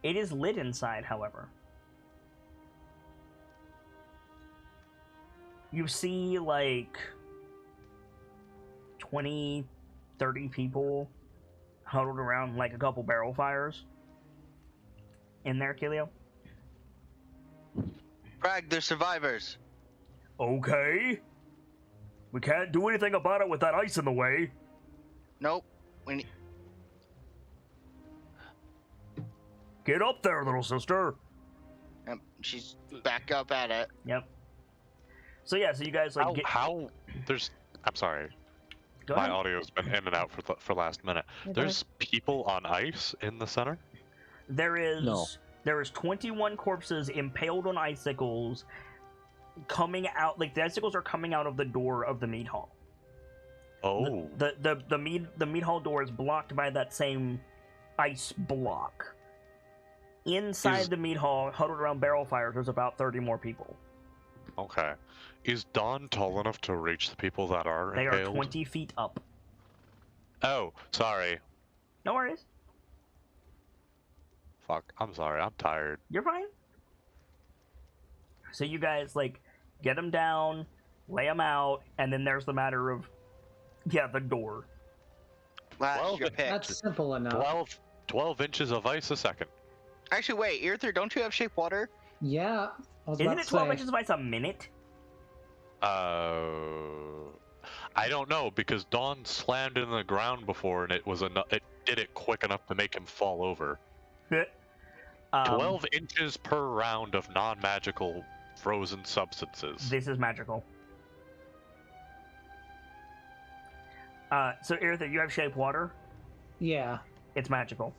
It is lit inside, however. You see, like, 20, 30 people huddled around, like, a couple barrel fires. In there, Kilio? Bragg, they're survivors. Okay. We can't do anything about it with that ice in the way. Nope. We need... Get up there, little sister. Yep, she's back up at it. Yep. So yeah, so you guys like I'm sorry. Go My ahead. audio's been in and out for last minute. Yeah, There's people on ice in the center? There is No. there is 21 corpses impaled on icicles coming out, like the icicles are coming out of the door of the meat hall. Oh. The meat hall door is blocked by that same ice block. Inside the meat hall, huddled around barrel fires, there's about 30 more people. Okay. Is Dawn tall enough to reach the people that are They impaled? are 20 feet up. Oh, sorry. No worries. Fuck, I'm sorry. I'm tired. You're fine. So you guys, like, get them down, lay them out, and then there's the matter of, yeah, the door. That's Well, your pick. That's simple enough. 12 inches of ice a second. Actually, wait, Earther, don't you have shape water? Yeah. I was Isn't about it to 12 say. inches of ice a minute? I don't know because Dawn slammed in the ground before and it did it quick enough to make him fall over. 12 inches per round of non-magical frozen substances. This is magical. So Eartha, you have shape water? Yeah. It's magical.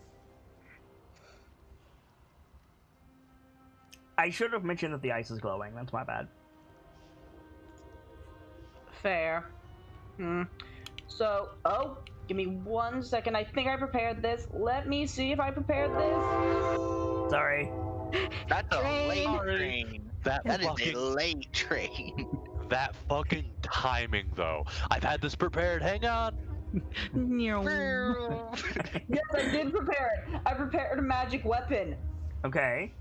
I should have mentioned that the ice is glowing. That's my bad. Fair. So, give me 1 second. I think I prepared this. Let me see if I prepared this. Sorry. That's a Train. late train. That is fucking- a late train. That fucking timing, though. I've had this prepared. Hang on. Yes, I did prepare it. I prepared a magic weapon. Okay.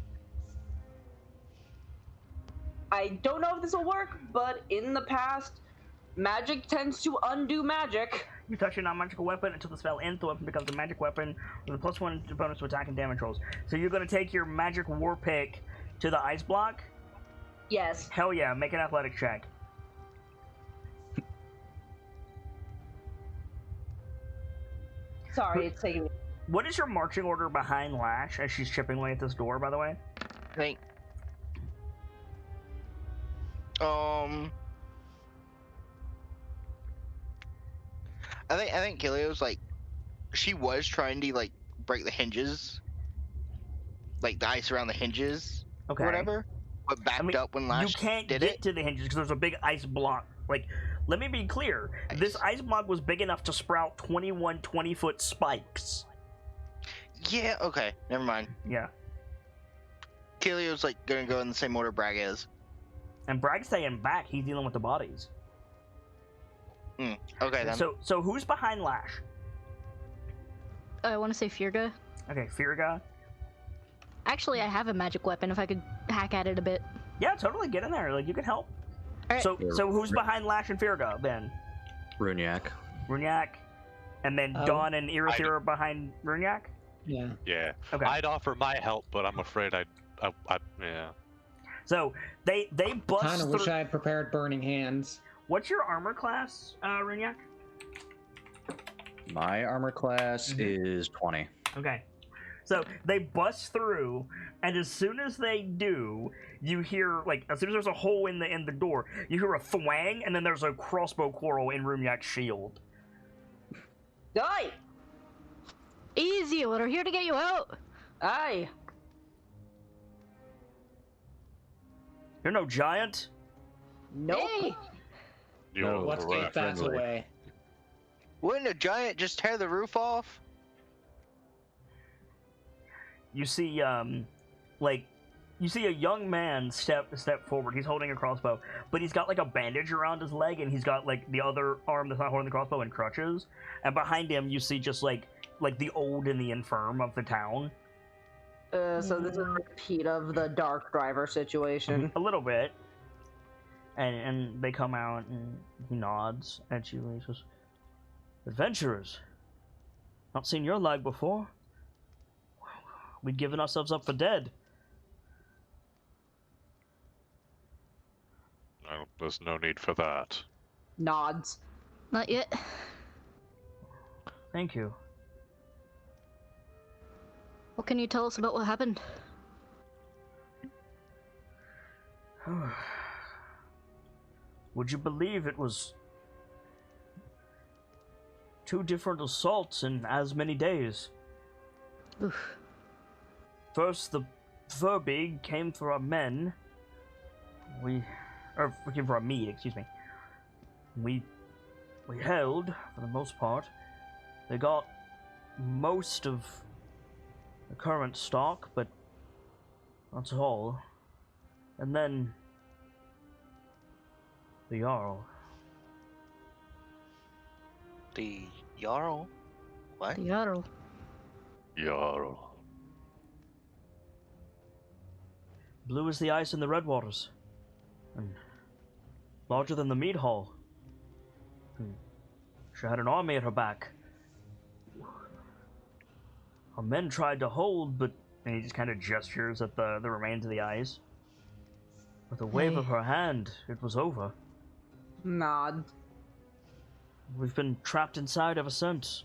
I don't know if this will work, but in the past, magic tends to undo magic. You touch a non-magical weapon until the spell ends. The weapon becomes a magic weapon with a +1 bonus to attack and damage rolls. So you're going to take your magic war pick to the ice block? Yes. Hell yeah, make an athletics check. Sorry, it's taking me. What is your marching order behind Lash as she's chipping away at this door, by the way? Think I think Gilio's like, she was trying to like break the hinges, like the ice around the hinges, Okay. or whatever, but backed up when you Lash can't did get it. to the hinges because there's a big ice block. Like, let me be clear. This ice block was big enough to sprout 21 20-foot spikes. Yeah. Okay. Never mind. Yeah. Gilio's like gonna go in the same order Bragg is. And Bragg's staying back. He's dealing with the bodies. Okay then. So who's behind Lash? I want to say Firga. Okay, Firga. Actually, I have a magic weapon if I could hack at it a bit. Yeah, totally. Get in there. Like, you can help. Alright. So who's behind Lash and Firga then? Runyak. Runyak. And then Dawn and Irithir are behind Runyak? Yeah. Yeah. Okay. I'd offer my help, but I'm afraid I yeah. So they bust Kind of through. wish I had prepared burning hands. What's your armor class, Runyak? My armor class is 20. Okay. So they bust through, and as soon as they do, you hear, like, as soon as there's a hole in the door, you hear a thwang, and then there's a crossbow quarrel in Runyak's shield. Die! Easy, we're here to get you out. Aye. You're no giant. Nope. Hey! You're Let's take that friendly. away. Wouldn't a giant just tear the roof off? You see, you see a young man step forward. He's holding a crossbow, but he's got like a bandage around his leg, and he's got like the other arm that's not holding the crossbow in crutches. And behind him, you see just like the old and the infirm of the town. So this is a repeat of the Dark Driver situation. A little bit. And they come out, and he nods at you, and he says, "Adventurers, not seen your like before. We'd given ourselves up for dead." No, there's no need for that. Nods. Not yet. Thank you. What can you tell us about what happened? Would you believe it was 2 different assaults in as many days? Oof. First, the Verbeeg came for our men. We came for our meat, excuse me. We held, for the most part. They got most of the current stock, but that's all. And then the Jarl. The Jarl? What? The Jarl. Jarl. Blue as the ice in the red waters, and larger than the mead hall. She had an army at her back. Our men tried to hold, but and he just kind of gestures at the remains of the ice. With a wave of her hand, it was over. Nod. We've been trapped inside ever since.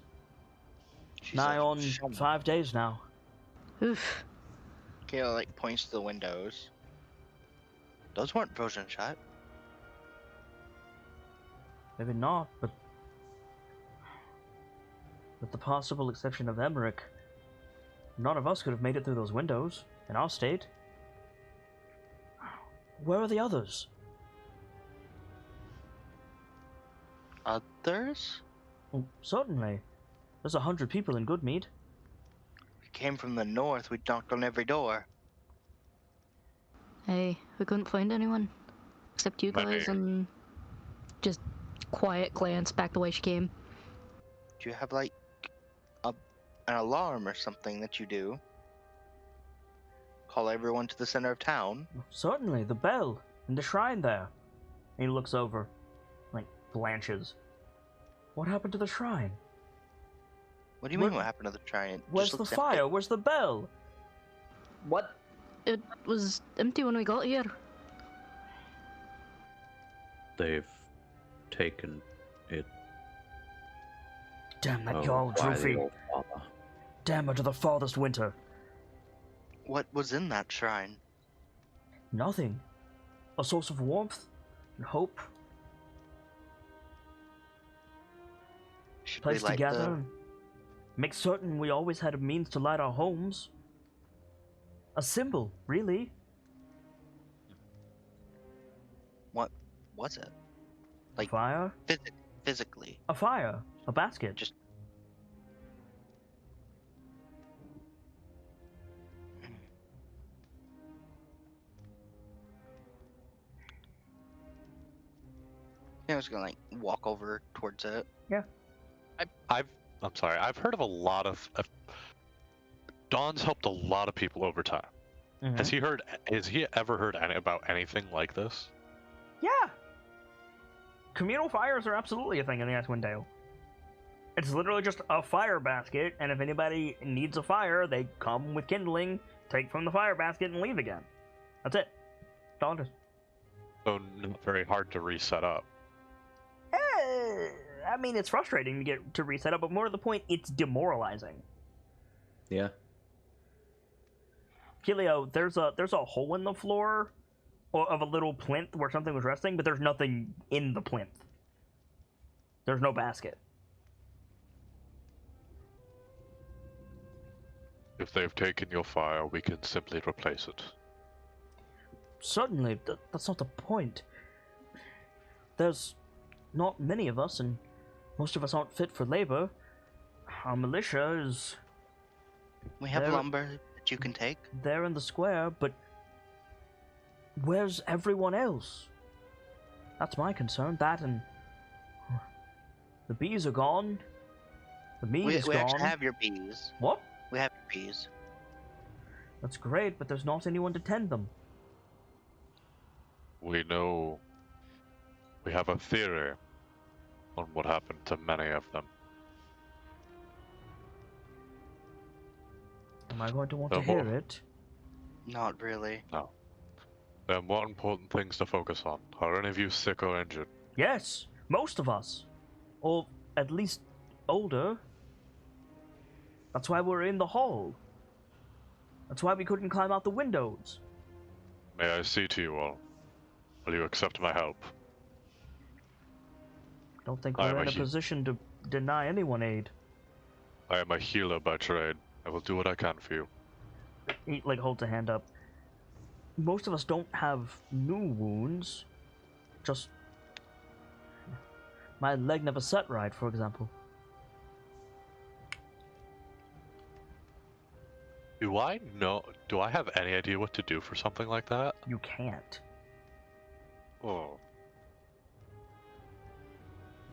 She's Nigh like, on "Show me." 5 days now. Oof. Kayla like points to the windows. Those weren't frozen shut. Maybe not, but with the possible exception of Emmerich, none of us could have made it through those windows in our state. Where are the others? Others? Well, certainly. There's 100 people in Goodmead. We came from the north. We knocked on every door. Hey, we couldn't find anyone. Except you guys, Maybe. and just quiet glance back the way she came. Do you have like an alarm or something that you do? Call everyone to the center of town. Certainly, the bell in the shrine there. And he looks over, like, blanches. What happened to the shrine? What do you Where- mean? What happened to the giant? Where's the fire? Where's the bell? What? It was empty when we got here. They've taken it. Damn that Oh, Jarl why the Druffy. old father. Damn her to the farthest winter. What was in that shrine? Nothing. A source of warmth? Hope. Should Place we light together. the... And make certain we always had a means to light our homes. A symbol, really. What was it? Like A fire? physically. A fire. A basket. Just... I was gonna like walk over towards it. I'm sorry. I've heard of a lot of. Don's helped a lot of people over time. Mhm. Has he ever heard about anything like this? Yeah. Communal fires are absolutely a thing in the Icewind Dale. It's literally just a fire basket, and if anybody needs a fire, they come with kindling, take from the fire basket, and leave again. That's it. That's all it is. So not very hard to reset up. I mean, it's frustrating to get to reset up, but more to the point, it's demoralizing. Yeah. Kilio, there's a hole in the floor of a little plinth where something was resting, but there's nothing in the plinth. There's no basket. If they've taken your fire, we can simply replace it. Certainly, that's not the point. There's not many of us, and most of us aren't fit for labor. Our militia is We have There- lumber that you can take. there in the square, but where's everyone else? That's my concern. That and the bees are gone. The meat We is gone. actually have your bees. What? We have your bees. That's great, but there's not anyone to tend them. We know. We have a theory on what happened to many of them. Am I going to want No to hear more. it? Not really. There are more important things to focus on. Are any of you sick or injured? Yes, most of us. Or at least older. That's why we're in the hall. That's why we couldn't climb out the windows. May I see to you all? Will you accept my help? Don't think I we're am in a a he- position to deny anyone aid. I am a healer by trade. I will do what I can for you. He, like, holds a hand up. Most of us don't have new wounds. Just... my leg never set right, for example. Do I have any idea what to do for something like that? You can't. Oh.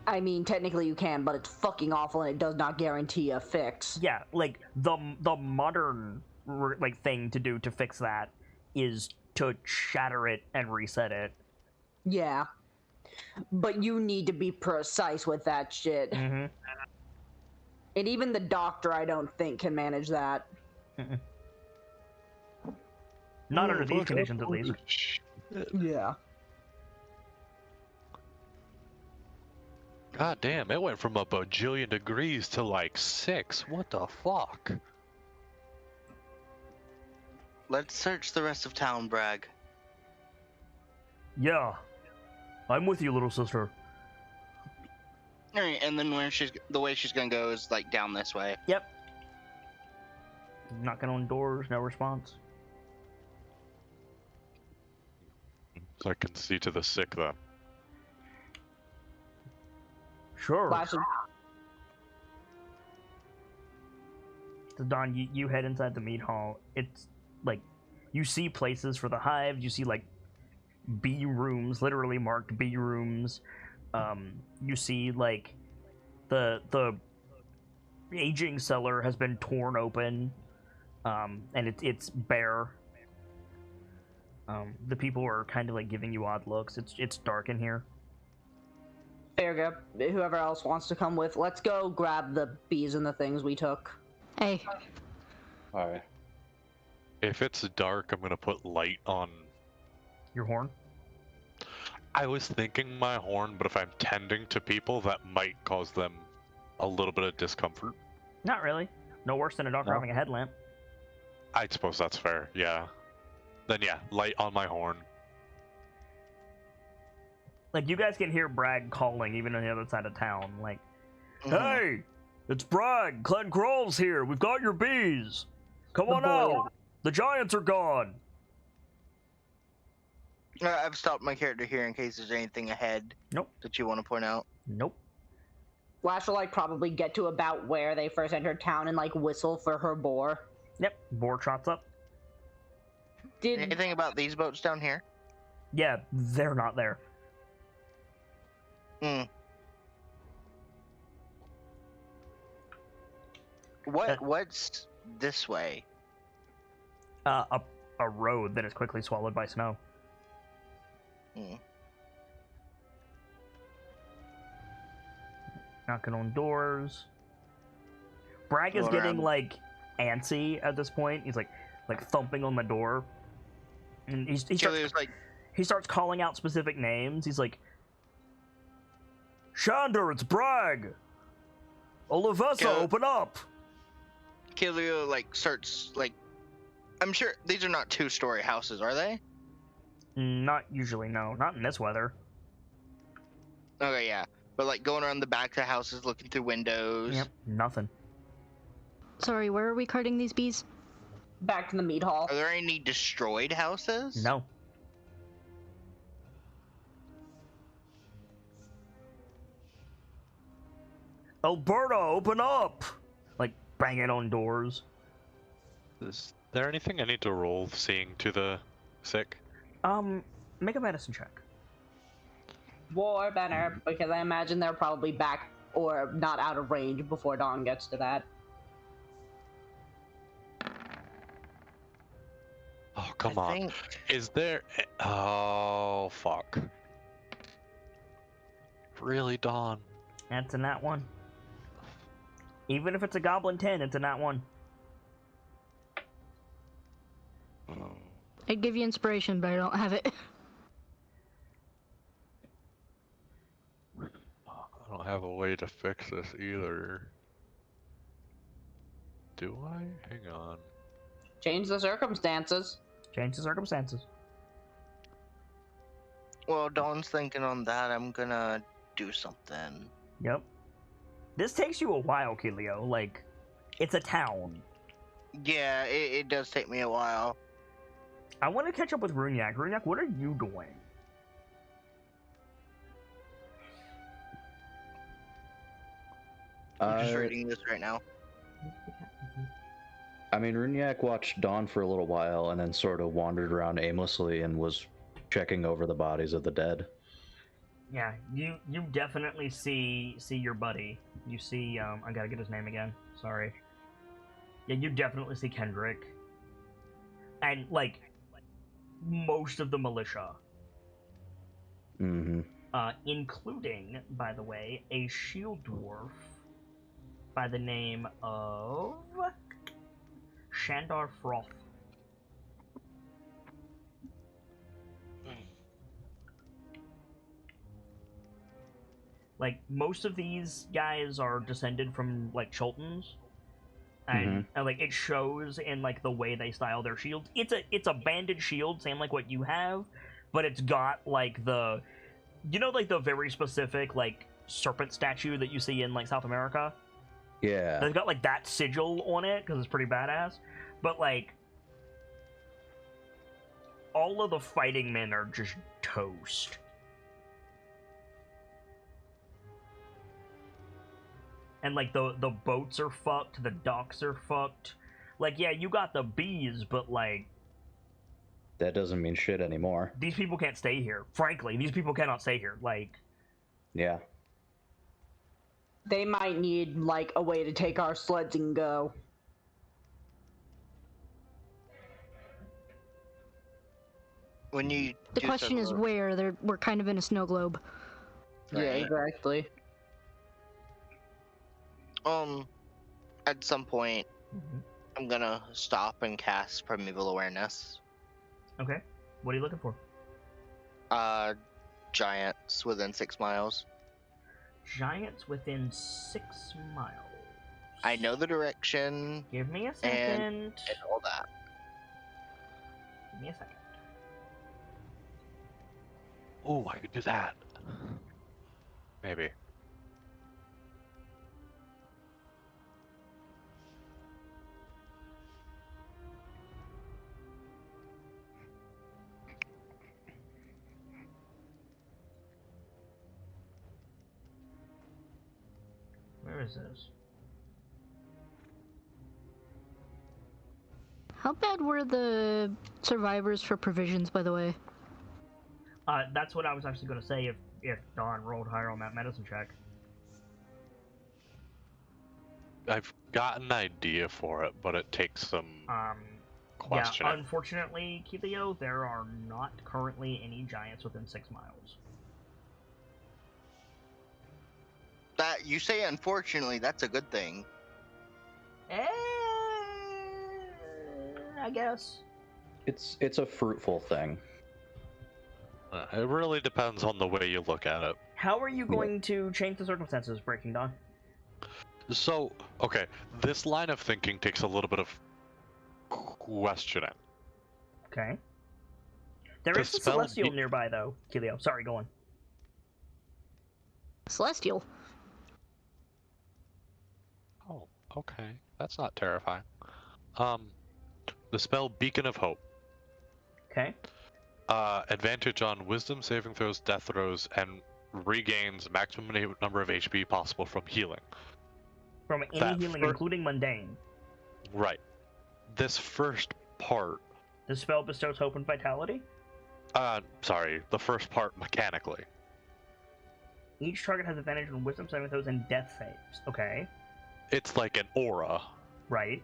I mean, technically you can, but it's fucking awful and it does not guarantee a fix. Yeah, like, the modern, like, thing to do to fix that is to shatter it and reset it. Yeah. But you need to be precise with that shit. Mm-hmm. And even the doctor, I don't think, can manage that. Not under these conditions, at least. Yeah. God damn, it went from a bajillion degrees to like 6. What the fuck? Let's search the rest of town, Bragg. Yeah. I'm with you, little sister. Alright, and then the way she's gonna go is like down this way. Yep. Knocking on doors, no response. So I can see to the sick then. Sure. Well, actually, So Don, you head inside the meat hall. It's like you see places for the hives. You see like bee rooms, literally marked bee rooms. You see like the aging cellar has been torn open, and it's bare. The people are kind of like giving you odd looks. It's dark in here. there you go. Whoever else wants to come with, let's go grab the bees and the things we took. Hey, Alright. If it's dark, I'm gonna put light on. Your horn. I was thinking my horn, but if I'm tending to people, that might cause them a little bit of discomfort. Not really. No worse than a doctor No. having a headlamp. I suppose that's fair, yeah. Then yeah, light on my horn. Like, you guys can hear Bragg calling even on the other side of town. Like, Mhm. hey, it's Bragg. Cled Crawl's here. We've got your bees. Come on boy. out. The giants are gone. I've stopped my character here in case there's anything ahead. Nope. That you want to point out. Nope. Flash will like probably get to about where they first entered town and like whistle for her boar. Yep. Boar trots up. Did Anything about these boats down here? Yeah, they're not there. Hmm. What's this way? A road that is quickly swallowed by snow. Hmm. Knocking on doors. Bragg is Going getting around. like antsy at this point. He's like thumping on the door, and he starts, Killia's like, he starts calling out specific names. He's like, "Shander, it's Bragg. Olivessa, Kill- open up." Killia like starts like, I'm sure these are not 2-story houses, are they? Not usually, no. Not in this weather. Okay, yeah. But like going around the back of the houses, looking through windows. Yep, nothing. Sorry, where are we carting these bees? back to the meat hall. Are there any destroyed houses? No. Alberta, open up! Like, banging on doors. Is there anything I need to roll seeing to the sick? Make a medicine check. War better, because I imagine they're probably back or not out of range before Dawn gets to that. Oh, come I on. think- Is there... Oh, fuck. Really, Dawn? That's a nat one. Even if it's a goblin 10, it's a nat one. I'd give you inspiration, but I don't have it. I don't have a way to fix this either. Do I? Hang on. Change the circumstances. Change the circumstances. Well, Dawn's thinking on that. I'm gonna do something. Yep. This takes you a while, Kilio. Like, it's a town. Yeah, it does take me a while. I want to catch up with Runyak. Runyak, what are you doing? I'm just reading this right now. I mean, Runyak watched Dawn for a little while and then sort of wandered around aimlessly and was checking over the bodies of the dead. Yeah, you definitely see your buddy. You see, I gotta get his name again. Sorry. Yeah, you definitely see Kendrick. And, like, most of the militia. Mm-hmm. Including, by the way, a shield dwarf by the name of Shandar Froth. Like, most of these guys are descended from, like, Chultans. And, like, it shows in, like, the way they style their shields. It's a banded shield, same like what you have, but it's got, like, the... You know, like, the very specific, like, serpent statue that you see in, like, South America? Yeah. They've got, like, that sigil on it, because it's pretty badass. But, like... all of the fighting men are just toast. And, like, the boats are fucked, the docks are fucked. Like, yeah, you got the bees, but, like... That doesn't mean shit anymore. These people can't stay here. Frankly, these people cannot stay here. Like... Yeah. They might need, like, a way to take our sleds and go. When you The do question is such a- where. We're kind of in a snow globe. Yeah, Right. exactly. At some point, Mhm. I'm gonna stop and cast Primeval Awareness. Okay. What are you looking for? Giants within 6 miles. Giants within 6 miles. I know the direction Give me a second. and all that. Give me a second. Oh, I could do that. Maybe. Where is this? How bad were the survivors for provisions, by the way? That's what I was actually going to say if Dawn rolled higher on that medicine check. I've got an idea for it, but it takes some Yeah, questioning. unfortunately, Kilio, there are not currently any giants within 6 miles. That you say, unfortunately, that's a good thing. I guess. It's a fruitful thing. It really depends on the way you look at it. How are you going to change the circumstances, Breaking Dawn? So, okay, this line of thinking takes a little bit of questioning. Okay. There The is a spell celestial be- nearby, though, Kilio. Sorry, go on. Celestial. Oh, okay. That's not terrifying. The spell Beacon of Hope. Okay. Advantage on wisdom saving throws, death throws, and regains maximum number of HP possible from healing. From any That healing, fir- including mundane. Right. This first part. The spell bestows hope and vitality. Sorry, the first part mechanically. Each target has advantage on wisdom saving throws and death saves. Okay. It's like an aura. Right.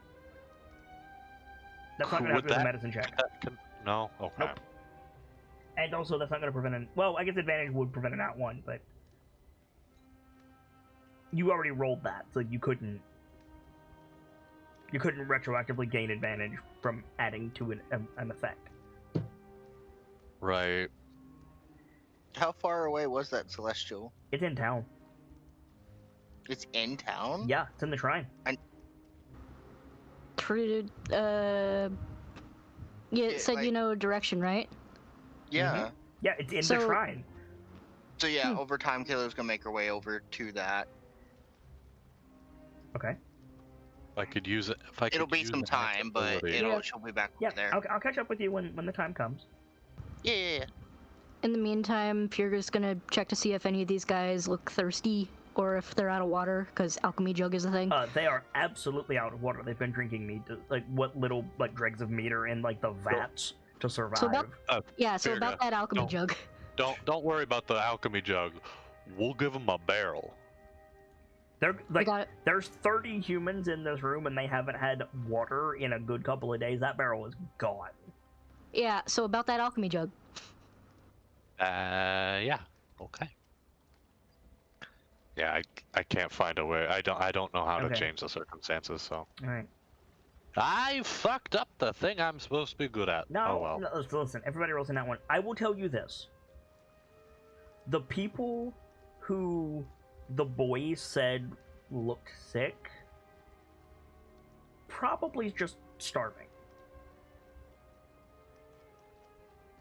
That's not going to help Would you with a that- medicine check. No? Okay. Nope. And also, that's not going to prevent an... Well, I guess advantage would prevent an @1, but... You already rolled that, so you couldn't... You couldn't retroactively gain advantage from adding to an effect. Right. How far away was that celestial? It's in town. It's in town? Yeah, it's in the shrine. Treated, yeah, it said like- you know direction, right? Yeah. Yeah, it's in the So- shrine. So yeah, over time, Kayla's gonna make her way over to that. Okay. If I could use it. If I could It'll be use some an time, but ability. she'll be back Yeah, over there. I'll catch up with you when the time comes. Yeah. In the meantime, Fierga's gonna check to see if any of these guys look thirsty or if they're out of water, because alchemy jug is a thing. They are absolutely out of water. They've been drinking meat, like what little like dregs of meat are in like the vats to survive. So about yeah, so Fierga, about that alchemy don't- jug. Don't worry about the alchemy jug. We'll give them a barrel. They're We like, got it. there's 30 humans in this room and they haven't had water in a good couple of days. That barrel is gone. Yeah, so about that alchemy jug. Yeah. Okay. Yeah, I can't find a way. I don't know how to Okay. change the circumstances. So All right. I fucked up the thing I'm supposed to be good at. No, Oh well. no, listen. Everybody rolls in that one. I will tell you this: the people who the boys said looked sick probably just starving.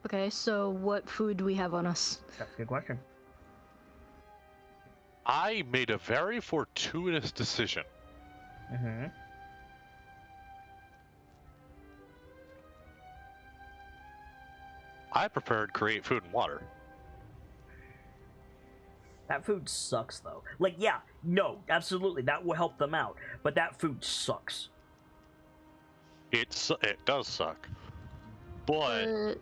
Okay, so what food do we have on us? That's a good question. I made a very fortuitous decision. Mm-hmm. I prepared create food and water. That food sucks, though. Like, yeah, no, absolutely, that will help them out. But that food sucks. It does suck, but when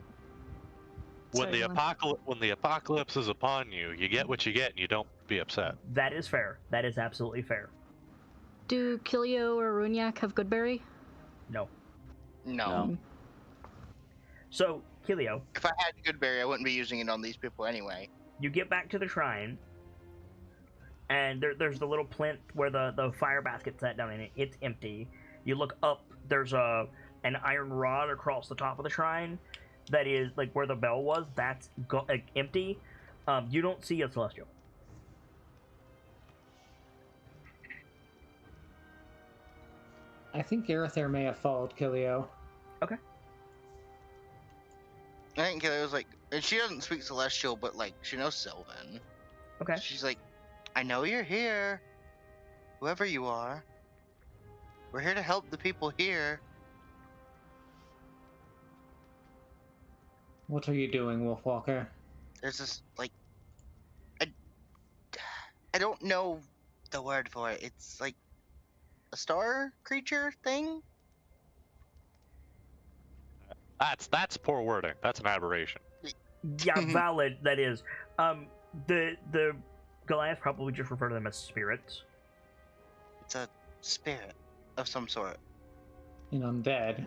sorry, the go on. apocalypse is upon you, you get what you get, and you don't be upset. That is fair. That is absolutely fair. Do Kilio or Runyak have Goodberry? No. No. So, Kilio, If I had Goodberry, I wouldn't be using it on these people anyway. you get back to the shrine, and there's the little plinth where the fire basket's set down in it. It's empty. You look up, there's an iron rod across the top of the shrine that is, like, where the bell was. That's empty. You don't see a celestial. I think Arether may have followed Kilio. I think Kayla was like, And she doesn't speak Celestial, but like she knows Sylvan. Okay. She's like, I know you're here. Whoever you are. We're here to help the people here. What are you doing, Wolfwalker? There's this like I don't know the word for it. It's like a star creature thing? That's poor wording. That's an aberration. Yeah, valid. That is. The Goliath probably just refer to them as spirits. It's a spirit of some sort. An undead.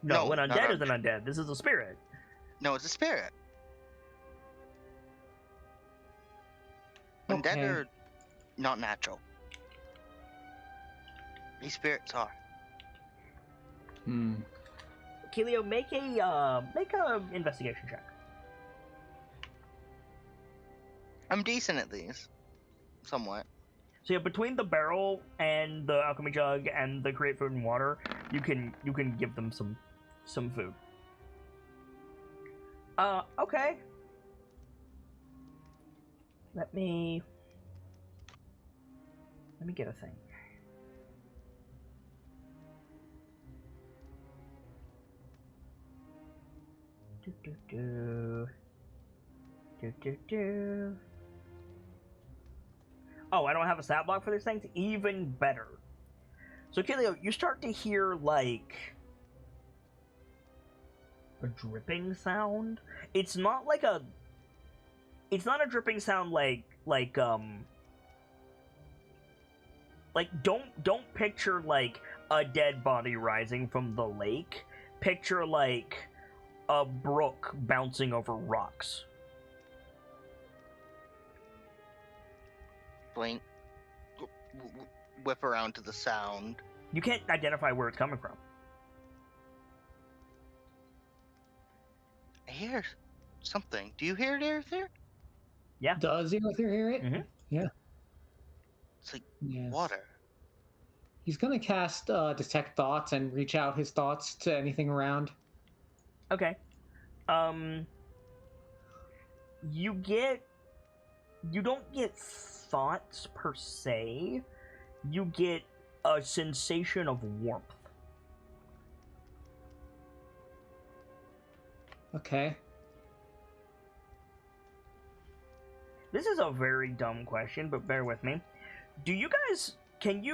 No, No, an not undead is an undead. This is a spirit. No, it's a spirit. Undead Okay. are not natural. These spirits are. Hmm. Keelio, make a investigation check. I'm decent at these. Somewhat. So yeah, between the barrel and the alchemy jug and the create food and water, you can give them some food. Okay. Let me get a thing. Oh, I don't have a stat block for these things? Even better. So, Kilio, you start to hear, like, a dripping sound. It's not like a... It's not a dripping sound like, don't picture, like, a dead body rising from the lake. Picture, like, a brook bouncing over rocks. Blink. Whip around to the sound. You can't identify where it's coming from. I hear something. Do you hear it, Arthur? Yeah. Does Arthur hear it? Mhm. Yeah. It's like Yes. water. He's gonna cast Detect Thoughts and reach out his thoughts to anything around. Okay. You don't get thoughts per se. You get a sensation of warmth. Okay. This is a very dumb question, but bear with me. Do you guys can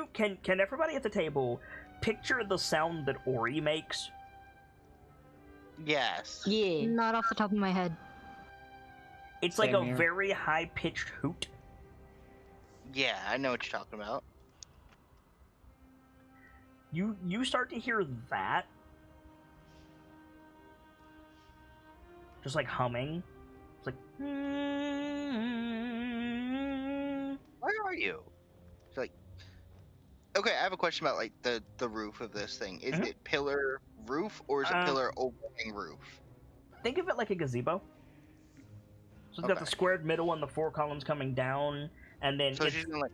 everybody at the table picture the sound that Ori makes? Yes. Yeah. Not off the top of my head. It's like Same a here. very high-pitched hoot. Yeah, I know what you're talking about. You start to hear that. Just like humming. It's like Where are you? It's like, okay, I have a question about like the roof of this thing. Is Mhm. it pillar roof or is it pillar overhang roof? Think of it like a gazebo. So it's got the Okay. squared middle and the four columns coming down, and then So it's, she's gonna like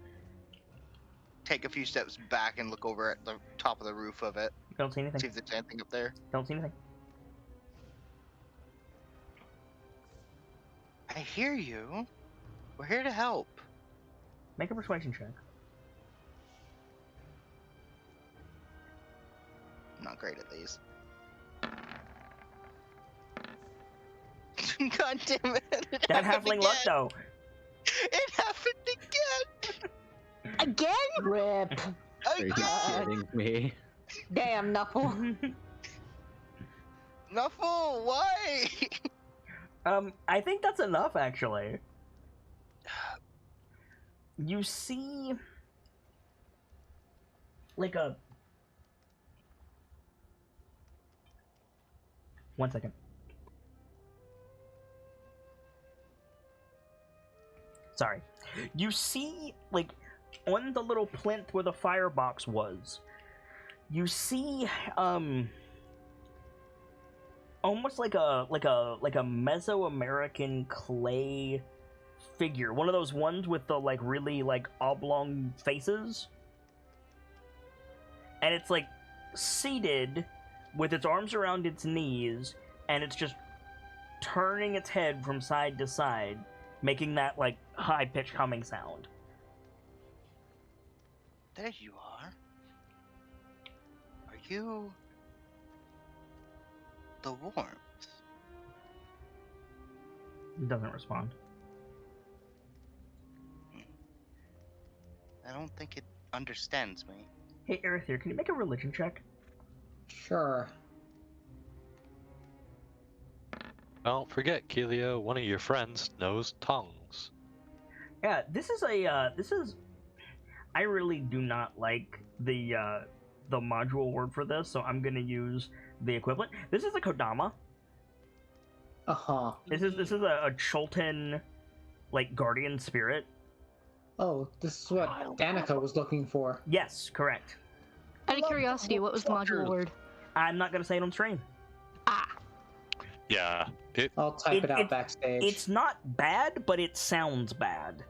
take a few steps back and look over at the top of the roof of it, you don't see anything. see if there's anything up there. Don't see anything. I hear you. We're here to help. Make a persuasion check. I'm not great at these. God damn it! It That happened halfling luck, again. though. It happened again. Again? Rip. Are you Again. kidding me? Damn, Knuffle. Nuffle, why? I think that's enough, actually. You see, like a... One second. Sorry. You see, like, on the little plinth where the firebox was, you see, almost like a Mesoamerican clay figure. One of those ones with the, like, really, like, oblong faces. And it's, like, seated with its arms around its knees, and it's just turning its head from side to side, making that, like, high-pitched humming sound. There you are. Are you the warmth? It doesn't respond. I don't think it understands me. Hey, Aerithir, can you make a religion check? Sure. Don't forget, Keelio, one of your friends knows tongues. Yeah, this is I really do not like the module word for this, so I'm gonna use the equivalent. This is a Kodama. Uh-huh. This is a Chultan, like, guardian spirit. Oh, this is what Danica was looking for. Yes, correct. Out of curiosity, what was the module word? I'm not gonna say it on stream. Ah, Yeah, I'll type it out backstage. It's not bad, but it sounds bad.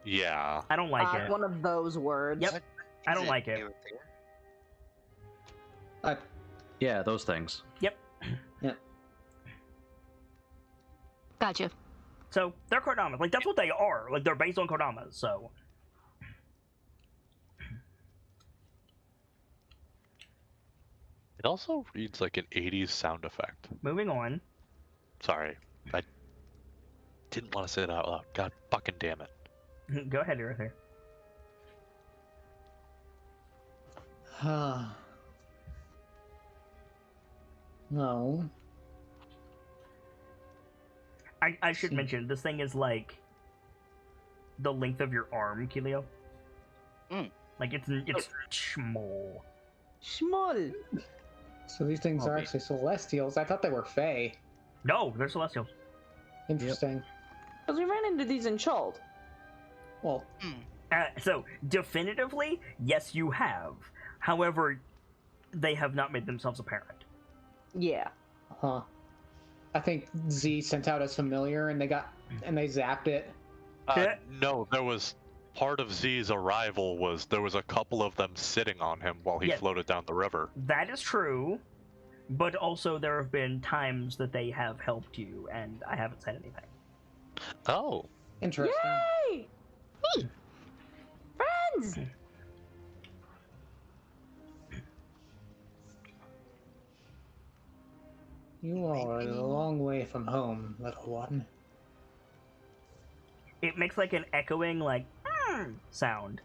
yeah. I don't like it. One of those words. Yep. What I is don't like it. Aerithir? Yeah, those things. Yep. gotcha. So they're Kodamas. Like, that's what they are. Like, they're based on Kodamas. So It also reads like an 80s sound effect. moving on. Sorry, I didn't want to say that out loud. God fucking damn it. Go ahead, Aerithir. No. I should mention, this thing is like the length of your arm, Keelio. Like, it's small. Small. So these things are actually celestials. I thought they were fae. No, they're celestials. Interesting. Because we ran into these in Chult. Well, So, definitively, yes, you have. However, they have not made themselves apparent. Yeah. huh. I think Z sent out as familiar and they zapped it. No, there was part of Z's arrival was there was a couple of them sitting on him while he floated down the river. That is true, but also there have been times that they have helped you, and I haven't said anything. Oh. Interesting. Yay! Me! Friends! You are a long way from home, little one. It makes like an echoing, like, sound.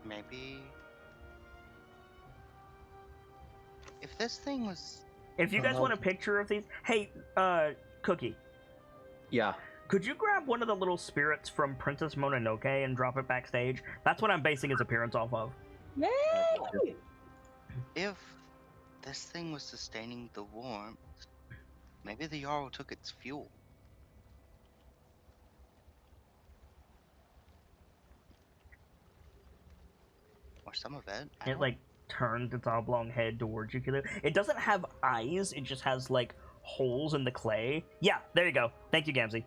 Maybe. If this thing was. If you guys want a picture of these, hey, Cookie, Yeah. could you grab one of the little spirits from Princess Mononoke and drop it backstage? That's what I'm basing his appearance off of. Yay! If this thing was sustaining the warmth, maybe the Jarl took its fuel. Or some of it. I It, don't- like, turns its oblong head towards you, Keelio. It doesn't have eyes, it just has, like, holes in the clay. Yeah, there you go. Thank you, Gamzee.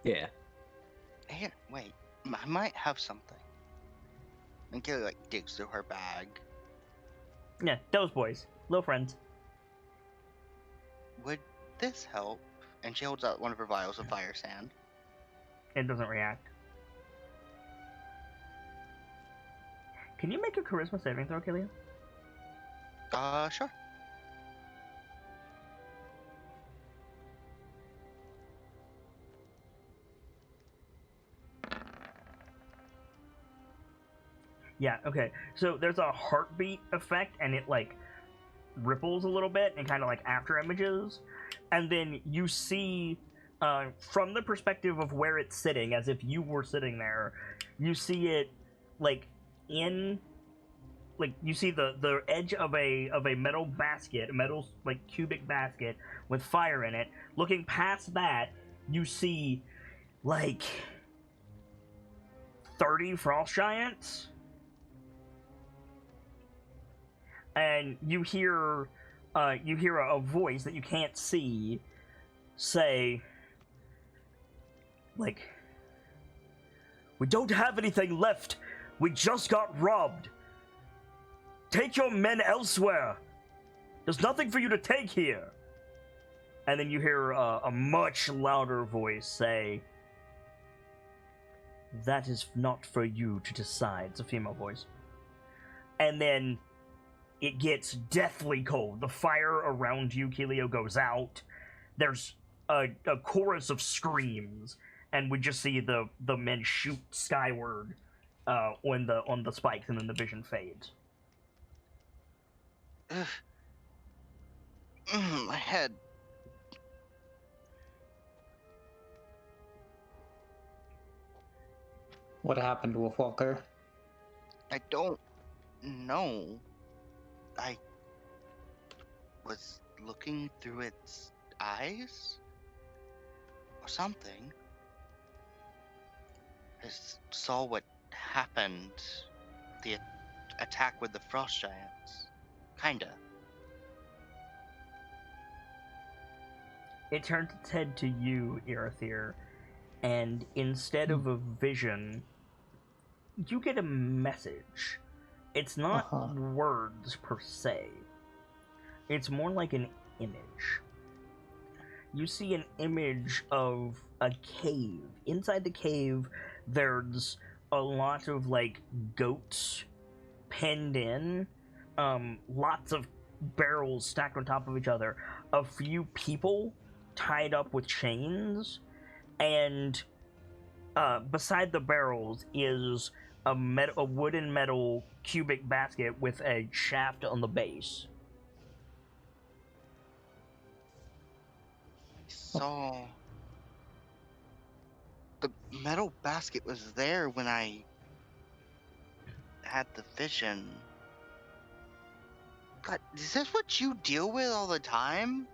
Yeah. Here, wait. I might have something. And Gilly, like, digs through her bag. Yeah, those boys. Little friends. Would this help? And she holds out one of her vials of fire sand. It doesn't react. Can you make a charisma saving throw, Keelio? Sure. Yeah, okay. So there's a heartbeat effect, and it, like, ripples a little bit and kind of, like, after images. And then you see, from the perspective of where it's sitting, as if you were sitting there, you see it, like, you see the edge of a metal basket, a metal, like, cubic basket with fire in it. Looking past that, you see, like, 30 frost giants. And you hear a voice that you can't see say, like, "We don't have anything left. We just got robbed. Take your men elsewhere. There's nothing for you to take here. And then you hear a much louder voice say, that is not for you to decide. It's a female voice. And then it gets deathly cold. The fire around you, Keelio, goes out. There's a chorus of screams, and we just see the men shoot skyward on the spikes, and then the vision fades. My head. What happened, Wolfwalker? I don't know. I was looking through its eyes or something. I saw what happened. The attack with the frost giants. Kinda. It turns its head to you, Irithyr, and instead of a vision, you get a message. It's not words per se. It's more like an image. You see an image of a cave. Inside the cave, there's a lot of, like, goats penned in, lots of barrels stacked on top of each other, a few people tied up with chains, and beside the barrels is a wooden metal cubic basket with a shaft on the base. Saw the metal basket was there when I had the vision. God, is this what you deal with all the time?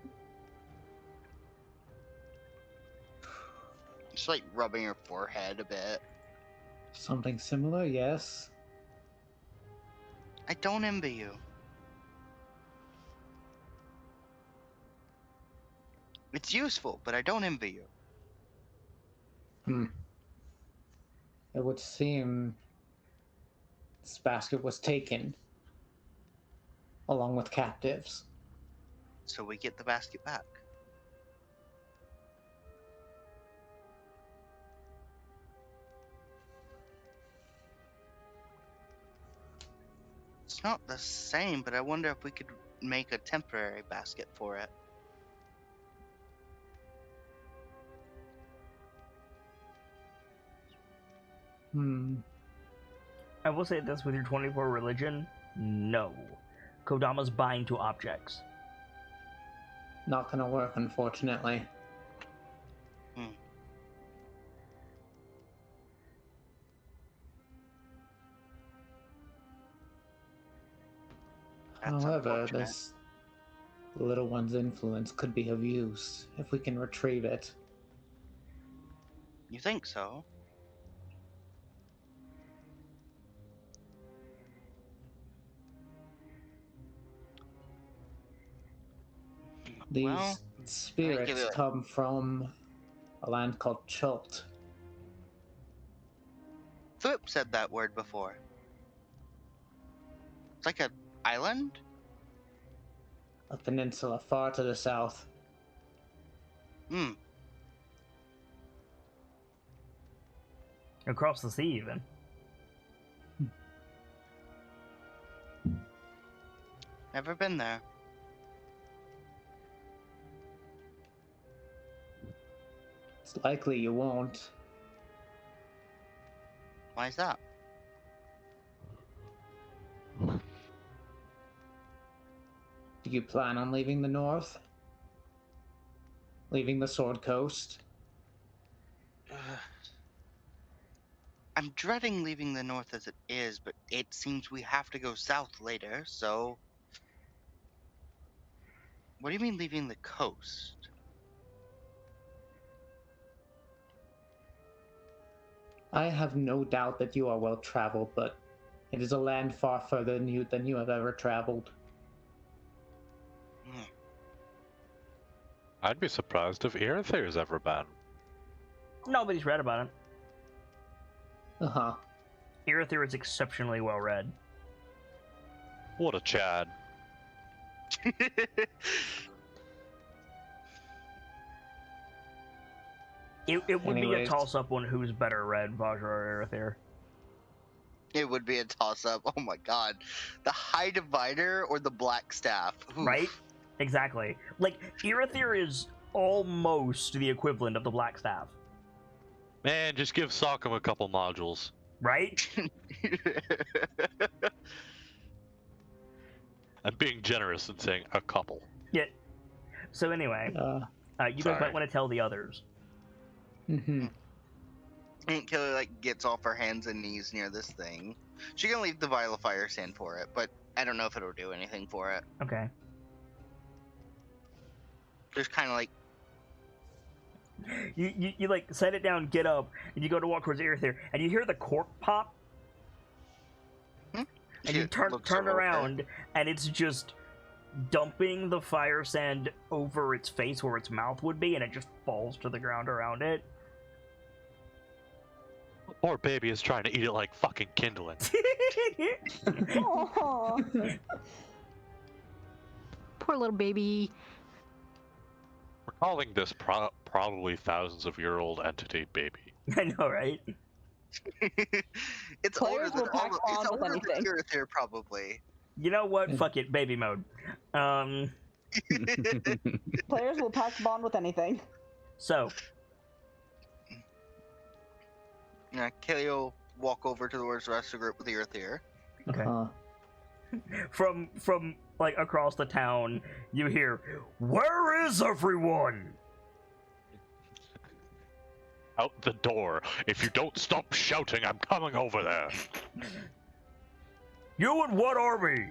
Just like rubbing your forehead a bit. Something similar, yes. I don't envy you. It's useful, but I don't envy you. It would seem this basket was taken along with captives. So we get the basket back. It's not the same, but I wonder if we could make a temporary basket for it. I will say this, with your 24 religion, no. Kodama's buying to objects. Not gonna work, unfortunately. That's However, this little one's influence could be of use if we can retrieve it. You think so? These spirits come from a land called Chult. Thwip said that word before. It's like an island? A peninsula far to the south. Across the sea, even. Never been there. It's likely you won't. Why is that? Do you plan on leaving the north? Leaving the Sword Coast? I'm dreading leaving the north as it is, but it seems we have to go south later, so... What do you mean leaving the coast? I have no doubt that you are well traveled, but it is a land far further than you have ever traveled. I'd be surprised if Irithy's ever been. Nobody's read about it. Uh-huh. Irithyr is exceptionally well read. What a Chad. It would be a Anyways. toss-up on who's better, Red, Vajra, or Aerithir. It would be a toss-up. Oh my god. The High Divider or the Black Staff? Oof. Right? Exactly. Like, Aerithir is almost the equivalent of the Black Staff. Man, just give Sokkum a couple modules. Right? I'm being generous and saying a couple. Yeah. So anyway, you guys might want to tell the others. Aunt Kelly like gets off her hands and knees near this thing. She can leave the vial of fire sand for it, but I don't know if it'll do anything for it. Okay. Just kind of like You like set it down, get up, and you go to walk towards Aerithir, and you hear the cork pop, and you turn around, and it's just dumping the fire sand over its face where its mouth would be, and it just falls to the ground around it. Poor baby is trying to eat it like fucking kindling. Poor little baby. We're calling this probably thousands of year old entity baby. I know, right? it's older Players than will pack all, it's on with older than anything. Aerithir, probably. You know what? Fuck it, baby mode. Players will pack bond with anything. So, Kelly will walk over towards the rest of the group with Aerithir. okay. From like across the town, you hear, "Where is everyone?" Out the door. If you don't stop shouting, I'm coming over there. You and what army?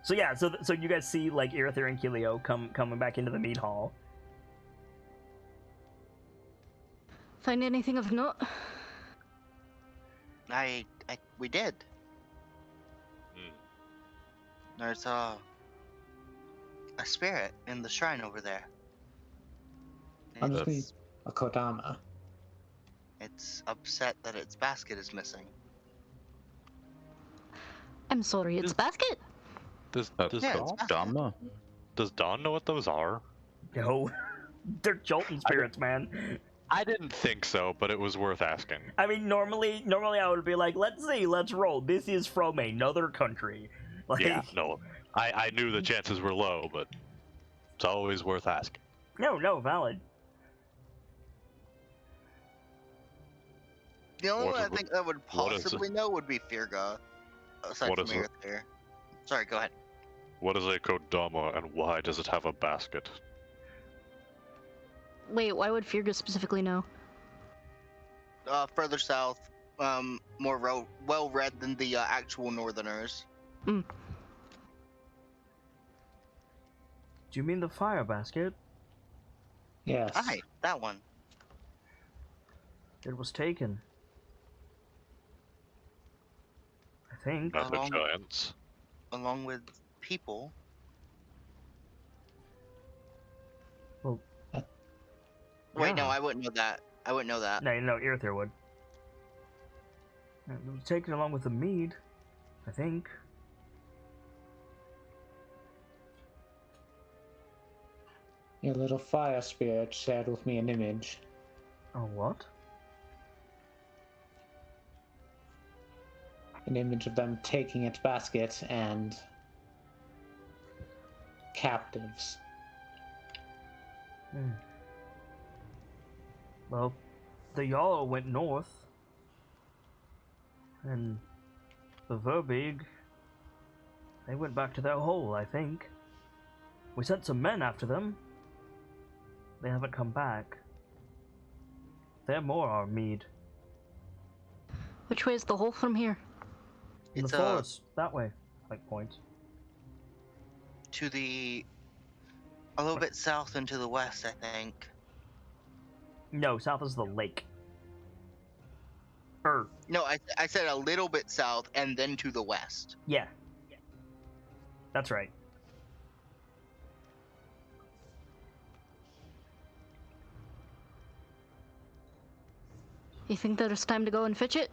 So yeah, so you guys see like Aerithir and Kelio coming back into the mead hall. Find anything of note? We did. There's a spirit in the shrine over there. I'm just need a Kodama. It's upset that its basket is missing. I'm sorry, it's basket. Does Dhamma? Does Dawn know what those are? No, they're Jolton spirits, man. I didn't think so, but it was worth asking. I mean, normally I would be like, let's see, let's roll. This is from another country. Like, Yeah, no. I knew the chances were low, but it's always worth asking. No, valid. The only one I think that would possibly know would be Firga. Aside from Aerithir. Sorry, go ahead. What is a Kodama and why does it have a basket? Wait, why would Firga specifically know? Further south, more well-read than the actual Northerners. Do you mean the fire basket? Yes. Aye, that one. It was taken. I think. By the giants. Along with people. Well, wait, yeah. no, I wouldn't know that. I wouldn't know that. No, Aerithir would. It was taken along with the mead, I think. Your little fire spirit shared with me an image. Oh, what? An image of them taking its basket and captives. Well, the Jarl went north, and the Verbeeg, they went back to their hole, I think. We sent some men after them. They haven't come back. They're more our mead. Which way is the hole from here? In It's the forest, that way, like point. To the... a little bit south and to the west, I think. No, south is the lake. No, I said a little bit south and then to the west. Yeah. That's right. You think that it's time to go and fetch it?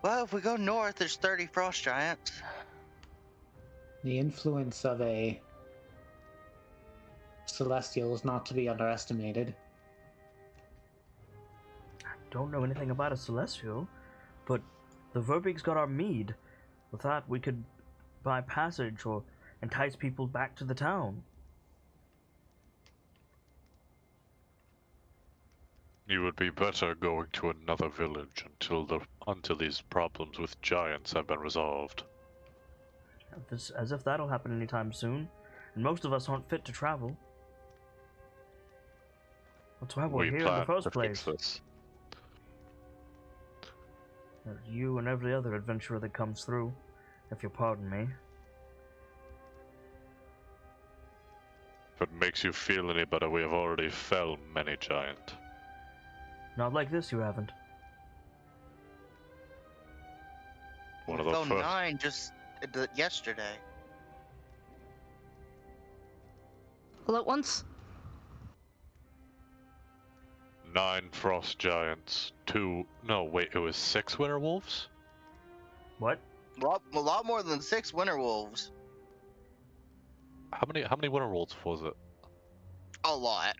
Well, if we go north, there's 30 frost giants. The influence of a celestial is not to be underestimated. Don't know anything about a celestial, but the Verbeeg's got our mead. With that, we could buy passage or entice people back to the town. You would be better going to another village until these problems with giants have been resolved. As if that'll happen anytime soon. And most of us aren't fit to travel. That's why we're here in the plan first to place. fix this. You and every other adventurer that comes through, if you'll pardon me. If it makes you feel any better, we have already felled many giant. Not like this, you haven't. One We of the fell first. 9 just yesterday. All at once? 9 frost giants. 2. No, wait, it was 6 winter wolves? What? A lot more than 6 winter wolves. How many winter wolves was it? A lot.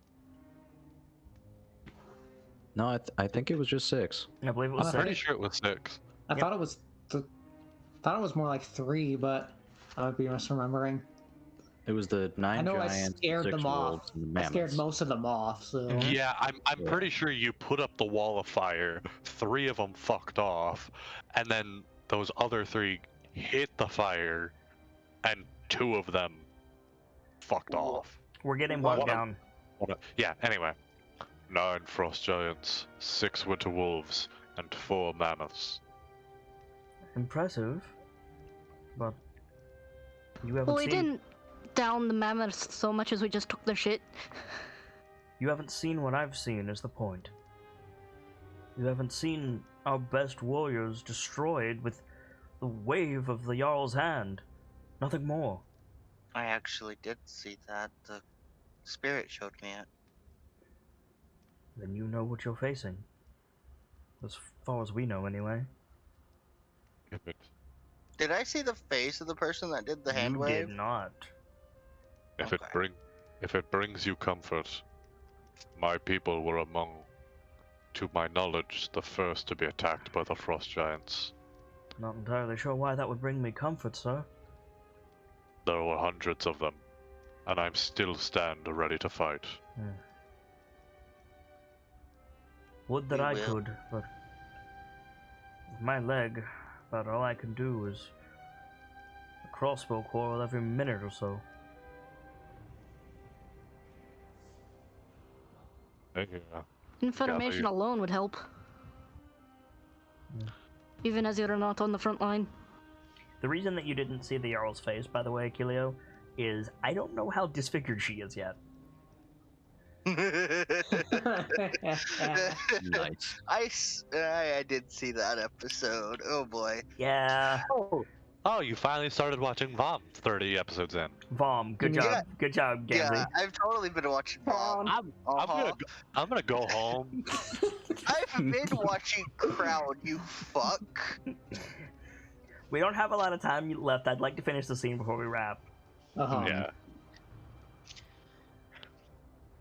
No, I think it was just 6. I believe it was I'm six. Pretty sure it was 6. I Yep. thought it was thought it was more like 3, but I would be misremembering. It was the 9 I know giants, I scared 6 them off. wolves, and the I scared mammoths. most of them off, so Yeah, I'm Yeah. pretty sure you put up the wall of fire. 3 of them fucked off, and then those other 3 hit the fire, and 2 of them fucked off. We're getting One bogged of- down. Yeah. Anyway, 9 frost giants, 6 winter wolves, and 4 mammoths. Impressive. But you haven't Well, we seen didn't down the mammoths so much as we just took their shit. you haven't seen what I've seen is the point. You haven't seen our best warriors destroyed with the wave of the Jarl's hand. Nothing more. I actually did see that. The spirit showed me it. Then you know what you're facing. As far as we know, anyway. If it, Did I see the face of the person that did the hand you wave? did not. if Okay. it brings you comfort, my people were among, to my knowledge, the first to be attacked by the frost giants. Not entirely sure why that would bring me comfort, sir. There were hundreds of them, and I'm still stand ready to fight. Would that We I will. could, but with my leg, about all I can do is a crossbow quarrel every minute or so. Yeah. Information Yeah, alone would help. Yeah. Even as you're not on the front line. The reason that you didn't see the Jarl's face, by the way, Kilio, is I don't know how disfigured she is yet. Nice. I did see that episode. Oh boy. Yeah, Oh, you finally started watching Vom 30 episodes in. Vom, good Yeah. job, good job, Gansey. Yeah, I've totally been watching Bob. I'm gonna go home. I've been watching Crown, you fuck. We don't have a lot of time left. I'd like to finish the scene before we wrap. Yeah.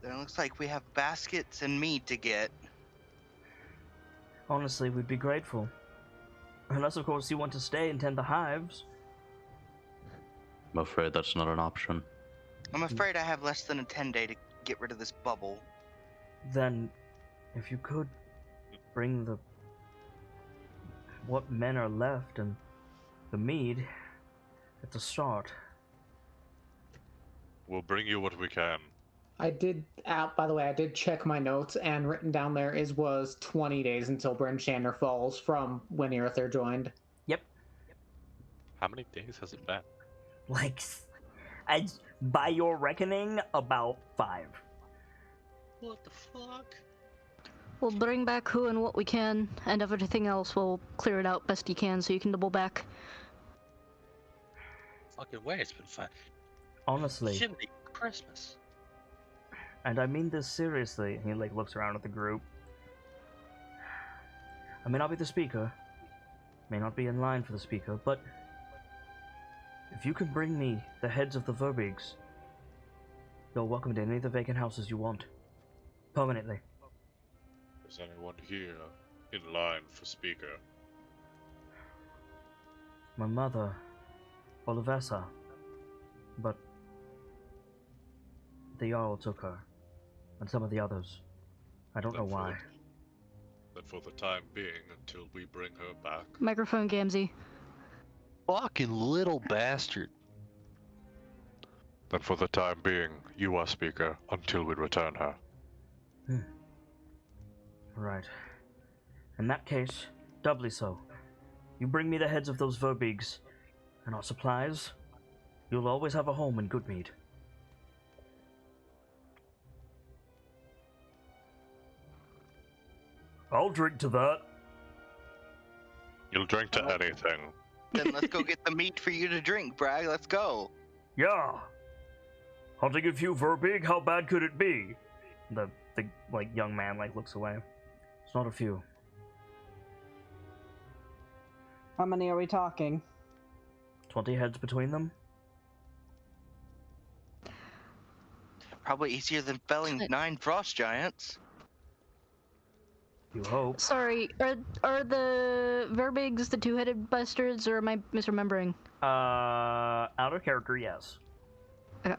It looks like we have baskets and meat to get. Honestly, we'd be grateful. Unless, of course, you want to stay and tend the hives. I'm afraid that's not an option. I'm afraid I have less than a 10-day to get rid of this bubble. Then, if you could bring what men are left and the mead at the start. We'll bring you what we can. I did. By the way, I did check my notes, and written down there was 20 days until Bryn Shander falls from when Erether joined. Yep. How many days has it been? Like, by your reckoning, about 5. What the fuck? We'll bring back who and what we can, and everything else we'll clear it out best you can so you can double back. Fucking way, it's been fun. Honestly. Jiminy Christmas. And I mean this seriously. He looks around at the group. I may not be the speaker, may not be in line for the speaker, but if you can bring me the heads of the Verbigs, you're welcome to any of the vacant houses you want. Permanently. Is anyone here in line for speaker? My mother, Olivessa, but the Jarl took her, and some of the others. I don't know why. Then for the time being, until we bring her back. Microphone, Gamzee. Fucking little bastard. Then for the time being, you are speaker until we return her. Right. In that case, doubly so. You bring me the heads of those Verbigs and our supplies, you'll always have a home in Goodmead. I'll drink to that. You'll drink to anything. Then let's go get the meat for you to drink, Bragg. Let's go. Yeah. Hunting a few Verbig, how bad could it be? The young man looks away. It's not a few. How many are we talking? 20 heads between them? Probably easier than felling 9 frost giants. You hope. Sorry, are the Verbigs the two-headed bastards, or am I misremembering? Out of character, yes. Okay.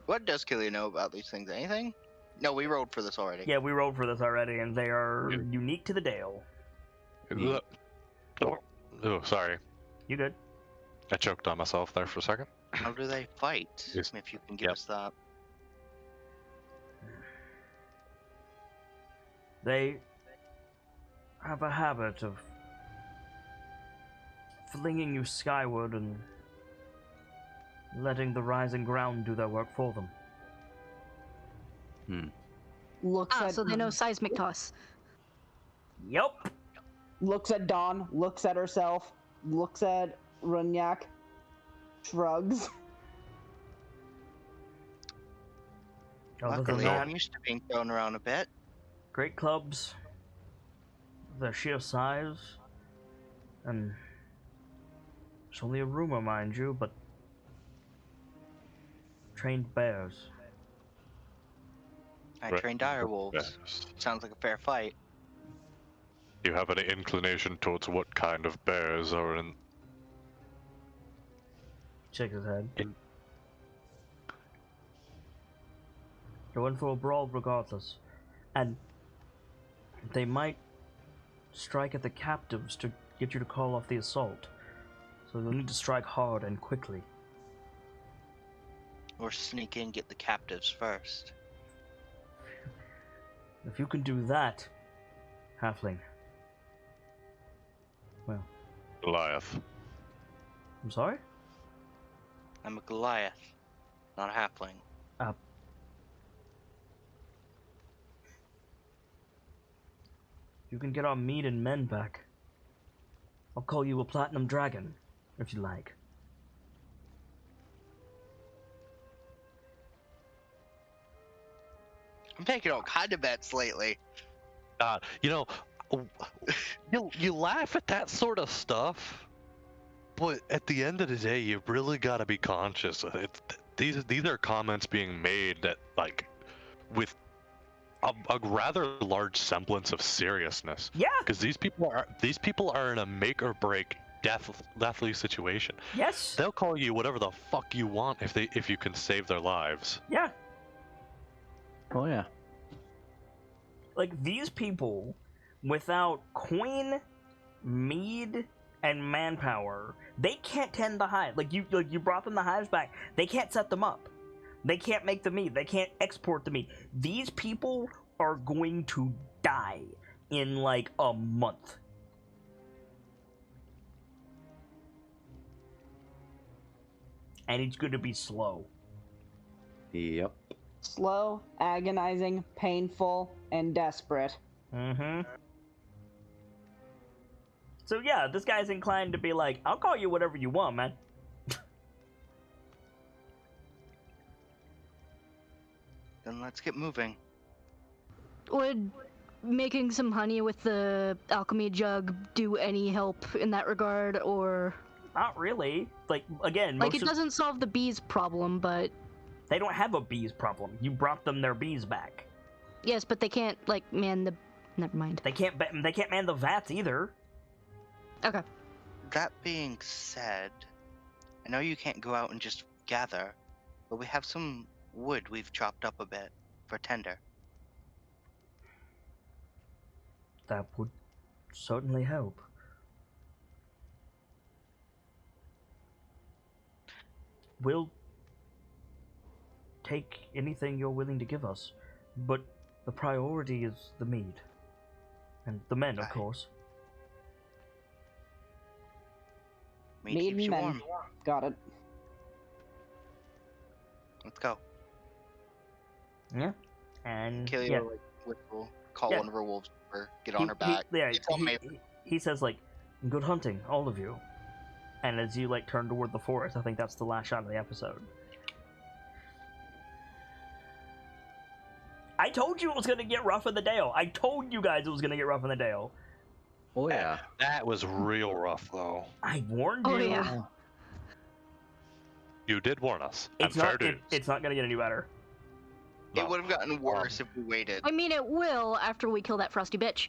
What does Killia know about these things? Anything? No, we rolled for this already. Yeah, we rolled for this already, and they are unique to the Dale. Oh, sorry. You good? I choked on myself there for a second. How do they fight? Yes. If you can give us that. They have a habit of flinging you skyward and letting the rising ground do their work for them. Looks at So they know seismic toss. Yup. looks at Dawn, looks at herself, looks at Runyak, shrugs. Other than Luckily, that, I'm used to being thrown around a bit. great clubs, their sheer size, and it's only a rumor, mind you, but trained bears. I Right. train dire wolves. Yes. Sounds like a fair fight. Do you have any inclination towards what kind of bears are in? Shakes his head. In- Go in for a brawl regardless. And they might strike at the captives to get you to call off the assault. So you'll need to strike hard and quickly. Or sneak in, get the captives first. If you can do that, halfling. Well, Goliath. I'm sorry? I'm a Goliath, not a halfling. You can get our meat and men back. I'll call you a platinum dragon, if you like. I'm taking all kind of bets lately. You know, you laugh at that sort of stuff, but at the end of the day, you really got to be conscious. These are comments being made that, like, with a rather large semblance of seriousness. Yeah. Because these people are in a make or break deathly situation. Yes. They'll call you whatever the fuck you want if you can save their lives. Yeah. Oh yeah. Like, these people, without coin, mead, and manpower, they can't tend the hive. Like you brought them the hives back. They can't set them up. They can't make the meat. They can't export the meat. These people are going to die in like a month. And it's going to be slow. Yep. Slow, agonizing, painful, and desperate. Mm-hmm. So yeah, this guy's inclined to be like, I'll call you whatever you want, man. Then let's get moving. Would making some honey with the alchemy jug do any help in that regard, or Not really. Like, again, like most it doesn't solve the bees problem, but they don't have a bees problem. You brought them their bees back. yes, but they can't like man the. Never mind. They can't man the vats either. Okay. That being said, I know you can't go out and just gather, but we have some wood we've chopped up a bit for tinder. That would certainly help. We'll take anything you're willing to give us, but the priority is the mead. And the men, of Aye. course. Meat Meat keeps and you men. warm. Got it. Let's go. Yeah. And Kaylee yeah. will call Yeah. one of her wolves or get on her back. Yeah, It's all made. he says, like, good hunting, all of you. And as you, like, turn toward the forest, I think that's the last shot of the episode. I told you it was going to get rough in the Dale. I told you guys it was going to get rough in the Dale. Oh yeah. That was real rough, though. I warned Oh you. yeah. You did warn us. It's and fair not. dues. It's not going to get any better. It No. would have gotten worse if we waited. I mean, it will after we kill that frosty bitch.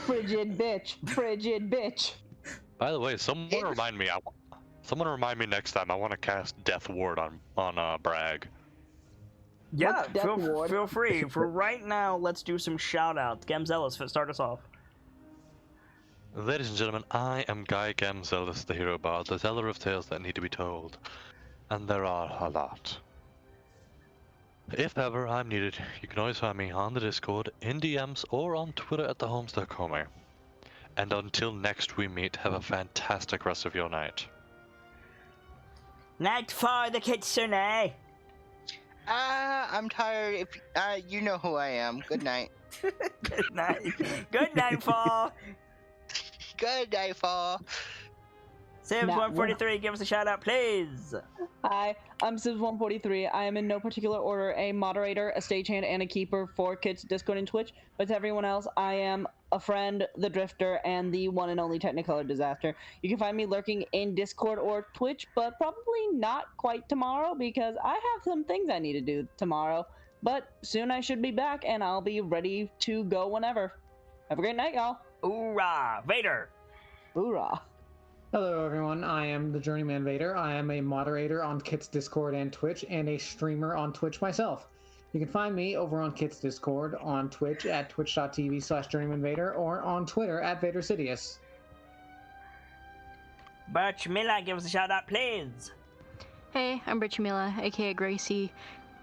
Frigid bitch. Frigid bitch. By the way, someone remind me. Someone remind me next time. I want to cast Death Ward on Bragg. Yeah, What's Death Ward? feel free. For right now, let's do some shout-outs. Gemzelis, start us off. Ladies and gentlemen, I am Guy Gamzelis, the hero bard, the teller of tales that need to be told. And there are a lot. If ever I'm needed, you can always find me on the Discord, in DMs, or on Twitter at @thehomestarcomer. And until next we meet, have a fantastic rest of your night. Night for the kitsune. I'm tired. If you know who I am. Good night. Good night. Good night, Fall. Good night, Fall. Sims143, give us a shout out, please. Hi, I'm Sims143. I am in no particular order a moderator, a stagehand, and a keeper for Kids Discord and Twitch. But to everyone else, I am a friend, the Drifter, and the one and only Technicolor Disaster. You can find me lurking in Discord or Twitch, but probably not quite tomorrow because I have some things I need to do tomorrow. But soon I should be back, and I'll be ready to go whenever. Have a great night, y'all. Hoorah, Vader. Hoorah. Hello, everyone. I am the Journeyman Vader. I am a moderator on Kit's Discord and Twitch, and a streamer on Twitch myself. You can find me over on Kit's Discord, on Twitch at twitch.tv/JourneymanVader, or on Twitter at VaderSidious. Birch Miller, give us a shout out, please. Hey, I'm Richamila, aka Gracie.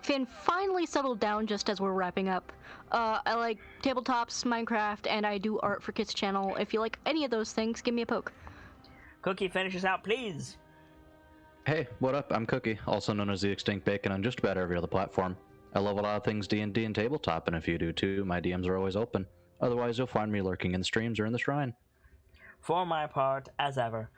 Finn finally settled down just as we're wrapping up. I like tabletops, Minecraft, and I do art for Kids channel. If you like any of those things, give me a poke. Cookie, finish us out, please. Hey, what up? I'm Cookie, also known as the Extinct Bacon on just about every other platform. I love a lot of things D&D and tabletop, and if you do too, my DMs are always open. Otherwise, you'll find me lurking in streams or in the shrine. For my part, as ever,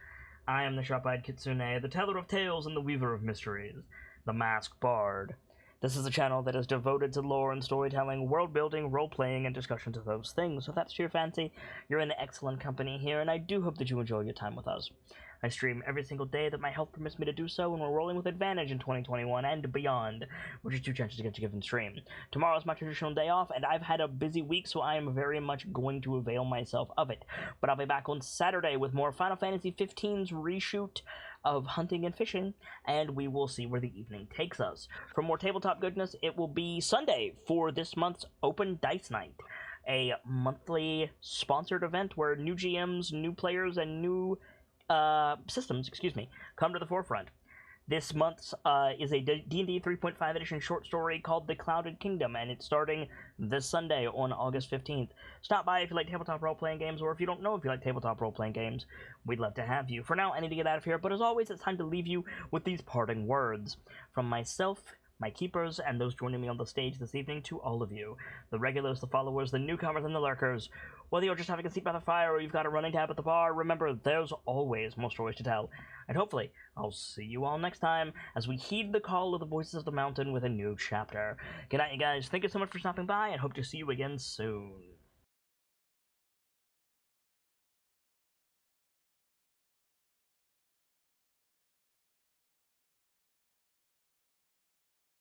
I am the sharp-eyed kitsune, the teller of tales and the weaver of mysteries, the masked bard. This is a channel that is devoted to lore and storytelling, world-building, role-playing, and discussions of those things. So if that's to your fancy, you're in excellent company here, and I do hope that you enjoy your time with us. I stream every single day that my health permits me to do so, and we're rolling with advantage in 2021 and beyond, which is 2 chances to get a given stream. Tomorrow's my traditional day off, and I've had a busy week, so I am very much going to avail myself of it. But I'll be back on Saturday with more Final Fantasy XV's reshoot of hunting and fishing, and we will see where the evening takes us. For more tabletop goodness, it will be Sunday for this month's Open Dice Night, a monthly sponsored event where new GMs, new players, and new systems, come to the forefront. This month's is a D&D 3.5 edition short story called The Clouded Kingdom, and it's starting this Sunday on August 15th. Stop by if you like tabletop role-playing games, or if you don't know if you like tabletop role-playing games, we'd love to have you. For now, I need to get out of here, but as always, it's time to leave you with these parting words. From myself, my keepers, and those joining me on the stage this evening, to all of you, the regulars, the followers, the newcomers, and the lurkers, Whether you're just having a seat by the fire or you've got a running tab at the bar, remember there's always more stories to tell. And hopefully, I'll see you all next time as we heed the call of the voices of the mountain with a new chapter. Good night, you guys. Thank you so much for stopping by, and hope to see you again soon.